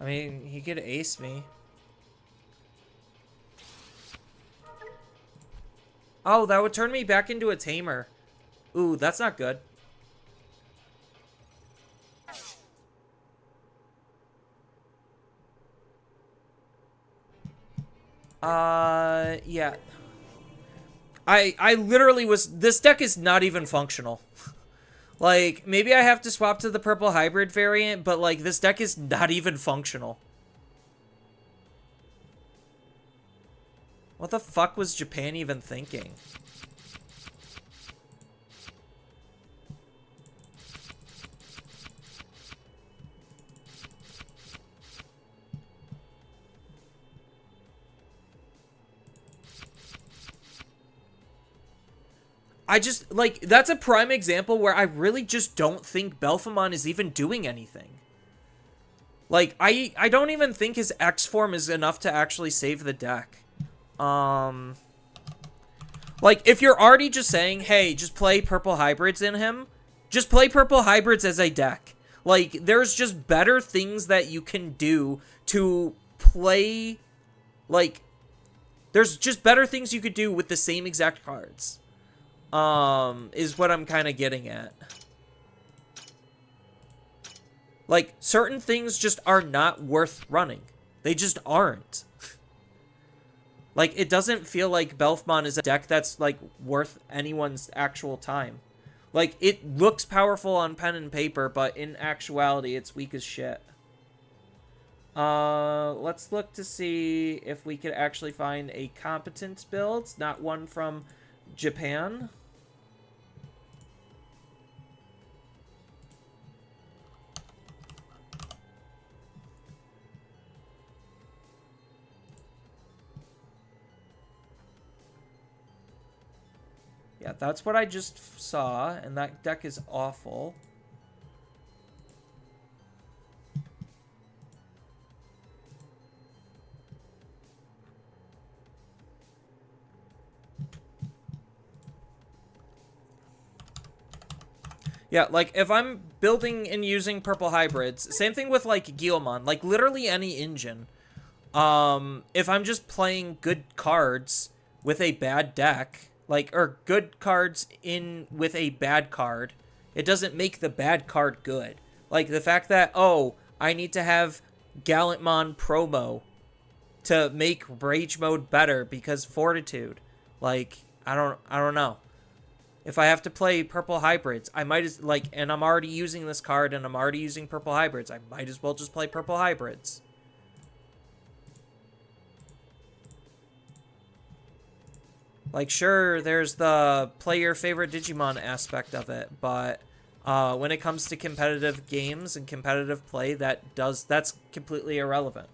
Speaker 1: I mean, he could ace me. Oh, that would turn me back into a tamer. Ooh, that's not good. Yeah. I literally was... This deck is not even functional. Like, maybe I have to swap to the purple hybrid variant, but, like, this deck is not even functional. What the fuck was Japan even thinking? I just, like, that's a prime example where I really just don't think Belfamon is even doing anything. Like, I don't even think his X form is enough to actually save the deck. Like, if you're already just saying, hey, just play purple hybrids in him, Just play purple hybrids as a deck. Like, there's just better things that you can do to play, like, there's just better things you could do with the same exact cards. Is what I'm kind of getting at. Like, certain things just are not worth running. They just aren't. Like, it doesn't feel like Belfmon is a deck that's, like, worth anyone's actual time. Like, it looks powerful on pen and paper, but in actuality, it's weak as shit. Let's look to see if we could actually find a competent build, not one from Japan. Yeah, that's what I just saw, and that deck is awful. Yeah, like, if I'm building and using purple hybrids, same thing with, like, Guilmon, like, literally any engine. If I'm just playing good cards with a bad deck, like, or good cards in with a bad card, it doesn't make the bad card good. Like, the fact that, oh, I need to have Gallantmon promo to make Rage Mode better because Fortitude. Like, I don't know. If I have to play purple hybrids, I might as, like, and I'm already using this card and I'm already using purple hybrids, I might as well just play purple hybrids. Like, sure, there's the play your favorite Digimon aspect of it, but when it comes to competitive games and competitive play, that's completely irrelevant.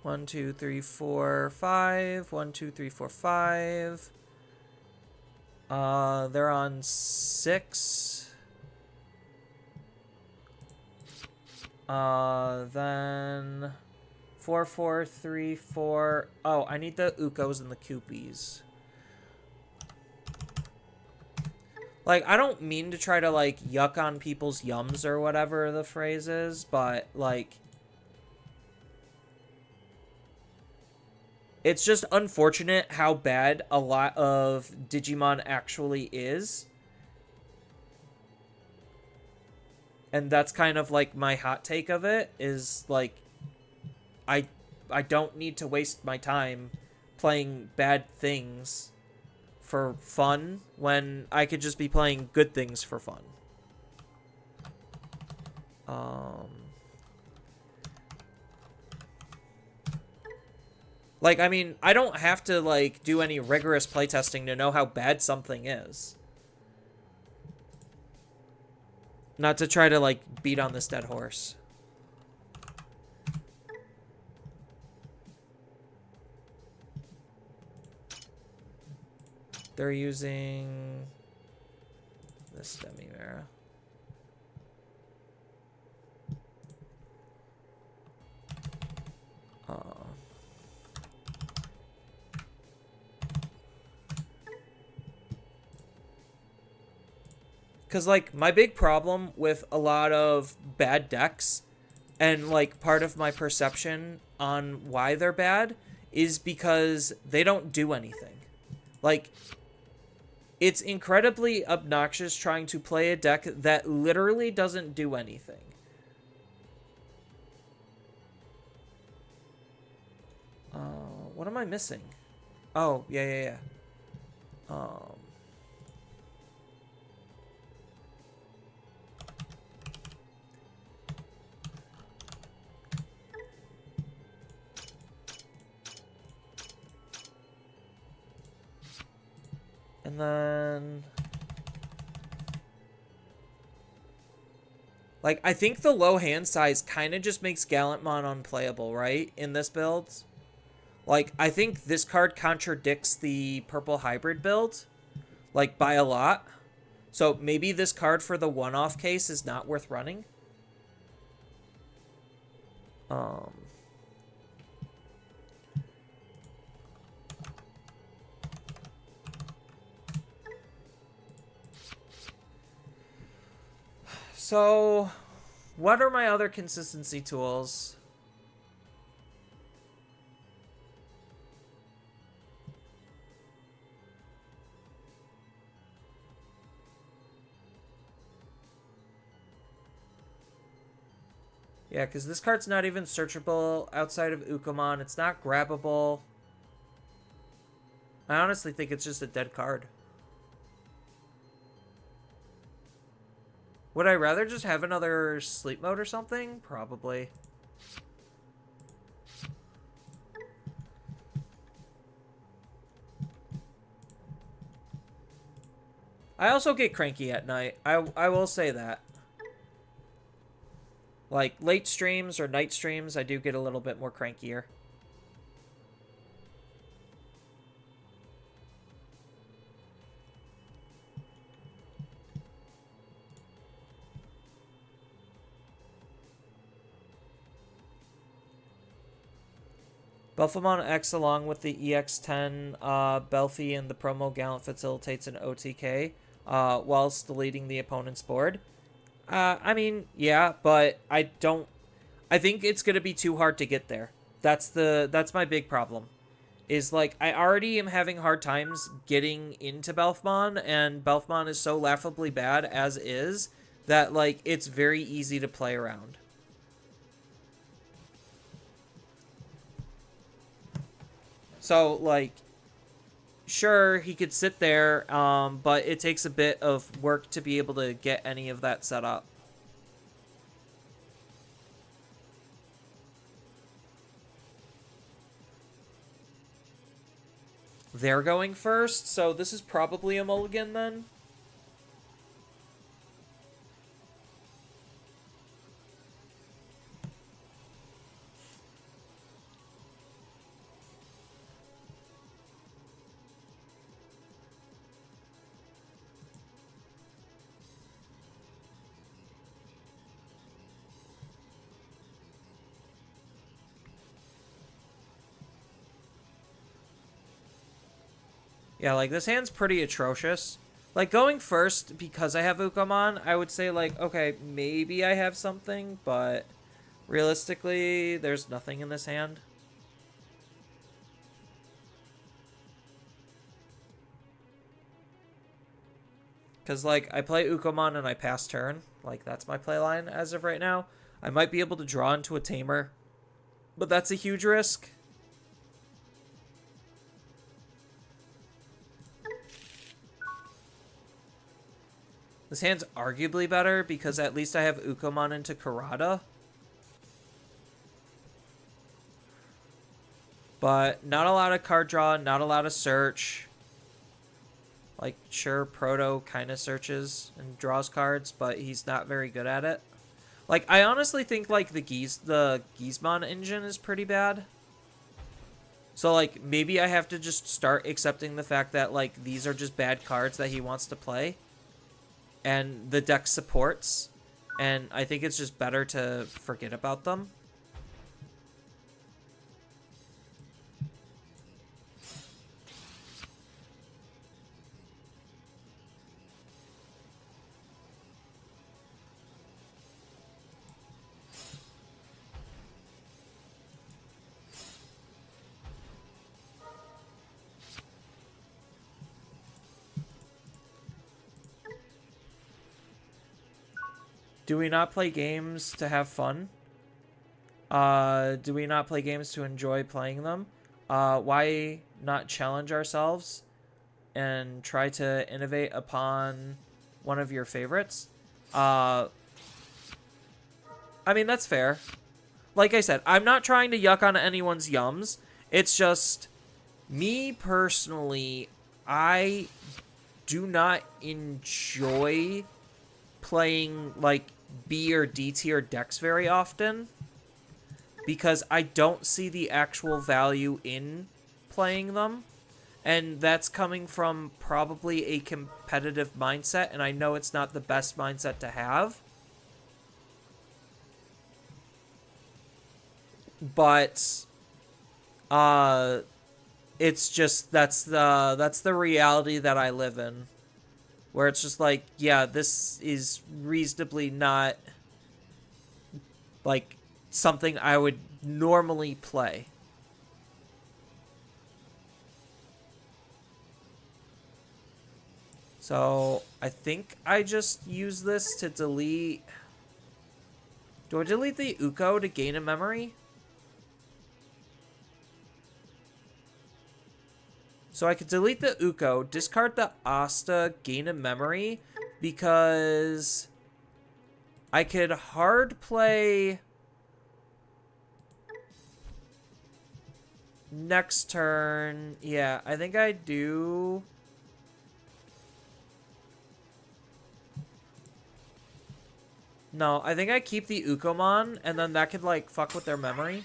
Speaker 1: One, two, three, four, five. 1, 2, 3, 4, 5. They're on 6. Then 4, 4, 3, 4. Oh, I need the Ukos and the Koopies. Like, I don't mean to try to, like, yuck on people's yums or whatever the phrase is, but, like, it's just unfortunate how bad a lot of Digimon actually is. And that's kind of like my hot take of it, is like, I don't need to waste my time playing bad things for fun when I could just be playing good things for fun. Like, I mean, I don't have to, like, do any rigorous playtesting to know how bad something is. Not to try to, like, beat on this dead horse. They're using this Demimera. Because, like, my big problem with a lot of bad decks, and, like, part of my perception on why they're bad, is because they don't do anything. Like, it's incredibly obnoxious trying to play a deck that literally doesn't do anything. What am I missing? Oh, yeah. And then, like, I think the low hand size kind of just makes Gallantmon unplayable, right? In this build. Like, I think this card contradicts the purple hybrid build, like, by a lot. So maybe this card for the one-off case is not worth running. Um, so, what are my other consistency tools? Yeah, because this card's not even searchable outside of Ukomon. It's not grabbable. I honestly think it's just a dead card. Would I rather just have another sleep mode or something? Probably. I also get cranky at night. I will say that. Like, late streams or night streams, I do get a little bit more crankier. Belphemon X along with the EX10 Belphy and the promo Gallant facilitates an OTK whilst deleting the opponent's board. I mean, yeah, but I think it's gonna be too hard to get there. That's my big problem. Is like I already am having hard times getting into Belphemon, and Belphemon is so laughably bad as is that like it's very easy to play around. So, like, sure, he could sit there, but it takes a bit of work to be able to get any of that set up. They're going first, so this is probably a mulligan then. Yeah, like, this hand's pretty atrocious. Like, going first, because I have Ukomon, I would say, like, okay, maybe I have something, but realistically, there's nothing in this hand. Because, like, I play Ukomon and I pass turn. Like, that's my playline as of right now. I might be able to draw into a Tamer, but that's a huge risk. This hand's arguably better because at least I have Ukomon into Karada. But not a lot of card draw, not a lot of search. Like, sure, Proto kind of searches and draws cards, but he's not very good at it. Like, I honestly think, like, the Gizmon engine is pretty bad. So, like, maybe I have to just start accepting the fact that, like, these are just bad cards that he wants to play. And the deck supports. And I think it's just better to forget about them. Do we not play games to have fun? Do we not play games to enjoy playing them? Why not challenge ourselves and try to innovate upon one of your favorites? I mean, that's fair. Like I said, I'm not trying to yuck on anyone's yums. It's just, me personally, I do not enjoy playing, like, B or D tier decks very often because I don't see the actual value in playing them, and that's coming from probably a competitive mindset, and I know it's not the best mindset to have. but it's just that's the reality that I live in, where it's just like, yeah, this is reasonably not like something I would normally play. So I think I just use this to delete. Do I delete the Uko to gain a memory? So I could delete the Uko, discard the Asta, gain a memory, because I could hard play next turn. Yeah, I think I do. No, I think I keep the Ukomon, and then that could, like, fuck with their memory.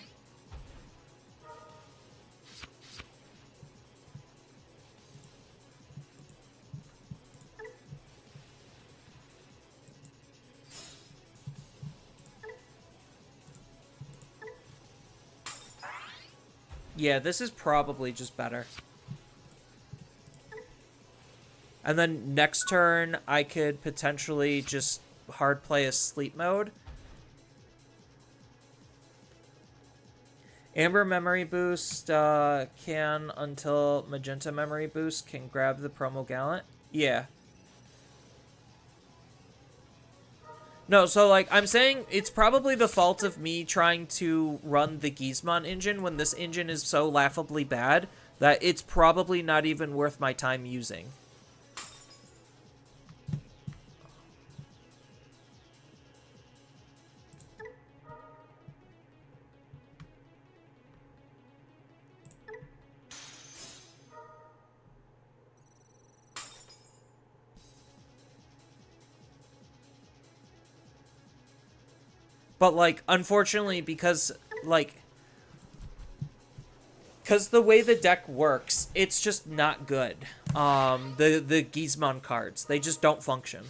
Speaker 1: Yeah, this is probably just better. And then next turn, I could potentially just hard play a sleep mode. Amber memory boost can, until magenta memory boost, can grab the promo gallant. Yeah. No, so, like, I'm saying it's probably the fault of me trying to run the Gizmon engine when this engine is so laughably bad that it's probably not even worth my time using. But, like, unfortunately, because, like, because the way the deck works, it's just not good. The Gizmon cards, they just don't function.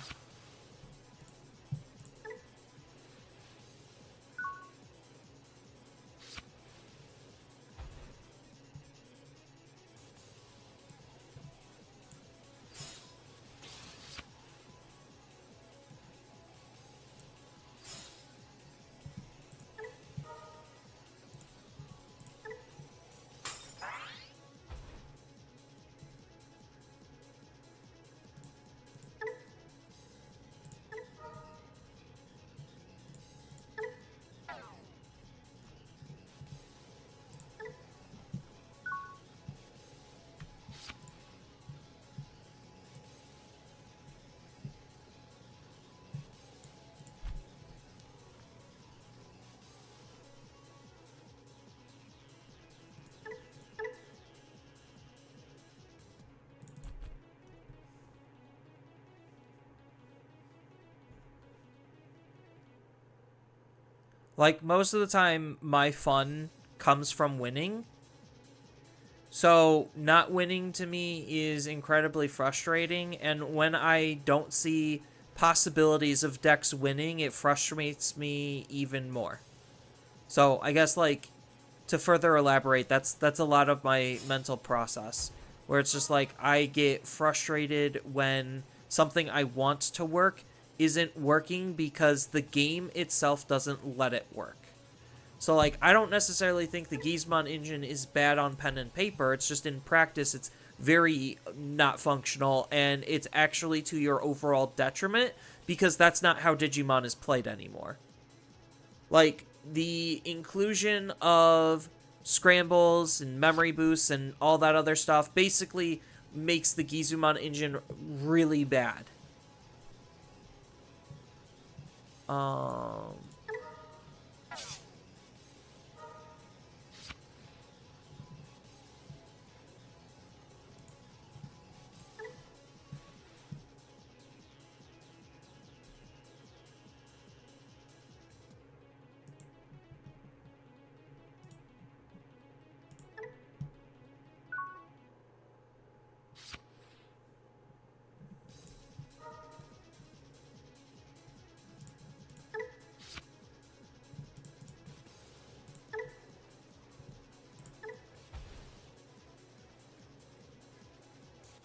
Speaker 1: Like, most of the time, my fun comes from winning. So, not winning to me is incredibly frustrating, and when I don't see possibilities of decks winning, it frustrates me even more. So, I guess, like, to further elaborate, that's a lot of my mental process, where it's just like, I get frustrated when something I want to work isn't working because the game itself doesn't let it work. So, like, I don't necessarily think the Gizmon engine is bad on pen and paper. It's just in practice, it's very not functional, and it's actually to your overall detriment because that's not how Digimon is played anymore. Like, the inclusion of scrambles and memory boosts and all that other stuff basically makes the Gizmon engine really bad. Um...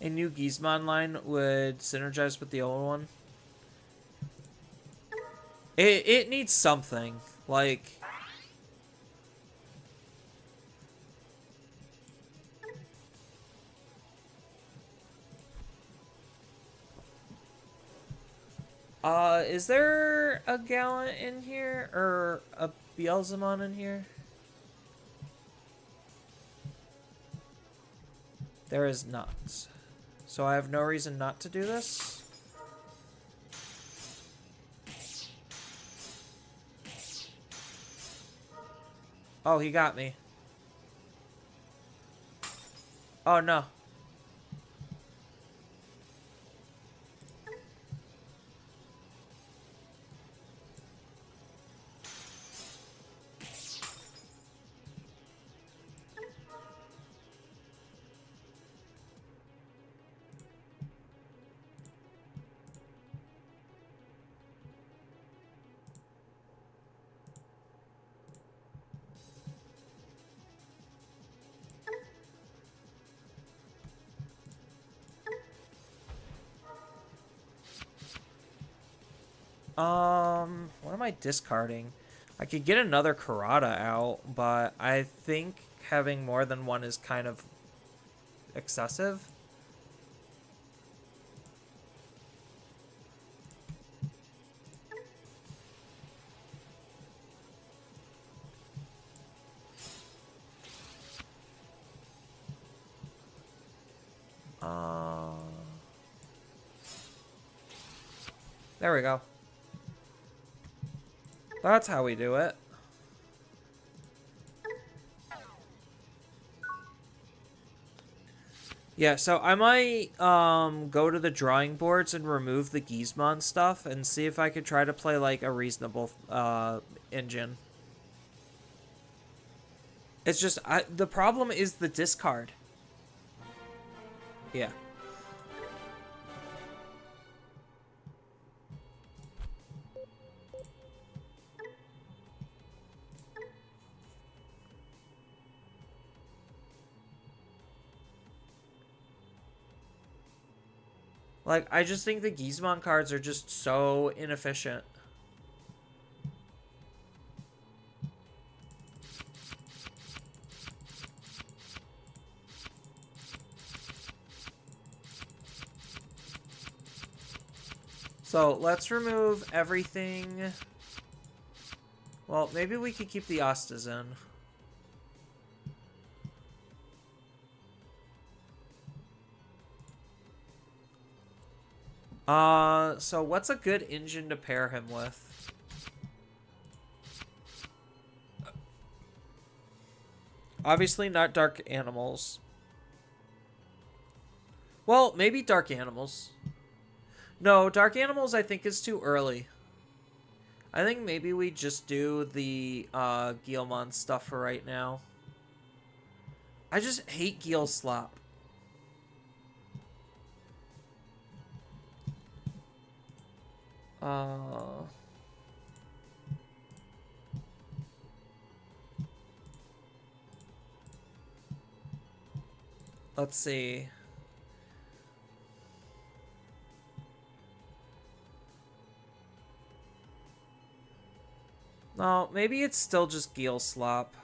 Speaker 1: A new Gizmon line would synergize with the old one. It needs something. Like... is there a Gallant in here? Or a Beelzemon in here? There is not. So I have no reason not to do this. Oh, he got me. Oh, no. What am I discarding? I could get another Karada out, but I think having more than one is kind of excessive. There we go. That's how we do it. Yeah, so I might go to the drawing boards and remove the Gizmon stuff and see if I could try to play like a reasonable engine. It's just the problem is the discard. Yeah. Like, I just think the Gizmon cards are just so inefficient. So, let's remove everything. Well, maybe we could keep the Astas in. So what's a good engine to pair him with? Obviously not Dark Animals. Well, maybe Dark Animals. No, Dark Animals I think is too early. I think maybe we just do the Guilmon stuff for right now. I just hate Gil Slop. Let's see. No, maybe it's still just Gil Slop.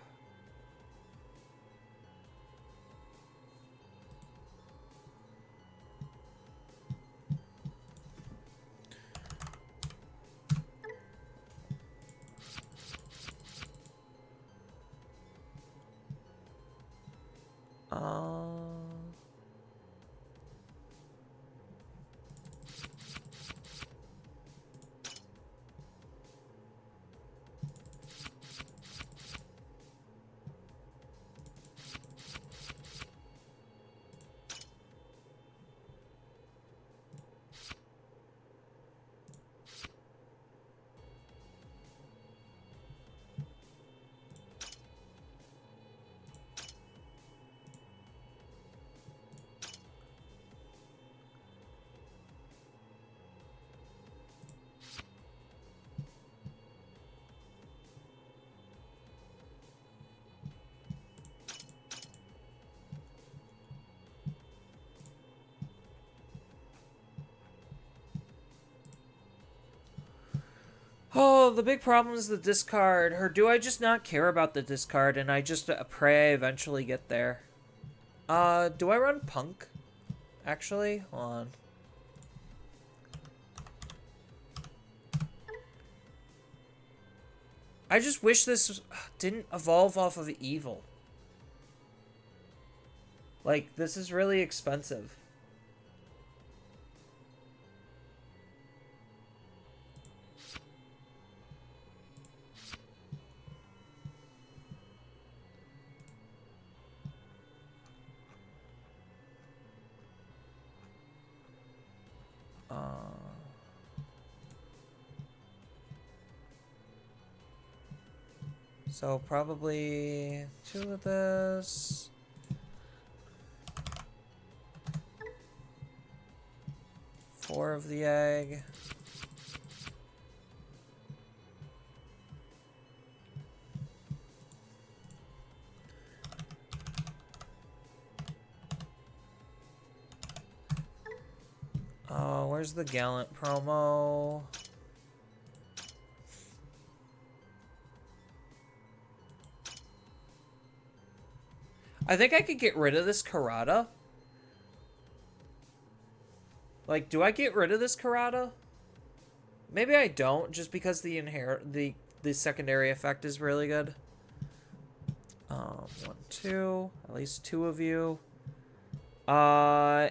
Speaker 1: Well, the big problem is the discard. Or do I just not care about the discard and I just pray I eventually get there? Do I run Punk? Actually? Hold on. I just wish this didn't evolve off of evil. Like, this is really expensive. So probably 2 of this. Four of the egg. Oh, where's the Gallant promo? I think I could get rid of this Karada. Like, do I get rid of this Karada? Maybe I don't, just because the secondary effect is really good. 1, 2, at least 2 of you. Analog.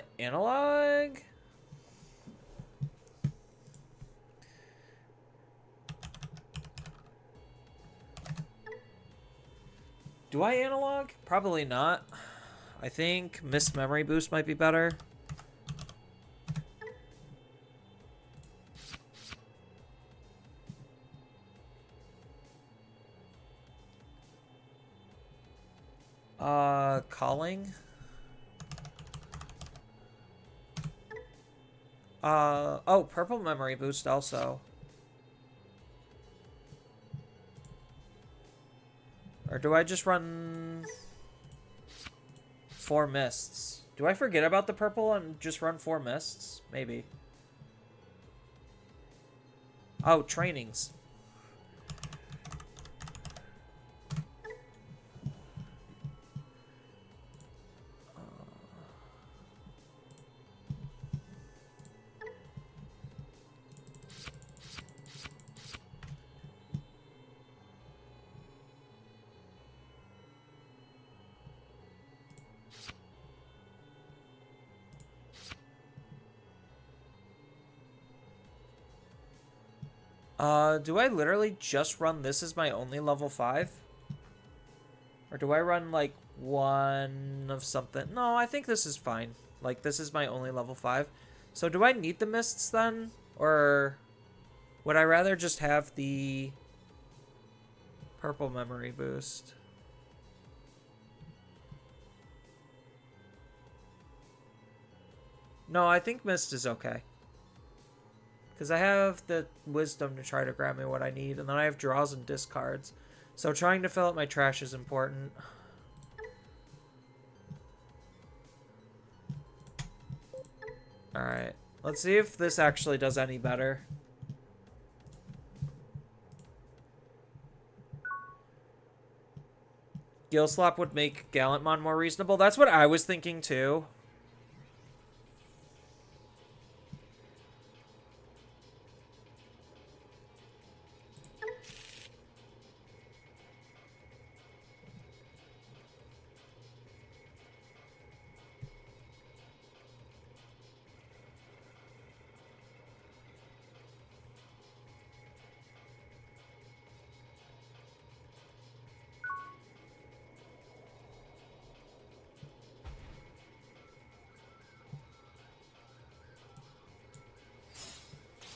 Speaker 1: Do I analog? Probably not. I think Missed Memory Boost might be better. Calling. Oh, Purple Memory Boost also. Or do I just run 4 mists? Do I forget about the purple and just run 4 mists? Maybe. Oh, trainings. Do I literally just run this as my only level 5? Or do I run, like, 1 of something? No, I think this is fine. Like, this is my only level 5. So do I need the mists then? Or would I rather just have the purple memory boost? No, I think mist is okay. Because I have the wisdom to try to grab me what I need, and then I have draws and discards. So trying to fill up my trash is important. Alright. Let's see if this actually does any better. Gil Slop would make Gallantmon more reasonable. That's what I was thinking too.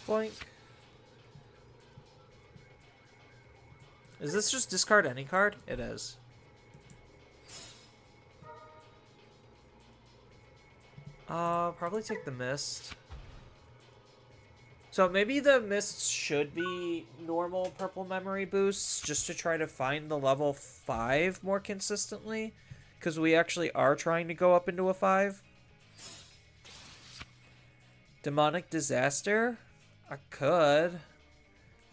Speaker 1: Boink. Is this just discard any card? It is. Probably take the mist. So maybe the mists should be normal purple memory boosts just to try to find the level 5 more consistently. Because we actually are trying to go up into a 5. Demonic Disaster? I could.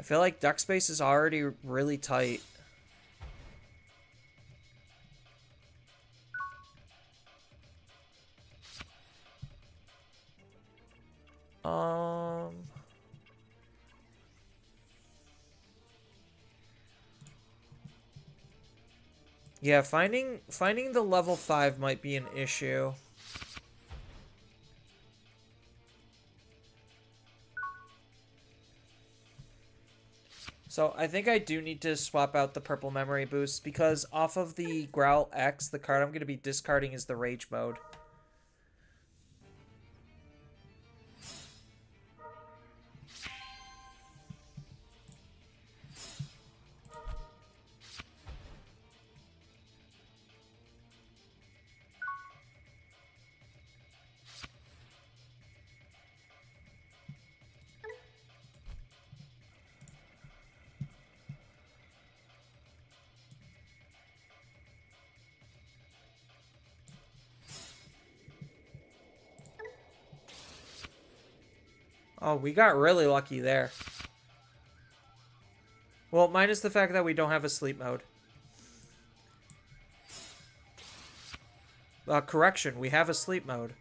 Speaker 1: I feel like deck space is already really tight. Yeah, finding the level 5 might be an issue. So I think I do need to swap out the purple memory boost because off of the Growl X, the card I'm going to be discarding is the Rage mode. Oh, we got really lucky there. Well, minus the fact that we don't have a sleep mode. Correction, we have a sleep mode.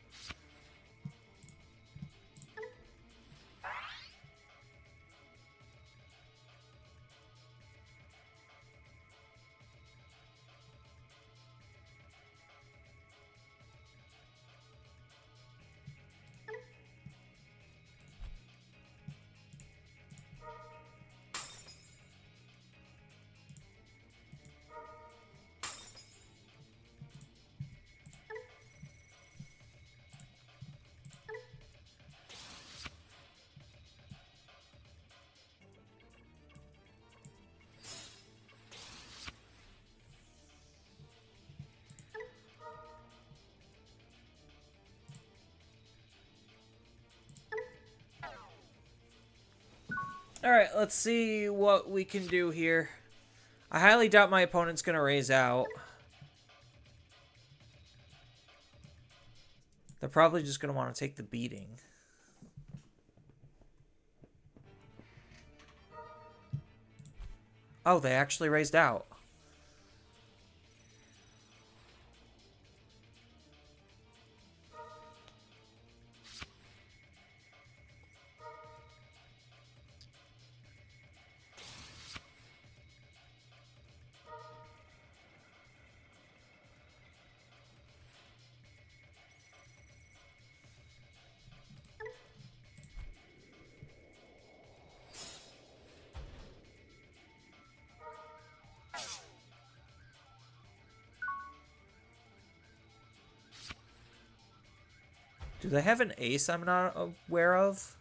Speaker 1: Alright, let's see what we can do here. I highly doubt my opponent's going to raise out. They're probably just going to want to take the beating. Oh, they actually raised out. Do they have an ace I'm not aware of?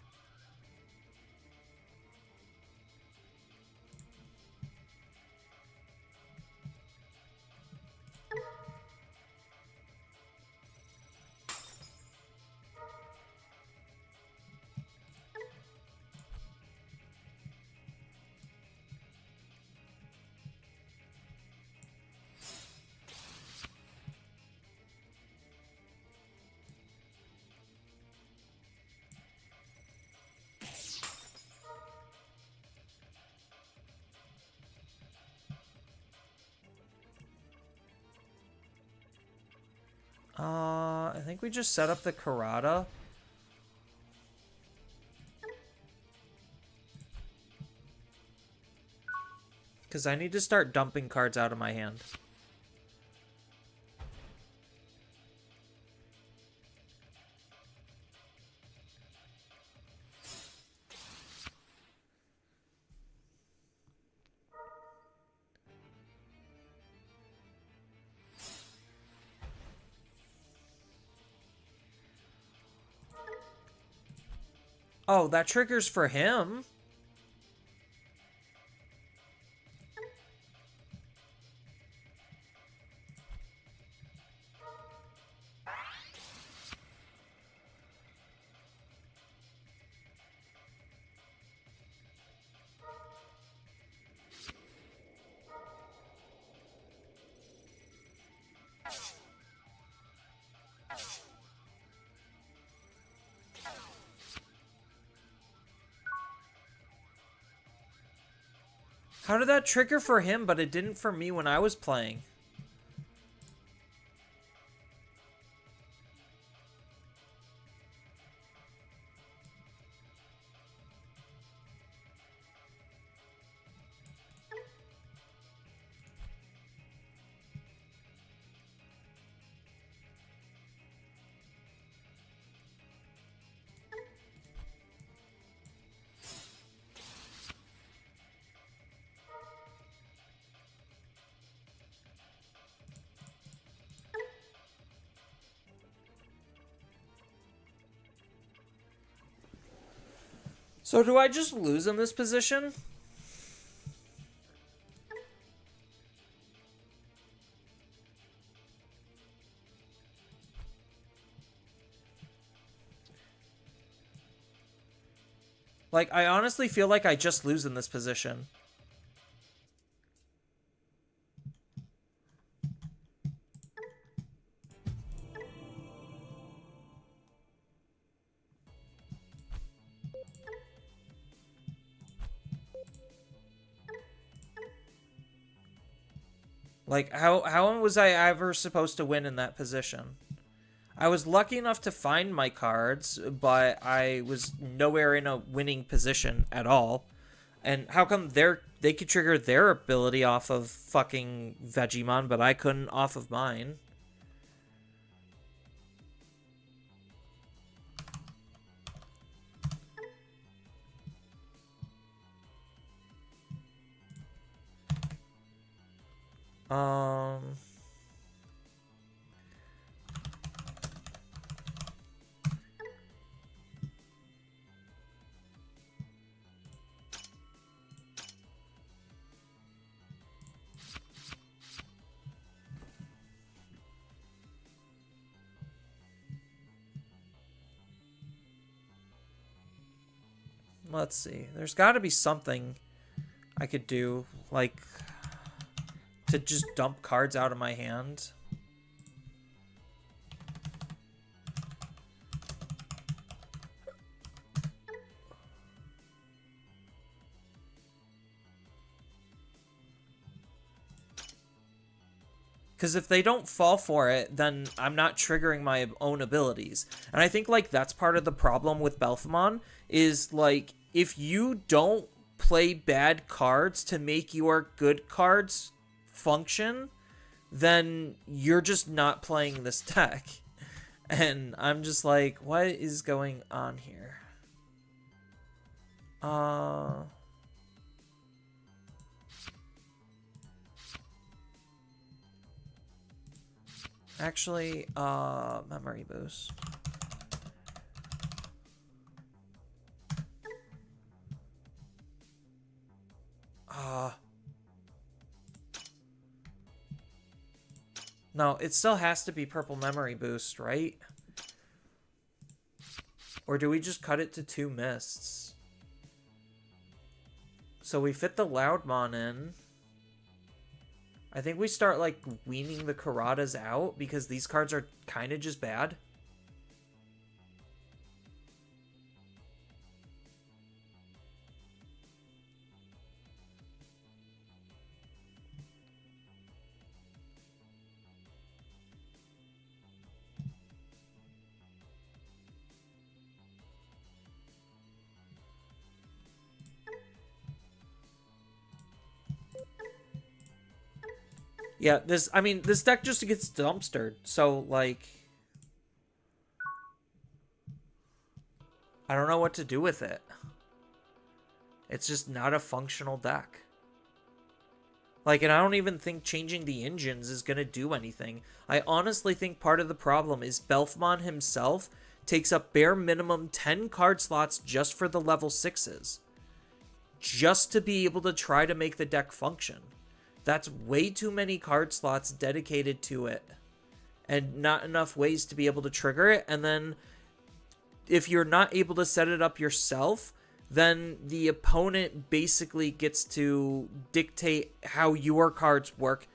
Speaker 1: I think we just set up the Karada. Because I need to start dumping cards out of my hand. Oh, that triggers for him. How did that trigger for him, but it didn't for me when I was playing? So do I just lose in this position? Like, I honestly feel like I just lose in this position. Like, how was I ever supposed to win in that position? I was lucky enough to find my cards, but I was nowhere in a winning position at all. And how come they could trigger their ability off of fucking Vegemon, but I couldn't off of mine? Let's see. There's got to be something I could do, like, to just dump cards out of my hand. Because if they don't fall for it, then I'm not triggering my own abilities. And I think, like, that's part of the problem with Belphemon, is, like, if you don't play bad cards to make your good cards function, then you're just not playing this deck. And I'm just like, what is going on here? Actually, memory boost. No, it still has to be purple memory boost, right? Or do we just cut it to 2 mists? So we fit the Loudmon in. I think we start, like, weaning the Karatas out because these cards are kind of just bad. Yeah, this deck just gets dumpstered, so, like, I don't know what to do with it. It's just not a functional deck. Like, and I don't even think changing the engines is going to do anything. I honestly think part of the problem is Belphemon himself takes up bare minimum 10 card slots just for the level 6s. Just to be able to try to make the deck function. That's way too many card slots dedicated to it. And not enough ways to be able to trigger it. And then if you're not able to set it up yourself, then the opponent basically gets to dictate how your cards work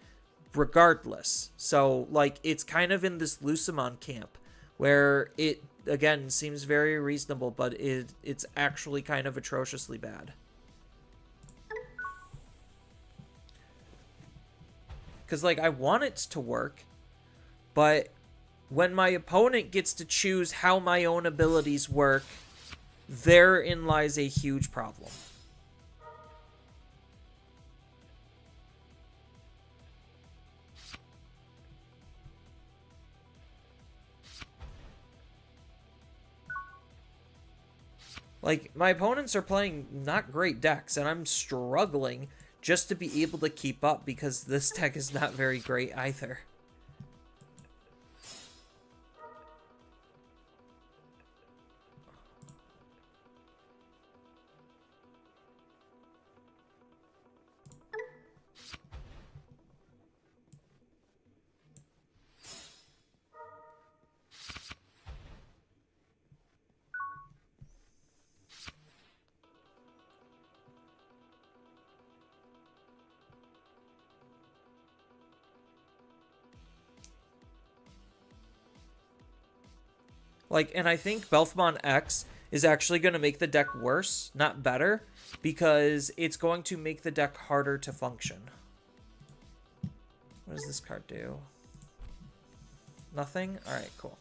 Speaker 1: regardless. So, like, it's kind of in this Lucemon camp where it, again, seems very reasonable, but it's actually kind of atrociously bad. Because, like, I want it to work, but when my opponent gets to choose how my own abilities work, therein lies a huge problem. Like, my opponents are playing not great decks, and I'm struggling just to be able to keep up because this deck is not very great either. Like, and I think Belphemon X is actually going to make the deck worse, not better, because it's going to make the deck harder to function. What does this card do? Nothing? Alright, cool.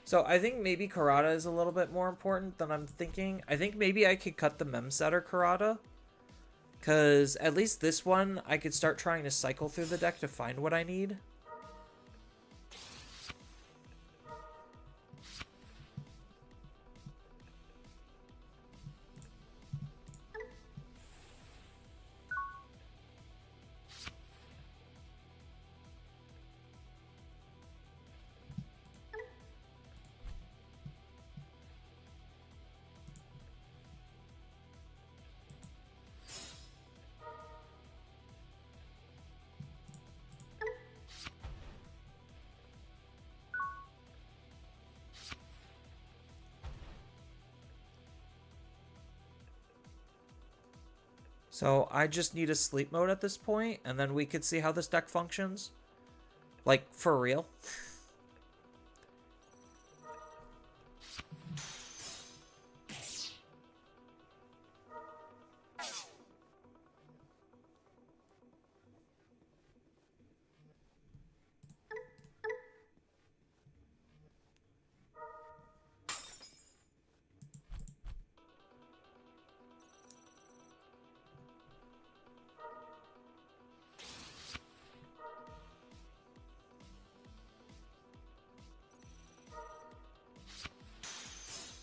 Speaker 1: So I think maybe Karada is a little bit more important than I'm thinking. I think maybe I could cut the Memsetter Karada, because at least this one, I could start trying to cycle through the deck to find what I need. So I just need a sleep mode at this point, and then we could see how this deck functions. Like, for real.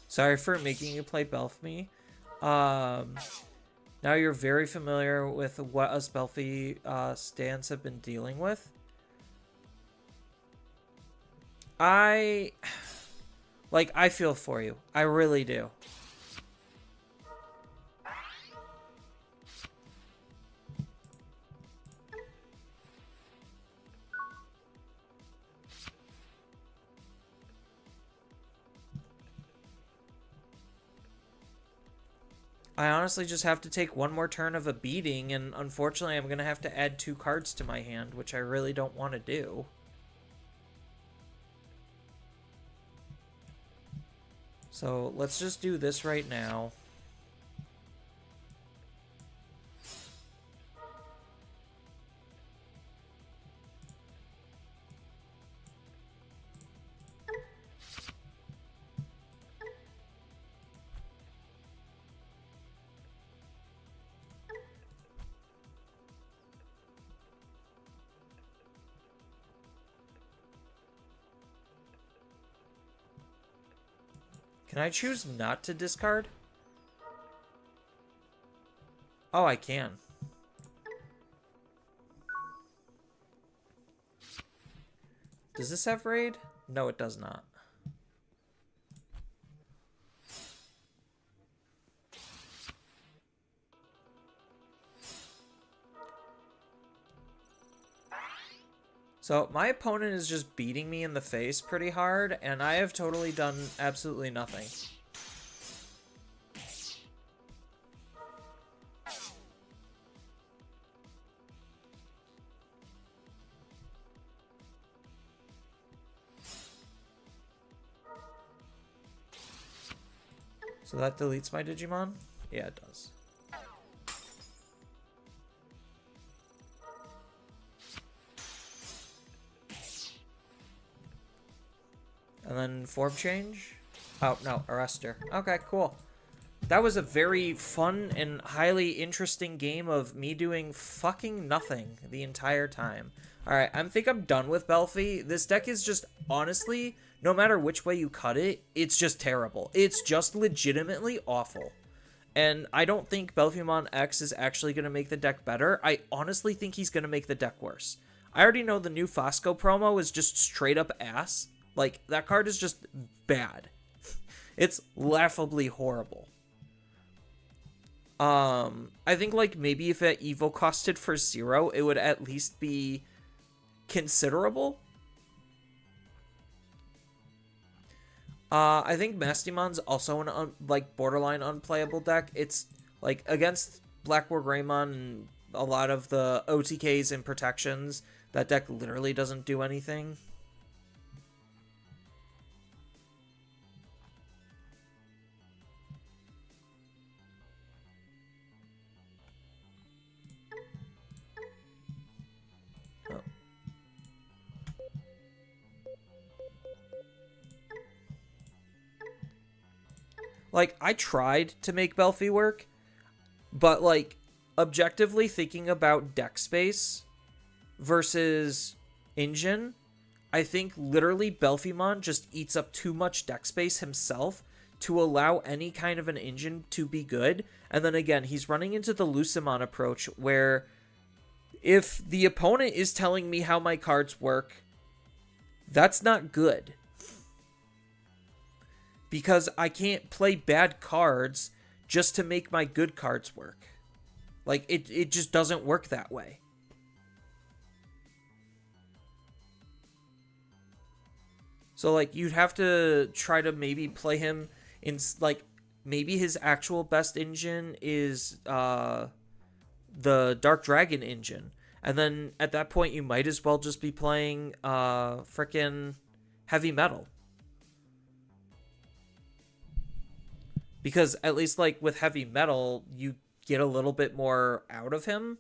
Speaker 1: Sorry for making you play Belphme. Now you're very familiar with what us Belphie stands have been dealing with. I feel for you. I really do. I honestly just have to take one more turn of a beating, and unfortunately I'm going to have to add 2 cards to my hand, which I really don't want to do. So let's just do this right now. Can I choose not to discard? Oh, I can. Does this have raid? No, it does not. So my opponent is just beating me in the face pretty hard, and I have totally done absolutely nothing. So that deletes my Digimon? Yeah, it does. And then form change? Oh, no, arrestor. Okay, cool. That was a very fun and highly interesting game of me doing fucking nothing the entire time. Alright, I think I'm done with Belfi. This deck is just, honestly, no matter which way you cut it, it's just terrible. It's just legitimately awful. And I don't think Belfimon X is actually going to make the deck better. I honestly think he's going to make the deck worse. I already know the new Fosco promo is just straight up ass. Like, that card is just bad. It's laughably horrible. I think, like, maybe if it Evo costed for 0, it would at least be considerable. I think Mastimon's also an, borderline unplayable deck. It's, like, against Black War Greymon and a lot of the OTKs and protections, that deck literally doesn't do anything. Like, I tried to make Belfi work, but, like, objectively thinking about deck space versus engine, I think literally Belfimon just eats up too much deck space himself to allow any kind of an engine to be good. And then again, he's running into the Lucimon approach where if the opponent is telling me how my cards work, that's not good. Because I can't play bad cards just to make my good cards work. Like, it just doesn't work that way. So, like, you'd have to try to maybe play him in, like, maybe his actual best engine is the Dark Dragon engine. And then at that point, you might as well just be playing frickin' Heavy Metal. Because at least, like, with Heavy Metal, you get a little bit more out of him.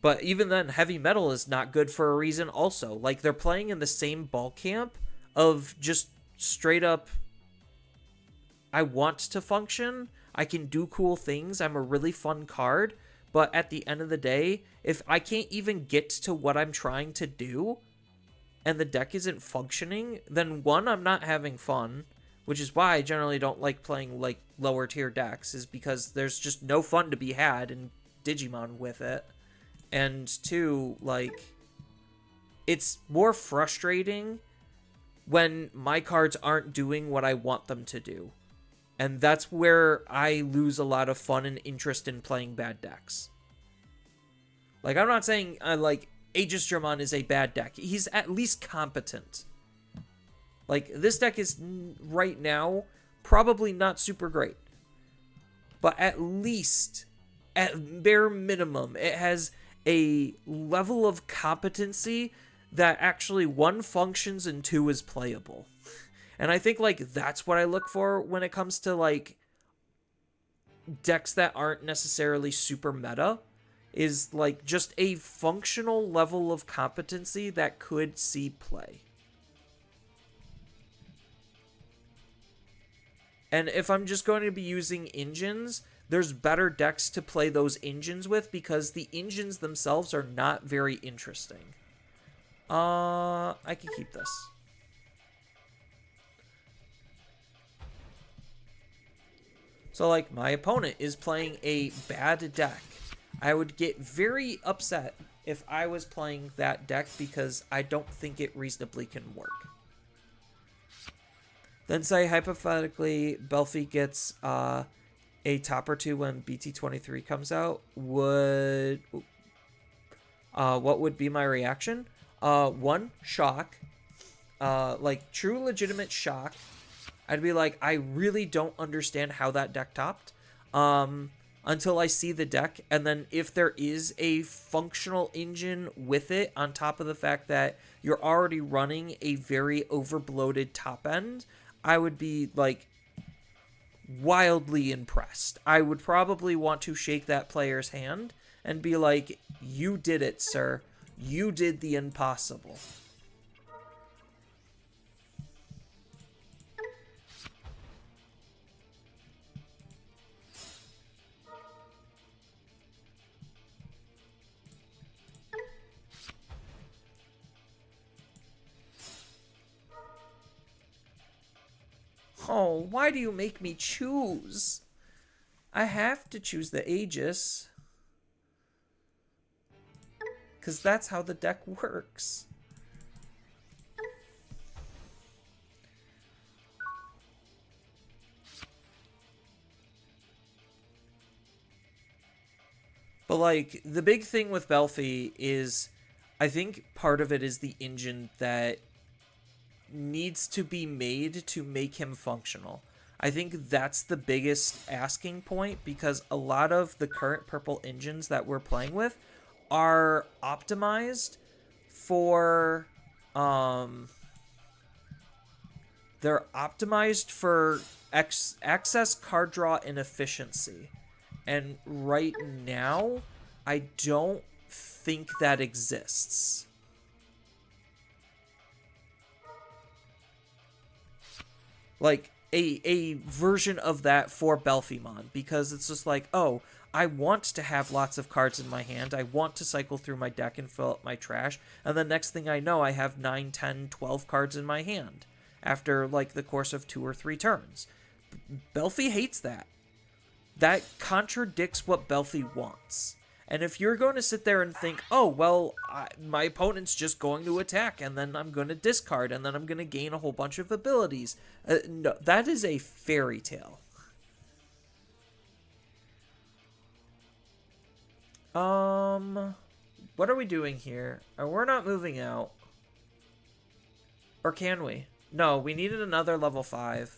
Speaker 1: But even then, Heavy Metal is not good for a reason also. Like, they're playing in the same ball camp of just straight up, I want to function, I can do cool things, I'm a really fun card, but at the end of the day, if I can't even get to what I'm trying to do, and the deck isn't functioning, then one, I'm not having fun, which is why I generally don't like playing, like, lower tier decks, is because there's just no fun to be had in Digimon with it. And two, like, it's more frustrating when my cards aren't doing what I want them to do. And that's where I lose a lot of fun and interest in playing bad decks. Like, I'm not saying, like, Aegisdramon is a bad deck. He's at least competent. Like, this deck is, right now, probably not super great. But at least, at bare minimum, it has a level of competency that actually, one, functions, and two, is playable. And I think, like, that's what I look for when it comes to, like, decks that aren't necessarily super meta. Is, like, just a functional level of competency that could see play. And if I'm just going to be using engines, there's better decks to play those engines with because the engines themselves are not very interesting. I can keep this. So, like, my opponent is playing a bad deck. I would get very upset if I was playing that deck because I don't think it reasonably can work. Then say, hypothetically, Belfi gets a top or two when BT23 comes out. What would be my reaction? One, shock. Like, true legitimate shock. I'd be like, I really don't understand how that deck topped. Until I see the deck. And then if there is a functional engine with it, on top of the fact that you're already running a very overbloated top end, I would be, like, wildly impressed. I would probably want to shake that player's hand and be like, you did it, sir. You did the impossible. Oh, why do you make me choose? I have to choose the Aegis. Because that's how the deck works. But, like, the big thing with Belfi is, I think part of it is the engine that needs to be made to make him functional. I think that's the biggest asking point, because a lot of the current purple engines that we're playing with are optimized for, they're optimized for excess card draw and efficiency. And right now, I don't think that exists. Like, a version of that for Belphimon, because it's just like, oh, I want to have lots of cards in my hand, I want to cycle through my deck and fill up my trash, and the next thing I know, I have 9, 10, 12 cards in my hand after, like, the course of 2 or 3 turns. Belfi hates that. That contradicts what Belfi wants. And if you're going to sit there and think, oh, well, my opponent's just going to attack, and then I'm going to discard, and then I'm going to gain a whole bunch of abilities. No, that is a fairy tale. What are we doing here? We're not moving out. Or can we? No, we needed another level 5.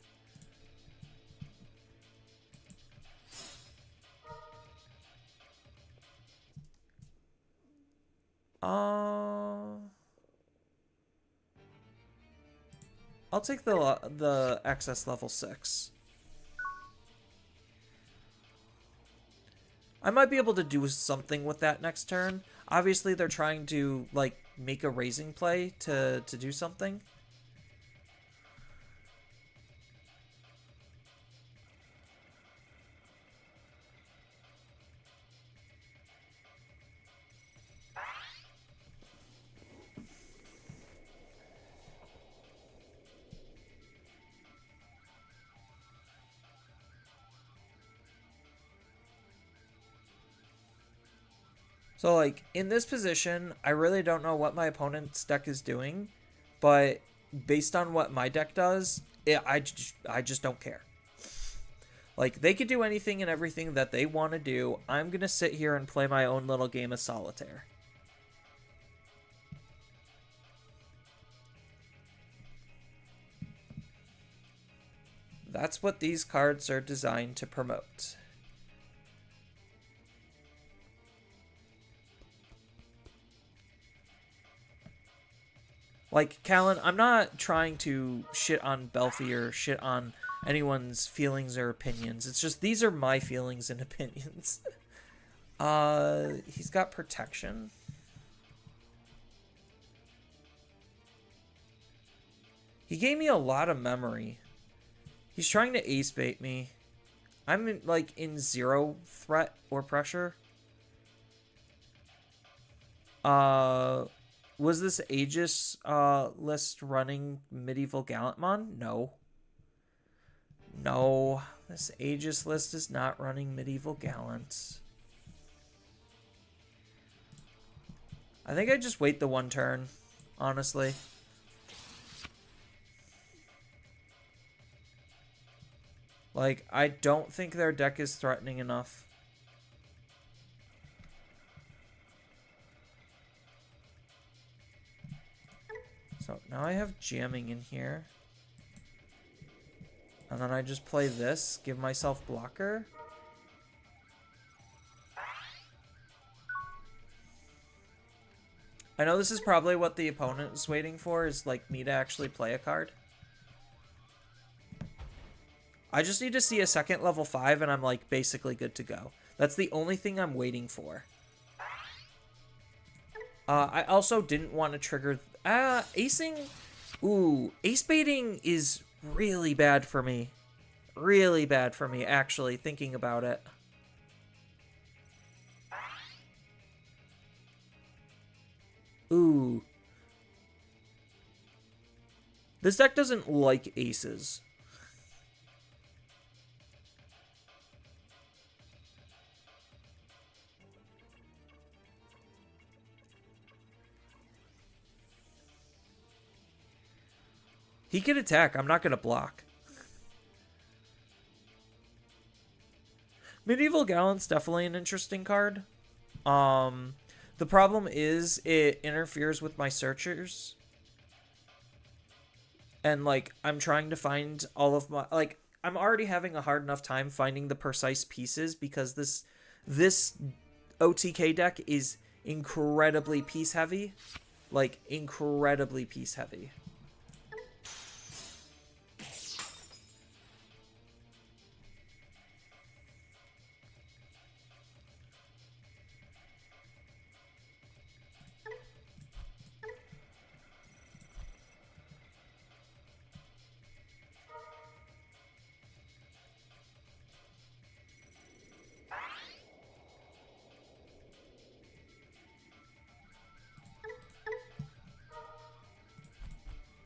Speaker 1: I'll take the excess level 6. I might be able to do something with that next turn. Obviously, they're trying to, like, make a raising play to do something. So, like, in this position, I really don't know what my opponent's deck is doing, but based on what my deck does, I just don't care. Like, they could do anything and everything that they want to do. I'm going to sit here and play my own little game of solitaire. That's what these cards are designed to promote. Like, Callan, I'm not trying to shit on Belfi or shit on anyone's feelings or opinions. It's just, these are my feelings and opinions. He's got protection. He gave me a lot of memory. He's trying to ace bait me. I'm in, like, in 0 threat or pressure. Was this Aegis list running Medieval Gallantmon? No. No, this Aegis list is not running Medieval Gallant. I think I just wait the 1 turn, honestly. Like, I don't think their deck is threatening enough. So now I have jamming in here. And then I just play this, give myself blocker. I know this is probably what the opponent is waiting for, is like me to actually play a card. I just need to see a second level 5 and I'm like basically good to go. That's the only thing I'm waiting for. I also didn't want to trigger... acing... Ooh, ace baiting is really bad for me. Really bad for me, actually, thinking about it. Ooh. This deck doesn't like aces. He can attack. I'm not going to block. Medieval Gallant's definitely an interesting card. The problem is it interferes with my searchers. And, like, I'm trying to find all of my... Like, I'm already having a hard enough time finding the precise pieces because this OTK deck is incredibly piece heavy. Like, incredibly piece heavy.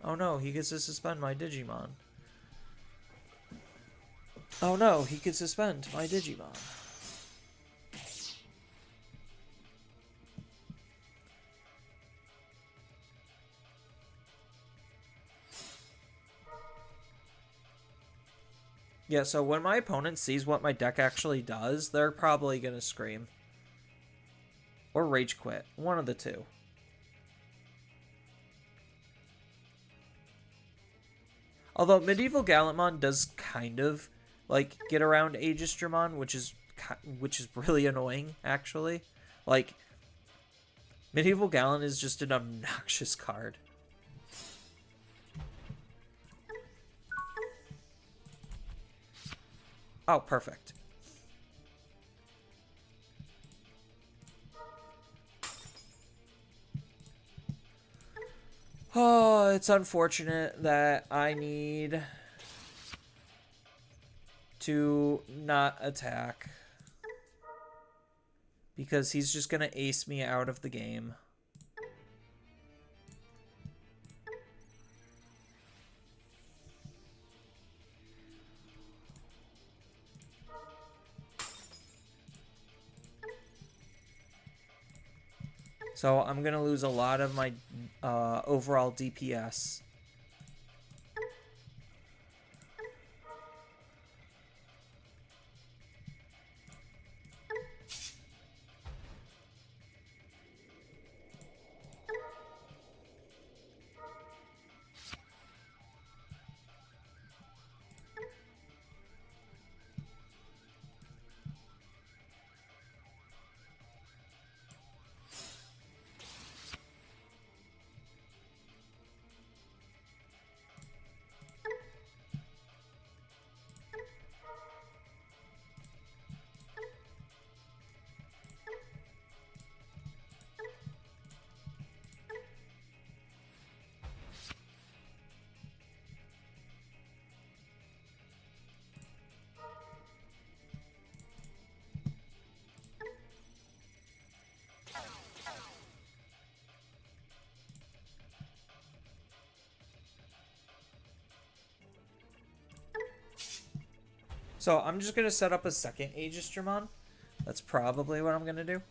Speaker 1: Oh no, he gets to suspend my Digimon. Oh no, he could suspend my Digimon. Yeah, so when my opponent sees what my deck actually does, they're probably gonna scream. Or rage quit. One of the two. Although Medieval Gallantmon does kind of like get around Aegis-Dramon, which is really annoying actually. Like Medieval Gallant is just an obnoxious card. Oh, perfect. Oh, it's unfortunate that I need to not attack because he's just gonna ace me out of the game. So I'm gonna lose a lot of my overall DPS. So I'm just going to set up a second Aegis-Dramon. That's probably what I'm going to do.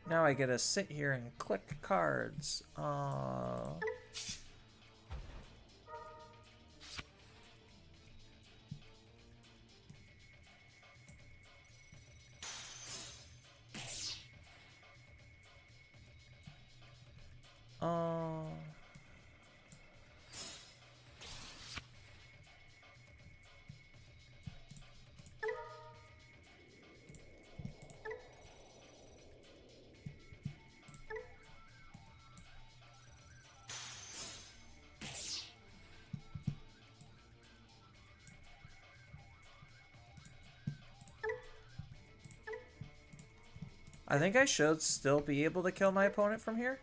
Speaker 1: Now I get to sit here and click cards. I think I should still be able to kill my opponent from here.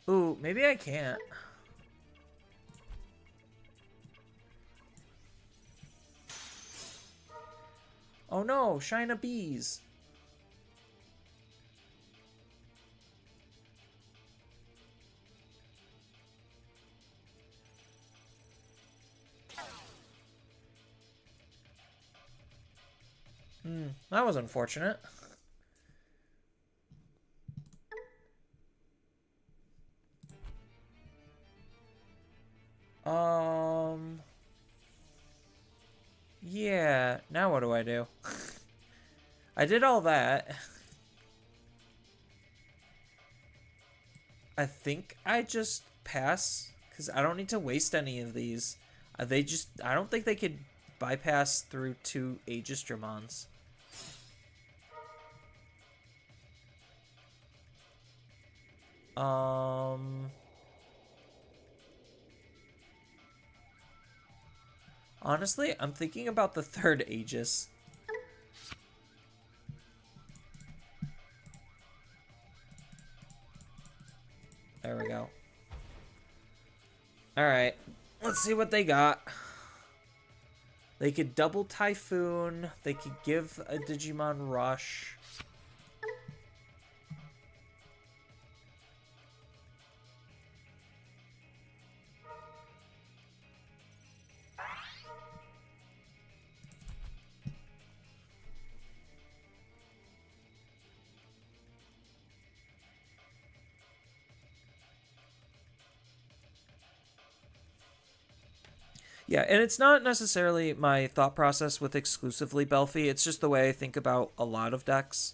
Speaker 1: Ooh, maybe I can't. Oh no, Shina Bees. That was unfortunate. Yeah, now what do I do? I did all that. I think I just pass, because I don't need to waste any of these. I don't think they could bypass through 2 Aegis-Dramons. Honestly, I'm thinking about the 3rd Aegis. There we go. Alright, let's see what they got. They could double Typhoon. They could give a Digimon Rush. Yeah, and it's not necessarily my thought process with exclusively Belfie. It's just the way I think about a lot of decks.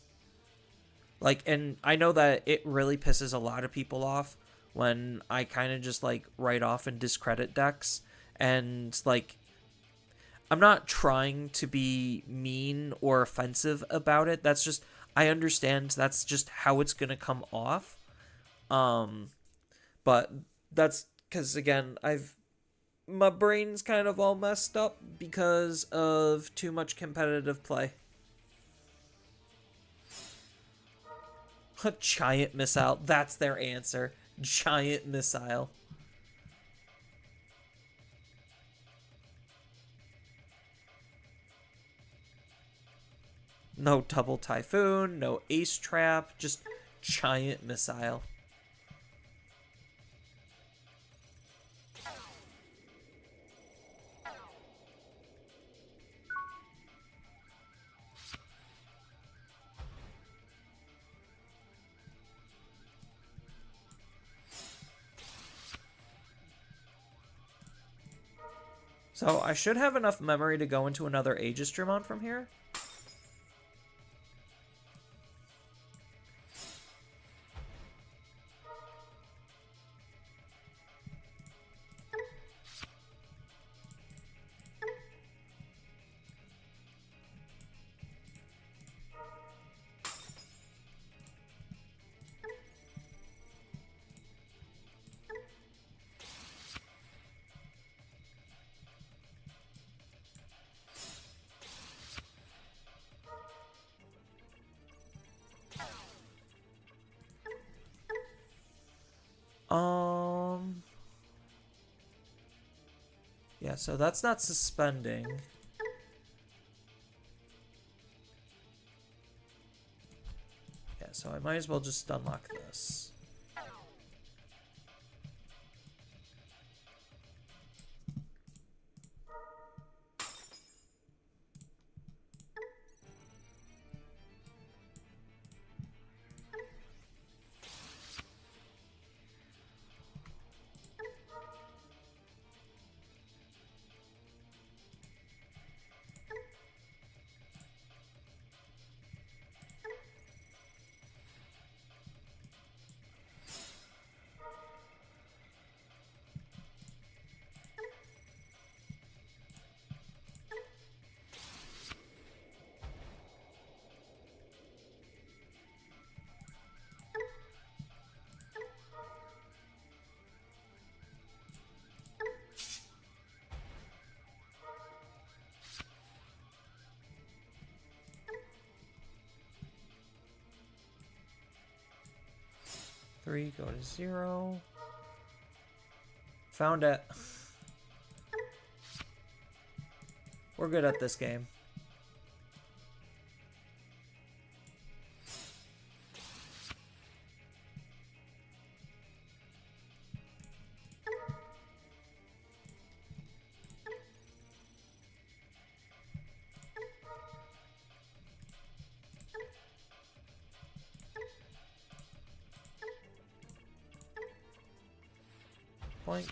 Speaker 1: Like, and I know that it really pisses a lot of people off when I kind of just, like, write off and discredit decks. And, like, I'm not trying to be mean or offensive about it. That's just, I understand that's just how it's going to come off. But that's because, again, my brain's kind of all messed up because of too much competitive play. A giant missile. That's their answer. Giant missile. No double Typhoon, no Ace Trap, just giant missile. So I should have enough memory to go into another Aegis-Dramon from here. Yeah, so that's not suspending. Yeah, so I might as well just unlock this. 3, go to 0. Found it. We're good at this game. Boink.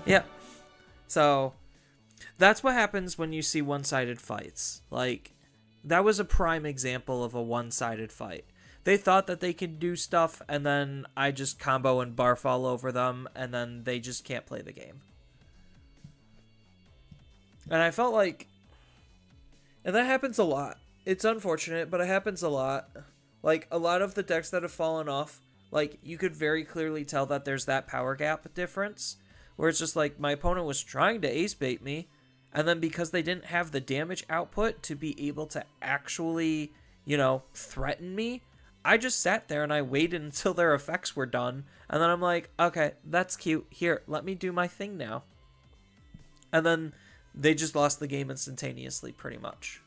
Speaker 1: Yep. So that's what happens when you see one-sided fights. Like, that was a prime example of a one-sided fight. They thought that they could do stuff, and then I just combo and barf all over them, and then they just can't play the game. And I felt like... And that happens a lot. It's unfortunate, but it happens a lot. Like, a lot of the decks that have fallen off, like, you could very clearly tell that there's that power gap difference, where it's just like, my opponent was trying to ace bait me, and then because they didn't have the damage output to be able to actually, you know, threaten me, I just sat there and I waited until their effects were done, and then I'm like, okay, that's cute. Here, let me do my thing now. And then they just lost the game instantaneously, pretty much.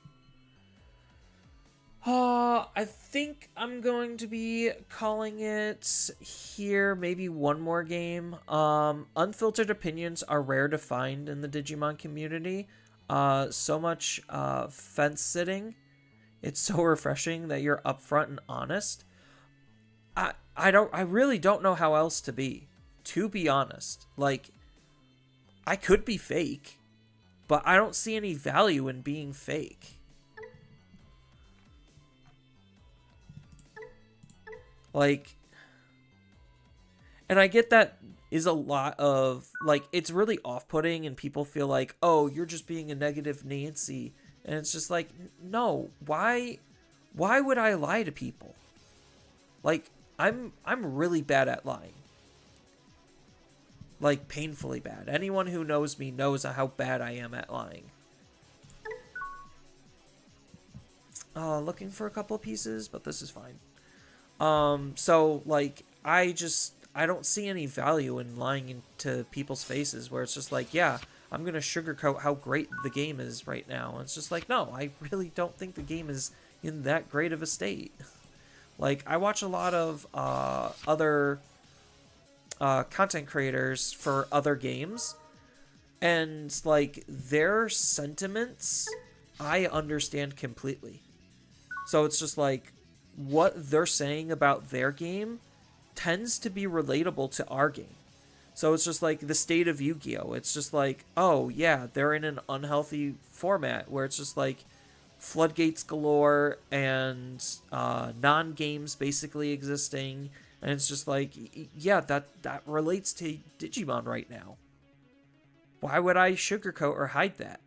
Speaker 1: I think I'm going to be calling it here, maybe one more game. Unfiltered opinions are rare to find in the Digimon community. So much fence sitting. It's so refreshing that you're upfront and honest. I really don't know how else to be honest. Like, I could be fake, but I don't see any value in being fake. Like, and I get that is a lot of, like, it's really off-putting and people feel like, oh, you're just being a negative Nancy. And it's just like, no, why would I lie to people? Like, I'm really bad at lying. Like, painfully bad. Anyone who knows me knows how bad I am at lying. Looking for a couple of pieces, but this is fine. So, like, I don't see any value in lying into people's faces where it's just like, yeah, I'm going to sugarcoat how great the game is right now. And it's just like, no, I really don't think the game is in that great of a state. Like, I watch a lot of other content creators for other games, and, like, their sentiments, I understand completely. So it's just like, what they're saying about their game tends to be relatable to our game. So it's just like the state of Yu-Gi-Oh! It's just like, oh yeah, they're in an unhealthy format where it's just like floodgates galore and non-games basically existing. And it's just like, yeah, that relates to Digimon right now. Why would I sugarcoat or hide that?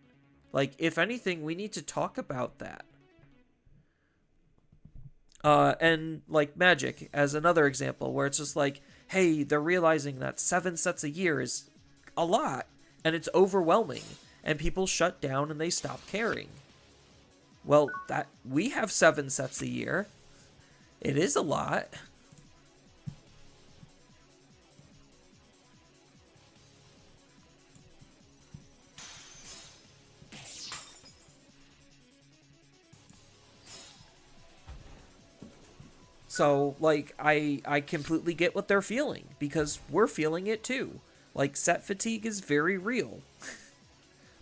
Speaker 1: Like, if anything, we need to talk about that. And, like, Magic, as another example, where it's just like, hey, they're realizing that 7 sets a year is a lot, and it's overwhelming, and people shut down and they stop caring. Well, we have 7 sets a year. It is a lot. So, like, I completely get what they're feeling, because we're feeling it too. Like, set fatigue is very real.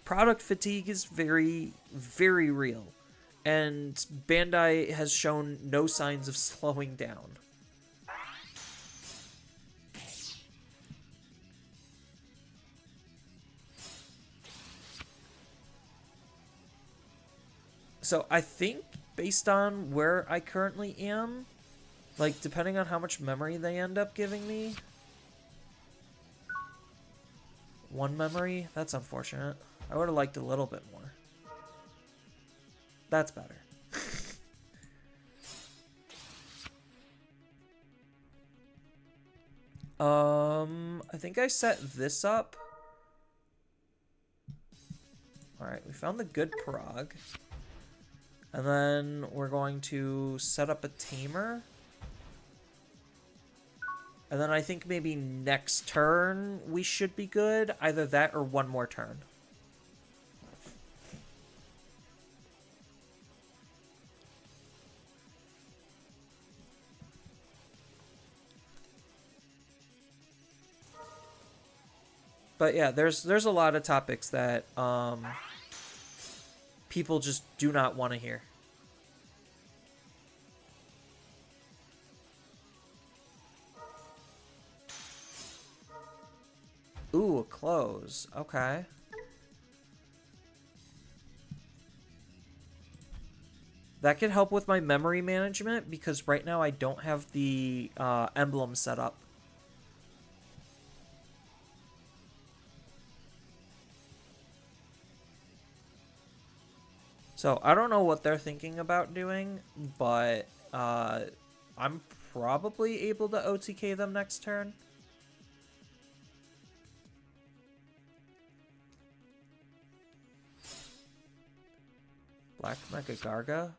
Speaker 1: Product fatigue is very, very real. And Bandai has shown no signs of slowing down. So, I think, based on where I currently am, like, depending on how much memory they end up giving me. 1 memory? That's unfortunate. I would have liked a little bit more. That's better. I think I set this up. Alright, we found the good prog. And then we're going to set up a tamer. And then I think maybe next turn we should be good. Either that or one more turn. But yeah, there's a lot of topics that people just do not want to hear. Ooh, a close. Okay. That could help with my memory management because right now I don't have the emblem set up. So I don't know what they're thinking about doing, but I'm probably able to OTK them next turn. Black Mega Garga.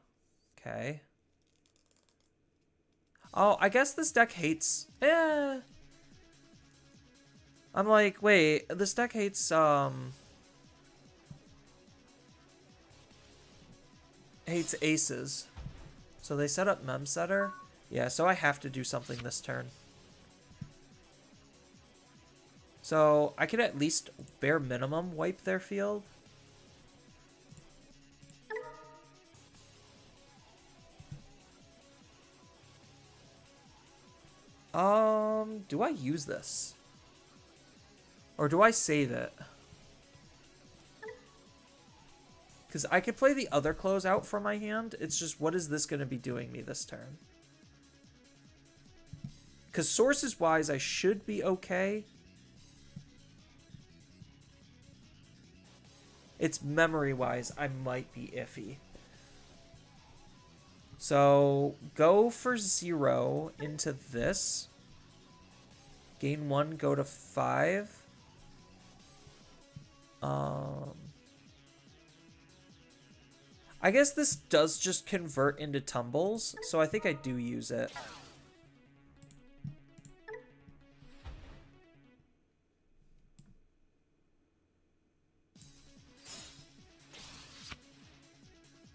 Speaker 1: Okay. Oh, I guess this deck hates... I'm like, wait, this deck hates, hates aces. So they set up Mem Setter. Yeah, so I have to do something this turn. So I could at least bare minimum wipe their field. Do I use this? Or do I save it? Because I could play the other close out from my hand. It's just, what is this going to be doing me this turn? Because sources-wise, I should be okay. It's memory-wise, I might be iffy. So, go for 0 into this. Gain 1, go to 5. I guess this does just convert into tumbles, so I think I do use it.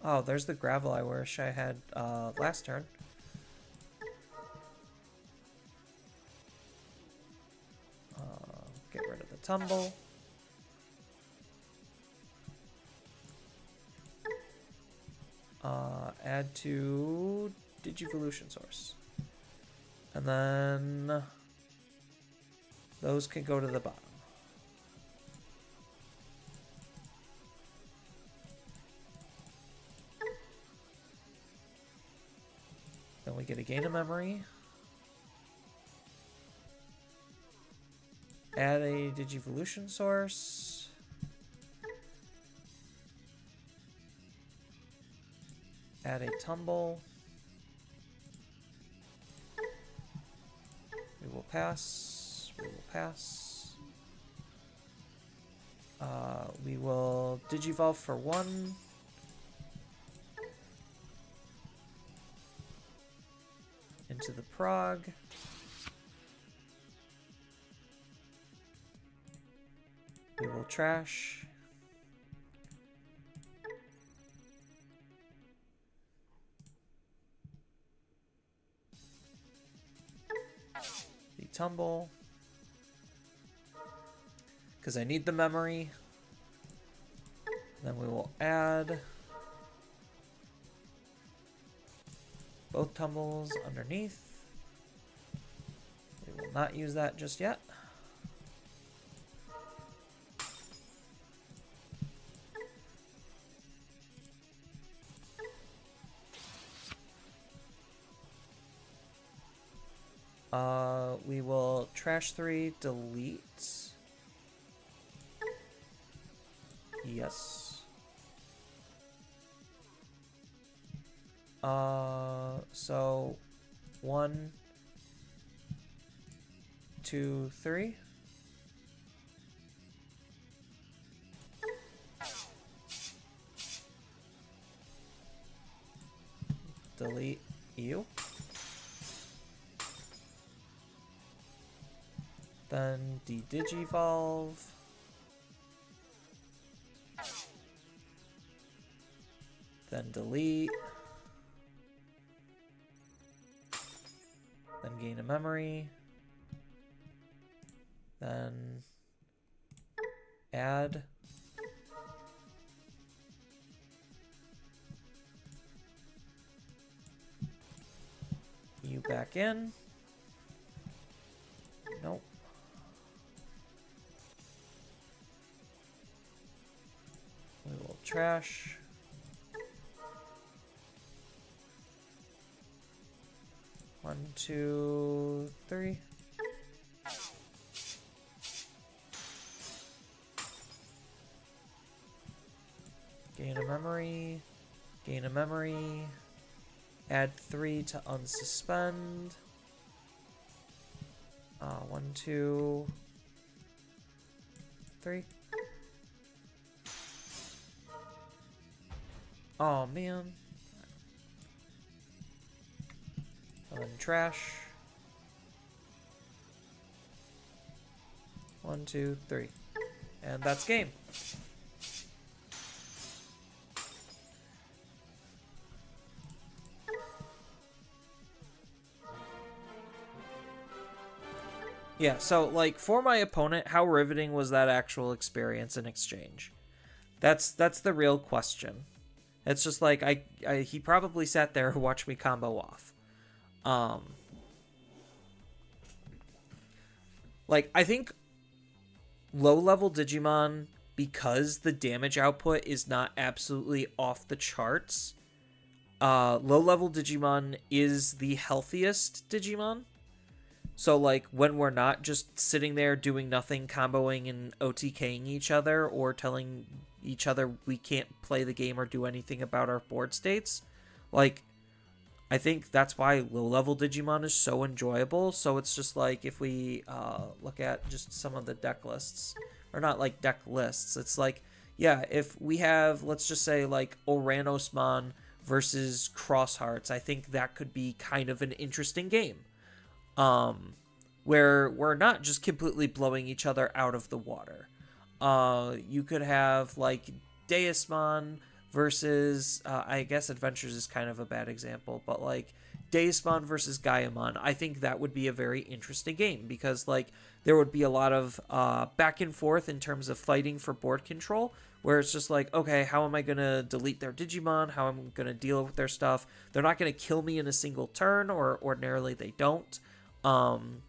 Speaker 1: Oh, there's the gravel I wish I had last turn. Get rid of the tumble. Add to Digivolution Source. And then those can go to the bottom. Then we get a gain of memory. Add a Digivolution Source. Add a tumble. We will pass. We will pass. We will Digivolve for 1. Into the prog. We will trash. The tumble. Because I need the memory. Then we will add both tumbles underneath. We will not use that just yet. We will trash 3, delete. Yes. So 1, 2, 3. delete you. Then de-digivolve. Then delete. Then gain a memory. Then add. You back in. Nope. We will trash. One, two, three. Gain a memory. Gain a memory. Add 3 to unsuspend. 1, 2, 3. Oh man. And then trash. 1, 2, 3. And that's game. Yeah, so, like, for my opponent, how riveting was that actual experience in exchange? That's the real question. It's just like, he probably sat there and watched me combo off. Like, I think low-level Digimon, because the damage output is not absolutely off the charts, low-level Digimon is the healthiest Digimon. So, like, when we're not just sitting there doing nothing, comboing and OTKing each other, or telling each other we can't play the game or do anything about our board states, like, I think that's why low-level Digimon is so enjoyable. So it's just like, if we look at just some of the deck lists, or not like deck lists, it's like, yeah, if we have, let's just say, like, Oranosmon versus Crosshearts, I think that could be kind of an interesting game. Where we're not just completely blowing each other out of the water. You could have, like, Deusmon versus, I guess Adventures is kind of a bad example, but, like, Deusmon versus Gaiamon, I think that would be a very interesting game, because, like, there would be a lot of back and forth in terms of fighting for board control, where it's just like, okay, how am I going to delete their Digimon? How am I going to deal with their stuff? They're not going to kill me in a single turn, or ordinarily they don't. And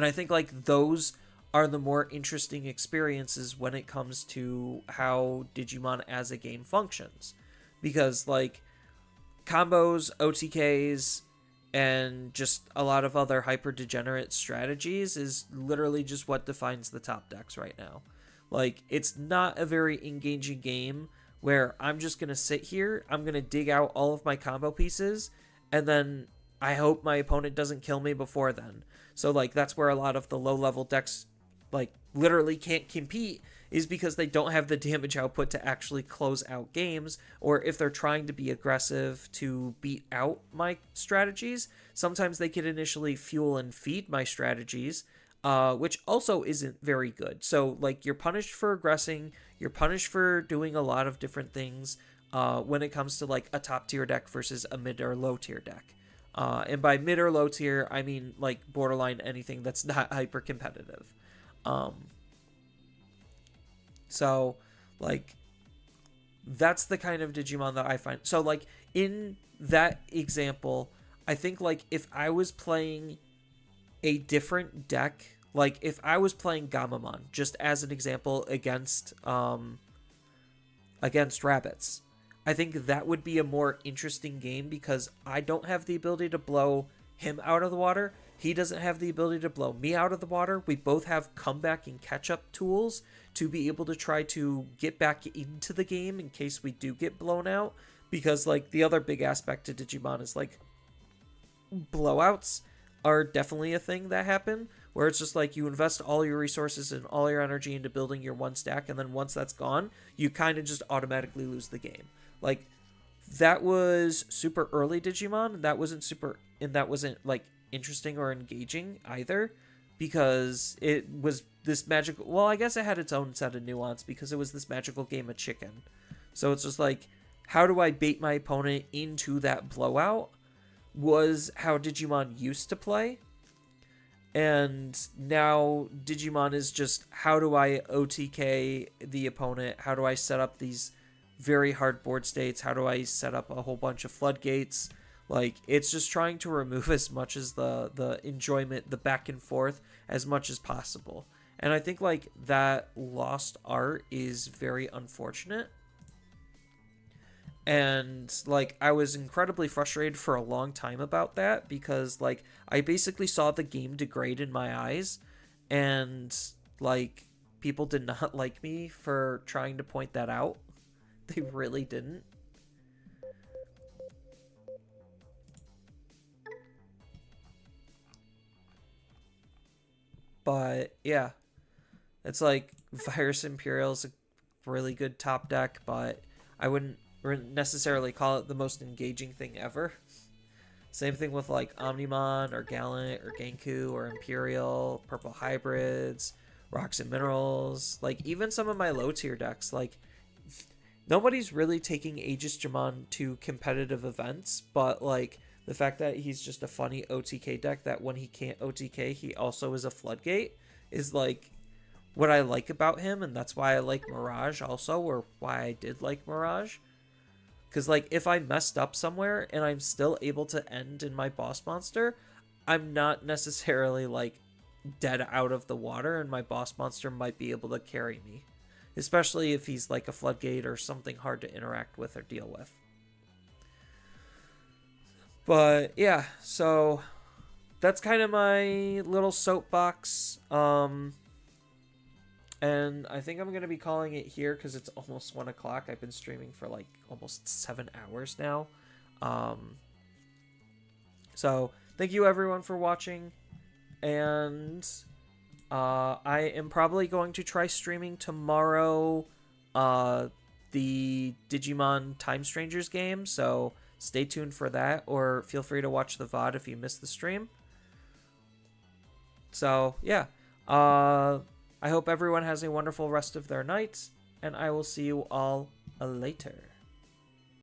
Speaker 1: I think, like, those are the more interesting experiences when it comes to how Digimon as a game functions. Because, like, combos, OTKs, and just a lot of other hyper-degenerate strategies is literally just what defines the top decks right now. Like, it's not a very engaging game where I'm just going to sit here, I'm going to dig out all of my combo pieces, and then I hope my opponent doesn't kill me before then. So, like, that's where a lot of the low-level decks, like, literally can't compete, is because they don't have the damage output to actually close out games, or if they're trying to be aggressive to beat out my strategies, sometimes they can initially fuel and feed my strategies, which also isn't very good. So, like, you're punished for aggressing, you're punished for doing a lot of different things when it comes to, like, a top-tier deck versus a mid- or low-tier deck. And by mid or low tier, I mean, like, borderline anything that's not hyper competitive. So, like, that's the kind of Digimon that I find. So, like, in that example, I think, like, if I was playing a different deck, like, if I was playing Gamamon, just as an example, against rabbits, I think that would be a more interesting game, because I don't have the ability to blow him out of the water. He doesn't have the ability to blow me out of the water. We both have comeback and catch-up tools to be able to try to get back into the game in case we do get blown out. Because, like, the other big aspect to Digimon is, like, blowouts are definitely a thing that happen, where it's just like you invest all your resources and all your energy into building your one stack, and then once that's gone, you kind of just automatically lose the game. Like, that was super early Digimon. That wasn't like interesting or engaging either, because it was this magical. Well, I guess it had its own set of nuance because it was this magical game of chicken. So it's just like, how do I bait my opponent into that blowout? Was how Digimon used to play. And now Digimon is just, how do I OTK the opponent? How do I set up these very hard board states? How do I set up a whole bunch of floodgates? Like, it's just trying to remove as much as the enjoyment, the back and forth, as much as possible. And I think, like, that lost art is very unfortunate. And, like, I was incredibly frustrated for a long time about that, because, like, I basically saw the game degrade in my eyes, and, like, people did not like me for trying to point that out. They really didn't. But, yeah. It's like, Virus Imperial's a really good top deck, but I wouldn't necessarily call it the most engaging thing ever. Same thing with like Omnimon or Gallant or Genku or Imperial, Purple Hybrids, Rocks and Minerals. Like, even some of my low tier decks, like, nobody's really taking Aegisjamon to competitive events, but like the fact that he's just a funny OTK deck that when he can't OTK, he also is a floodgate, is like what I like about him, and that's why I like Mirage also, or why I did like Mirage. Because, like, if I messed up somewhere and I'm still able to end in my boss monster, I'm not necessarily, like, dead out of the water, and my boss monster might be able to carry me. Especially if he's, like, a floodgate or something hard to interact with or deal with. But, yeah, so that's kind of my little soapbox. And I think I'm going to be calling it here because it's almost 1 o'clock. I've been streaming for like almost 7 hours now. So thank you everyone for watching. And I am probably going to try streaming tomorrow the Digimon Time Strangers game. So stay tuned for that, or feel free to watch the VOD if you missed the stream. So yeah. I hope everyone has a wonderful rest of their night, and I will see you all later.